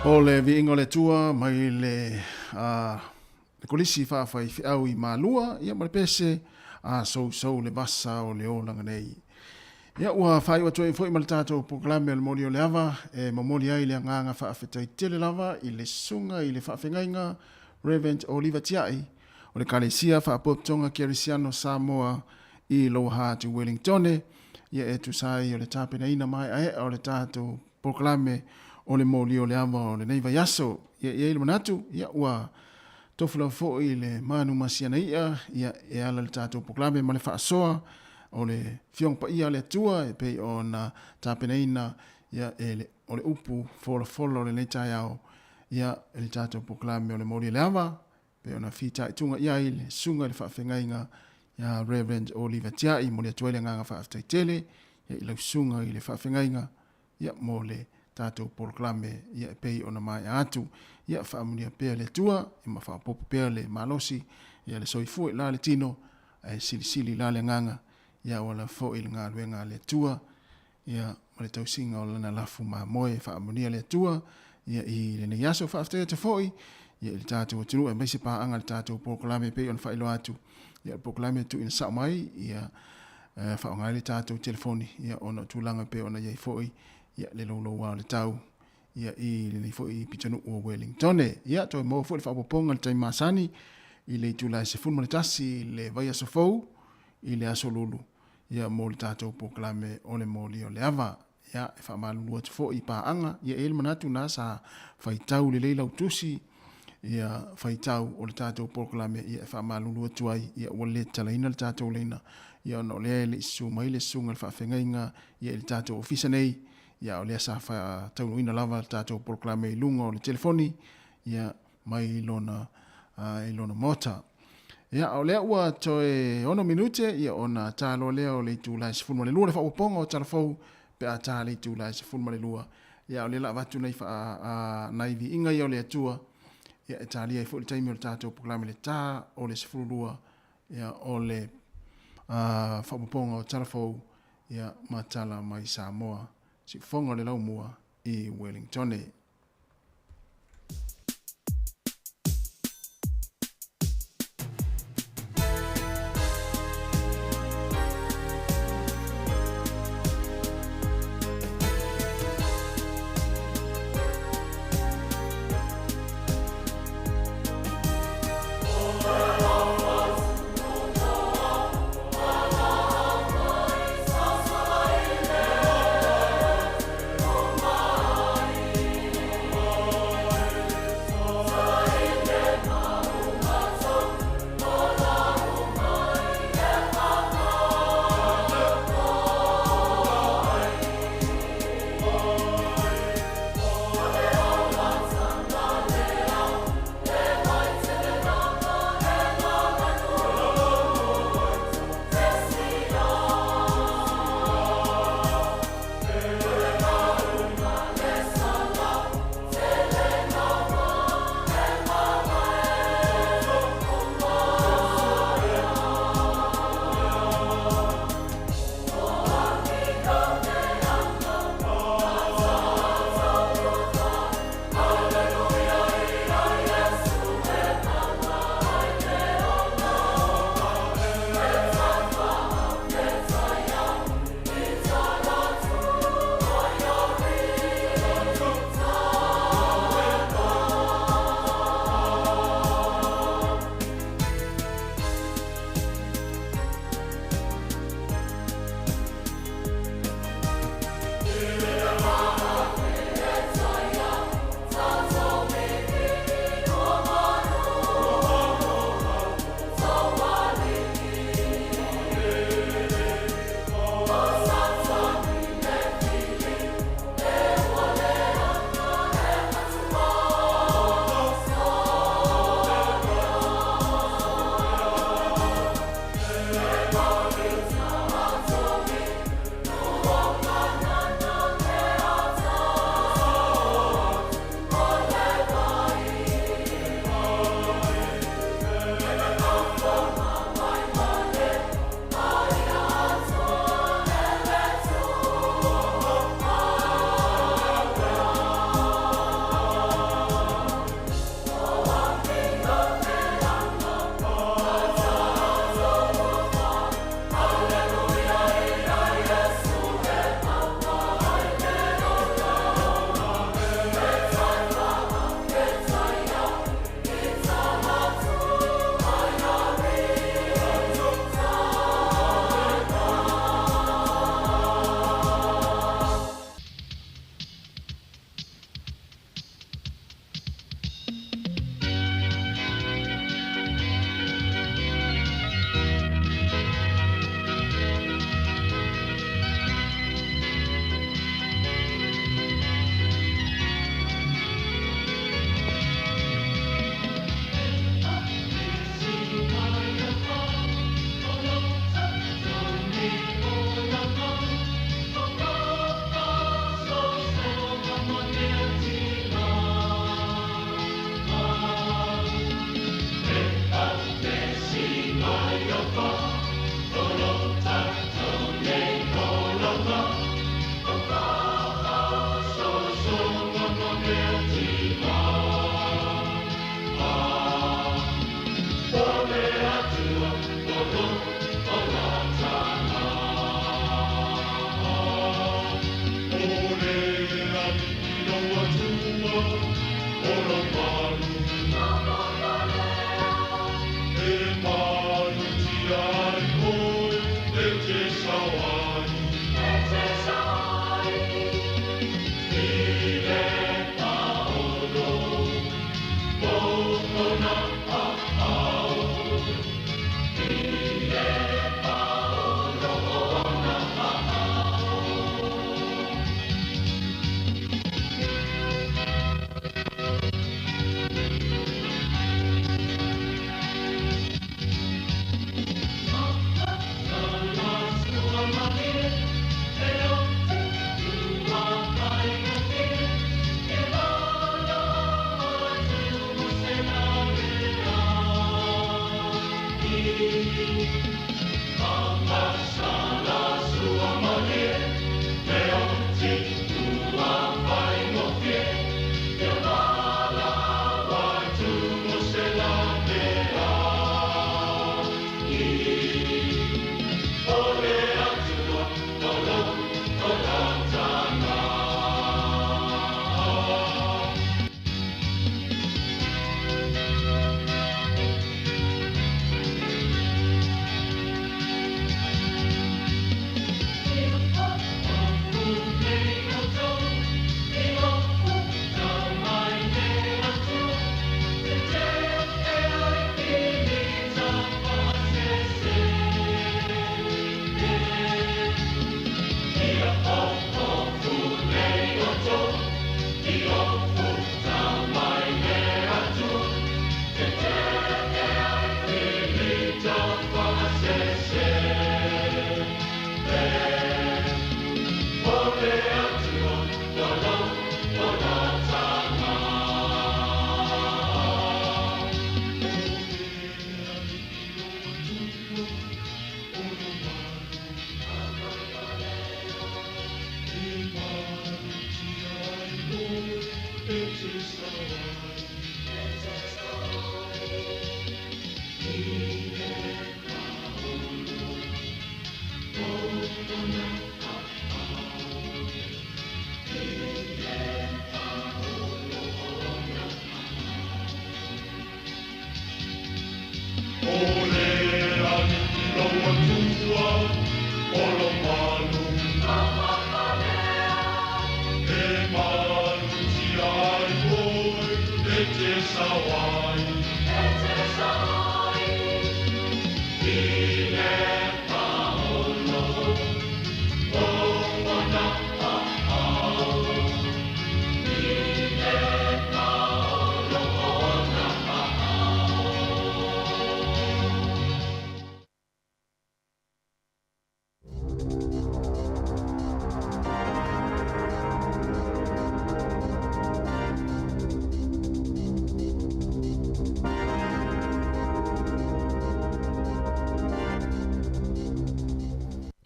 Speaker 2: O le viinga le tua mai le kolisi whaafai au I malua ia ma le pese so le basa o le olanga nei. Ia ua whai wa toi fwoi ma le tātou proklame le mori o le ava mamoli ai le nganga whaafetai tele lava I le sunga I le whaafengainga Reverend Oliver Tiai o le kalesia whaapotonga Kerisiano Samoa I Lohatu Wellingtone ia tu sai o le tāpena ina mai o le tātou proklame o le moli o le ava o le neiva yaso ia ile manatu ia ua tofula fo I le manu masiana ia ala le tātou proklame ma le whaasoa o le fiong pa ia le tua pe o na tāpena ina ia o le upu fola o le leitai au ia le tātou proklame o le moli o le ava pe o na fita tunga ia I le sunga le whaafengainga ia Reverend Oliver Tiai mo le tuele nganga whaafetaitele ia I lau sunga I le whaafengainga ia mo le tātou proklame ia pei ona mai atu ia whaamunia pea le tua I ma whaapopo pea le malosi ia le soifue la le tino sili la le nganga ia wala fo I le ngā luenga le tua ia ma le tausinga o lana lafu ma moe whaamunia le tua ia I le ne yaso whaaftea te foi ia le tātou atinu mai se paanga le tātou proklame pei ona whailo atu ia proklame tu ina sa mai ia whaongai le tātou telefoni ia ona tūlanga pe ona iei foi ia le lolo wa le tau ia I le foi pitanu o Wellingtone ia toi mo foi whaapoponga le taima masani I le tūlai se fun tasi le vai aso fou I le aso lulu ia mo le tātou proklame o le moli o le ava ia whaamalulu atu foi paanga ia ele manatu na sa whaitau le leila utusi ia whaitau o le tātou proklame ia whaamalulu atu ai ia o le talaina le tātou leina ia no le le isu mai le sunga le whaafengainga ia le tātou ofisa nei ia o le asa taunuina lava tātou proklame I lunga o le telefoni ia mai ilona mota ia o lea ua toe ono minute ia ona tālo lea o le tūlai sifunu le lua le whaaponga o talafou pe a tā le tūlai sifunu le lua ia o le la vatu nei naivi inga ia o le atua ia e tālia I fo le taimi o le tātou proklame le tā o le sifunu lua ia o le whaaponga o talafou ia matala mai Samoa si fonga le lau mua I Wellingtone.
Speaker 10: Bye.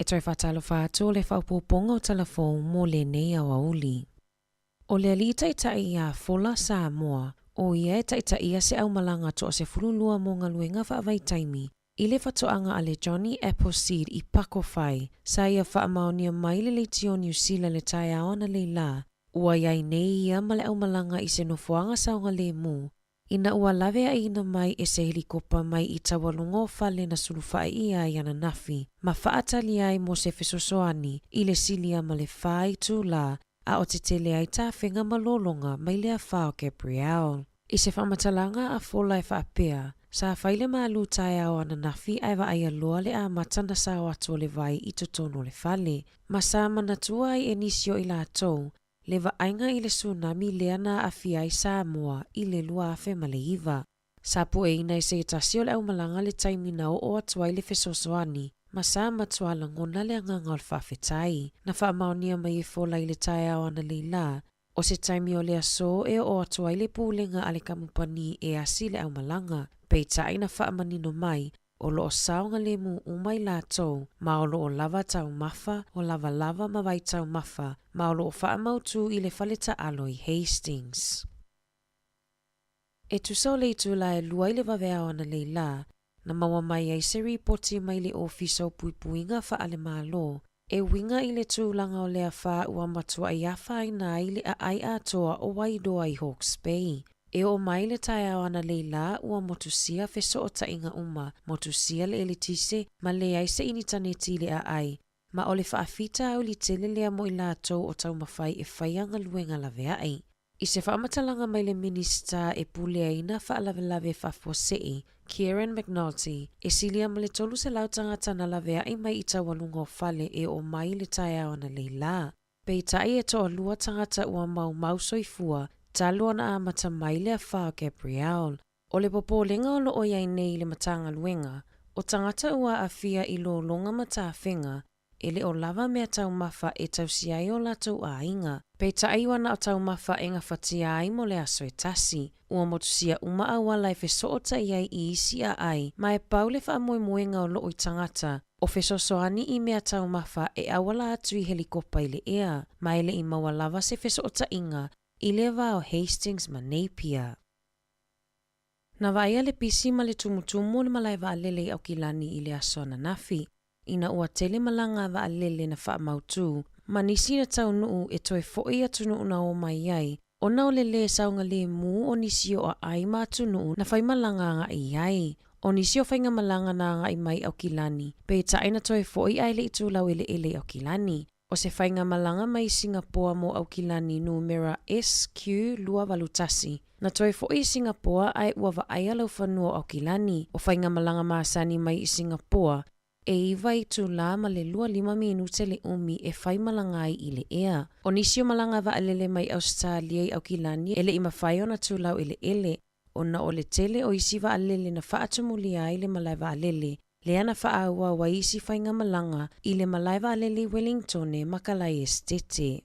Speaker 7: E toi whatalo whātua le whaupoponga o telefon mō le nei au auli. O le ali taitai a fola Samoa, o ia e taitai a se au malanga to o se fululua mō ngā luenga whaavai taimi, i le whatoanga a le Johnny Appleseed i pako whai, sa ia whaamaonia mai le leitio New Zealand le tai aona le la, ua iai nei ia ma le au malanga i se nofoanga saunga le mū, ina ua lawe a ina mai e se helikopa mai i tawalungo fale na sulufai ia i ana nafi, ma whaatali ai mo se fesosoani i le silia ma le whai tū la, a o te tele ai tā whenga malolonga mai lea whao Gabrielle. I se whamatalanga a fola e whaapea, sa whaile maalu tai au ana nafi ai wa ai aloa le a matana sa o ato le vai i totono le fale, ma sa manatua ai e nisio i la atou, le vaainga i le tsunami le ana afia i Samoa i le lua afe ma le iwa. Sa po e ina i se itasio le au malanga le taimina o atua i le fesosoani, ma sa matua langona le anganga o le whawhetai, na whaamaonia mai e fola i le tai au ana le la, o se taimi o le aso e o atua i le pūlenga ale kamupani e asi le au malanga, pei tai na whaamanino mai, o loo saonga le mu umai lātou, ma o loo lava tau mafa, o lava lava ma vai tau mafa, ma o loo wha mautu i le faleta aloi Hastings. E tusau le tula e lua i le vavea ona le la, na maua mai ai se ripoti mai le ofisa o puipuinga wha ale malo, e winga i le tūlanga o lea wha ua matua i awha i nā i le a ai atoa o waidoa i Hawke's Bay. E o mai le tae ana le la ua motusia feso o tainga uma, motusia le elitise, ma le ai se initaneti le a ai. Ma o le whaafita au li tele lea mo i lātou o tau mawhai e whaianga luenga lawe ai. I se whaamatalanga mai le minista e pule aina whaalawelawe whafosei, Kieran McNulty, e silia ma le tolu se lautanga tana lawe ai mai i tawalunga o fale e o mai le tae ana le la. Pei tai e toa lua tangata ua mau soifua, talua na amata mai le wha Gabrielle. O le popolenga o lo o iai nei le matanga luenga, o tangata ua a fia i lo longa mata whenga, e le o lava mea tau mafa e tau siai o latou a inga. Pei tai wana o tau mafa e ngā whatia ai mo le aso e tasi, ua motusia uma awala e fesoota iai i isi a ai, ma e pau le wha moemoenga o lo o tangata, o fesosoani i mea tau mafa e awala atu i helikopa i le ea, ma ele i maua lava se fesoota inga, i le o Hastings ma Napier. Na vaia le pisi ma le tumutumu le malai vaalele au kilani i le aso na nafi. Ina ua tele malanga vaalele na wha mautu, ma nisi na tau nuu e toe fo'i atu nuu na o mai ai, o nao le le saunga le mu o nisi o a ai ma atu nuu na whai malanga nga i ai. O nisi o whainga malanga na nga i mai au kilani, pe tae na toe fo'i ai le itu lau ele au kilani. O se whainga malanga mai Singapore mo au kilani numera SQ lua valutasi. Na toi fo i Singapore ai ua vaaya lau whanua au kilani. O whainga malanga maasani mai i Singapore, e iwa i tu la ma le lua 5 minute le umi e whai malanga ai i le ea. O nisio malanga vaalele mai Australia i au kilani ele ima whai ona tu lau ele. O na o le tele o isi vaalele na whaatumuli ai le malai vaalele. Le ana whaaua wa isi whainga malanga i le malaiva alele Wellington e Makalai Estete.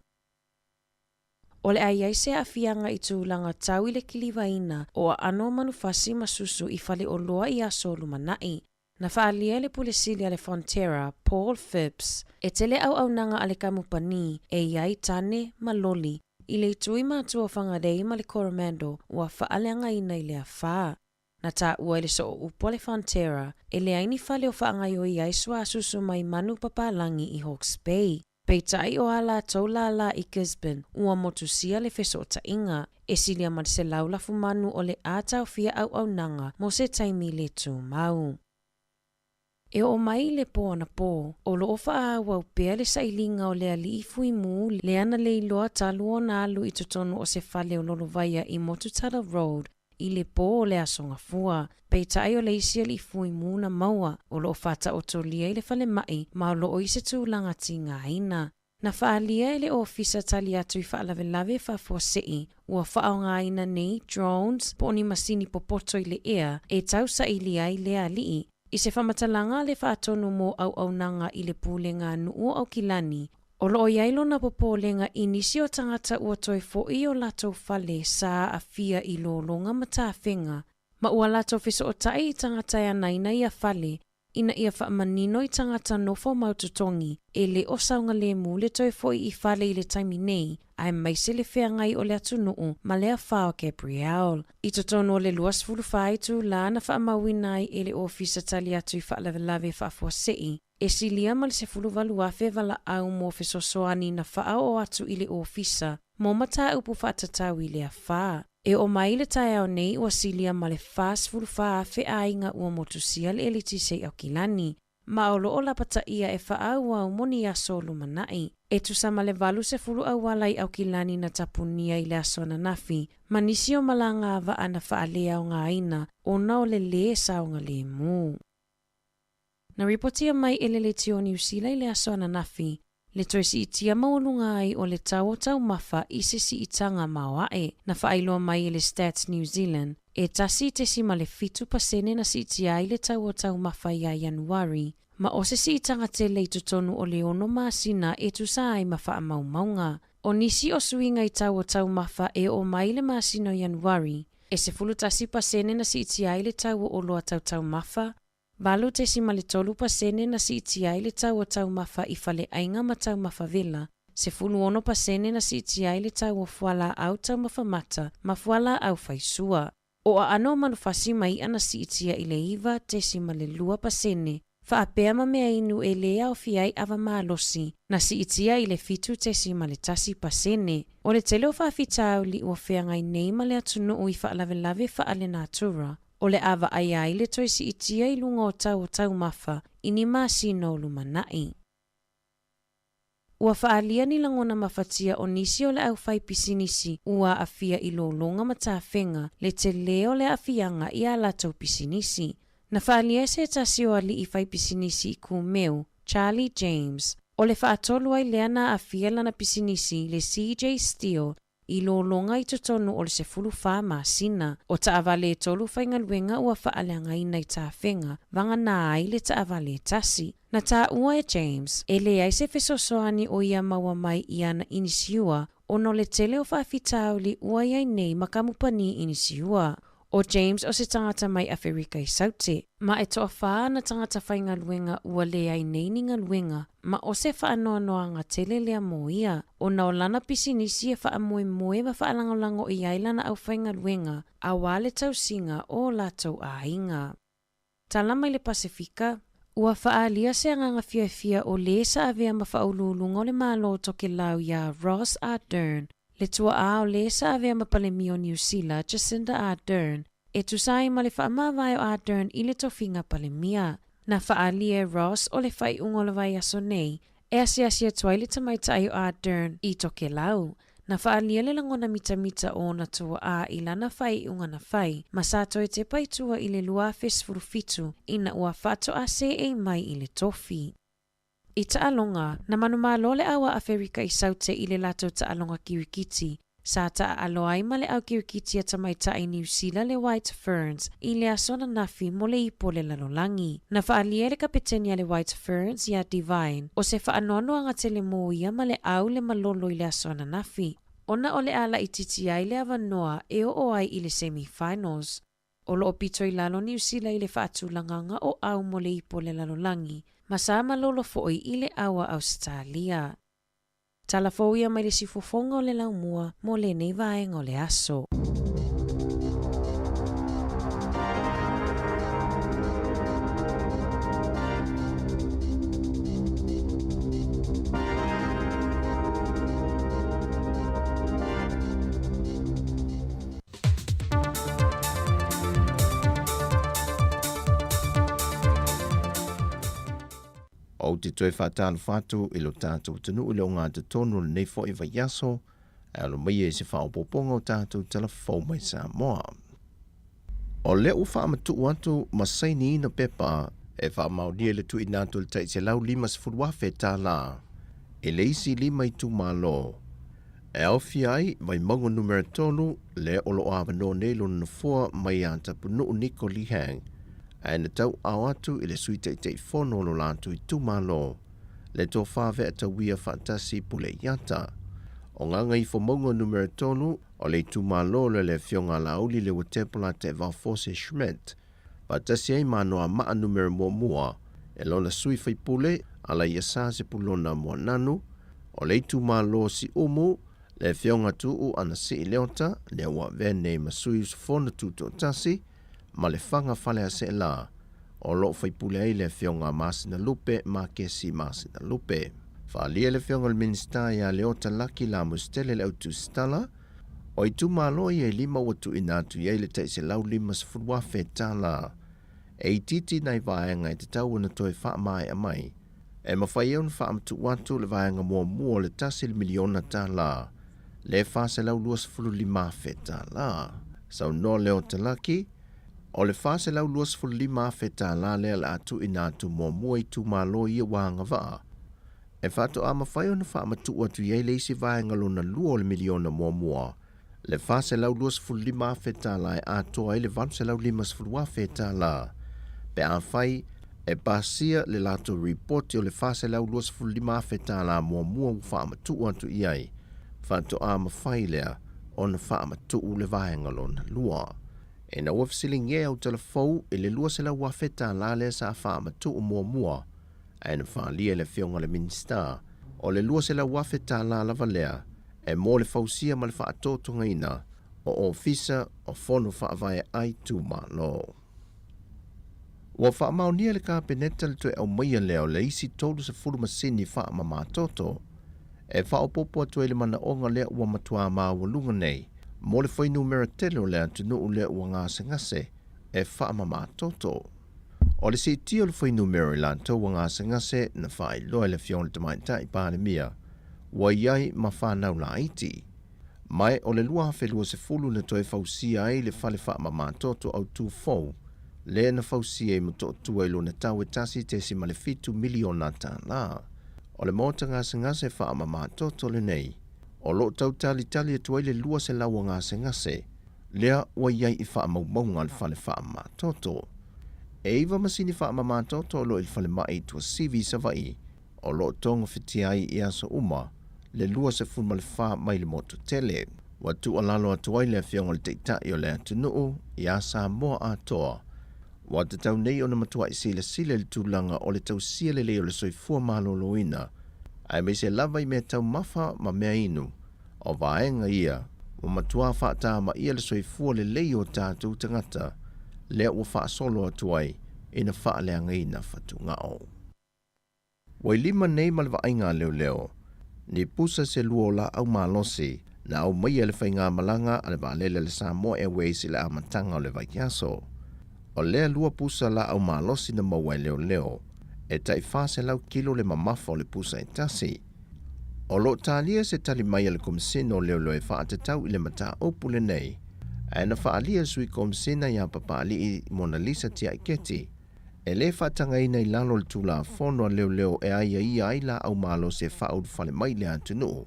Speaker 7: O le ai se a fianga i tūlanga tau i le kiliwaina o a ano manufasi masusu i whale o loa i aso lumanai. Na whaalia le pulesilia le Fonterra, Paul Phipps, e tele au nanga ale kamupani e iai tane maloli i le tui mātua whangarei ma le Coromando ua whaaleanga ina i le a whaa. Na ta ua ele so upo le Fonterra, e le aini whale o whaangai o iai sua susu mai manu papalangi i Hawke's Bay. Pei tai o ala tau la i Gisborne, ua motusia le feso o tainga, e silia ma se laulafu manu o le atau fia au nanga mo se taimi le tu mau. E o mai le po na po, o lo ofa a wau pea le sailinga o le ali i fui mu, le ana le iloa talu o na alu i tutonu o se fale o lolo vaia i Motutara Road, i le po o le asonga fua. Pei tai o le isia li fui mu na maua, o lo fata o tolia i le fale mai, ma o lo o ise tūlanga tinga aina. Na whaalia e le ofisa tali atu i whaalawelawe whafosei, ua whaonga aina nei drones, po ni masini popoto i le ea, e tau sa ili ai le alii. I se whamatalanga le whaatonu mo au nanga i le pūlenga nuu au kilani, o lo iailo na popolenga inisi o tangata ua toi fo i o lato fale sa a fia i lo longa mata whenga, ma ua lato fiso o tai i tangata ya naina i a fale, ina ia whaamanino i tangata nofo maututongi, e le o saunga le mu le toi fo i fale i le taimi nei, ai maise le whea ngai o le atu nuu, ma lea whao Gabrielle. I totono le luas fulu whaitu la na whaamawinai e le ofisa tali atu i whaalawelawe whaafosei, e silia ma le se fulu waluafe wala au mo fesosoani na whaao o atu i le ofisa, mo mata upu whaatatau i le a whaa. E o mai le tae au nei ua silia ma le fast fulu whaafe ainga ua motusia le elitisei au kilani, ma o loo lapata ia e whaau au moni aso lumanai. E tusama le valu se fulu au walai au kilani na tapunia i le aso na nafi, ma nisi o malanga ava ana whaalea o ngā aina, o nao le sa o ngā le mu. Na ripotia mai ele le tio New Zealand i le aso na nafi, le toisi i tia maulunga ai o le tau mafa i se si itanga mawae, na whaailoa mai le Stats New Zealand, e tasi te si ma le 5% na si itia i le tau mafa i a Januari, ma o se si itanga te le tutonu o le ono maasina e tusa ai mawha maunga. O nisi o suinga i tau mafa e o mai le maasina o Januari, e se 10% na si itia i le tau o loa tau mafa, Balu te si male tolu pasene na si itia le tau o tau mafa i fale ainga ma tau mafa vila, se fulu ono pasene na si itia le tau o fuala au tau mafa mata, ma fuala au faisua. O a ano manufasi mai ana si itia i le iwa te si male lua pasene, fa apea ma mea inu e lea o fiai ava maalosi, na si itia i le fitu te si male tasi pasene. O le tele o whaafitau li ua whea ngai nei ma le atunu ui wha lave lave wha ale natura. O le awa ai ai le toi si itia i lunga o tau mafa, ini maa sino lumanai. Ua whaalia ni langona mafatia o nisi o le au whai pisinisi, ua afia i lo longa matawhenga, le te leo le afianga i a latau pisinisi. Na whaalia se tasi o ali i whai pisinisi i ku meu, Charlie James. O le whaatolu ai leana afia lana pisinisi le CJ Steele, i lo longa i tutonu o le se fulu wha maasina. O ta avale e tolu whainga luenga ua whaaleanga ina i ta whenga, vanga na ai le ta avale tasi. Na ta ua e James, e le ai se fesosoani o ia maua mai i ana inisiua, o no le tele o whaafitau li ua iai nei makamupani inisiua. O James o se tangata mai Afrika i saute. Ma e toa whaa na tangata whainga luenga ua le ai nei ninga luenga, ma o se wha anoa ngā tele lea mo ia. O na o lana pisinisi e wha moe moe ma wha alangolango i ailana au whainga luenga, a wale tau singa o latou a inga. Talama i le Pasifika, ua whaalia se anganga fia o le sa avea ma whaululunga o le malo toke lau ia Ross Ardern. Le tua a o le sa avea ma palemio New Zealand, Jacinda Ardern, e tusai ma le whaamawai o Ardern i le tofinga palemia. Na whaalia Ross o le whai ungolawai aso nei, e asia tuai le tamaitai o Ardern i toke lau. Na whaalia le langona mita o na tua a i lana whai unga na whai, ma sato e te paitua i le lua fesfurufitu, ina ua whato a se e mai i le tofi. I taalonga, na manumalo le awa Afrika i saute i le lato taalonga kirikiti, sa taalo ai ma le au kirikiti a tamaita i New Zealand le White Ferns, i le asona nafi mo le ipo le lalolangi. Na whaalia le kapitenia le White Ferns ia Divine, o se whaanono anga tele mo ia ma le au le malolo i le asona nafi. Ona o le ala i titi ai le avanoa e o ai i le semi-finals. O lo opito i lalo New Zealand i le whaatulanganga o au mo le ipo le lalolangi, ma sa malolo fo'i i le awa Australia. Talafoia mai le sifofonga o le laumua mo le nei vaenga o le aso.
Speaker 6: O te toi whātālu whātu i lo tātou tanu i lo ngā te tonu le nei fo i vai yaso, e alo mai e se whaopoponga o tātou tala fau mai Samoa. O leo whaamatu atu masaini ina pepa e whaamaunia le tu i nātu le tai se lau lima se furuafe tā la, e le isi lima i tu malo. E au fiai vai maunga numero tolu le olo awano nelo na fua mai anta punu Nico Lihang, e na tau au atu i le sui teitei fono lo lātu i tumalo, le tō whāwe a tau ia whantasi pule iata. O nganga i whamonga numero tolu, o le tumalo le fionga lauli le watepula te Valfose Schmidt, whantasi ei manoa maa numero mua, e lo la sui whai pule, ala ia sa se pulona mua nanu, o le tumalo si umu, le fionga tuu ana si i leota, le wa vene masui fono tuto tasi, ma le whanga whale a se la, o lo whaipule ai le whionga Masina Lupe, ma kesi Masina Lupe. Whaalia le whionga le minista ia leota laki la mustele le autu stala, o i tu malo i e lima watu inatu i le taise lau lima sfuruafe tala, e i titi nai vaenga i te tau na toi wha mai a mai, e mawhai eun wha amtu watu le vaenga mua le tasi le miliona tala, le wha se lau lua sfuru lima fe tala. Sau no leota laki, o le whase lau luas fulima feta la lea la atu ina atu mua i tu malo i wanga waa. E whato ama whai ona wha amatu atu iei leisi vaenga lona lua o le miliona mua. Le whase lau luas fulima feta la e atoa i le vanse lau limas fulua feta la. Pe a whai e basia le lato reporti o le whase lau luas fulima feta la mua wha amatu atu iei. Whato ama whai lea ona wha amatu le vaenga lona lua. e na ua fisilingia au telefou e le lua se la wafeta la le sa wha matu o mua e na wha lia le fionga le minista o le lua se la wafeta la lava lea e mo le fausia ma le wha atotonga ina o ofisa o fono wha avaya ai tu ma lo. Wa wha maunia le ka peneta le toe au maia leo le isi tolu sa furu masini wha ma matoto e wha o popo atu ele mana onga lea ua matua maa walunga nei mo le whainu mera telo lea tunu u lea ua ngase ngase e wha ma matoto. O le si tio le whainu mera lanto ua ngase ngase na wha i loa le fion le tamaita i pāle mia wa iai ma whanau la iti. Mai o le lua hawhelua se fulu na toe fausia ai le whale wha ma matoto au tu fau le na fausia i muto tua ilo na tau e tasi te si ma le fitu miliona ta la. O le mota ngase ngase wha ma matoto le nei. O lo tau tali e tuai le lua se laua ngase ngase lea wa iai i wha maunga le whale wha ma matoto. E iwa masini wha ma matoto lo il whale mai tua sivi sa vai o lo tonga whitiai i aso uma le lua se funma le wha mai le moto tele. Watu alalo atuai le fionga le teitai o le atunuu i asa moa atoa. Wata tau nei o na matua i sile le tūlanga o le tau sia le leo le soifua maloloina. Ai me se lava i mea tau mafa ma mea inu. O vaenga ia, o matua whaata ma ia le soifua le leo tātou tangata. Lea ua wha solo atuai ina wha leanga ina whatu ngao. Wai lima nei malwa ainga leo. Ni pusa se luo la au malosi na au maia le whainga malanga ale valele le Samoa Airways i le amatanga o le Vaikiaso. O lea lua pusa la au malosi na mawai leo e tai whase lau kilo le mamafa o le pusa e tasi. O lo talia se tali maia le komisino leo e whaate tau i le mata opu le nei. E na whaalia sui komisina ia papali i Mona Lisa tia i keti. E le whaatanga ina i lalo le tula fono leo e aia ia aila au malo se whaud whale mai le atunu.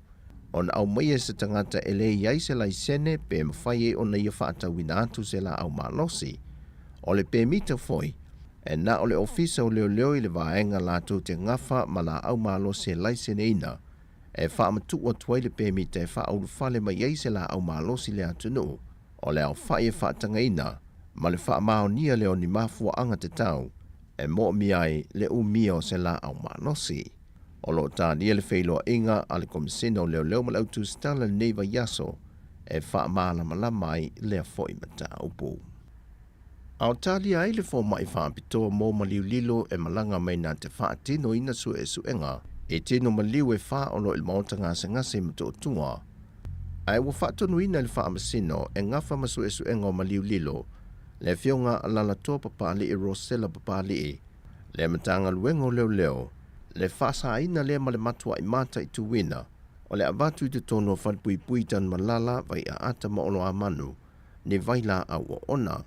Speaker 6: O na au maia se tangata e le iai se lai sene pe mawhai e o na ia whaata wina atu se la au malosi. O le pe mita foi, e na o le ofisa o leo i le vaenga lato te ngafa ma la au malosi e lai sene ina. E wha matu o tuai le pe mita e whaud whale mai iai se la au malosi le atunu. O le au whai e whaatanga ina, ma le wha mao nia leo ni mafua anga te tau. E mo miai le umia o se la au malosi. O lo ta nia le whailoa inga a le komisina o leo ma lautu stala neiva yaso e wha maala malamai lea foi mata upu. Au tali ai le fo mai wha pitoa mo maliu lilo e malanga mai na te wha tino ina su e suenga e tino maliu e wha o lo il maota ngase mato tunga. Ai wa wha tonu ina le wha masino e ngafa masu e suenga o maliu lilo le fionga alala toa papali i Rosella papali i. Le matanga luengo leo. Le fasa ina le male matua i mata i tuwina. O le avatu i te tono whalpui tan malala vai a ata maolo a manu. Ni vaila au o ona.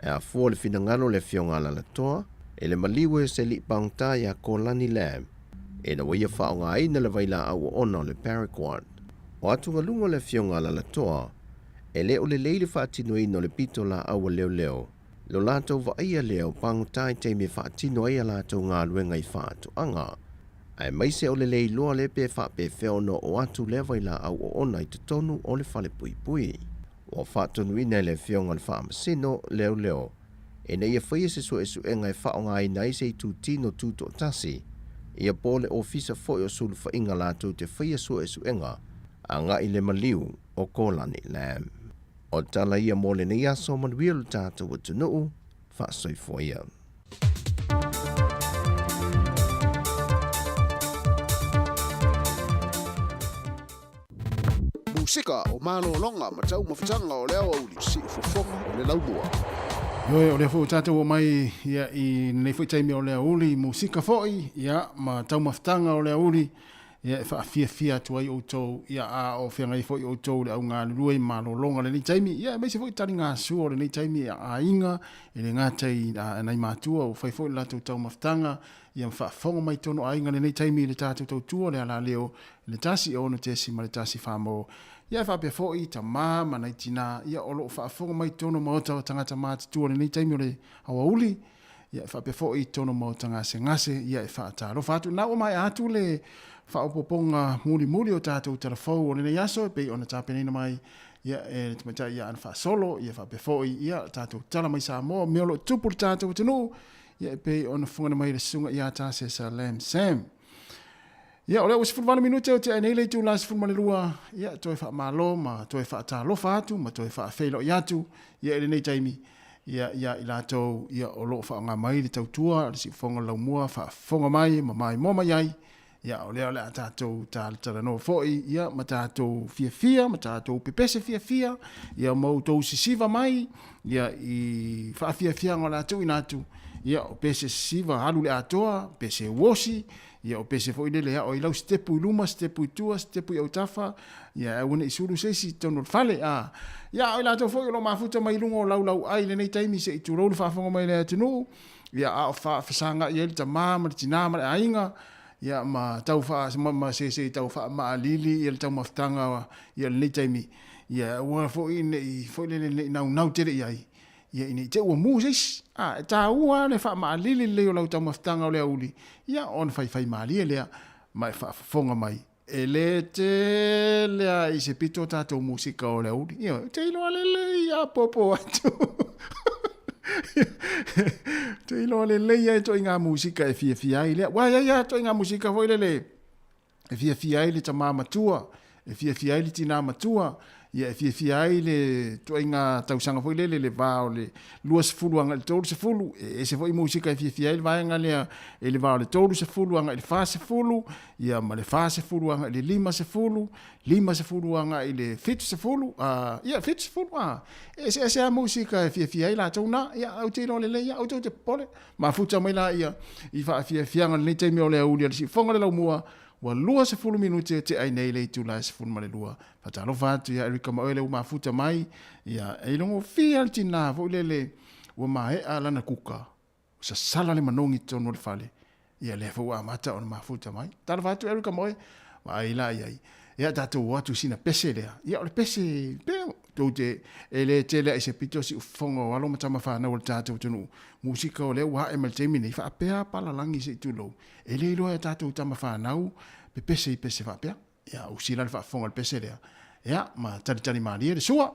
Speaker 6: E a fua le finangalo le fionga alala toa. E le maliwe se li pangta ya kolani lam. E na waia whaonga ina le vaila au o ona le paraquat. O atu ngalungo le fionga alala toa. E le o le leile whaatino ino le pito la awa leo. Lo lato wa ia leo pangutai te me whaatino ia lato ngā luenga i whaatu anga. Ai maise o le lei loa le pe whaape wheo no o atu lewa i la au o ona i te tonu o le whale pui. O whaatonu ina le whionga le whaamasino leo. E na ia whaia se so e suenga e whaonga i nai se i tu tino tuto tasi. Ia pole ofisa foi o sulu whainga lato te whaia so e suenga. A ngā i le maliu o kolani lam. O tala ia mole ni aso manuia lu tātou wa tunuu, whaasoi foia.
Speaker 2: Musika o malo longa matau mawhitanga o leo auli si ufofonga o le laumua. Yoe o lea fo tātou o mai ia i nei fo taimi o lea uli musika foi ia ma tau mawhitanga o lea uli ia e whaafia tuai o tau ia a o whengai foi o tau le au ngā lurui malo longa le nei taimi ia me se foi tari ngā sua le nei taimi a inga e le ngātai nai mātua o whai foi lato tau mawhitanga ia mwhaafonga mai tono a inga le nei taimi le tātou tau tua le ala leo le tasi o no tesi ma le tasi whamo ia e whaapea foi ta maa ma nei tina ia o lo whaafonga mai tono maota o tangata mātua tua le nei taimi o le awa uli ia e whaapea foi tono maota ngase ia e whaataro whaatu na o mai atu le whaopoponga muri o tātou telefou o nene yaso, pei ona tāpenina mai ia e te matai ia ana wha solo, ia wha pefoi, ia tātou tala mai Samoa, me olo tupu le tātou tanu, ia e pei ona whungana mai le sunga ia tāse sa Lam Sam. Ia ole o 14 minute o te ai nei le tu la 14 ia toi wha malo, ma toi wha tālofa atu, ma toi wha whailo i atu, ia ele nei taimi, ia i lātou, ia o loo wha ngā mai le tautua, le si whonga lau mua, wha whonga mai, ma mai moma iai, ia ole a tātou tātara no foi, ia ma tātou fia, ma tātou pepese fia, ia mau tau sisiva mai, ia i wha fia ngā lātou i nātu, ia o pese sisiva halu le atoa, pese wosi, ia o pese foi lele o i lau stepu i luma, stepu i tua, stepu i autafa, ia e wana i suru seisi tono fale, ia o i lātou foi o lo mafuta mai lungo o lau ai le nei taimi se i tu rau le whaafonga mai le atinu, ia a o whaafasanga i ele ta māma, le tinama, le ainga, ia ma tau wha, ma se tau wha ma alili, ia le tau maftanga, ia le nei taimi, ia ua foi lele nau tere i ai, ia ini te ua mūseis, ta ua le wha ma alili leo lau tau maftanga o le auli, ia on fai maali e lea, mai whaafonga mai, e le te lea i se pito tātou musika o le auli, ia te ilo alele ia popo atu, te ilo alele ia to inga musika e fia i lea, wa ia to inga musika foi lele, e fia i le tamā matua, e fia i le tina matua, ia e fia ai le to inga tausanga foi le vao le luas fuluanga le tolu se fulu e se foi musika e fia ai vaenga le e le vao le tolu se fuluanga le fa se fulu ia ma le fa se fuluanga le lima se fuluanga i le fit se fulu ia fit se fulu e se musika e fia ai la tona ia au te no le ia au te pole ma futa mai la ia I fa fia le te me le uli si fonga le mua wa lua se fulu minute te ai nei le tu la se fulu male lua patalo fatu ya Erika Maele uma futa mai ya e longo fia tina vo le wa mai ala na kuka sa sala le manongi tonu le fale ya le fo mata on ma futa mai talo fatu Erika Maele wa ila ya tatu watu sina pese le ya le pese pe to te ele tele se pito si fongo walo mata ma fa na o tatu tunu musika o le wa e mal temi nei fa pe pala langi se tu lo ele lo ya tatu tama fa na u pese fa pe ya usila le fa fongo le pese le ya ma tani mali le sua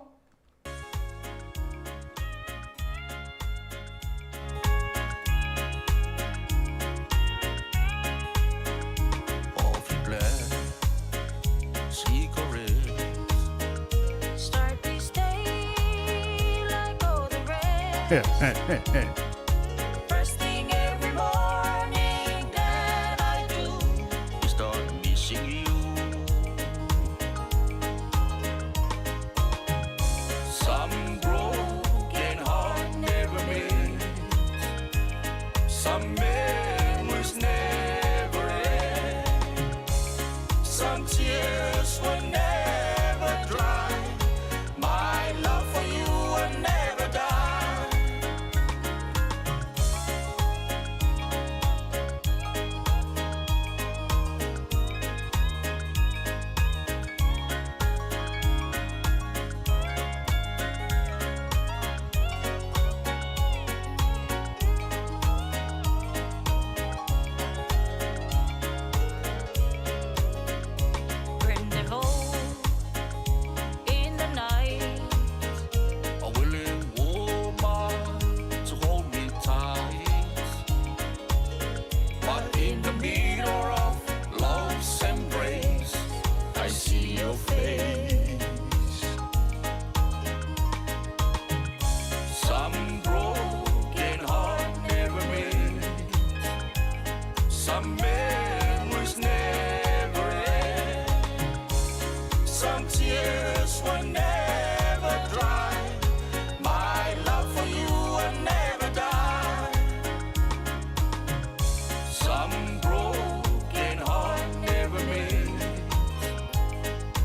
Speaker 10: First thing every morning that I do is start missing you. Some broken heart never mends. Some memories never end. Some tears will never dry. My love for you will never die. Some memories never end. Some tears will never dry. My love for you will never die. Some broken heart never mends.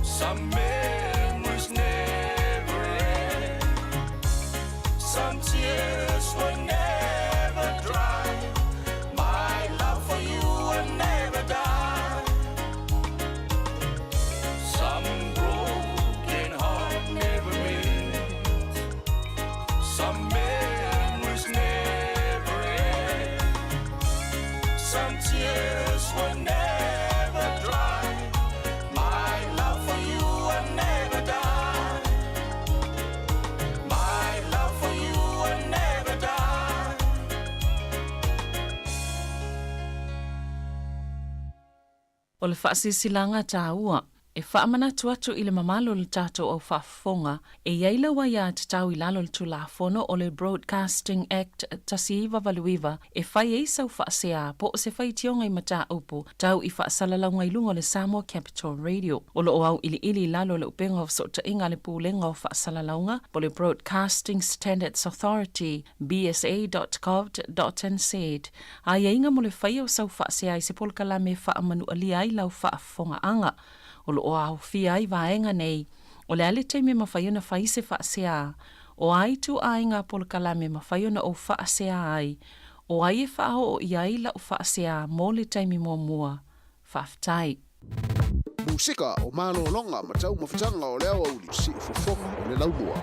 Speaker 10: Some memories never end. Some tears will never dry. My love for you will never die. Some broken heart never mends. Some memories never end. Some tears will never dry. My love for you will never die.
Speaker 18: O le whaasilanga tā ua, e whaamana tuatu i le mamalo le tātou au whaafonga, e iaila wa ia te tau I lalo le tulafono o le Broadcasting Act tasiiwa valuiwa, e whai e sau whaasea po o se whai tionga I mata upu, tau I whaasalalau lunga le Samoa Capital Radio. O lo au ili lalo le upenga o sota inga le pūlenga o whaasalaunga, po le Broadcasting Standards Authority, bsa.gov.nz. A inga mo le whai o sau whaasea I se polkala me whaamanu alia I lau whaafonga anga. O lo o au fia I vaenga nei, o le ale teime mawhaiona whaise whaasea, o ai tu ainga polkalame mawhaiona o whaasea ai, o ai e whao o iai la o whaasea mō le teime mō mua, whaftai.
Speaker 19: Musika o malo longa matau mawhitanga o leo au li si ufofonga o le laumua.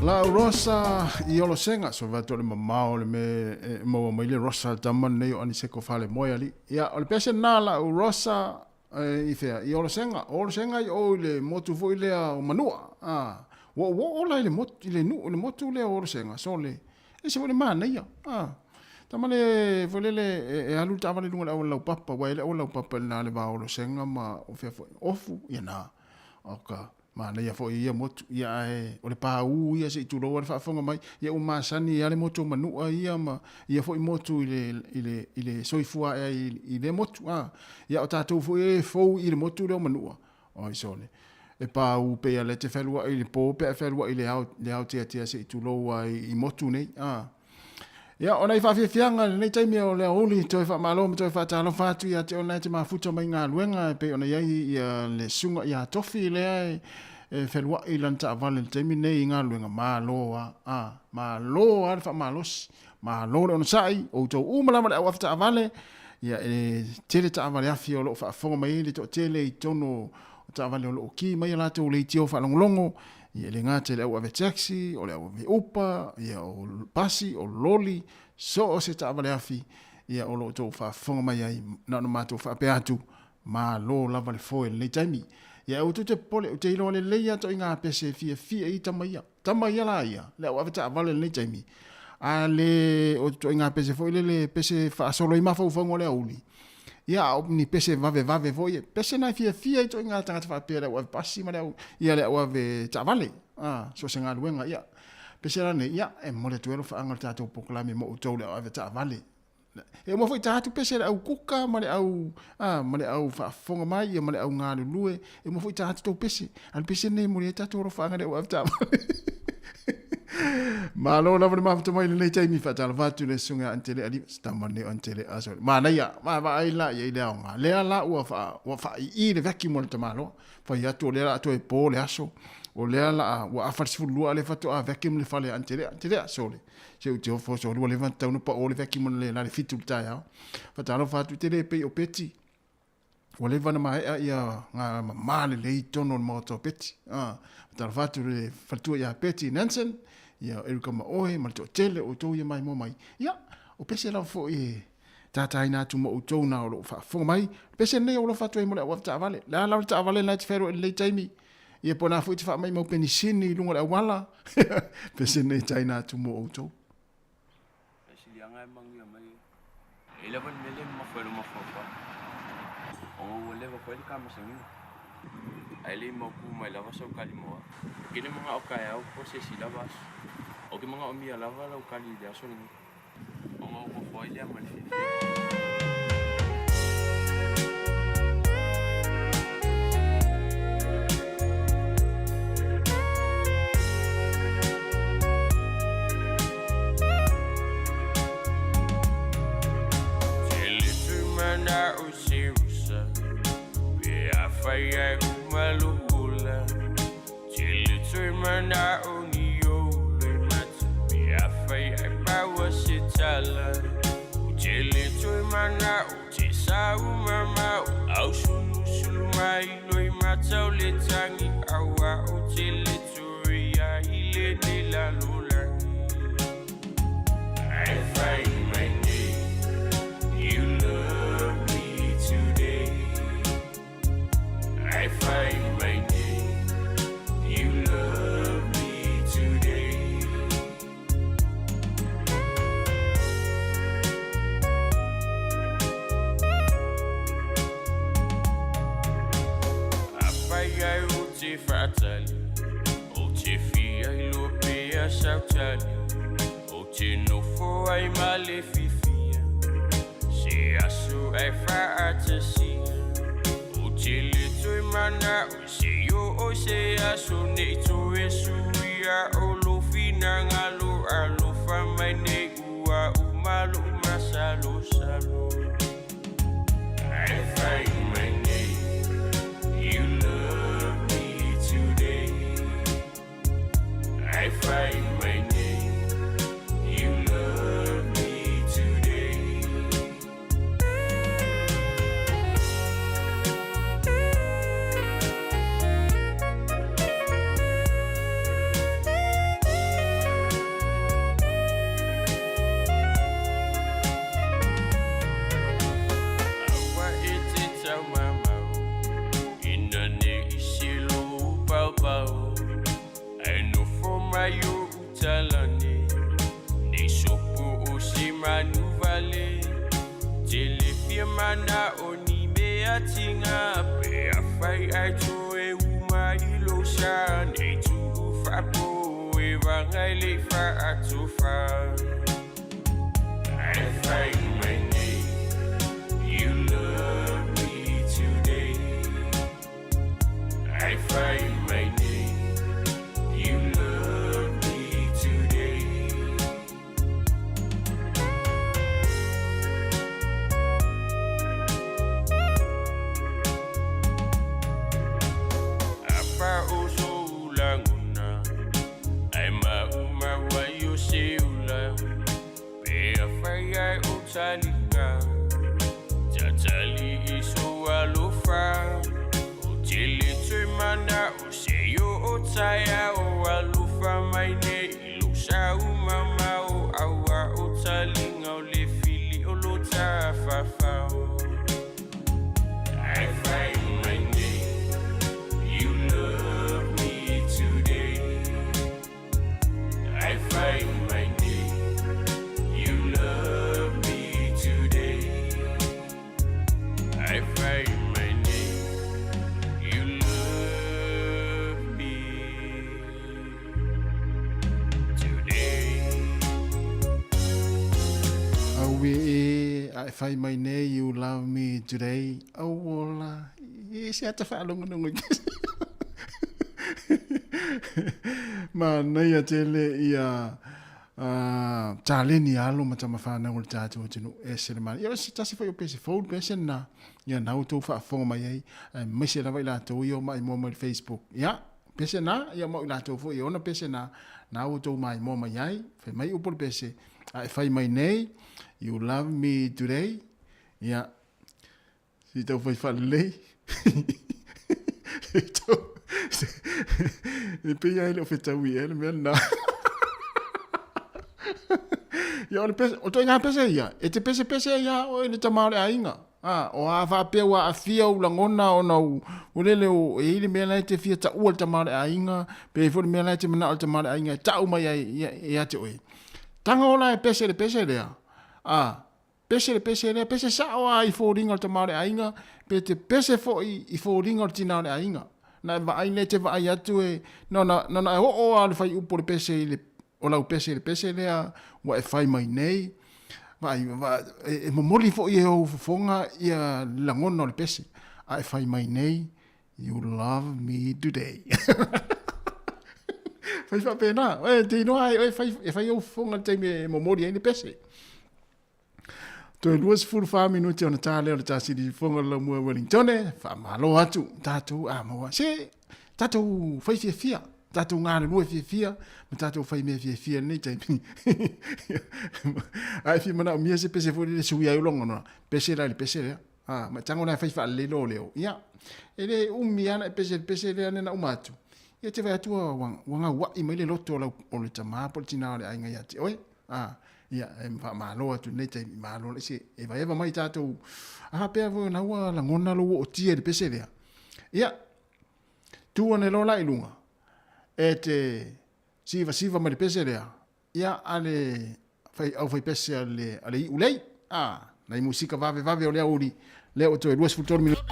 Speaker 2: La rosa I olo senga so vato le mamao le me mo mo le rosa taman nei oni se ko fale moya li ya o le pese na la rosa I fea I olo senga I o le motu vo le o manua wo la le motu le nu le motu le olo senga so le e se vole mana ia Tamale volele e alu tavale lunga o papa wa ele o papa na le va o senga ma o fe ofu ia na oka ma na ia fo ia motu ia e o le pa u ia se tu lo fa fonga mai ia o masani ia le motu manu ia ma ia fo motu ile soifua ile motu ia o tatu fo ile motu le manu o isole e pa u pe ale te felua ile po pe felua ile au te se tu lo i motu nei ia ona I fafianga nei taimi o le oli toi fa malo toi fa talo fatu ia te ona te mafuta mai ngā luenga pe ona ia le sunga ia tofi le e felua I lanta vale taimi nei ngā luenga malo fa malos malo le ona sai o to umala ma o fa vale ia e tele ta vale afi o lo fa fonga mai le to tele I tono ta vale o ki mai la te o le tio fa longo ia le ngate le ave taxi o le ave upa ia o pasi o loli so o se tavale afi ia o lo to fa fonga mai ai na no mato fa pe atu ma lo lava le foi le taimi ia o te pole o te ilo le leia to inga pese fia I tamaia la ia le ave tavale le taimi ale o to inga pese foi le pese fa solo I mafa ufongo le uli ia ni pese vave foi pese na fia I to inga tanga fa pe le ave pasi ma le ia le ave tavale so senga luenga ia pese la ne ia e mole tuelo fa anga tato poklame mo to le ave tavale e mo foi tatu pese au kuka ma le au fa fonga mai ia ma le au nga lue e mo foi tatu to pese al pese ne mo le tato ro fa anga le ave tavale ma lo la ma fa mai le tai mi fa tala vatu le sunga antele ali stamane antele aso ma na ia ma va ai la ia le nga le ala wa fa I le vecchi molto malo poi ya to le la to e po le aso o le ala wa afar sfulu ale fa to a vecchi le fa le antele aso le se u te ofo so le vanta uno pa o le vecchi mo le la le fitu ta ya fa tala fa tu te le pe o peti o le vana mai ia nga ma le tono mo to peti tala fa tu le fa tu ya peti Nansen ia e kama oe ma to tele o to ia mai mo mai ia o pese la fo tata ina tu mo to na o fa fo mai pese ne o lo fa to mo la ta vale la ta vale na te fero le taimi ia pona fo te fa mai mo penisini lunga la wala pese ne taina tu mo o to
Speaker 20: pese li anga mangi mai ele van mele ma fo lo ma fo fa o le va fo le kama sangi ai mo ku mai la va so kalimo kile mga o kaya o po se sila bas o ke mga omia lava la o kali dia so ni o mo ko foi dia mal fi Mana o sirusa we a fire malula Chili mana o niyo le mat we a fire power sitala Chili mana o tisa mama au sulu mai lo mata le tangi awa o chili ya ile ni la lula I find my you love me today. I find my name. You love me today. Apaya uti fatali. Uti fia ilopea sautali. Uti no fo ai malefifi. Asu ai fa atasi utili tu mana se yo o se asu ne tu esu ya olo fina ngalo alo fa mai ne ua umalu masalo salo I find my name you love me today I find my name you love me today Ayo utalane ne sopo o si manuva ia mana o ni mea tinga pe a whai ai to e uma i lo sa nei tu whapo e wangai le wha atu wha ai whai mai nei you love me today ai whai mai nei you love me today apa o so languna ai ma uma wa yo seula pe a fai ai o talinga tatali iso alofa o tele tui mana o se yo o taia o alofa mai ne ilo sa umama o awa o talinga o le fili o lo tafafao ai fai mai ne you love me today I find my name you love me today I find my name you love me today
Speaker 2: Aue ai whai mai nei, you love me today. Au ola, se ata whaalonga nungu. Ma nei a tele ia tāleni alo ma tama whānau o le tātou o tinu e sere mani. Ia si tasi whai o pese fold pese na ia nau tau whaafonga mai ei. Mese rawa i lātou i o mai mua mai Facebook. Ia, pese na, ia mau i lātou fo i ona pese na nau tau mai mua mai ei. Whai mai upol pese. Ai whai mai nei. You love me today. Ja. Si tau whai whalelei. E pia ele o whetau i ele mea na. Ia ole pese, o toi ngā pese ia. E te pese ia o ele tamare a inga. O a whapea wa a fia u langona o nau. O lele o e ile mea lai te fia ta ua tamare a inga. Pe e fori mea lai te mana o tamare a inga. Ta umai e ate oe. Tanga ola e pese lea. Pese lea, pese sa o a i fōringa o tamare a inga, pe te pese fo i fōringa o tinare a inga. Na vai le te vai atu e, no na e o a le fai upo le pese i le, o lau pese lea, wa e fai mai nei, e mamoli fo i e o fonga i a langona o le pese, a e fai mai nei, you love me today. Fai fa pena, te inoa e fai o fonga te me mamoli e le pese. To luas full farm minuti ona tale o tasi di fonga la mua Wellington fa malo atu tatu a mo se tatu fai fia tatu ngare lu fia ma tatu fai me fia ni tai ai fi mana mi se pese fo le suia yo longo no pese la ma tango na fai fa le lo leo ya ele miana pese le na umatu ia te vai atu wanga wa i mai le loto o le tama po tinale ai ngai ati oi ia e malo atu nei te malo le se e vai mai tatou a pe vo na wa la ngona lo o tie de pese lea ia tu ne lo lai lunga e te siva mai de pese lea ia ale fai pese ale i ulei na i musika vave o le uri le o to e duas futur minuto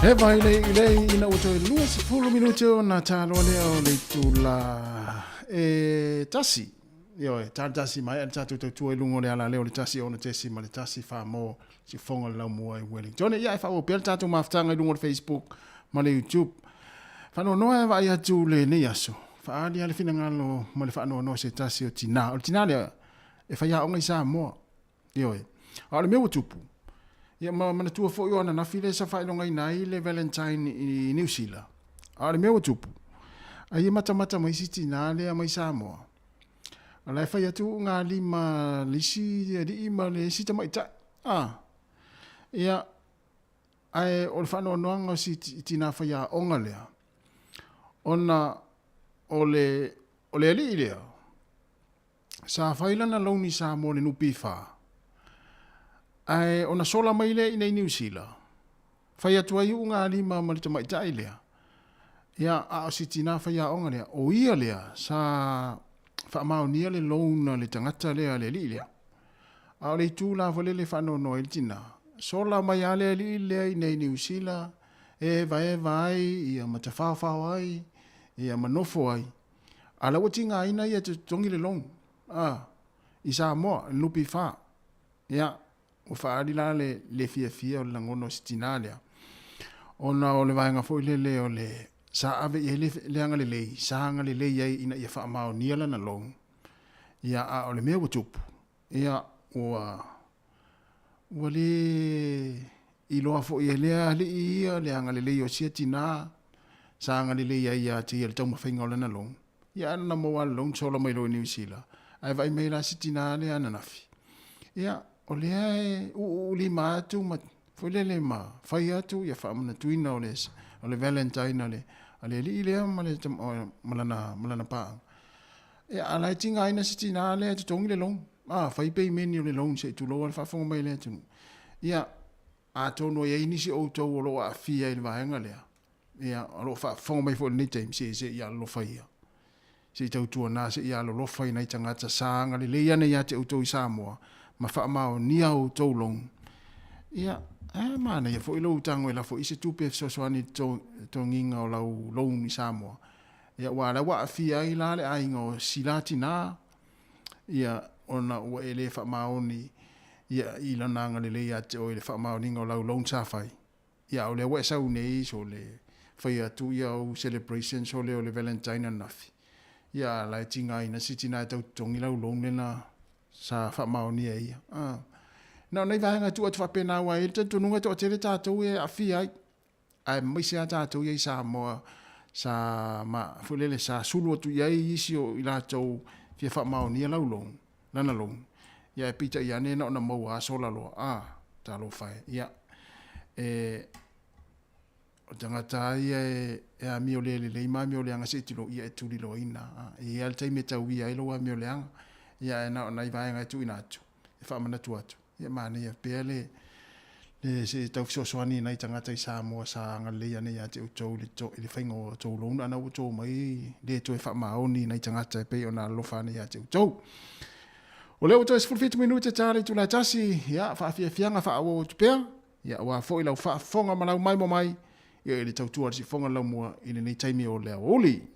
Speaker 2: He vai le ina o toi lua se fulu minute o na talo leo le tula tasi. Yo tasi mai an tatu tu e lungo le ala leo le tasi ona tesi ma le tasi fa mo si fonga la mo e Wellington. Ia fa o pel tatu maftanga i lungo le Facebook ma le YouTube. Fa no e vai atu le ne yaso. Fa ali ale fina ngalo ma le fa no se tasi o tina. O tina le e fa ya onga isa mo. Yo e. Ale me o tupu. Ia mana tua fo yo na file sa fa longa nai le Valentine i New Zealand. Ale me o tupu. Ai mata mai siti na le mai Samoa. Ala fa ya tu nga lima lisi di ima le sita mai ta. Ia ai o fa no nga siti na fa ya onga le. Ona ole le. Sa fa ila na loni Samoa le nupi fa. Ai ona sola mai le i New Zealand. Fai atu ai unga lima malita mai tai lea. Ia a sitina fai a onga lea. O ia lea sa wha nia le louna le tangata lea le li lea. A le tū la vole le whano no il tina. Sola mai a le li lea i New Zealand. E vai ia matawhawhau ai. Ia manofo ai. Ala watinga ina ia tongi le long. I Samoa nupi wha. Ia. O whaari la le fia o langono sitina lea. Ona o le vaenga fo le o le sa ave i le anga le lei. Sa anga le lei ai ina ia wha mao niala na long. Ia a o le mea watupu. Ia ua le iloa fo i lea le ia le anga le lei o sia tina. Sa anga le lei ai a te ia le tau mawhainga o le na long. Ia ana mawa long sola mai lo New Zealand. Ai vai mei la sitina lea na nafi. Ia o lea e uli ma atu ma fulele ma fai atu ia wha amana tuina o le Valentine ale li lea ma le malana paa. E alai tinga aina si tina lea te tongi le long. Fai pei meni o le long se tu loa le whafonga mai lea tunu. Ia a tono ia inisi o tau o loa a fia i le vahenga lea. Ia a loa whafonga mai fo le nitain se ia lo fai ia. Se tau tua na se ia lo fai na i tangata saanga le leia ne ia te utou i Samoa. Ma wha mao ni au taulong. Ia, mana ia fo ilo utango ila fo ise tupe soani tonginga o lau loun ni Samoa. Ia wala wa afia i lale ainga o silati na. Ia ona ua ele wha mao ni ia ila nanga le leia te o ele wha mao ninga o lau loun safai. Ia o le wa sau nei so le whai atu ia o celebration so le o le Valentine nafi. Ia lai tinga ina sitina tau tongi lau loun lena sa wha mao ni ia. Nau nei vahenga tu atu whapena wa e te tununga to tere tātou e a fi ai. Ai maise a tātou i Samoa sa ma fulele sa sulu atu iai isi o ila tau fia wha mao ni lau long. Nana long. Ia e pita i ane na ona mau a sola loa. Tā lo whai. Ia. O tangata ia e a mio le ima mio le anga se tilo ia e tuli lo ina. E al taime tau ia ilo a mio le anga. Ia e na ona i vahenga tu ina atu. E wha mana tu atu. Ia maana ia pea le se tau fisosoani nai tangata i Samoa sa anga leia nei a te utou le whaingo o tau louna ana utou mai le to e wha maoni nai tangata e pei o na lofa nei a te utou. O leo utou e 15 minute tare tu la tasi ia wha fianga wha awo tu pea ia wa fo i lau wha fonga malau mai mo mai ia i le tau tua si fonga lau mua i le nei taimi o leo oli.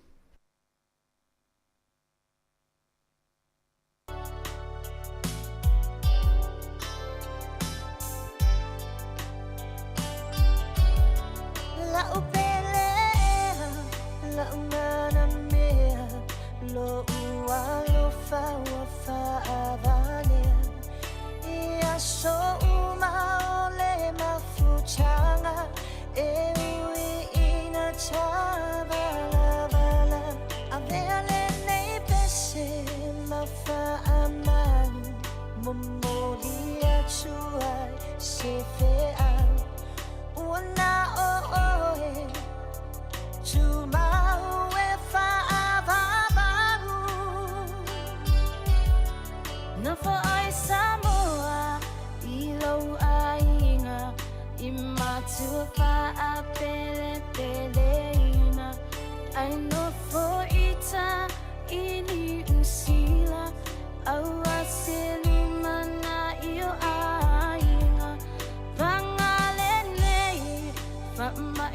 Speaker 10: My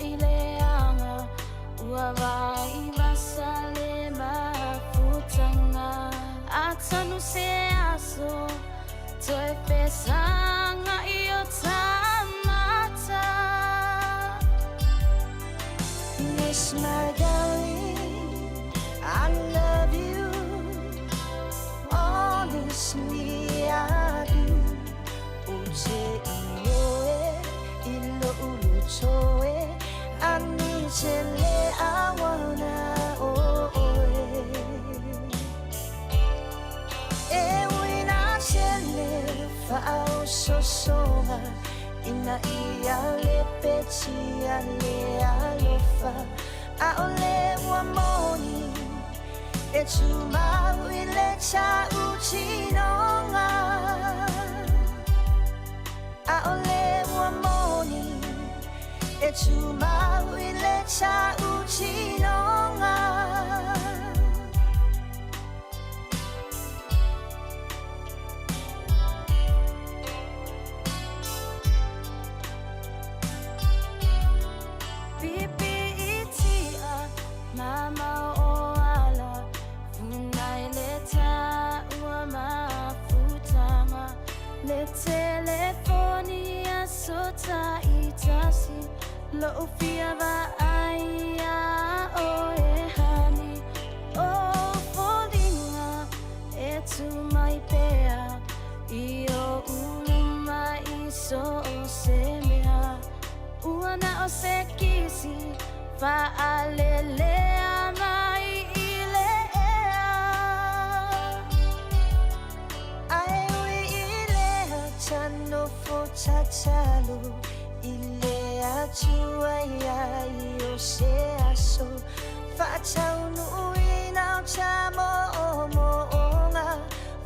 Speaker 10: chele awana oe e wina chele fa'au sosonga ina ia le peti ale alofa a ole wa moni e tuma wile cha uchinonga a ole wa moni e tuma wile cha uchinonga pipi itia mama oala funai leta ua mafutanga le telefonia sota itasi lo ufia va aia o e hani o folinga e tu mai pea io uluma iso o semea uana o se kisi fa alele mai ilea ai ui ilea chano fo chachalu ilea chua ya io se aso fa chau nui nao chamo o mo onga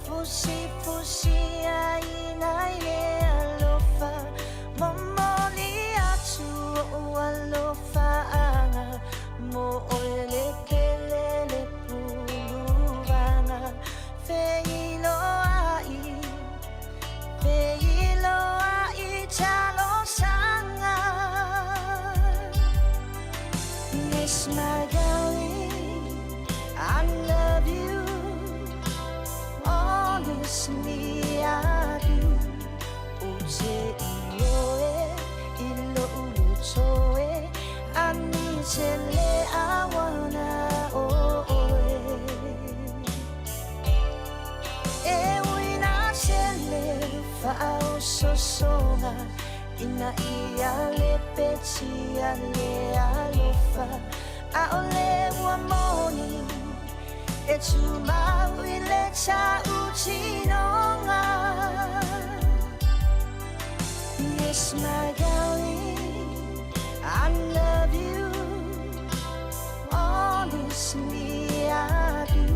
Speaker 10: fusi fusi ai nai le alofa momoli atu o alofa anga mo ole kelele puluvanga feilo ai chalo sanga miss my darling I love you honestly I do uche ioe ilo uluchoe ani chele awana oe e wina chele fa'au sosonga ina ia le peti ale alofa a ole wa moni e tuma wile cha uchinonga yes my darling I love you honestly I do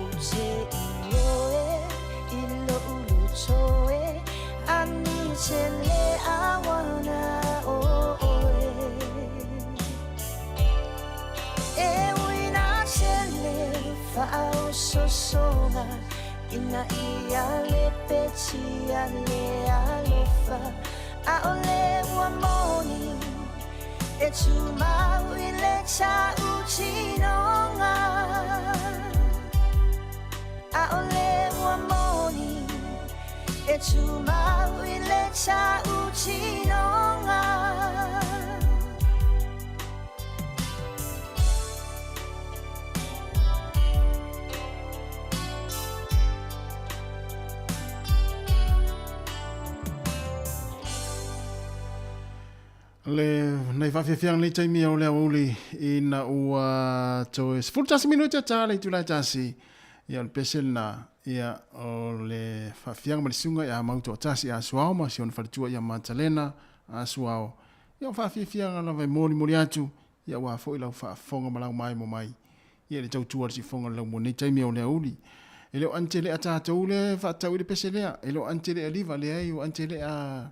Speaker 10: uche ioe ilo uluchoe ani chele awana oe e wina chele fa'au sosonga ina ia le peti ale alofa a ole wa moni e tuma wile cha uchinonga a ole wa moni e tuma wile cha uchinonga
Speaker 2: le nei fa fiang le taimi o le uli ina ua to es full just minuta tale tu la tasi ia le pesel na ia o le fa fiang ma sunga ia mauto tasi a suao ma sion fartua ia matalena a suao ia fa fiang la vai moli moli atu ia wa fo ila fa fonga malau mai mo mai ia le tau tuar si fonga la mo nei taimi o le uli ele antele ata tole fa tau le peselea ele antele aliva le ai o antele a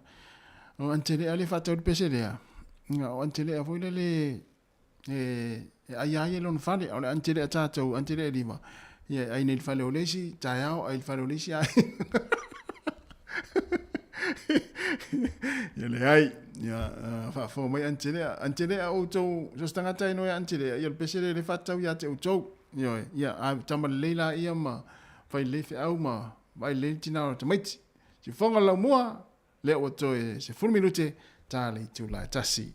Speaker 2: o antele ale fa tau le peselea o antele a foile le ai ai lon fale o antele ata tau antele aliva ia ai nei fale o lesi taiao ai fale o lesi ai ia le ai ia fa fo mai antele a o tau so stanga tai no antele ia le pesele le fa tau ia te o tau ia a tama leila ia ma fai le fe au ma vai le tina o tamaiti si fonga la mua le o to se full minute tali tu la tasi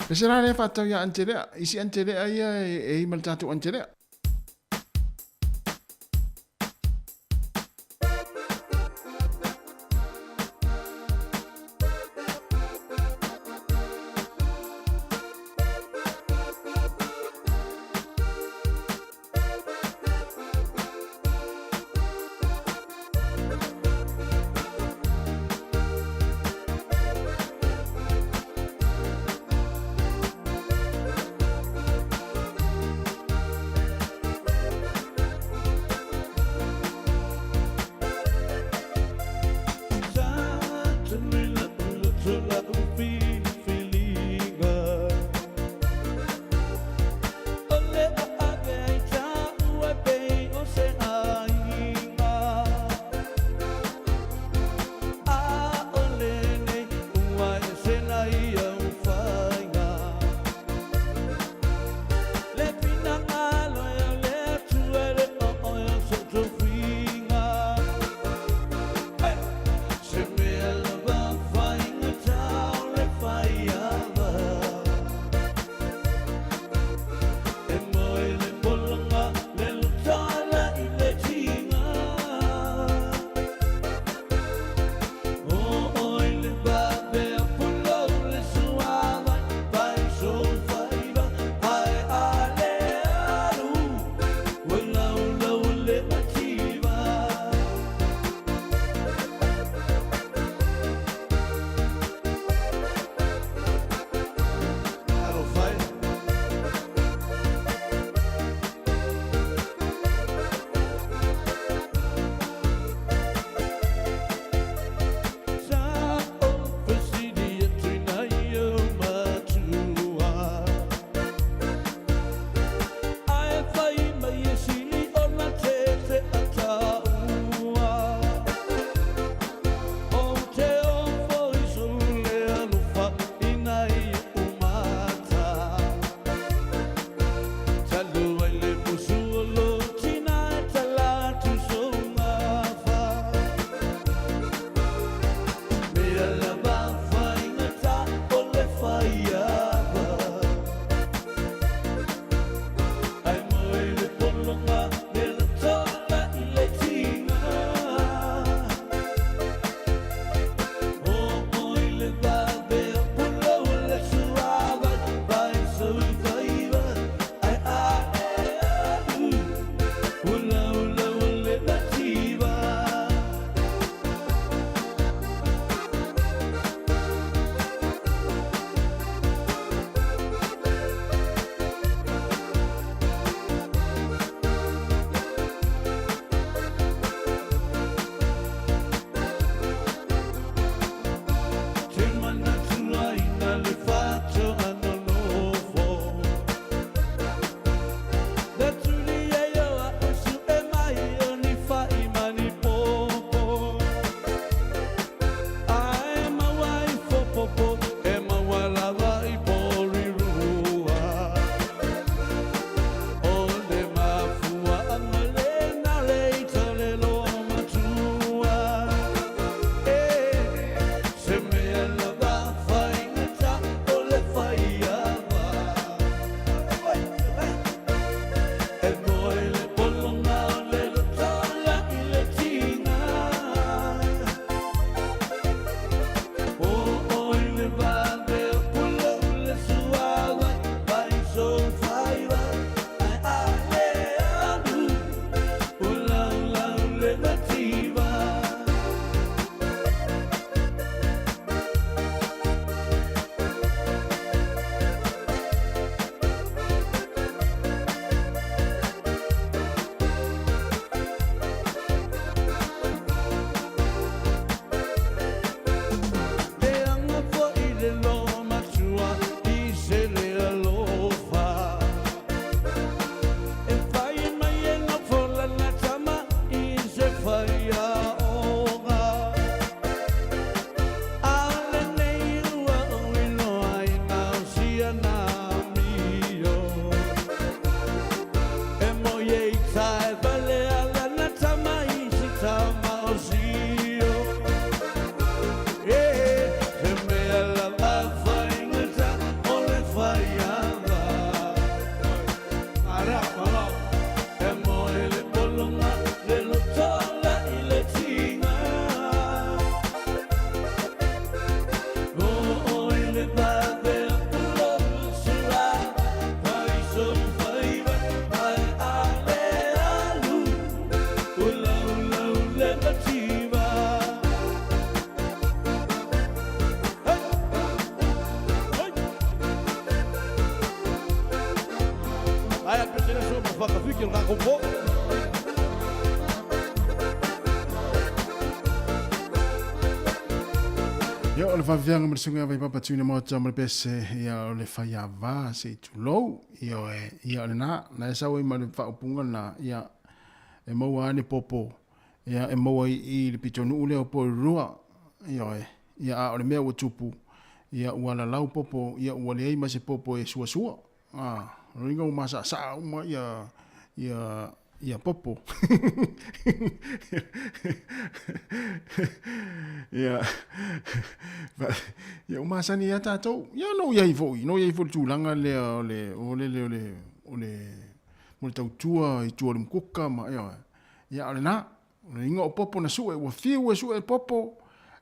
Speaker 2: pesera le fa tau ia antele isi antele ia e malta tu antele
Speaker 3: osio. Te mea la lava ingata o le whaianga. Ara wala, e moe le polonga, le lotola I le tinga. O I le bade pulo sura, pai son faiva, pai ale alu, ula ula ule bativa. Ai a pretene so ma whakawhiki o ngā kompo.
Speaker 2: Ia o le whawhianga ma le sunga vai papa tūne mō tā ma le pese ia o le whai a wā se I tūlou ia o le nā na e sawa I ma le whaupunga na ia e maua ane popo ia e maua I le pitonu ule o po rua ia a o le mea ua tupu ia ua la lau popo ia ua le ei ma se popo e sua sua ringa o masa sa uma ia popo ia umasani ia tātou ia no iai fo tūlanga lea o le mo le tautua I tua le mkuka ma ia ole nā ringa o popo na sue ua fiu e sue popo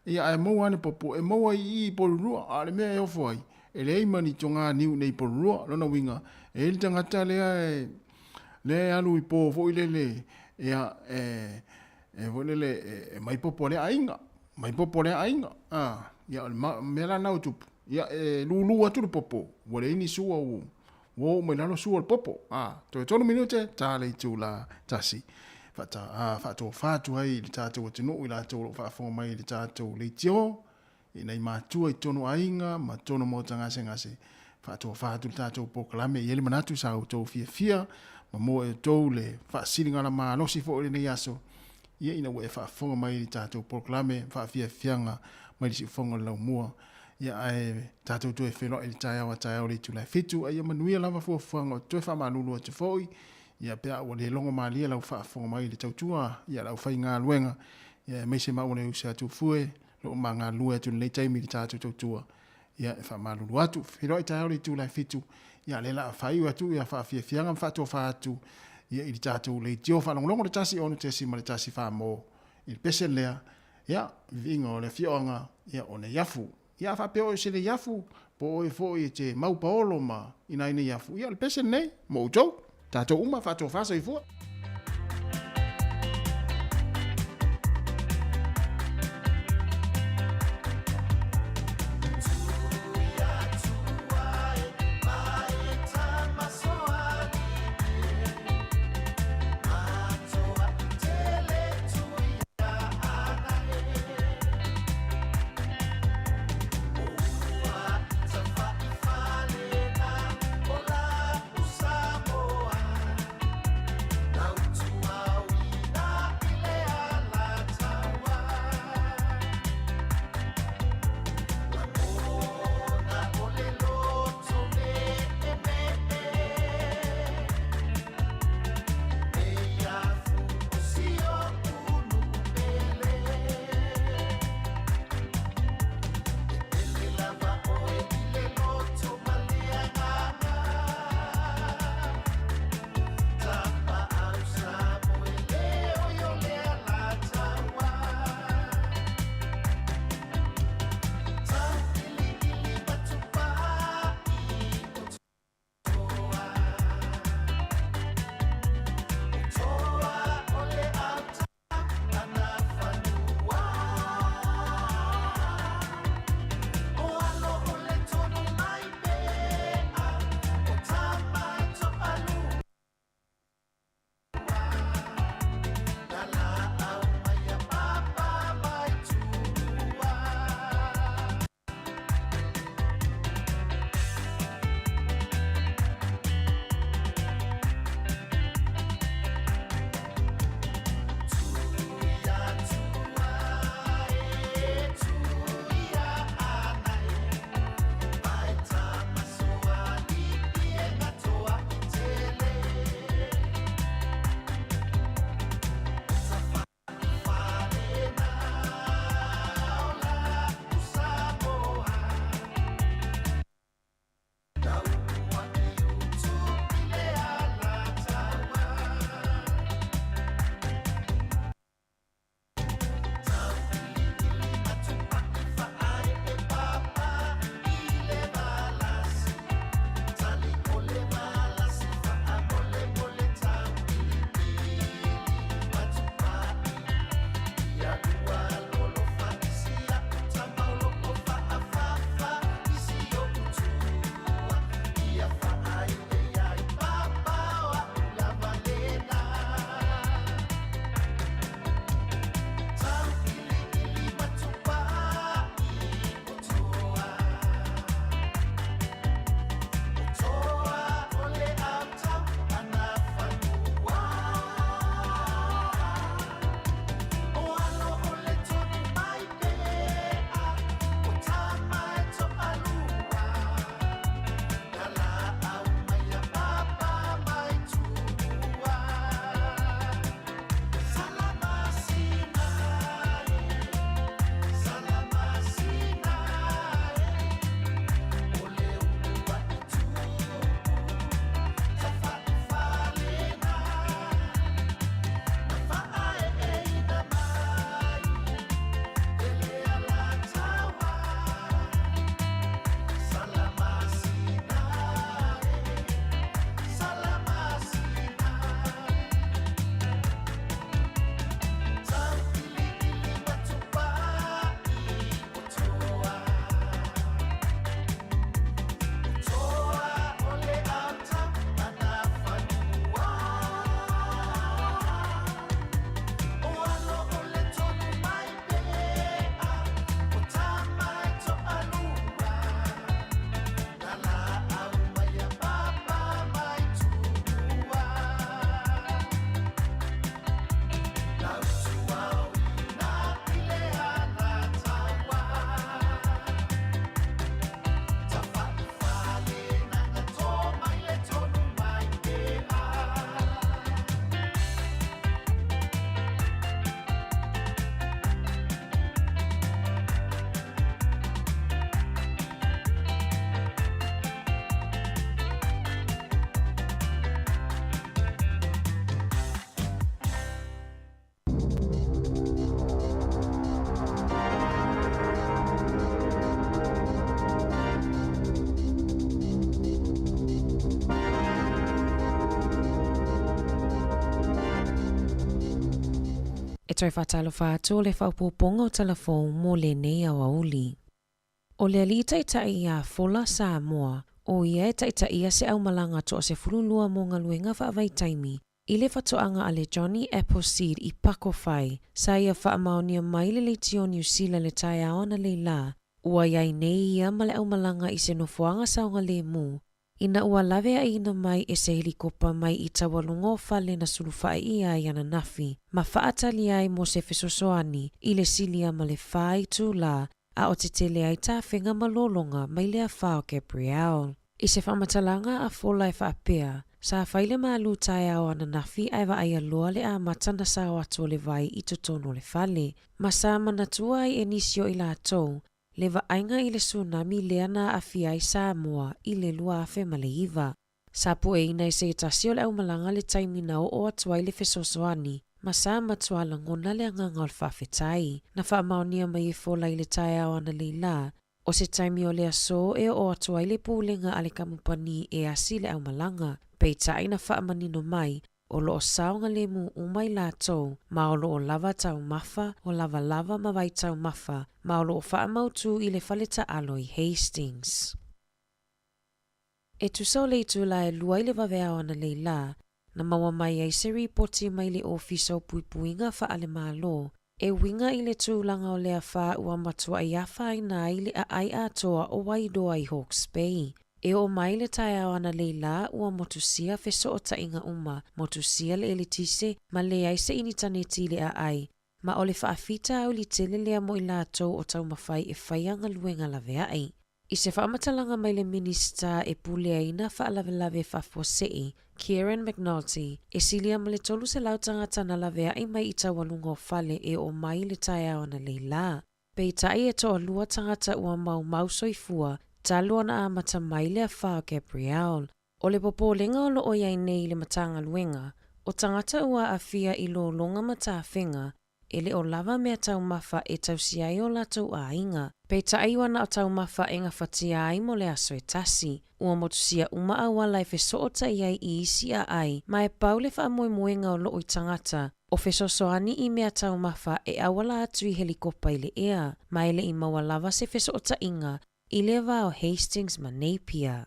Speaker 2: ia e maua ane popo e maua I porurua a le mea e ofo ai e le eima ni tonga niu nei porurua lona winga e ili tangata lea le alu I po fo I le ia fo le mai popo le ainga ia mela nau tupu ia lulu atu le popo wale ini sua wo mai lalo sua le popo to tonu minute ta le tu la tasi fatu ai le tātou atinu I la tō whaafonga mai le tātou le tio I nei mātua I tonu ainga ma tonu mō ngase fatu le tātou pokalame I ele manatu sa au tō fia ma mō e tō le whaasiringa la mā losi fo le nei aso ia ina ue whaafonga mai le tātou pokalame whaafianga mai le si fonga lau mua ia ai tātou tō e whelo e le tai au le tūlai fitu ai manuia lava fuafuanga o tō e whamanulu atu fōi ia pea ua le longa malia lau whaafonga mai le tautua ia lau whai ngā luenga ia meise mau ne usa atu fue lo ma ngā lue atu nei taimi le tātou tautua ia e whamalulu atu whiro I tāu le tūlai fitu ia le la whai atu ia whaafianga whaatua whaatu ia I le tātou le tio whanongolongo le tasi onu tesi ma le tasi whaamo I le pese lea ia vinga o le fionga ia o ne yafu ia whapeo se le yafu po e fo I te mau paolo ma ina ina yafu ia le pese nei mo utou tātou uma whātua whāsa I fua.
Speaker 10: Now
Speaker 7: E toi whatalo whātua le whaupoponga o telefon mō le nei au auli. O le ali taitai a fola Samoa, o ia e taitai se au malanga to se fululua mō ngā luenga whaavai taimi, i le whatoanga a le Johnny Appleseed i pako whai, sa ia whaamaonia mai le leitio New Zealand le tai aona le la, ua iai nei ia ma le au malanga i se nofoanga saunga le mū, ina ua lawe a ina mai e se helikopa mai i tawalungo whale na sulufai ia i ana nafi, ma whaatali ai mo se fesosoani i le silia ma le whai tū la, a o te tele ai tā whenga malolonga mai lea whao Gabriel. I se whamatalanga a fola e whaapea, sa whaile maalu tai au ana nafi aiwa ai aloa le a matana sa o ato le vai i tutono le whale, ma sa manatua ai e nisio i la atou, le ainga i le tsunami lea na awhi ai Samoa i le lua awhe ma le iwa. Sa po e ina i se itasio le au malanga le taimina o atua i le fesosoani, ma sa matua la ngona le anganga o le whawhetai, na whaamaonia mai e fola i le tai au ana le la, o se taimi o le aso e o atua i le pūlenga a le kamupani e asi le au malanga, peitai na whaamanino mai, o loo saunga le mu umai la tau, ma o loo lava tau mafa, o lava lava ma vai tau mafa, ma o loo whaamautu i le whaleta alo i Hastings. E tusau le itu la e lua i le wawea ana le la, na maua mai ai se ripoti mai le ofisa o puipuinga whaale malo, e winga i le tūlanga o lea wha ua matua i awha ina i le a ai atoa o waidoa i Hawke's Bay. E o mai le tai au ana le la ua motusia feso o tainga uma, motusia le elitise, ma le ai se initaneti le a ai, ma o le whaafita au li tele lea mo i la tau o tau mawhai e whaianga luenga lawe ai. I se whaamatalanga mai le minista e pulea ina whaalawe whafosei, Kieran McNulty, e silia ma le tolu se lautanga tana lawe ai mai i tawalunga o whale e o mai le tai au ana le la. Pei tai e toa lua tangata ua mau soifua, talua na amata mai le whao Gabriel. O le popolenga o loo iai nei le matanga luenga, o tangata ua awhia i lo longa mata whenga, e le o lava mea tau mafa e tau siai o la tau a inga. Pei tai wana o tau mafa e nga whatia ai mo le aso e tasi, ua motusia uma awala e fesoota iai i isi a ai, ma e pau le wha moenga o loo i tangata, o fesosoani i mea tau mafa e awala atu i helikopa i le ea, ma ele i maua lava se fesoota inga, i lewa o Hastings ma Napier.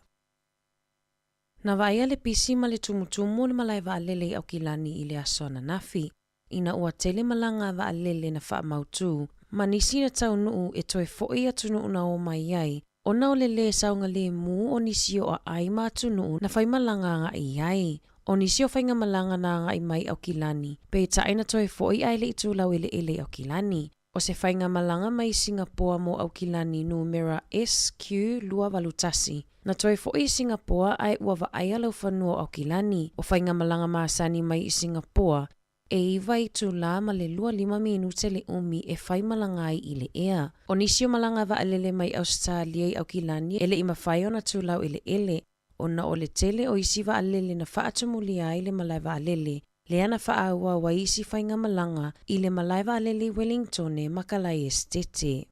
Speaker 7: Na vaia le pisi ma le tumutumu le malai vaalele au kilani i le aso na nafi, ina ua tele malanga vaalele na wha mautu, ma nisi na tau nuu e toe foi atu nuu na o mai ai, o nao le le saunga le mu o nisi o a ai ma atu nuu na whai malanga nga i ai, o nisi o whainga malanga na nga i mai au kilani, pe tae na toe foi ai le itu lau ele au kilani. O se whainga malanga mai Singapore mo au kilani numera SQ lua valutasi. Na toi fo i Singapore ai ua wa ai alau whanua au kilani. O whainga malanga maasani mai i Singapore e iwa i tu la ma le lua 5 minute le umi e whai malanga ai i le ea. O nisio malanga wa alele mai Australia i au kilani ele ima whai ona tu lau ele. O na o le tele o isi wa alele na whaatumuli ai le malai wa alele. Le ana whaaua wa isi whainga malanga i le malaiwa alele Wellington e makalai estete.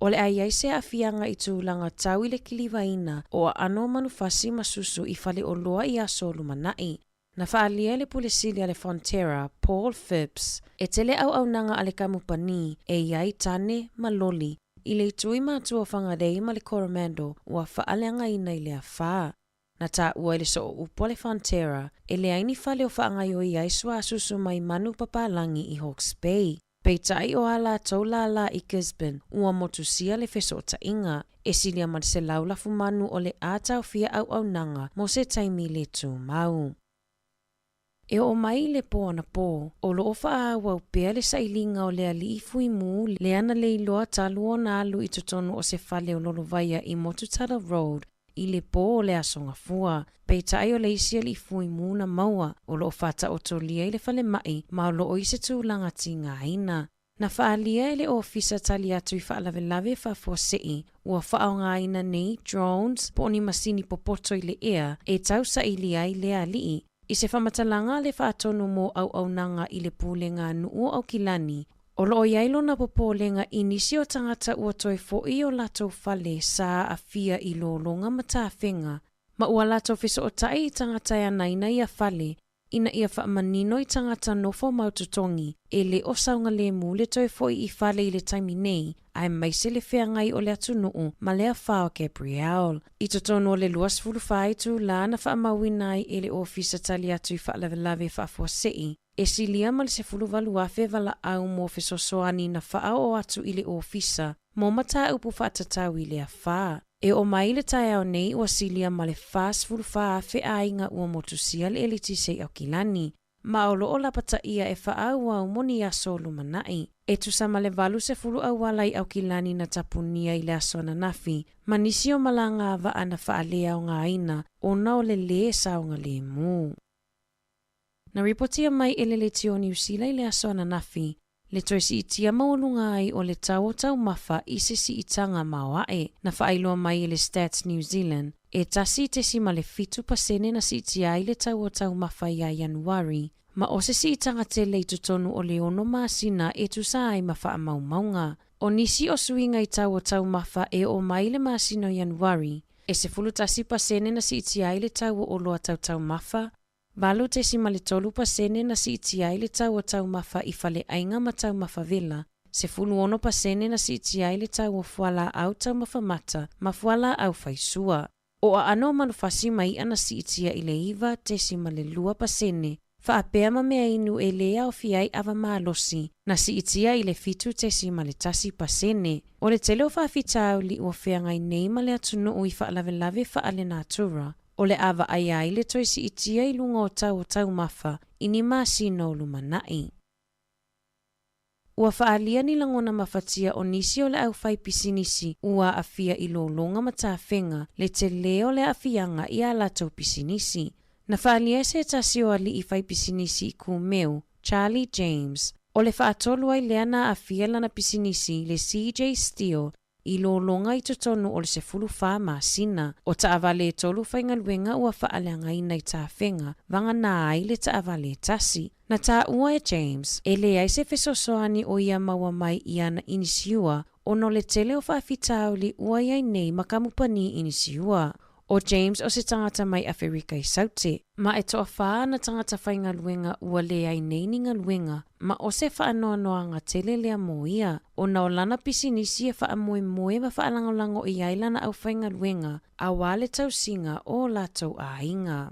Speaker 7: O le ai se a fianga i tūlanga tau i le kiliwaina o a ano manufasi masusu i whale o loa i aso lumanai. Na whaalia le pulesilia le Fonterra, Paul Phipps, e tele au nanga ale kamupani e iai tane maloli i le tui mātua whangarei ma le Coromandel ua whaaleanga ina i le a whaa. Na tā ua ele so upo le Fonterra, e le aini whale o whaangai o i aisua asusu mai manu papalangi i Hawke's Bay. Pei tai o ala tau la i Gisborne, ua motusia le fesota inga, e silia ma se laulafu manu o le ātau fia au nanga mo se taimi le tū mau. E o mai le po ana po, o lo ofa a wau pea le sailinga o le ali i fui mu, le ana le iloa talu o na alu i tutonu o se whale o lolo vaia i Motutara Road, i le po o le asonga fua. Pei tai o le isi ali i fui mu na maua, o lo fata o tolia i le whale mai, ma o lo o ise tūlanga tinga aina. Na whaalia e le ofisa tali atu i whaalawe whafosei, ua whaonga aina nei drones, po ni masini popoto i le ea, e tau sa ili ai le alii. I se whamatalanga le whaatonu mo au nanga i le pūlenga nuu au kilani, o lo o iailo na popolenga i nisi o tangata ua toi fo i o lato whale sa a fia i lo longa mata whenga, ma ua lato fiso o tai tangata ya naina i a whale, ina ia whaamanino I tangata nofo maututongi e le o saunga le mu le toi foi I whale I le taimi nei ai maise le whea ngai o le atunuu ma lea whao Gabriel. I totono o le luas fulu whaitu la na whaamawinai e le ofisa tali atu I whaalawelawe whaafuasei. E silia ma le se fulu waluafe wala au mo fesosoani na whaao o atu I le ofisa mo mata upu whaatatau I le a whaa. E o mai le tae au nei ua silia ma le fast fulu whaafe ainga ua motusia le elitisei au kilani. Ma o loo lapata ia e whaau au moni aso lumanai. E tusama le valu se fulu au walai au kilani na tapunia I le aso na nafi. Ma nisi o malanga ava ana whaalea o ngā ina o nao le le sa o ngā le mu. Na ripotia mai ele le tio New Zealand I le aso na nafi. Le toi si itia maulunga ai o le tau o tau mafa I se si itanga mawae na whaailoa mai I le Stats New Zealand. E tasi te si ma le fitu pasene na si itia ai le tau o tau mafa I a Januari. Ma o se si itanga te le tutonu o le ono maasina e tu sa ai mafa a maumaunga. O nisi o suinga I tau o tau mafa e o mai le maasina o Januari. E se fulu tasi pasene na si itia ai le tau o loa tau mafa. Valo te si male tolu pasene na si itia I le tau o tau mafa I fale ainga ma tau mafa vela. Se fulu ono pasene na si itia I le tau o fuala au tau mafa mata, ma fuala au faisua. O a ano manufasi mai ana si itia I le iwa te si male lua pasene. Fa apea ma mea inu e lea o fiai ava maalosi, na si itia I le fitu te si male tasi pasene. O le tele o faafitau li ua whengai nei male atunu ui faalave fa ale natura. O le ava ai le toi si itia I lunga o tau mafa, ini maasino lumanai. Ua whaalia ni langona mafatia o nisi o le au whai pisinisi, ua afia I longa matawhenga, le te leo le afianga I a latou pisinisi. Na whaalia se tasi o ali I whai pisinisi I kumeu, Charlie James. O le whaatolu ai leana afia lana pisinisi, le CJ Steele, I longa I totonu o le se fulu wha maasina. O taawale tolu whaingaluenga ua whaaleanga I nei tawhenga, vanga nā ai le taawale tasi. Na tā ua e James, e le ai se fesosoani o ia maua mai I ana inisiua, o no le tele o whaafitau li ua iai nei makamupani inisiua. O James o se tangata mai Afrika I saute. Ma e toa whaa na tangata whaingaluenga ua le ai nei ni ngaluenga, ma o se whaanoanoanga tele lea mo ia. O na o lana pisinisi e whaamoe ma whaalangolango I ailana au whaingaluenga, a wale tausinga o latou a inga.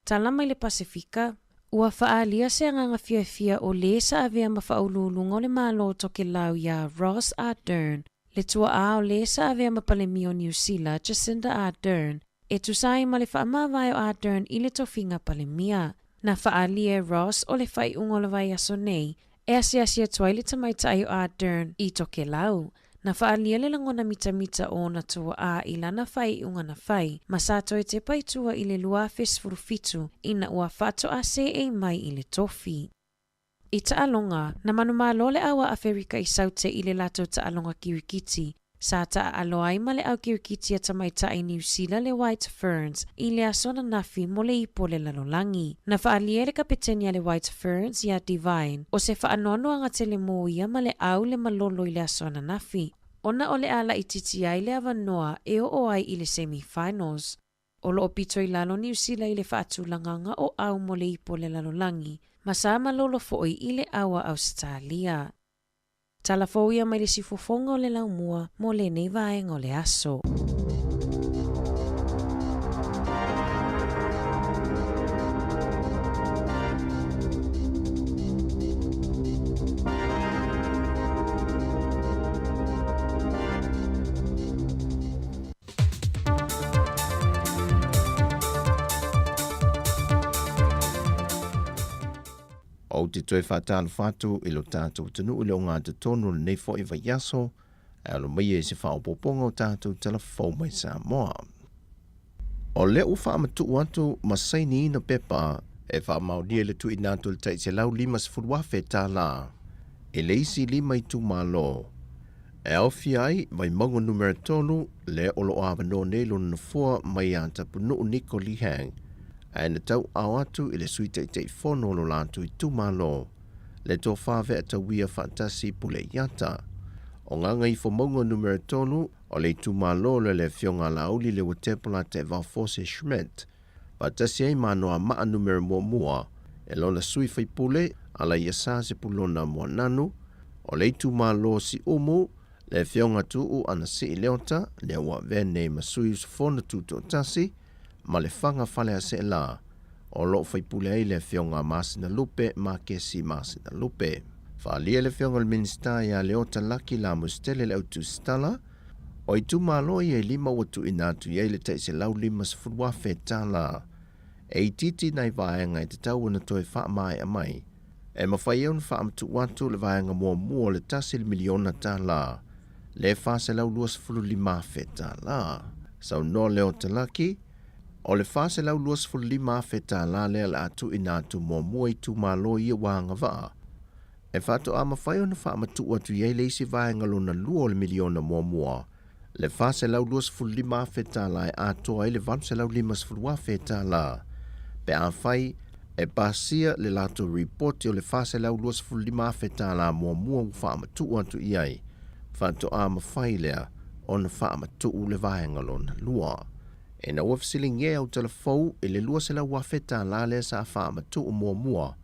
Speaker 7: Talama I le Pasifika, ua whaalia se anganga fiafia o le sa avea ma whaululunga o le malo toke lau ia Ross Ardern. Le tua a o le sa avea ma palemio New Zealand Jacinda Ardern. E tu sai ma le whaamawai o Ardern I le tofinga palemia. Na whaalia Ross o le whai ungolo vai aso nei. E asia tuai le tamaitai o Ardern I toke lau. Na whaalia le langona mita o na tua a I lana whai unga na whai. Ma sato e te paitua I le lua fesfuru fitu. Ina ua whato a se e mai I le tofi. I taalonga, na manumalo le awa Afrika I saute I le lato taalonga kirikiti. Sa taalo ai ma le au kirikiti a tamaita I New Zealand le White Ferns, I le asona nafi mo le ipo le lalolangi. Na whaalia le kapetenia le White Ferns ia Divine, o se whaanono anga tele mo ia ma le au le malolo I le asona nafi. Ona o le ala I titi ai le avanoa e o ai I le semi-finals. O lo opito I lalo New Zealand I le whaatulanganga o au mo le ipo le lalolangi. Masama lolo foi I le awa Australia. Talafoia mai le sifofonga o le laumua mo le nei vaenga o le aso.
Speaker 6: O te toi whātālu whātu I lo tātou tanu I lo ngā te tonu le nei fo I vaiaso, e alo mai e se whaopoponga o tātou telefou mai Samoa. O le u whaamatu atu masaini ina pepa, e whaamaunia le tu I nātou le tai se lau lima se furuafe tā la, e le isi lima I tu malo. E au fiai, vai mongo numero tolu, le olo awano ne lo nafua mai a tapunu Nico Lihang, e na tau au atu I le sui tei fono lo lātu I tumalo, le tō whāwe a tauia whantasi pule iata. O nganga I fomongo numero tonu, o le tumalo le fionga lauli le watepola te Valforce Schmidt, whantasi ai manoa maa numero mua, e lona sui faipule ala ia sa se pulona mua nanu, o le itu malo si umu, le fionga tuu ana si i leota, le ua vene masui usufona tuto tasi, ma le fanga fale a se la, o lo faipule ai le fionga masina lupe, ma kesi masina lupe. Whaalia le fionga le minista ia leota laki la mustele le autu stala, o i tu malo i e lima watu inatu i le taise lau lima sifurua fetala, e i titi nai vaenga i te tau na toi wha mai a mai, e mawhai eun wha amtu watu le vaenga mua le tasi le miliona ta la, le whase lau lua sifuru lima fetala. Sau no leo te laki, o le whase lau lua sifuru lima fetala le ala atu inatu mua i tu malo i wanga vaa, e whato a mawhai eun wha amtu watu i le isi vaenga luna lua le miliona mua, le fase lau lua sifuru lima fetala e atoa i le vanse lau lima sifuru fetala, pe a whai e pasia le lato reporti o le fase lau lua sifuru lima fetala mua wha amtu watu i ai, whato a mawhai lea o na wha amtu le vaenga luna lua. E na wafisiling e au telefou e le lua se lau wafetala le sa wha amtu mua,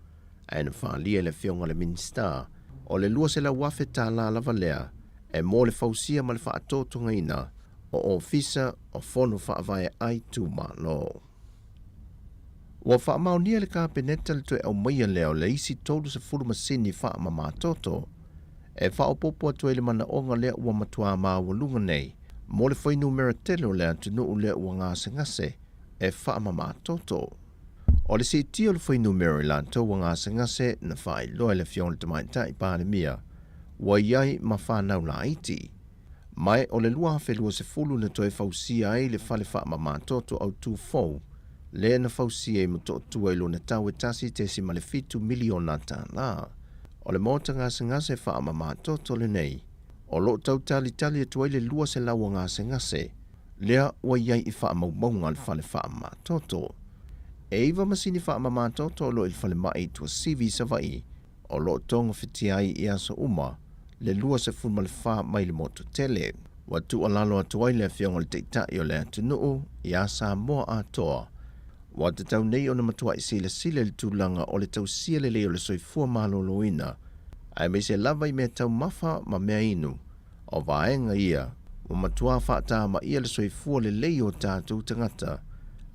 Speaker 6: e na wha lia le fionga le minista, o le lua se lau wafetala lava lea, e mo le fausia ma le wha atotonga ina, o ofisa o fono wha avaya ai tu malo. Wa wha maunia le kapeneta le toe au maia leo le isi tolu se furu masini wha ma matoto, e wha o popo atu ele mana onga lea ua matua maa walunga nei, mo le whainu meratelo lea tunu lea ua ngase ngase, e wha ma matoto. O le si tio le whainu merilanto ua ngase ngase na wha i loa le fiona tamai tai pāne mia, wa iai ma whanau la iti. Mai o le lua hafe lua se fulu na toe fausia ai le fale wha ma matoto au tu fau, le na fausia i muto tua ilo na tau e tasi te si male fitu miliona ta la. O le mota ngase ngase wha ma matoto le nei, o lo tau tali tali atua i le lua se laua ngase ngase, lea wa iai i wha maunga le fale wha matoto. E iwa masini wha ma matoto lo il fale mai tua sivi sa vai, o lo tonga fiti ai i aso uma, le lua se fulma le wha mai le moto tele. Watu alalo atua i le fionga le teitai o le atunuu, i asa moa atoa. Wata tau nei o na matua i sile sile le tūlanga o le tau sia le leo le soifua maloloina, ai me se lava i mea tau mafa ma mea inu, o vaenga ia, o matua whaata ma ia le soifua le leo tātou tangata,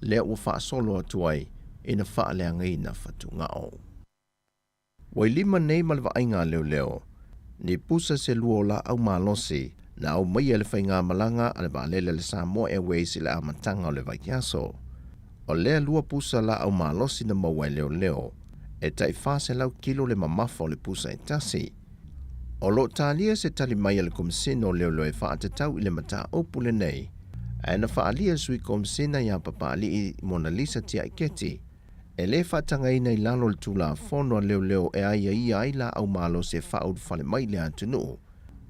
Speaker 6: lea ua wha solo atuai, ina wha leanga ina whatu ngao. Wai lima nei malwa ainga leo leo, ni pusa se luola au malosi, na au maia le whainga malanga ale valele le Samoa Airways le amatanga o le Vaikiaso. O lea lua pusa la au malosi na maua leo leo, e tai whase lau kilo le mamafa o le pusa e tasi. O lo talia se tali maia le komisino leo leo e whaate tau i le mata opule nei, e na whaalia sui komisina ia papali i Mona Lisa tia iketi, e le whaatanga ina i lalo le tula fono leo leo e aia ia aila au malosi e whaud whale mai le atunu.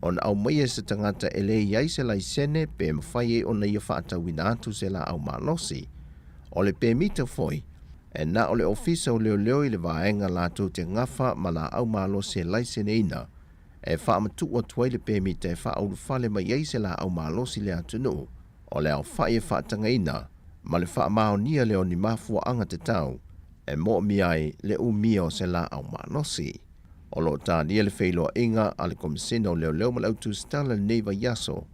Speaker 6: On au maia se tangata e le iai se lai sene pe mawhai e ona ia whaata wina atu se la au malosi. O le pēmita foi, e na o le ofisa o leo leo i le vaenga lātou te ngafa ma la au malo se laisene ina, e wha amatu o tuai le pēmita e wha au whale ma iei se la au malo si le atunu, o le au whae whaatanga ina, ma le wha mao nia leo ni mafua anga te tau, e mo miai le umia o se la au malo si. O lo tā nia le whailoa inga a le komisina o leo leo ma lautu stala neiva yaso,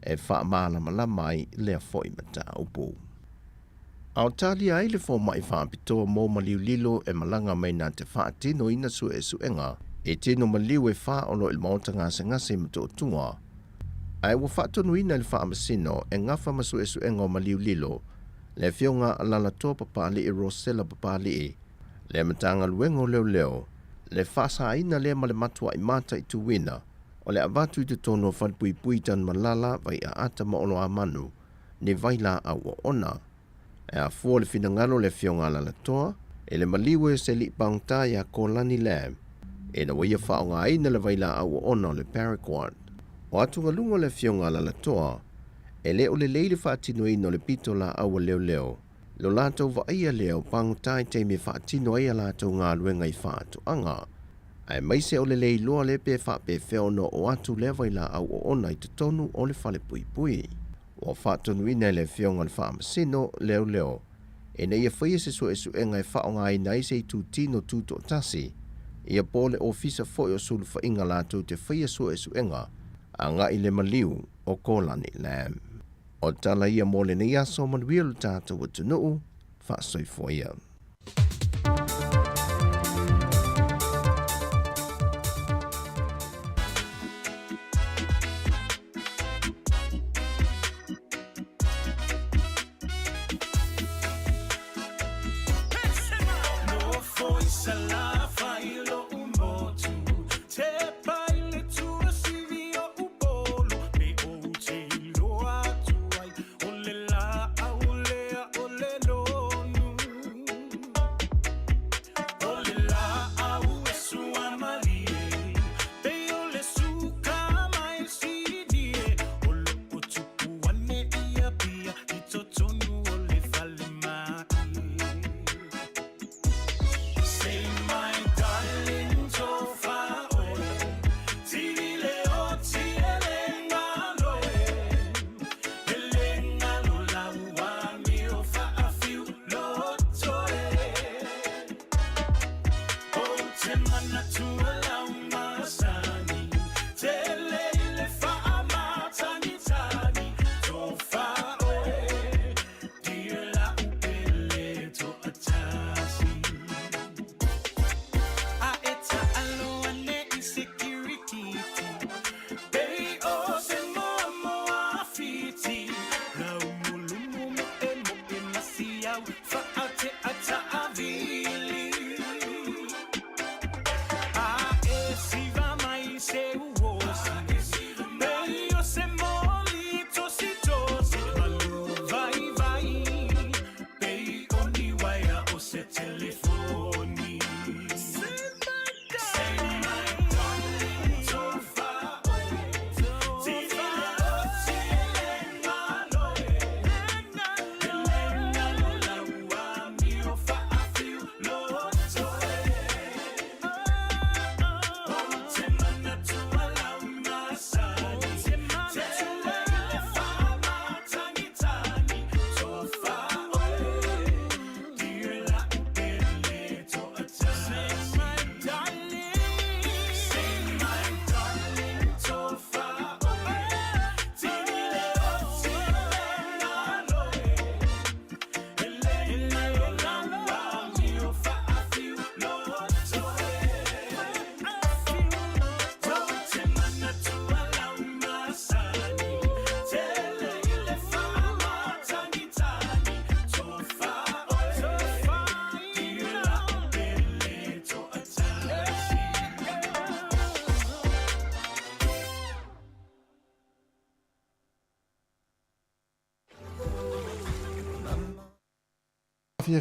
Speaker 6: e wha maala mai lea foi mata upu. Au talia ai le fo mai whaapitoa mō maliu lilo e malanga mai nā te whaatino ina su e suenga, e tino maliu e wha olo il maota ngase ngase mato tunga. Ai wa whaatonu ina le whaamasino e ngafa masu e suenga o maliu lilo, le fionga alala tō papali e Rosella papali le matanga luengo leo leo, le whasa ina le male matua i mata i tuwina, o le avatu i te tono whanpui puitan malala vai a ata maolo a manu, ni vaila au o ona. E a fua le finangalo le fionga la toa, e le maliwe se li pangta ya kolani lam, e na waia whaonga aina le vaila au ona le paraquat. O atu ngalunga le fionga la toa, e le o le leile whaatino ino le pito la au leo leo, lo lato va ia leo pangta i te me whaatino ia lato ngā luenga i whaatu anga. Ai maise o le lei loa le pe whaape whiono o atu le vaila au ona i te tonu o le whale pui pui. O whaatonu ina le fionga le whaamasino leo leo, E nei e whaia se so e su e ngai whao ngai nei se tu tino tuto tasi. Ia pole ofisa foi o sulu whainga lātou te whaia so e su enga. A ngā i le maliu o Kolani Lam. O tala ia mole nei aso manuia lu tātou wa tunuu, whaasoi foia.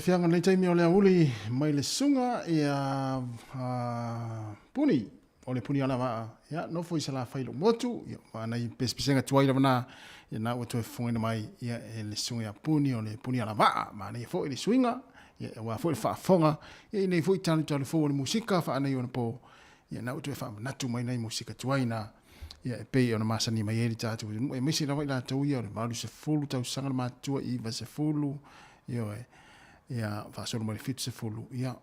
Speaker 2: Fianga nei taimi o le auli mai le sunga ia puni o le puni ala wa ia no foi sala failo motu ia ana i pespisenga tuaila wana ia na o toe fonga mai ia le sunga ia puni o le puni ala wa ma nei foi le swinga ia wa foi fa fonga ia nei foi tanu tanu fo le musika fa ana i ona po ia na o toe fa natu mai nei musika tuaina ia e pei ona masani mai ele tatu e misi la vai la tu ia le malu se fulu tau sanga ma tua i va se fulu ia ia fa solo mo le fit se fulu ia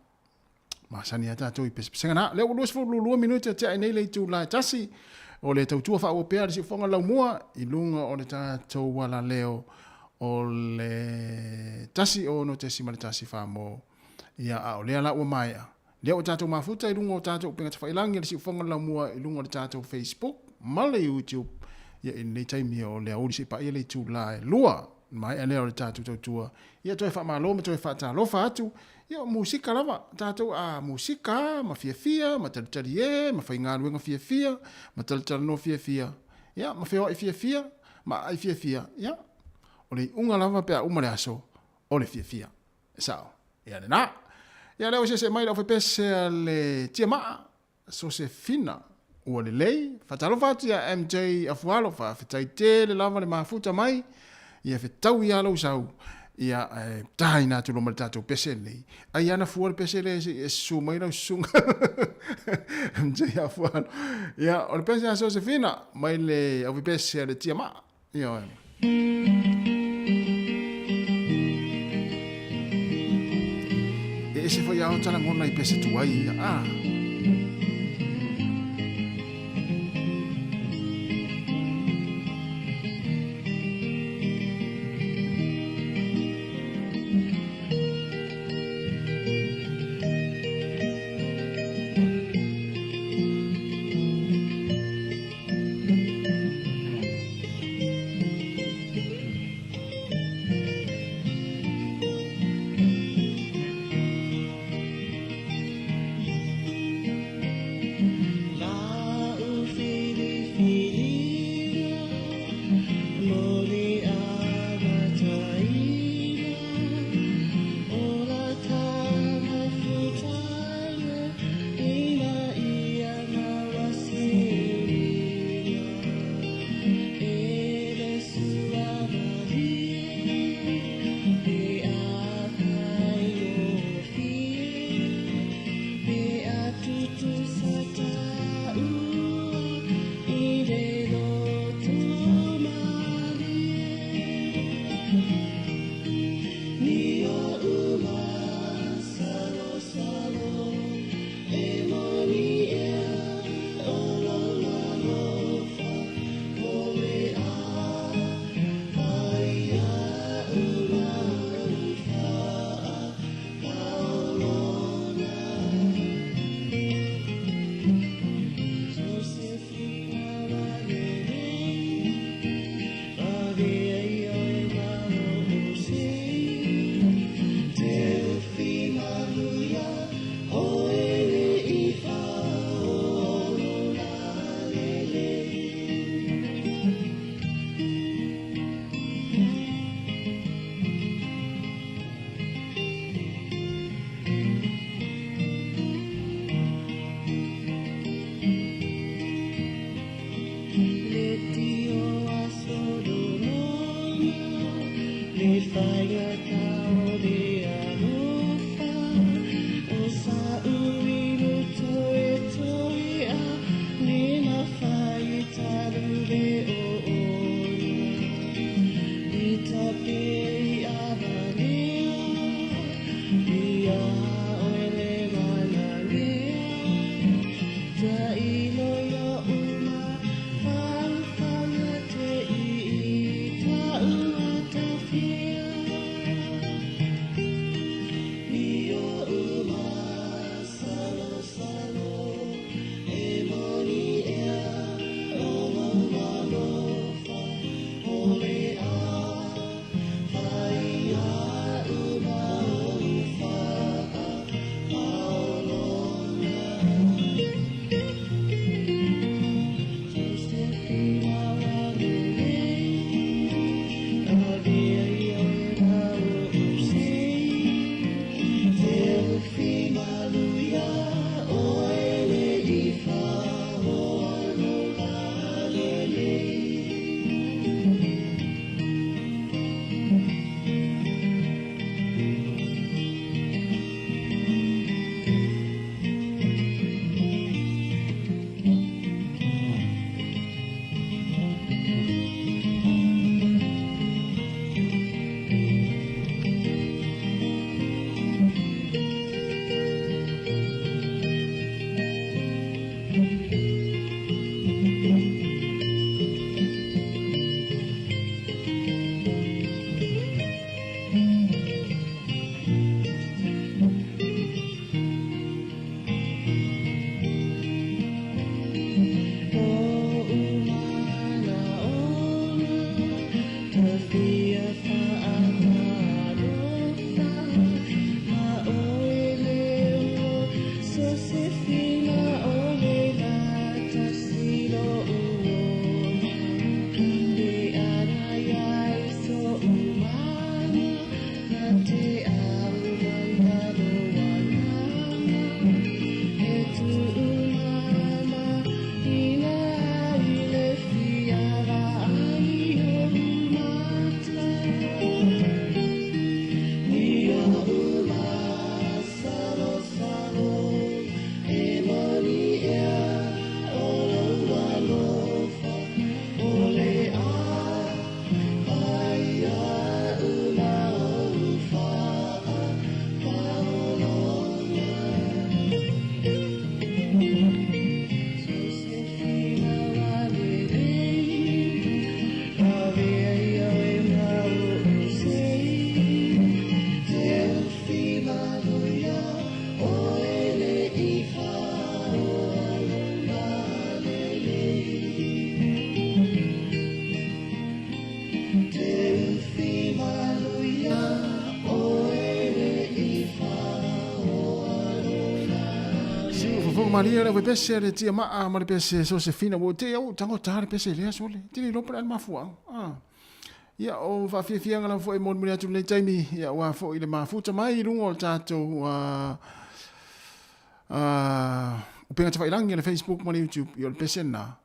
Speaker 2: masani ata to i pese na le lo se fulu lo minuto te nei le tu la tasi o le tau tua fa o pe si fonga la mua i lunga o le tato wala leo o le tasi o no te si ma le tasi fa mo ia a o le ala o mai le o tato mafuta i lunga o tato penga fa ilangi si fonga la mua i lunga o le tato Facebook ma le YouTube ia in nei taimi o le au si pa ia le tu la lua mai ele o le tatu tua ia toe fa malo me toe fa ta lo fa atu ia musika lava tatu a musika ma fia ma talie ma fa inga luenga fia ma tal no fia ia ma feo fia ma ai fia ia o le unga lava pe uma le aso o le fia sao ia na ia le o se mai la fa pese le tiama so se fina o le lei fa talo fa tia MJ afualo fa fitai te le lava le mafuta mai ia fe tau ia lo sau ia taina tu lo maltato pesele ai ana fuor pesele e su mai no sunga MJ afualo ia o pesele so se fina mai le o pesele tiama ia ao tala ngona I pese tuai a. Maria le pese le tia ma le pese Josefina wo te o tango tare pese le sole. Tini lo pra mafuang. Ia o fa fia ngala fo e mon mria tu le taimi ia wa fo ile mafuta mai rungo tato o penga te whairangi na Facebook mo le YouTube i o le pese na.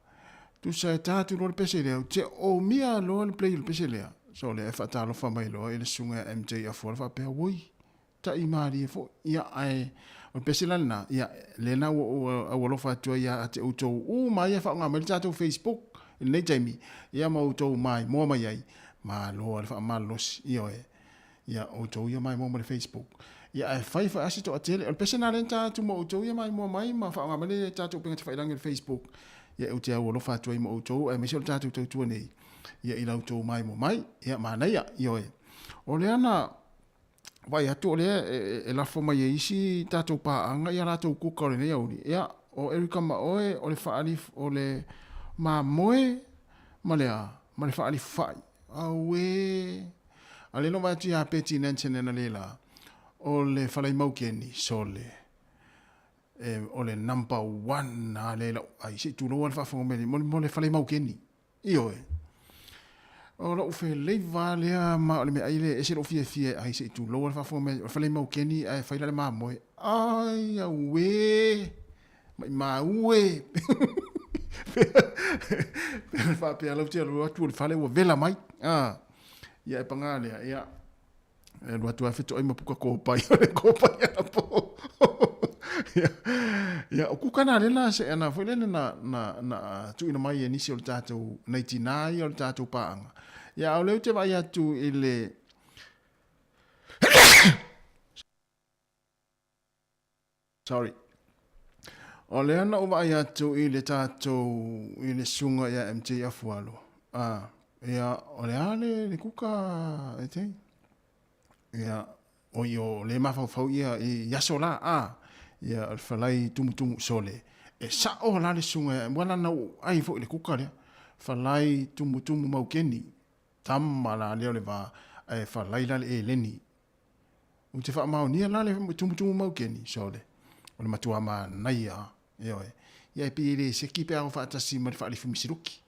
Speaker 2: Tu sa tatu lo le pese lea. Te o mia lo le play le pese lea. So le e whatalo wha mai lo e le sunga MJ a fora wha pēr woi. Ta i maari e fo ia ai o le pese lana ia le na o alofa atua ia te utou u mai e whaonga mai le tatou Facebook i nei taimi ia ma utou mai mua mai ai ma lo le wha malos i oe ia utou ia mai mua mai le Facebook. Ia e whai wha asito a tele. O le pese na le tatou ma utou ia mai mua mai ma whaonga mai le tatou penga te whairangi le Facebook. Ia u te au alofa atua i ma utou e mese o le tatou tautua nei. Ia i lautou mai mo mai. Ia mana ia i oe. O le ana vai atu o le e lafo mai e isi tatou paanga ia latou kuka o le nei auri. Ia o Erika Maoe o le whaalif o le mamoe ma le whaalif whai. Aue. A le no mai atu ia peti nansen ena le la. O le whalai maukeni sole. O le number 1 a le lau. Ai se tu loa le whafongo meni. Mo le whalai maukeni. I oe. O la ufe leiva lea ma o le mea aile e se lo fie ai se tu loa le whafongo meni. O le whalai maukeni ai whaila le mamoe. Ai aue. Ma ue. Pena whapea lau tia lua atu o le whale ua vela mai. Ia e panga lea. Ia. E lua tua whito ai mapuka kōpai. O le kōpai ana po. Ia o kukana lela se ana foi lena na tu ina mai nisi o le tatou 99 o le tatou paanga. Ia o leu te vai atu i le sorry. O le ana o vai atu i le tatou i le sunga ia MJ afualo. Ia o le ale le kuka e te. Ia o io le mafau ia i yasola ia al falai tumutumu sole e sa o la le sunga wala na ai fo le kuka le falai tumutumu maukeni tamma la le va e falai la e leni u te fa mau ni la le tumutumu maukeni sole o le matua ma naia ia pi le se ki pe au fa tasi ma fa le fu misiruki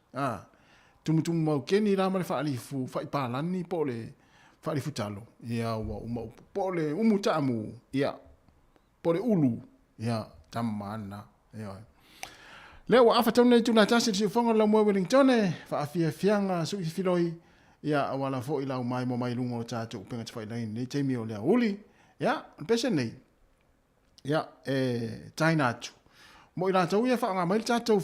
Speaker 2: tumutumu maukeni la ma le fa ali fu fa palani po le fa le futalo ia wa uma po le umutamu ia pore ulu ia tamana ia le wa afa tone tu na tasi si fonga la mo Wellington fa afia fianga su filoi ia wala fo ila mai mo mai lungo tatu penga tfai lai nei temi o le uli ia pese nei ia China tu mo ila tau ia fa nga mai tatu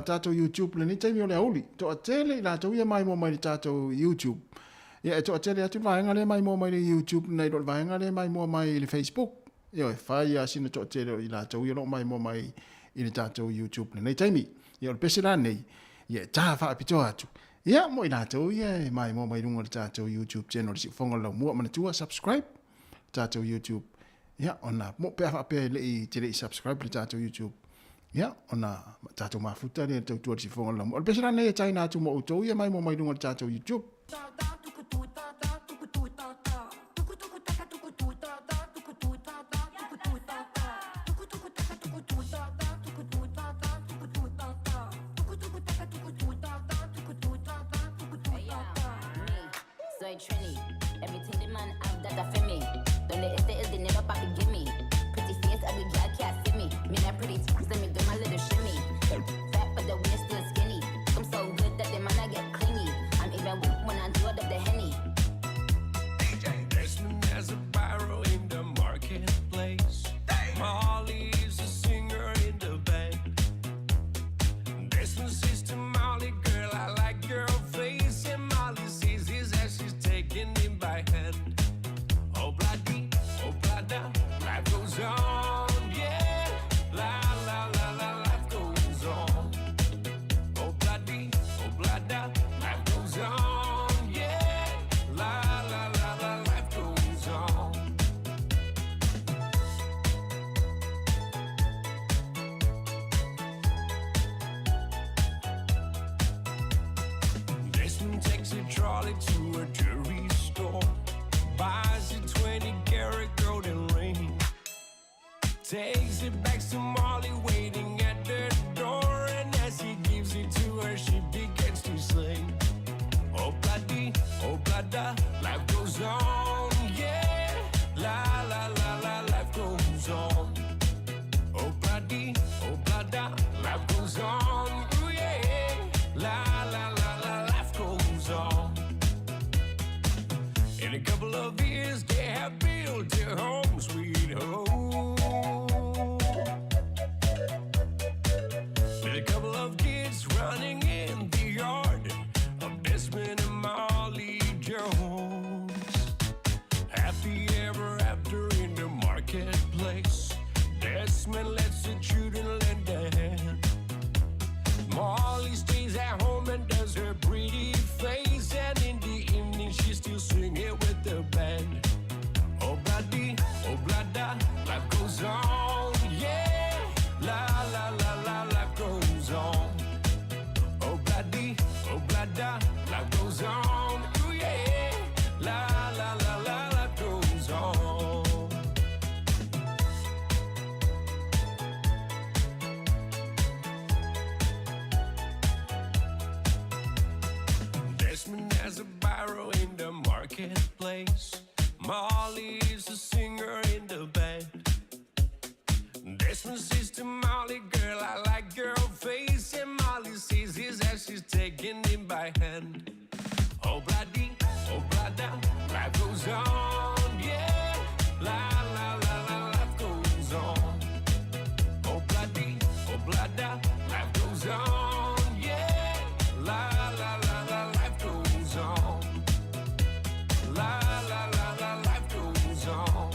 Speaker 2: tatu YouTube le nei temi o le uli to tele ila tau ia mai mo mai tatu YouTube ia to tele atu vai nga le mai mo mai le YouTube nei do vai nga le mai mo mai le Facebook ia fai a sina to tele ila tau ia lo mai mo mai i le tatu YouTube nei temi ia pese la nei ia ta fa pito atu ia mo ina tau ia mai mo mai lungo le tatu YouTube channel si fonga lo mo mana tua subscribe tatu YouTube ia ona mo pe fa pe le i tele subscribe le tatu YouTube ia ona tatu mafuta le tatu si fonga lo mo pese la nei China tu mo to ia mai mo mai lungo le tatu YouTube
Speaker 21: Trini, everything the man have that for me. Don't let it stay, they never papi give me. Pretty face, ugly girl can't see me. Me not pretty, let me do my little shimmy. Fat but the waist still skinny. I'm so good that the man I get clingy. I'm even weak when I do it up the Henny.
Speaker 20: Desmond has a barrel in the marketplace. Molly is a singer in the band. Desmond's sister Molly, girl, I like your face. And Molly sees his as she's taking him by hand. Oh, bloody, oh, blada, life goes on, yeah. La, la, la, la, life goes on. Oh, bloody, oh, blada, life goes on, yeah. La, la, la, la, life goes on. Desmond takes a trolley to a jewelry store, buys a 20-karat golden ring, takes it back to Molly waiting da, life goes on, yeah. La la la la, life goes on. Oh bloody, oh blada, life goes on, ooh yeah. La la la la, life goes on. In a couple of years, they have built their home, sweet home. With a couple of kids running in the yard of Desmond and Molly Jones. Happy ever after in the marketplace. Desmond lets the children lend a hand. Molly stays at home and does her pretty face, and in the evening she's still singing with the band. Oh bloody, oh blada, life goes on, yeah. La la la la, life goes on. Oh bloody, oh blada, life goes on, ooh yeah. La la la la, life goes on. Desmond has a barrow in the marketplace. Molly is a singer in the band. Desmond says to Molly, girl, I like your face. And Molly sees his as she's taking him by hand. Oh bloody, oh blada, life goes on, yeah. La la la la, life goes on. Oh bloody, oh blada, life goes on, yeah. La la la la, life goes on. La la la la, life goes on.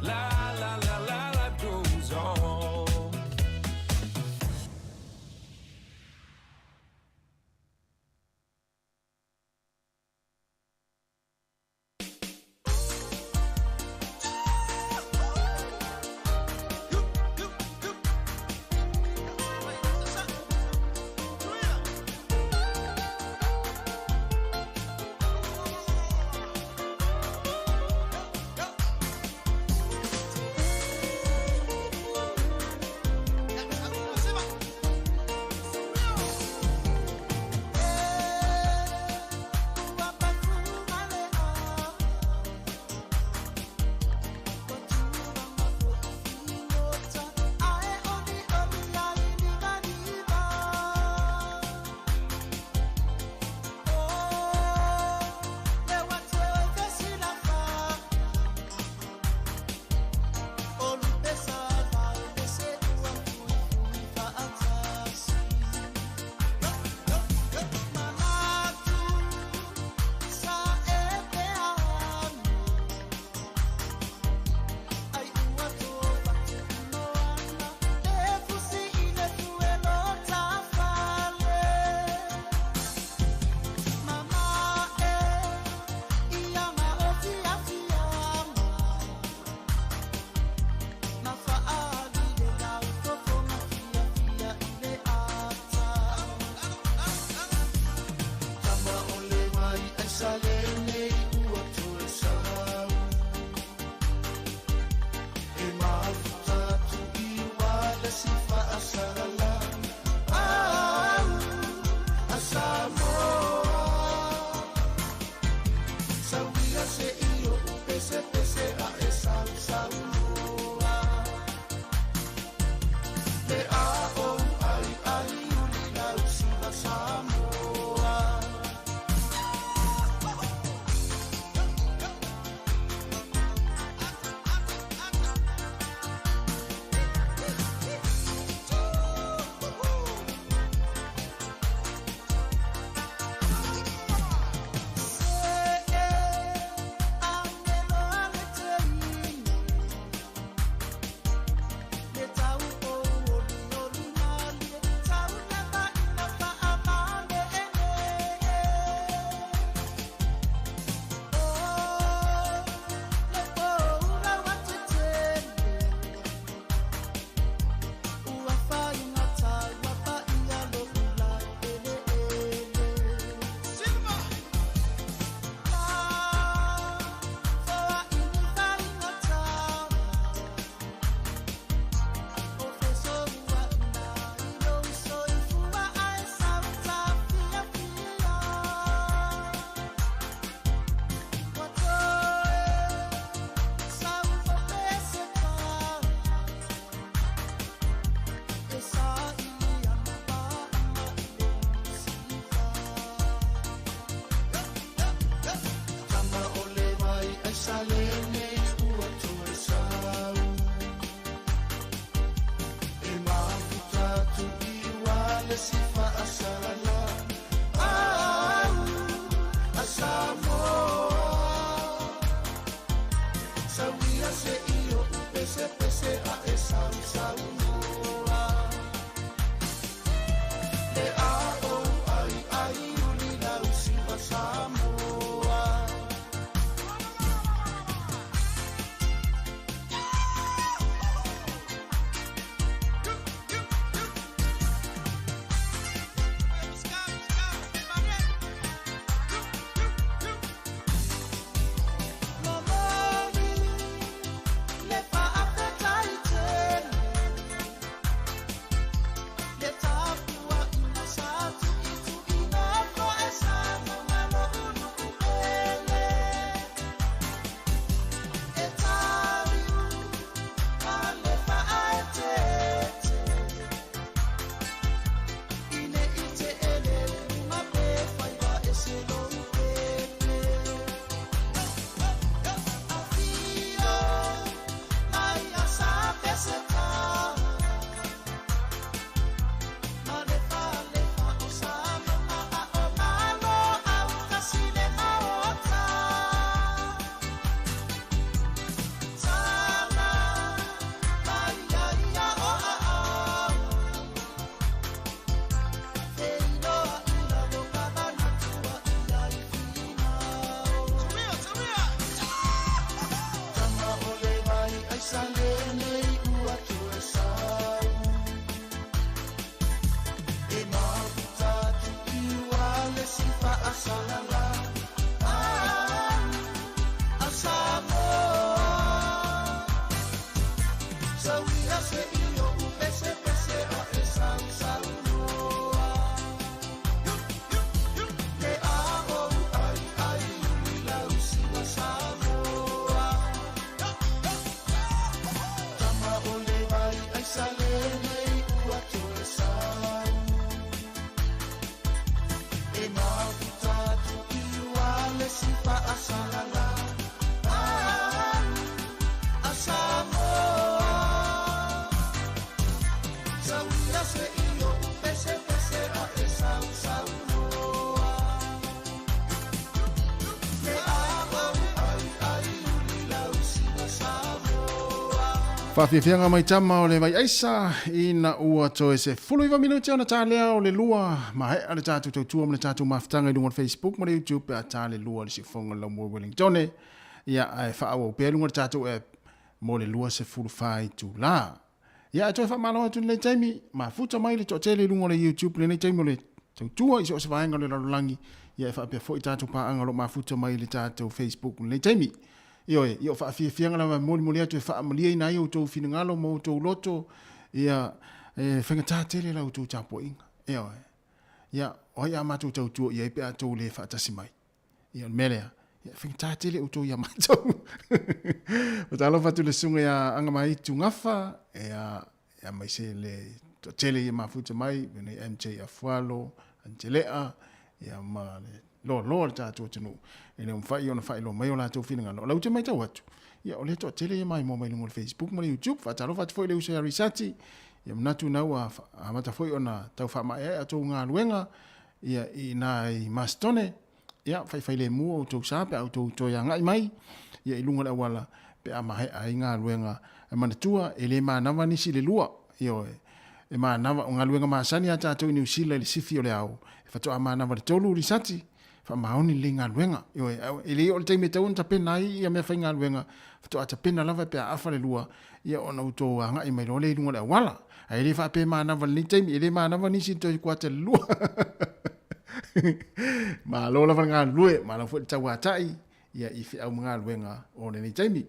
Speaker 20: La la la la, life goes on.
Speaker 10: pese a e sau sau noa. Le a o ai uli lau siva Samoa.
Speaker 2: Whawhiawhianga mai tama o le vai aisa ina ua toe se fulu iwa minuti ona tā lea o le lua ma he ale tātou tautua ma le tātou mawhitanga i lunga Facebook ma le YouTube pe a tā le lua le si whonga lau mua Wellingtone ia ai whaawa o pēr lunga le tātou e mo le lua se fulu whai tu la ia e toe whamalo atu le taimi ma futa mai le tōtele lunga le YouTube le nei taimi o le tautua i so se vaenga le lalulangi ia e whaapea fo i tātou paanga lo ma futa mai le tātou Facebook le nei taimi Ioe, io fa fianga la moli atu e fa malia ina io to finangalo mo to loto ia fenga tatele la to chapo inga. Ioe. Ia o ia matu to tu ia pe to le fa tasimai. Ia melea. Ia fenga tatele to ia matu. O talo fa tu le sunga ia anga mai tu ngafa ia mai se le to tele ia mafuta mai ne MJ Afualo, Angelea ia ma lo ta to tenu ele un fai ona fai lo mai ona to fina ngalo la uche mai tau atu ia ole to tele mai mo mai no Facebook mo YouTube fa talo fa foi le usa research ia mnatu na wa mata foi ona tau fa mai atu nga luenga ia ina i mastone ia fai le mu o to sape au to ya ngai mai ia ilunga la wala pe ama ai nga luenga e manatua ele ma na vani si le lua io e ma na nga luenga ma sani ata to ni usila le sifi ole au e fa to ama na vali tolu research fa maoni linga luenga yo ele o te meta un tapena ia me fainga luenga to ata pena lava pe afa le lua ia ona uto anga i mai lo le lunga wala ai le fa pe mana vali te ele mana vani si to kwata lua ma lo lava nga lue ma la fu tawa tai ia i fi au nga luenga o le taimi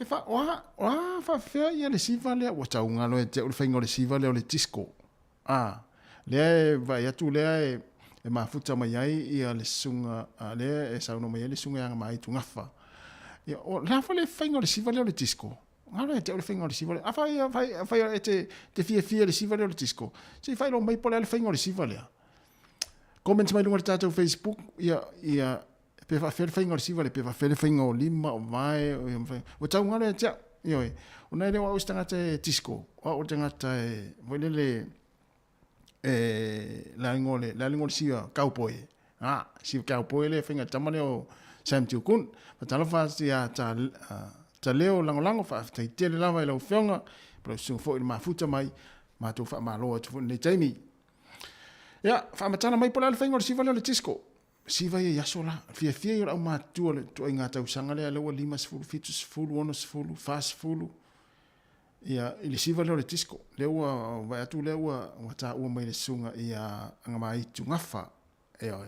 Speaker 2: e fa fa fe ia le siva le o tau nga lo te o fainga le siva le o le disco le vai atu le e mafuta mai ai ia le sunga le e sauno mai le sunga anga mai tu ngafa ia o la fa le fainga le siva le disco ngalo te o le fainga le siva a fai te fia le siva le disco se fai lo mai po le fainga le siva le comment mai lunga tatu Facebook ia pe fa fer fainga le siva le pe fa fer fainga o lima o mai o tau ngalo te ia o nei le wa ustanga te disco o tanga te le la lingole sia cowboy si cowboy le finga tamane o Sam Tukun patalo fa sia ta ta leo lango fa tai tele lava ilo fionga pro so fo i mafuta mai ma tu fa malo tu ne taimi ya fa matana mai pola fa ngor siva le tisco siva ya sola fia yo ma tu le tu inga tau sanga le lo lima sfulu fitu sfulu ono sfulu fast sfulu ya ile siva le tisco le wa tu le wa ta u mai le sunga ya anga mai tu ngafa e o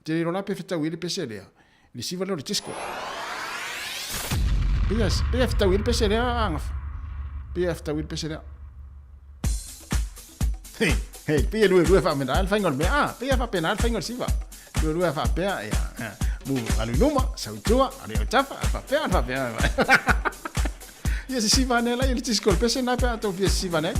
Speaker 2: te ro la pe feta wi le pesele le siva le tisco Yes, PF tawil pesere angaf. PF tawil pesere. Hey, PF fa menal fingol me PF penal fingol siva. Dua fa pe ya. Mu alu numa, sautua, ali tafa, fa pe. Yes, siva ne la il tiskol pese na pe to fi siva ne.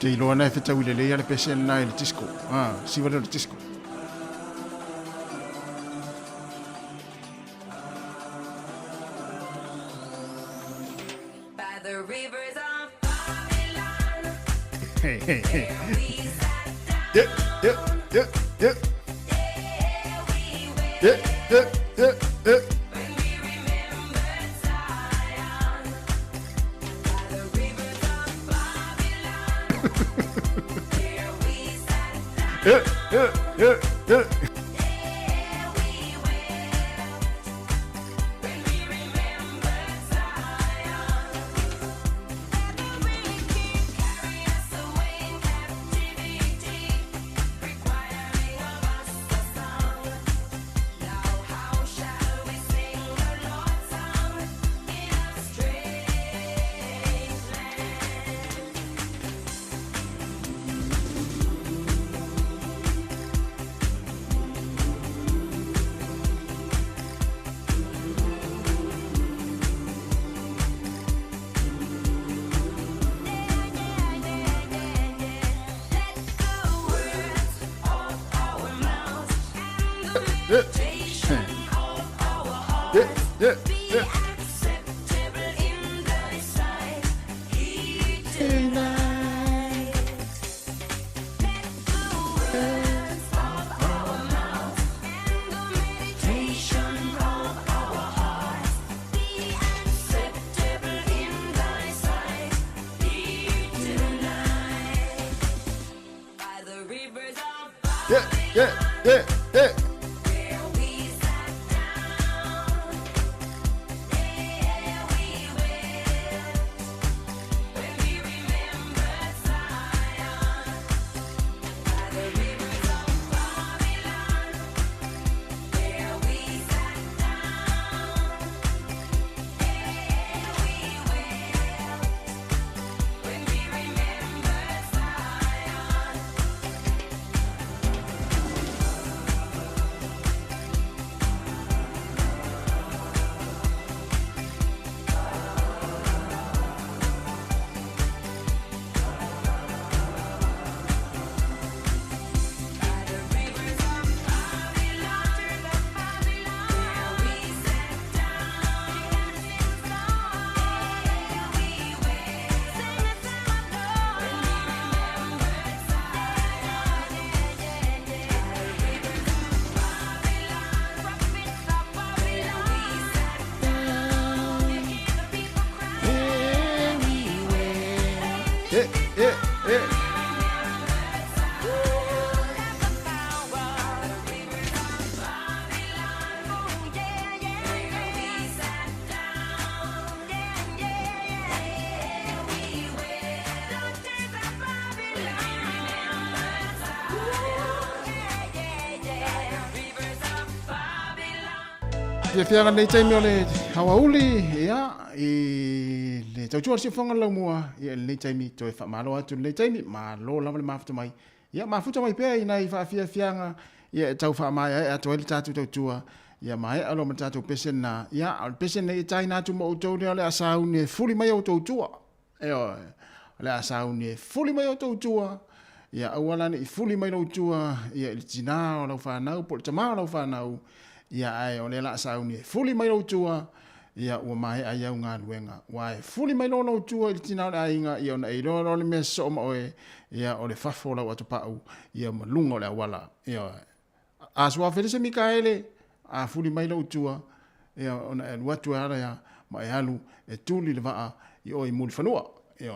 Speaker 2: Te iloa nei feta wile le ale pese na il tisco. Siva le tisco.
Speaker 10: By the rivers of Babylon.
Speaker 2: Hey. Yeah. Yeah. Ia fianga nei taimi o le hawauli i le tautua si whanga lau mua ia nei taimi toi whamalo atu nei taimi ma lo lama le mafuta mai ia mafuta mai pēr i nei whaafia fianga ia tau whaamai ai atu ele tātu tautua ia mai alo ma tātu pesen na ia al pesen nei tai nātu mo utau le ale asau ne fuli mai o tautua le asau ne fuli mai o tautua ia awala ne fuli mai o tautua ia il tina o lau whanau po le tamau lau whanau ia ai o le la sau ni fuli mai lo tua ia ua mai ai au ngā ruenga wai fuli mai lo tua i tina o inga ia ona eiro le me so ma oe ia o le fafo la watu pau ia malunga o le awala ia a sua felise Mikaele a fuli mai lo tua ia ona e watu ara ia ma e alu e tuli le waa i o i muli whanua ia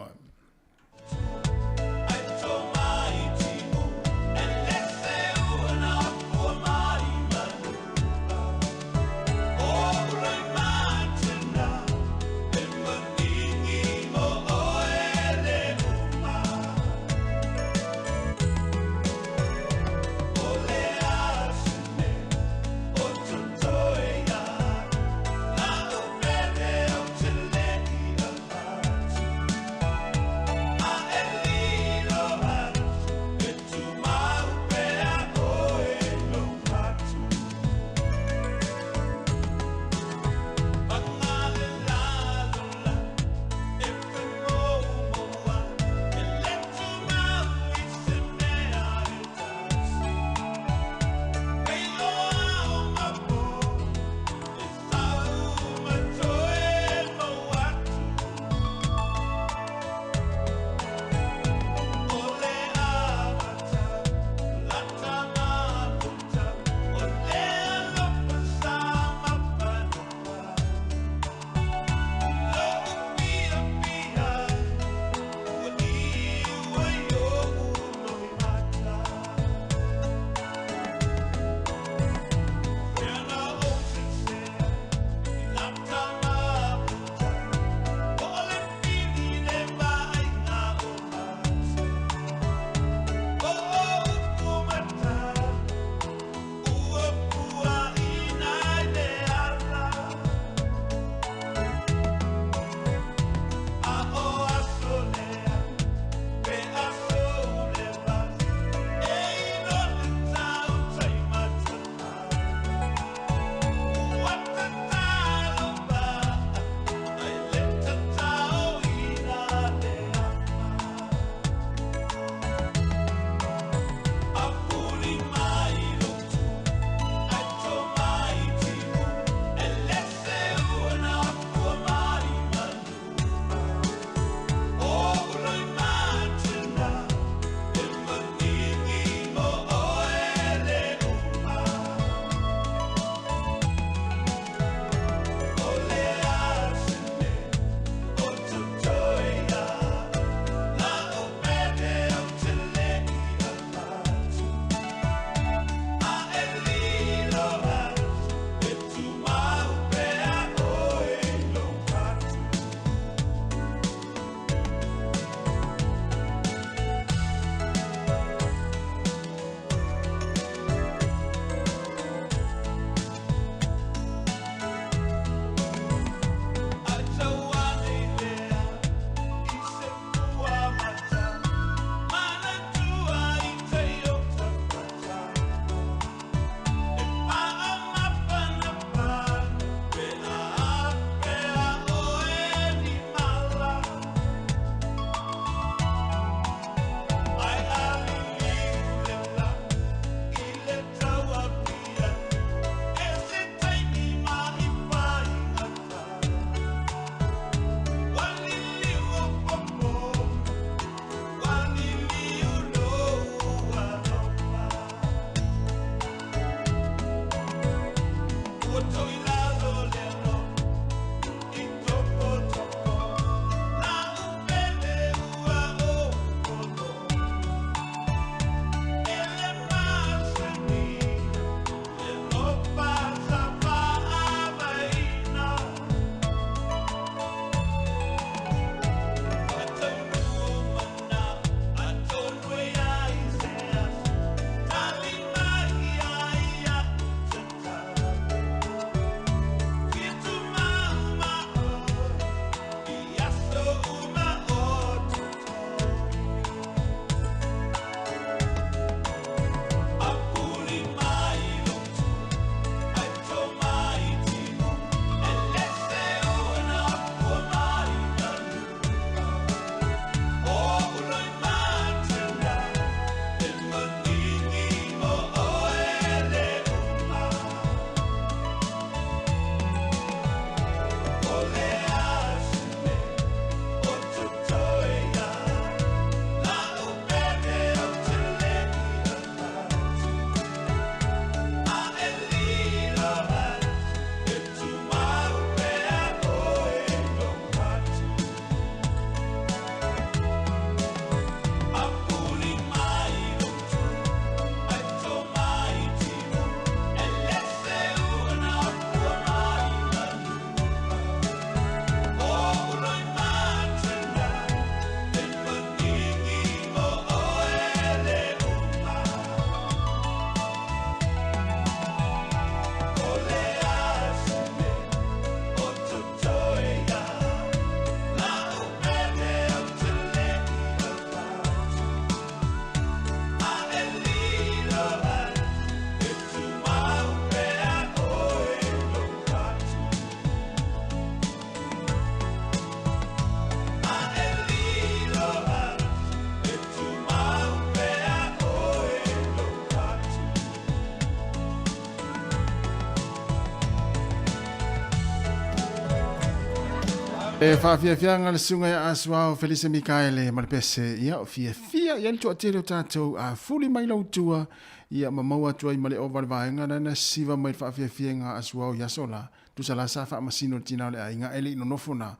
Speaker 2: Fia ngale sunga ya aswa Felice Mikaele malpese ia fia ia le tuatele tatou a fuli mai lau tua ia mamaua tua i male o valvaenga na siva mai fia nga aswa ia sola tu sala sa fa masino tina le ainga ele no nofona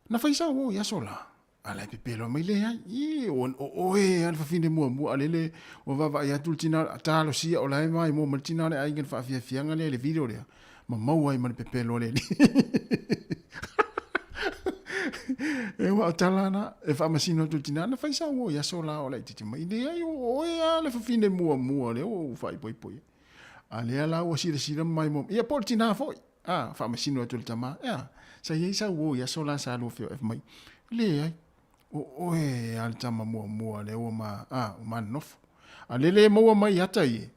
Speaker 2: na faisa wo ia sola ala pepelo mai le ai o al fa fine mo alele o va ia tu tina talo sia o lai mai mo tina le ainga fia nga le video le mamaua i male pepelo le e wa talana e fa masino tu tinana fa isa wo ya sola o la titi mai de ai o ya le fa fine mua le o fa poi ale ala o sira mai mo ia portina foi fa masino tu tama ya sa ia isa wo ya sola sa lo fe mai le ai o e al tama mua le o ma o man nof ale le mo mai ata ye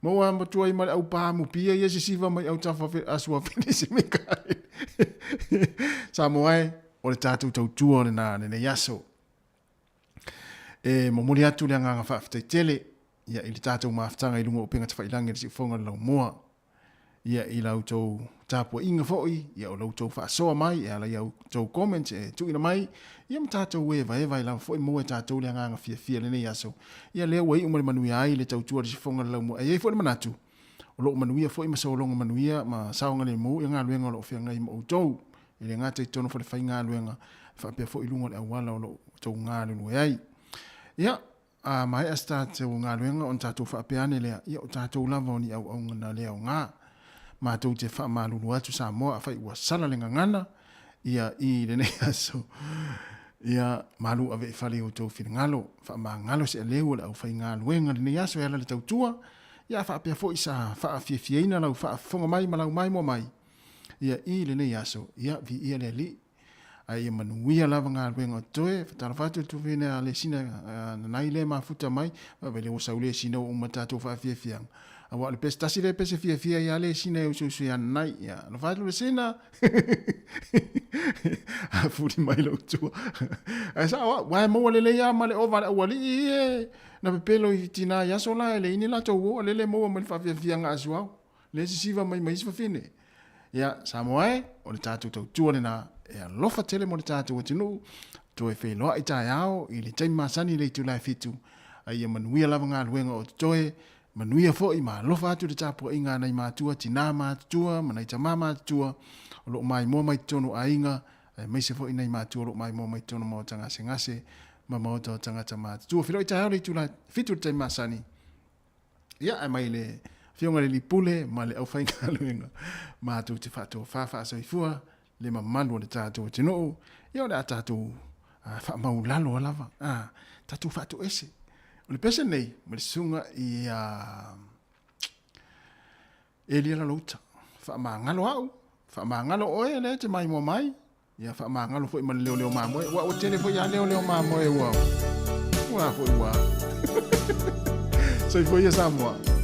Speaker 2: mo wa mo tuai mai au pa mu pia ia si siva mai au tafa fe aswa fe se me kai sa mo ai o le tātou tautua le nā nene yaso. E momoli atu le nganga whaafitai tele, ia i le tātou maafitanga i lunga o penga tawhailangi le si whaunga lau moa. Ia i lau tau tāpua inga fhoi, ia o lau tau whaasoa mai, ia lai au tau comments e tuina mai, ia ma tātou eva i lau fhoi moa tātou le nganga fia le ne yaso. Ia lea wai umare manuia ai le tautua le si whaunga lau moa. E fhoi manatu, o loo manuia fhoi ma saolonga manuia, ma saonga le mo, ia ngā luenga o loo whianga i mo tau. Ile ngata i tono fo le whai ngā luenga whapea fo i lunga le awala o lo tau ngā luenga ai. Ia, mai a tātou ngā luenga on tātou whapea ane lea, ia o tātou lava o ni au ngana lea o ngā. Mā tau te wha mā lulu atu sa moa a whai ua sala le ngangana, ia i le nei aso. Ia, mā lu ave whale o tau whiri ngalo, wha mā ngalo se a leo le au whai ngā luenga le nei aso e ala le tau tua, ia whapea fo i sa wha fia lau wha whonga mai malau mai mo mai. Ia i le nei aso, ia vi ia le li. Ai ia manuia lava ngā ruenga o toe, whatara whātua tu vene a le sina nai le mafuta mai, wele o sau le sina o umatato whaafiafiang. Awa le pese tasi le pese fia ia le sina o susu ia nai, ia na whātua le sina. A furi mai lau tua. Ai sa awa, wai maua le ia ma le ova le awali ie. Na pepelo i tina yaso la le ini la tau o le maua ma le whaafiafiang a suau. Le sisiva mai isfa fine. Ia, sa moae, o le tātou tau tua le nā, e alofa tele mo le tātou atinu, to e wheloa i tae ao, i le taimi masani le tu lai fitu, a ia manuia lava ngā luenga o toe, manuia fo i ma alofa atu le tāpua inga nei mātua, tina mātua, manai tamā mātua, o lo mai mua mai tonu a inga, mai se fo i nei mātua, lo mai mua mai tonu mo tangase ngase, ma mo to tangata mātua. Whilo i tae ao le tu lai fitu le taimi masani. Ia, e mai le fionga le lipule, ma le au whainga luenga. Mātou te whātou whawha sa i fua, le mamalu le tātou te noo, ia o le a tātou whamau lalo alava, tātou whātou ese. O le pese nei, ma le sunga i Elia la lauta, whamangalo au, whamangalo oe le te mai mua mai, ia whamangalo fo i man leo mamoe, wa o tele fo i a leo mamoe wau. Wa fo i wa. So i fo i a Samoa.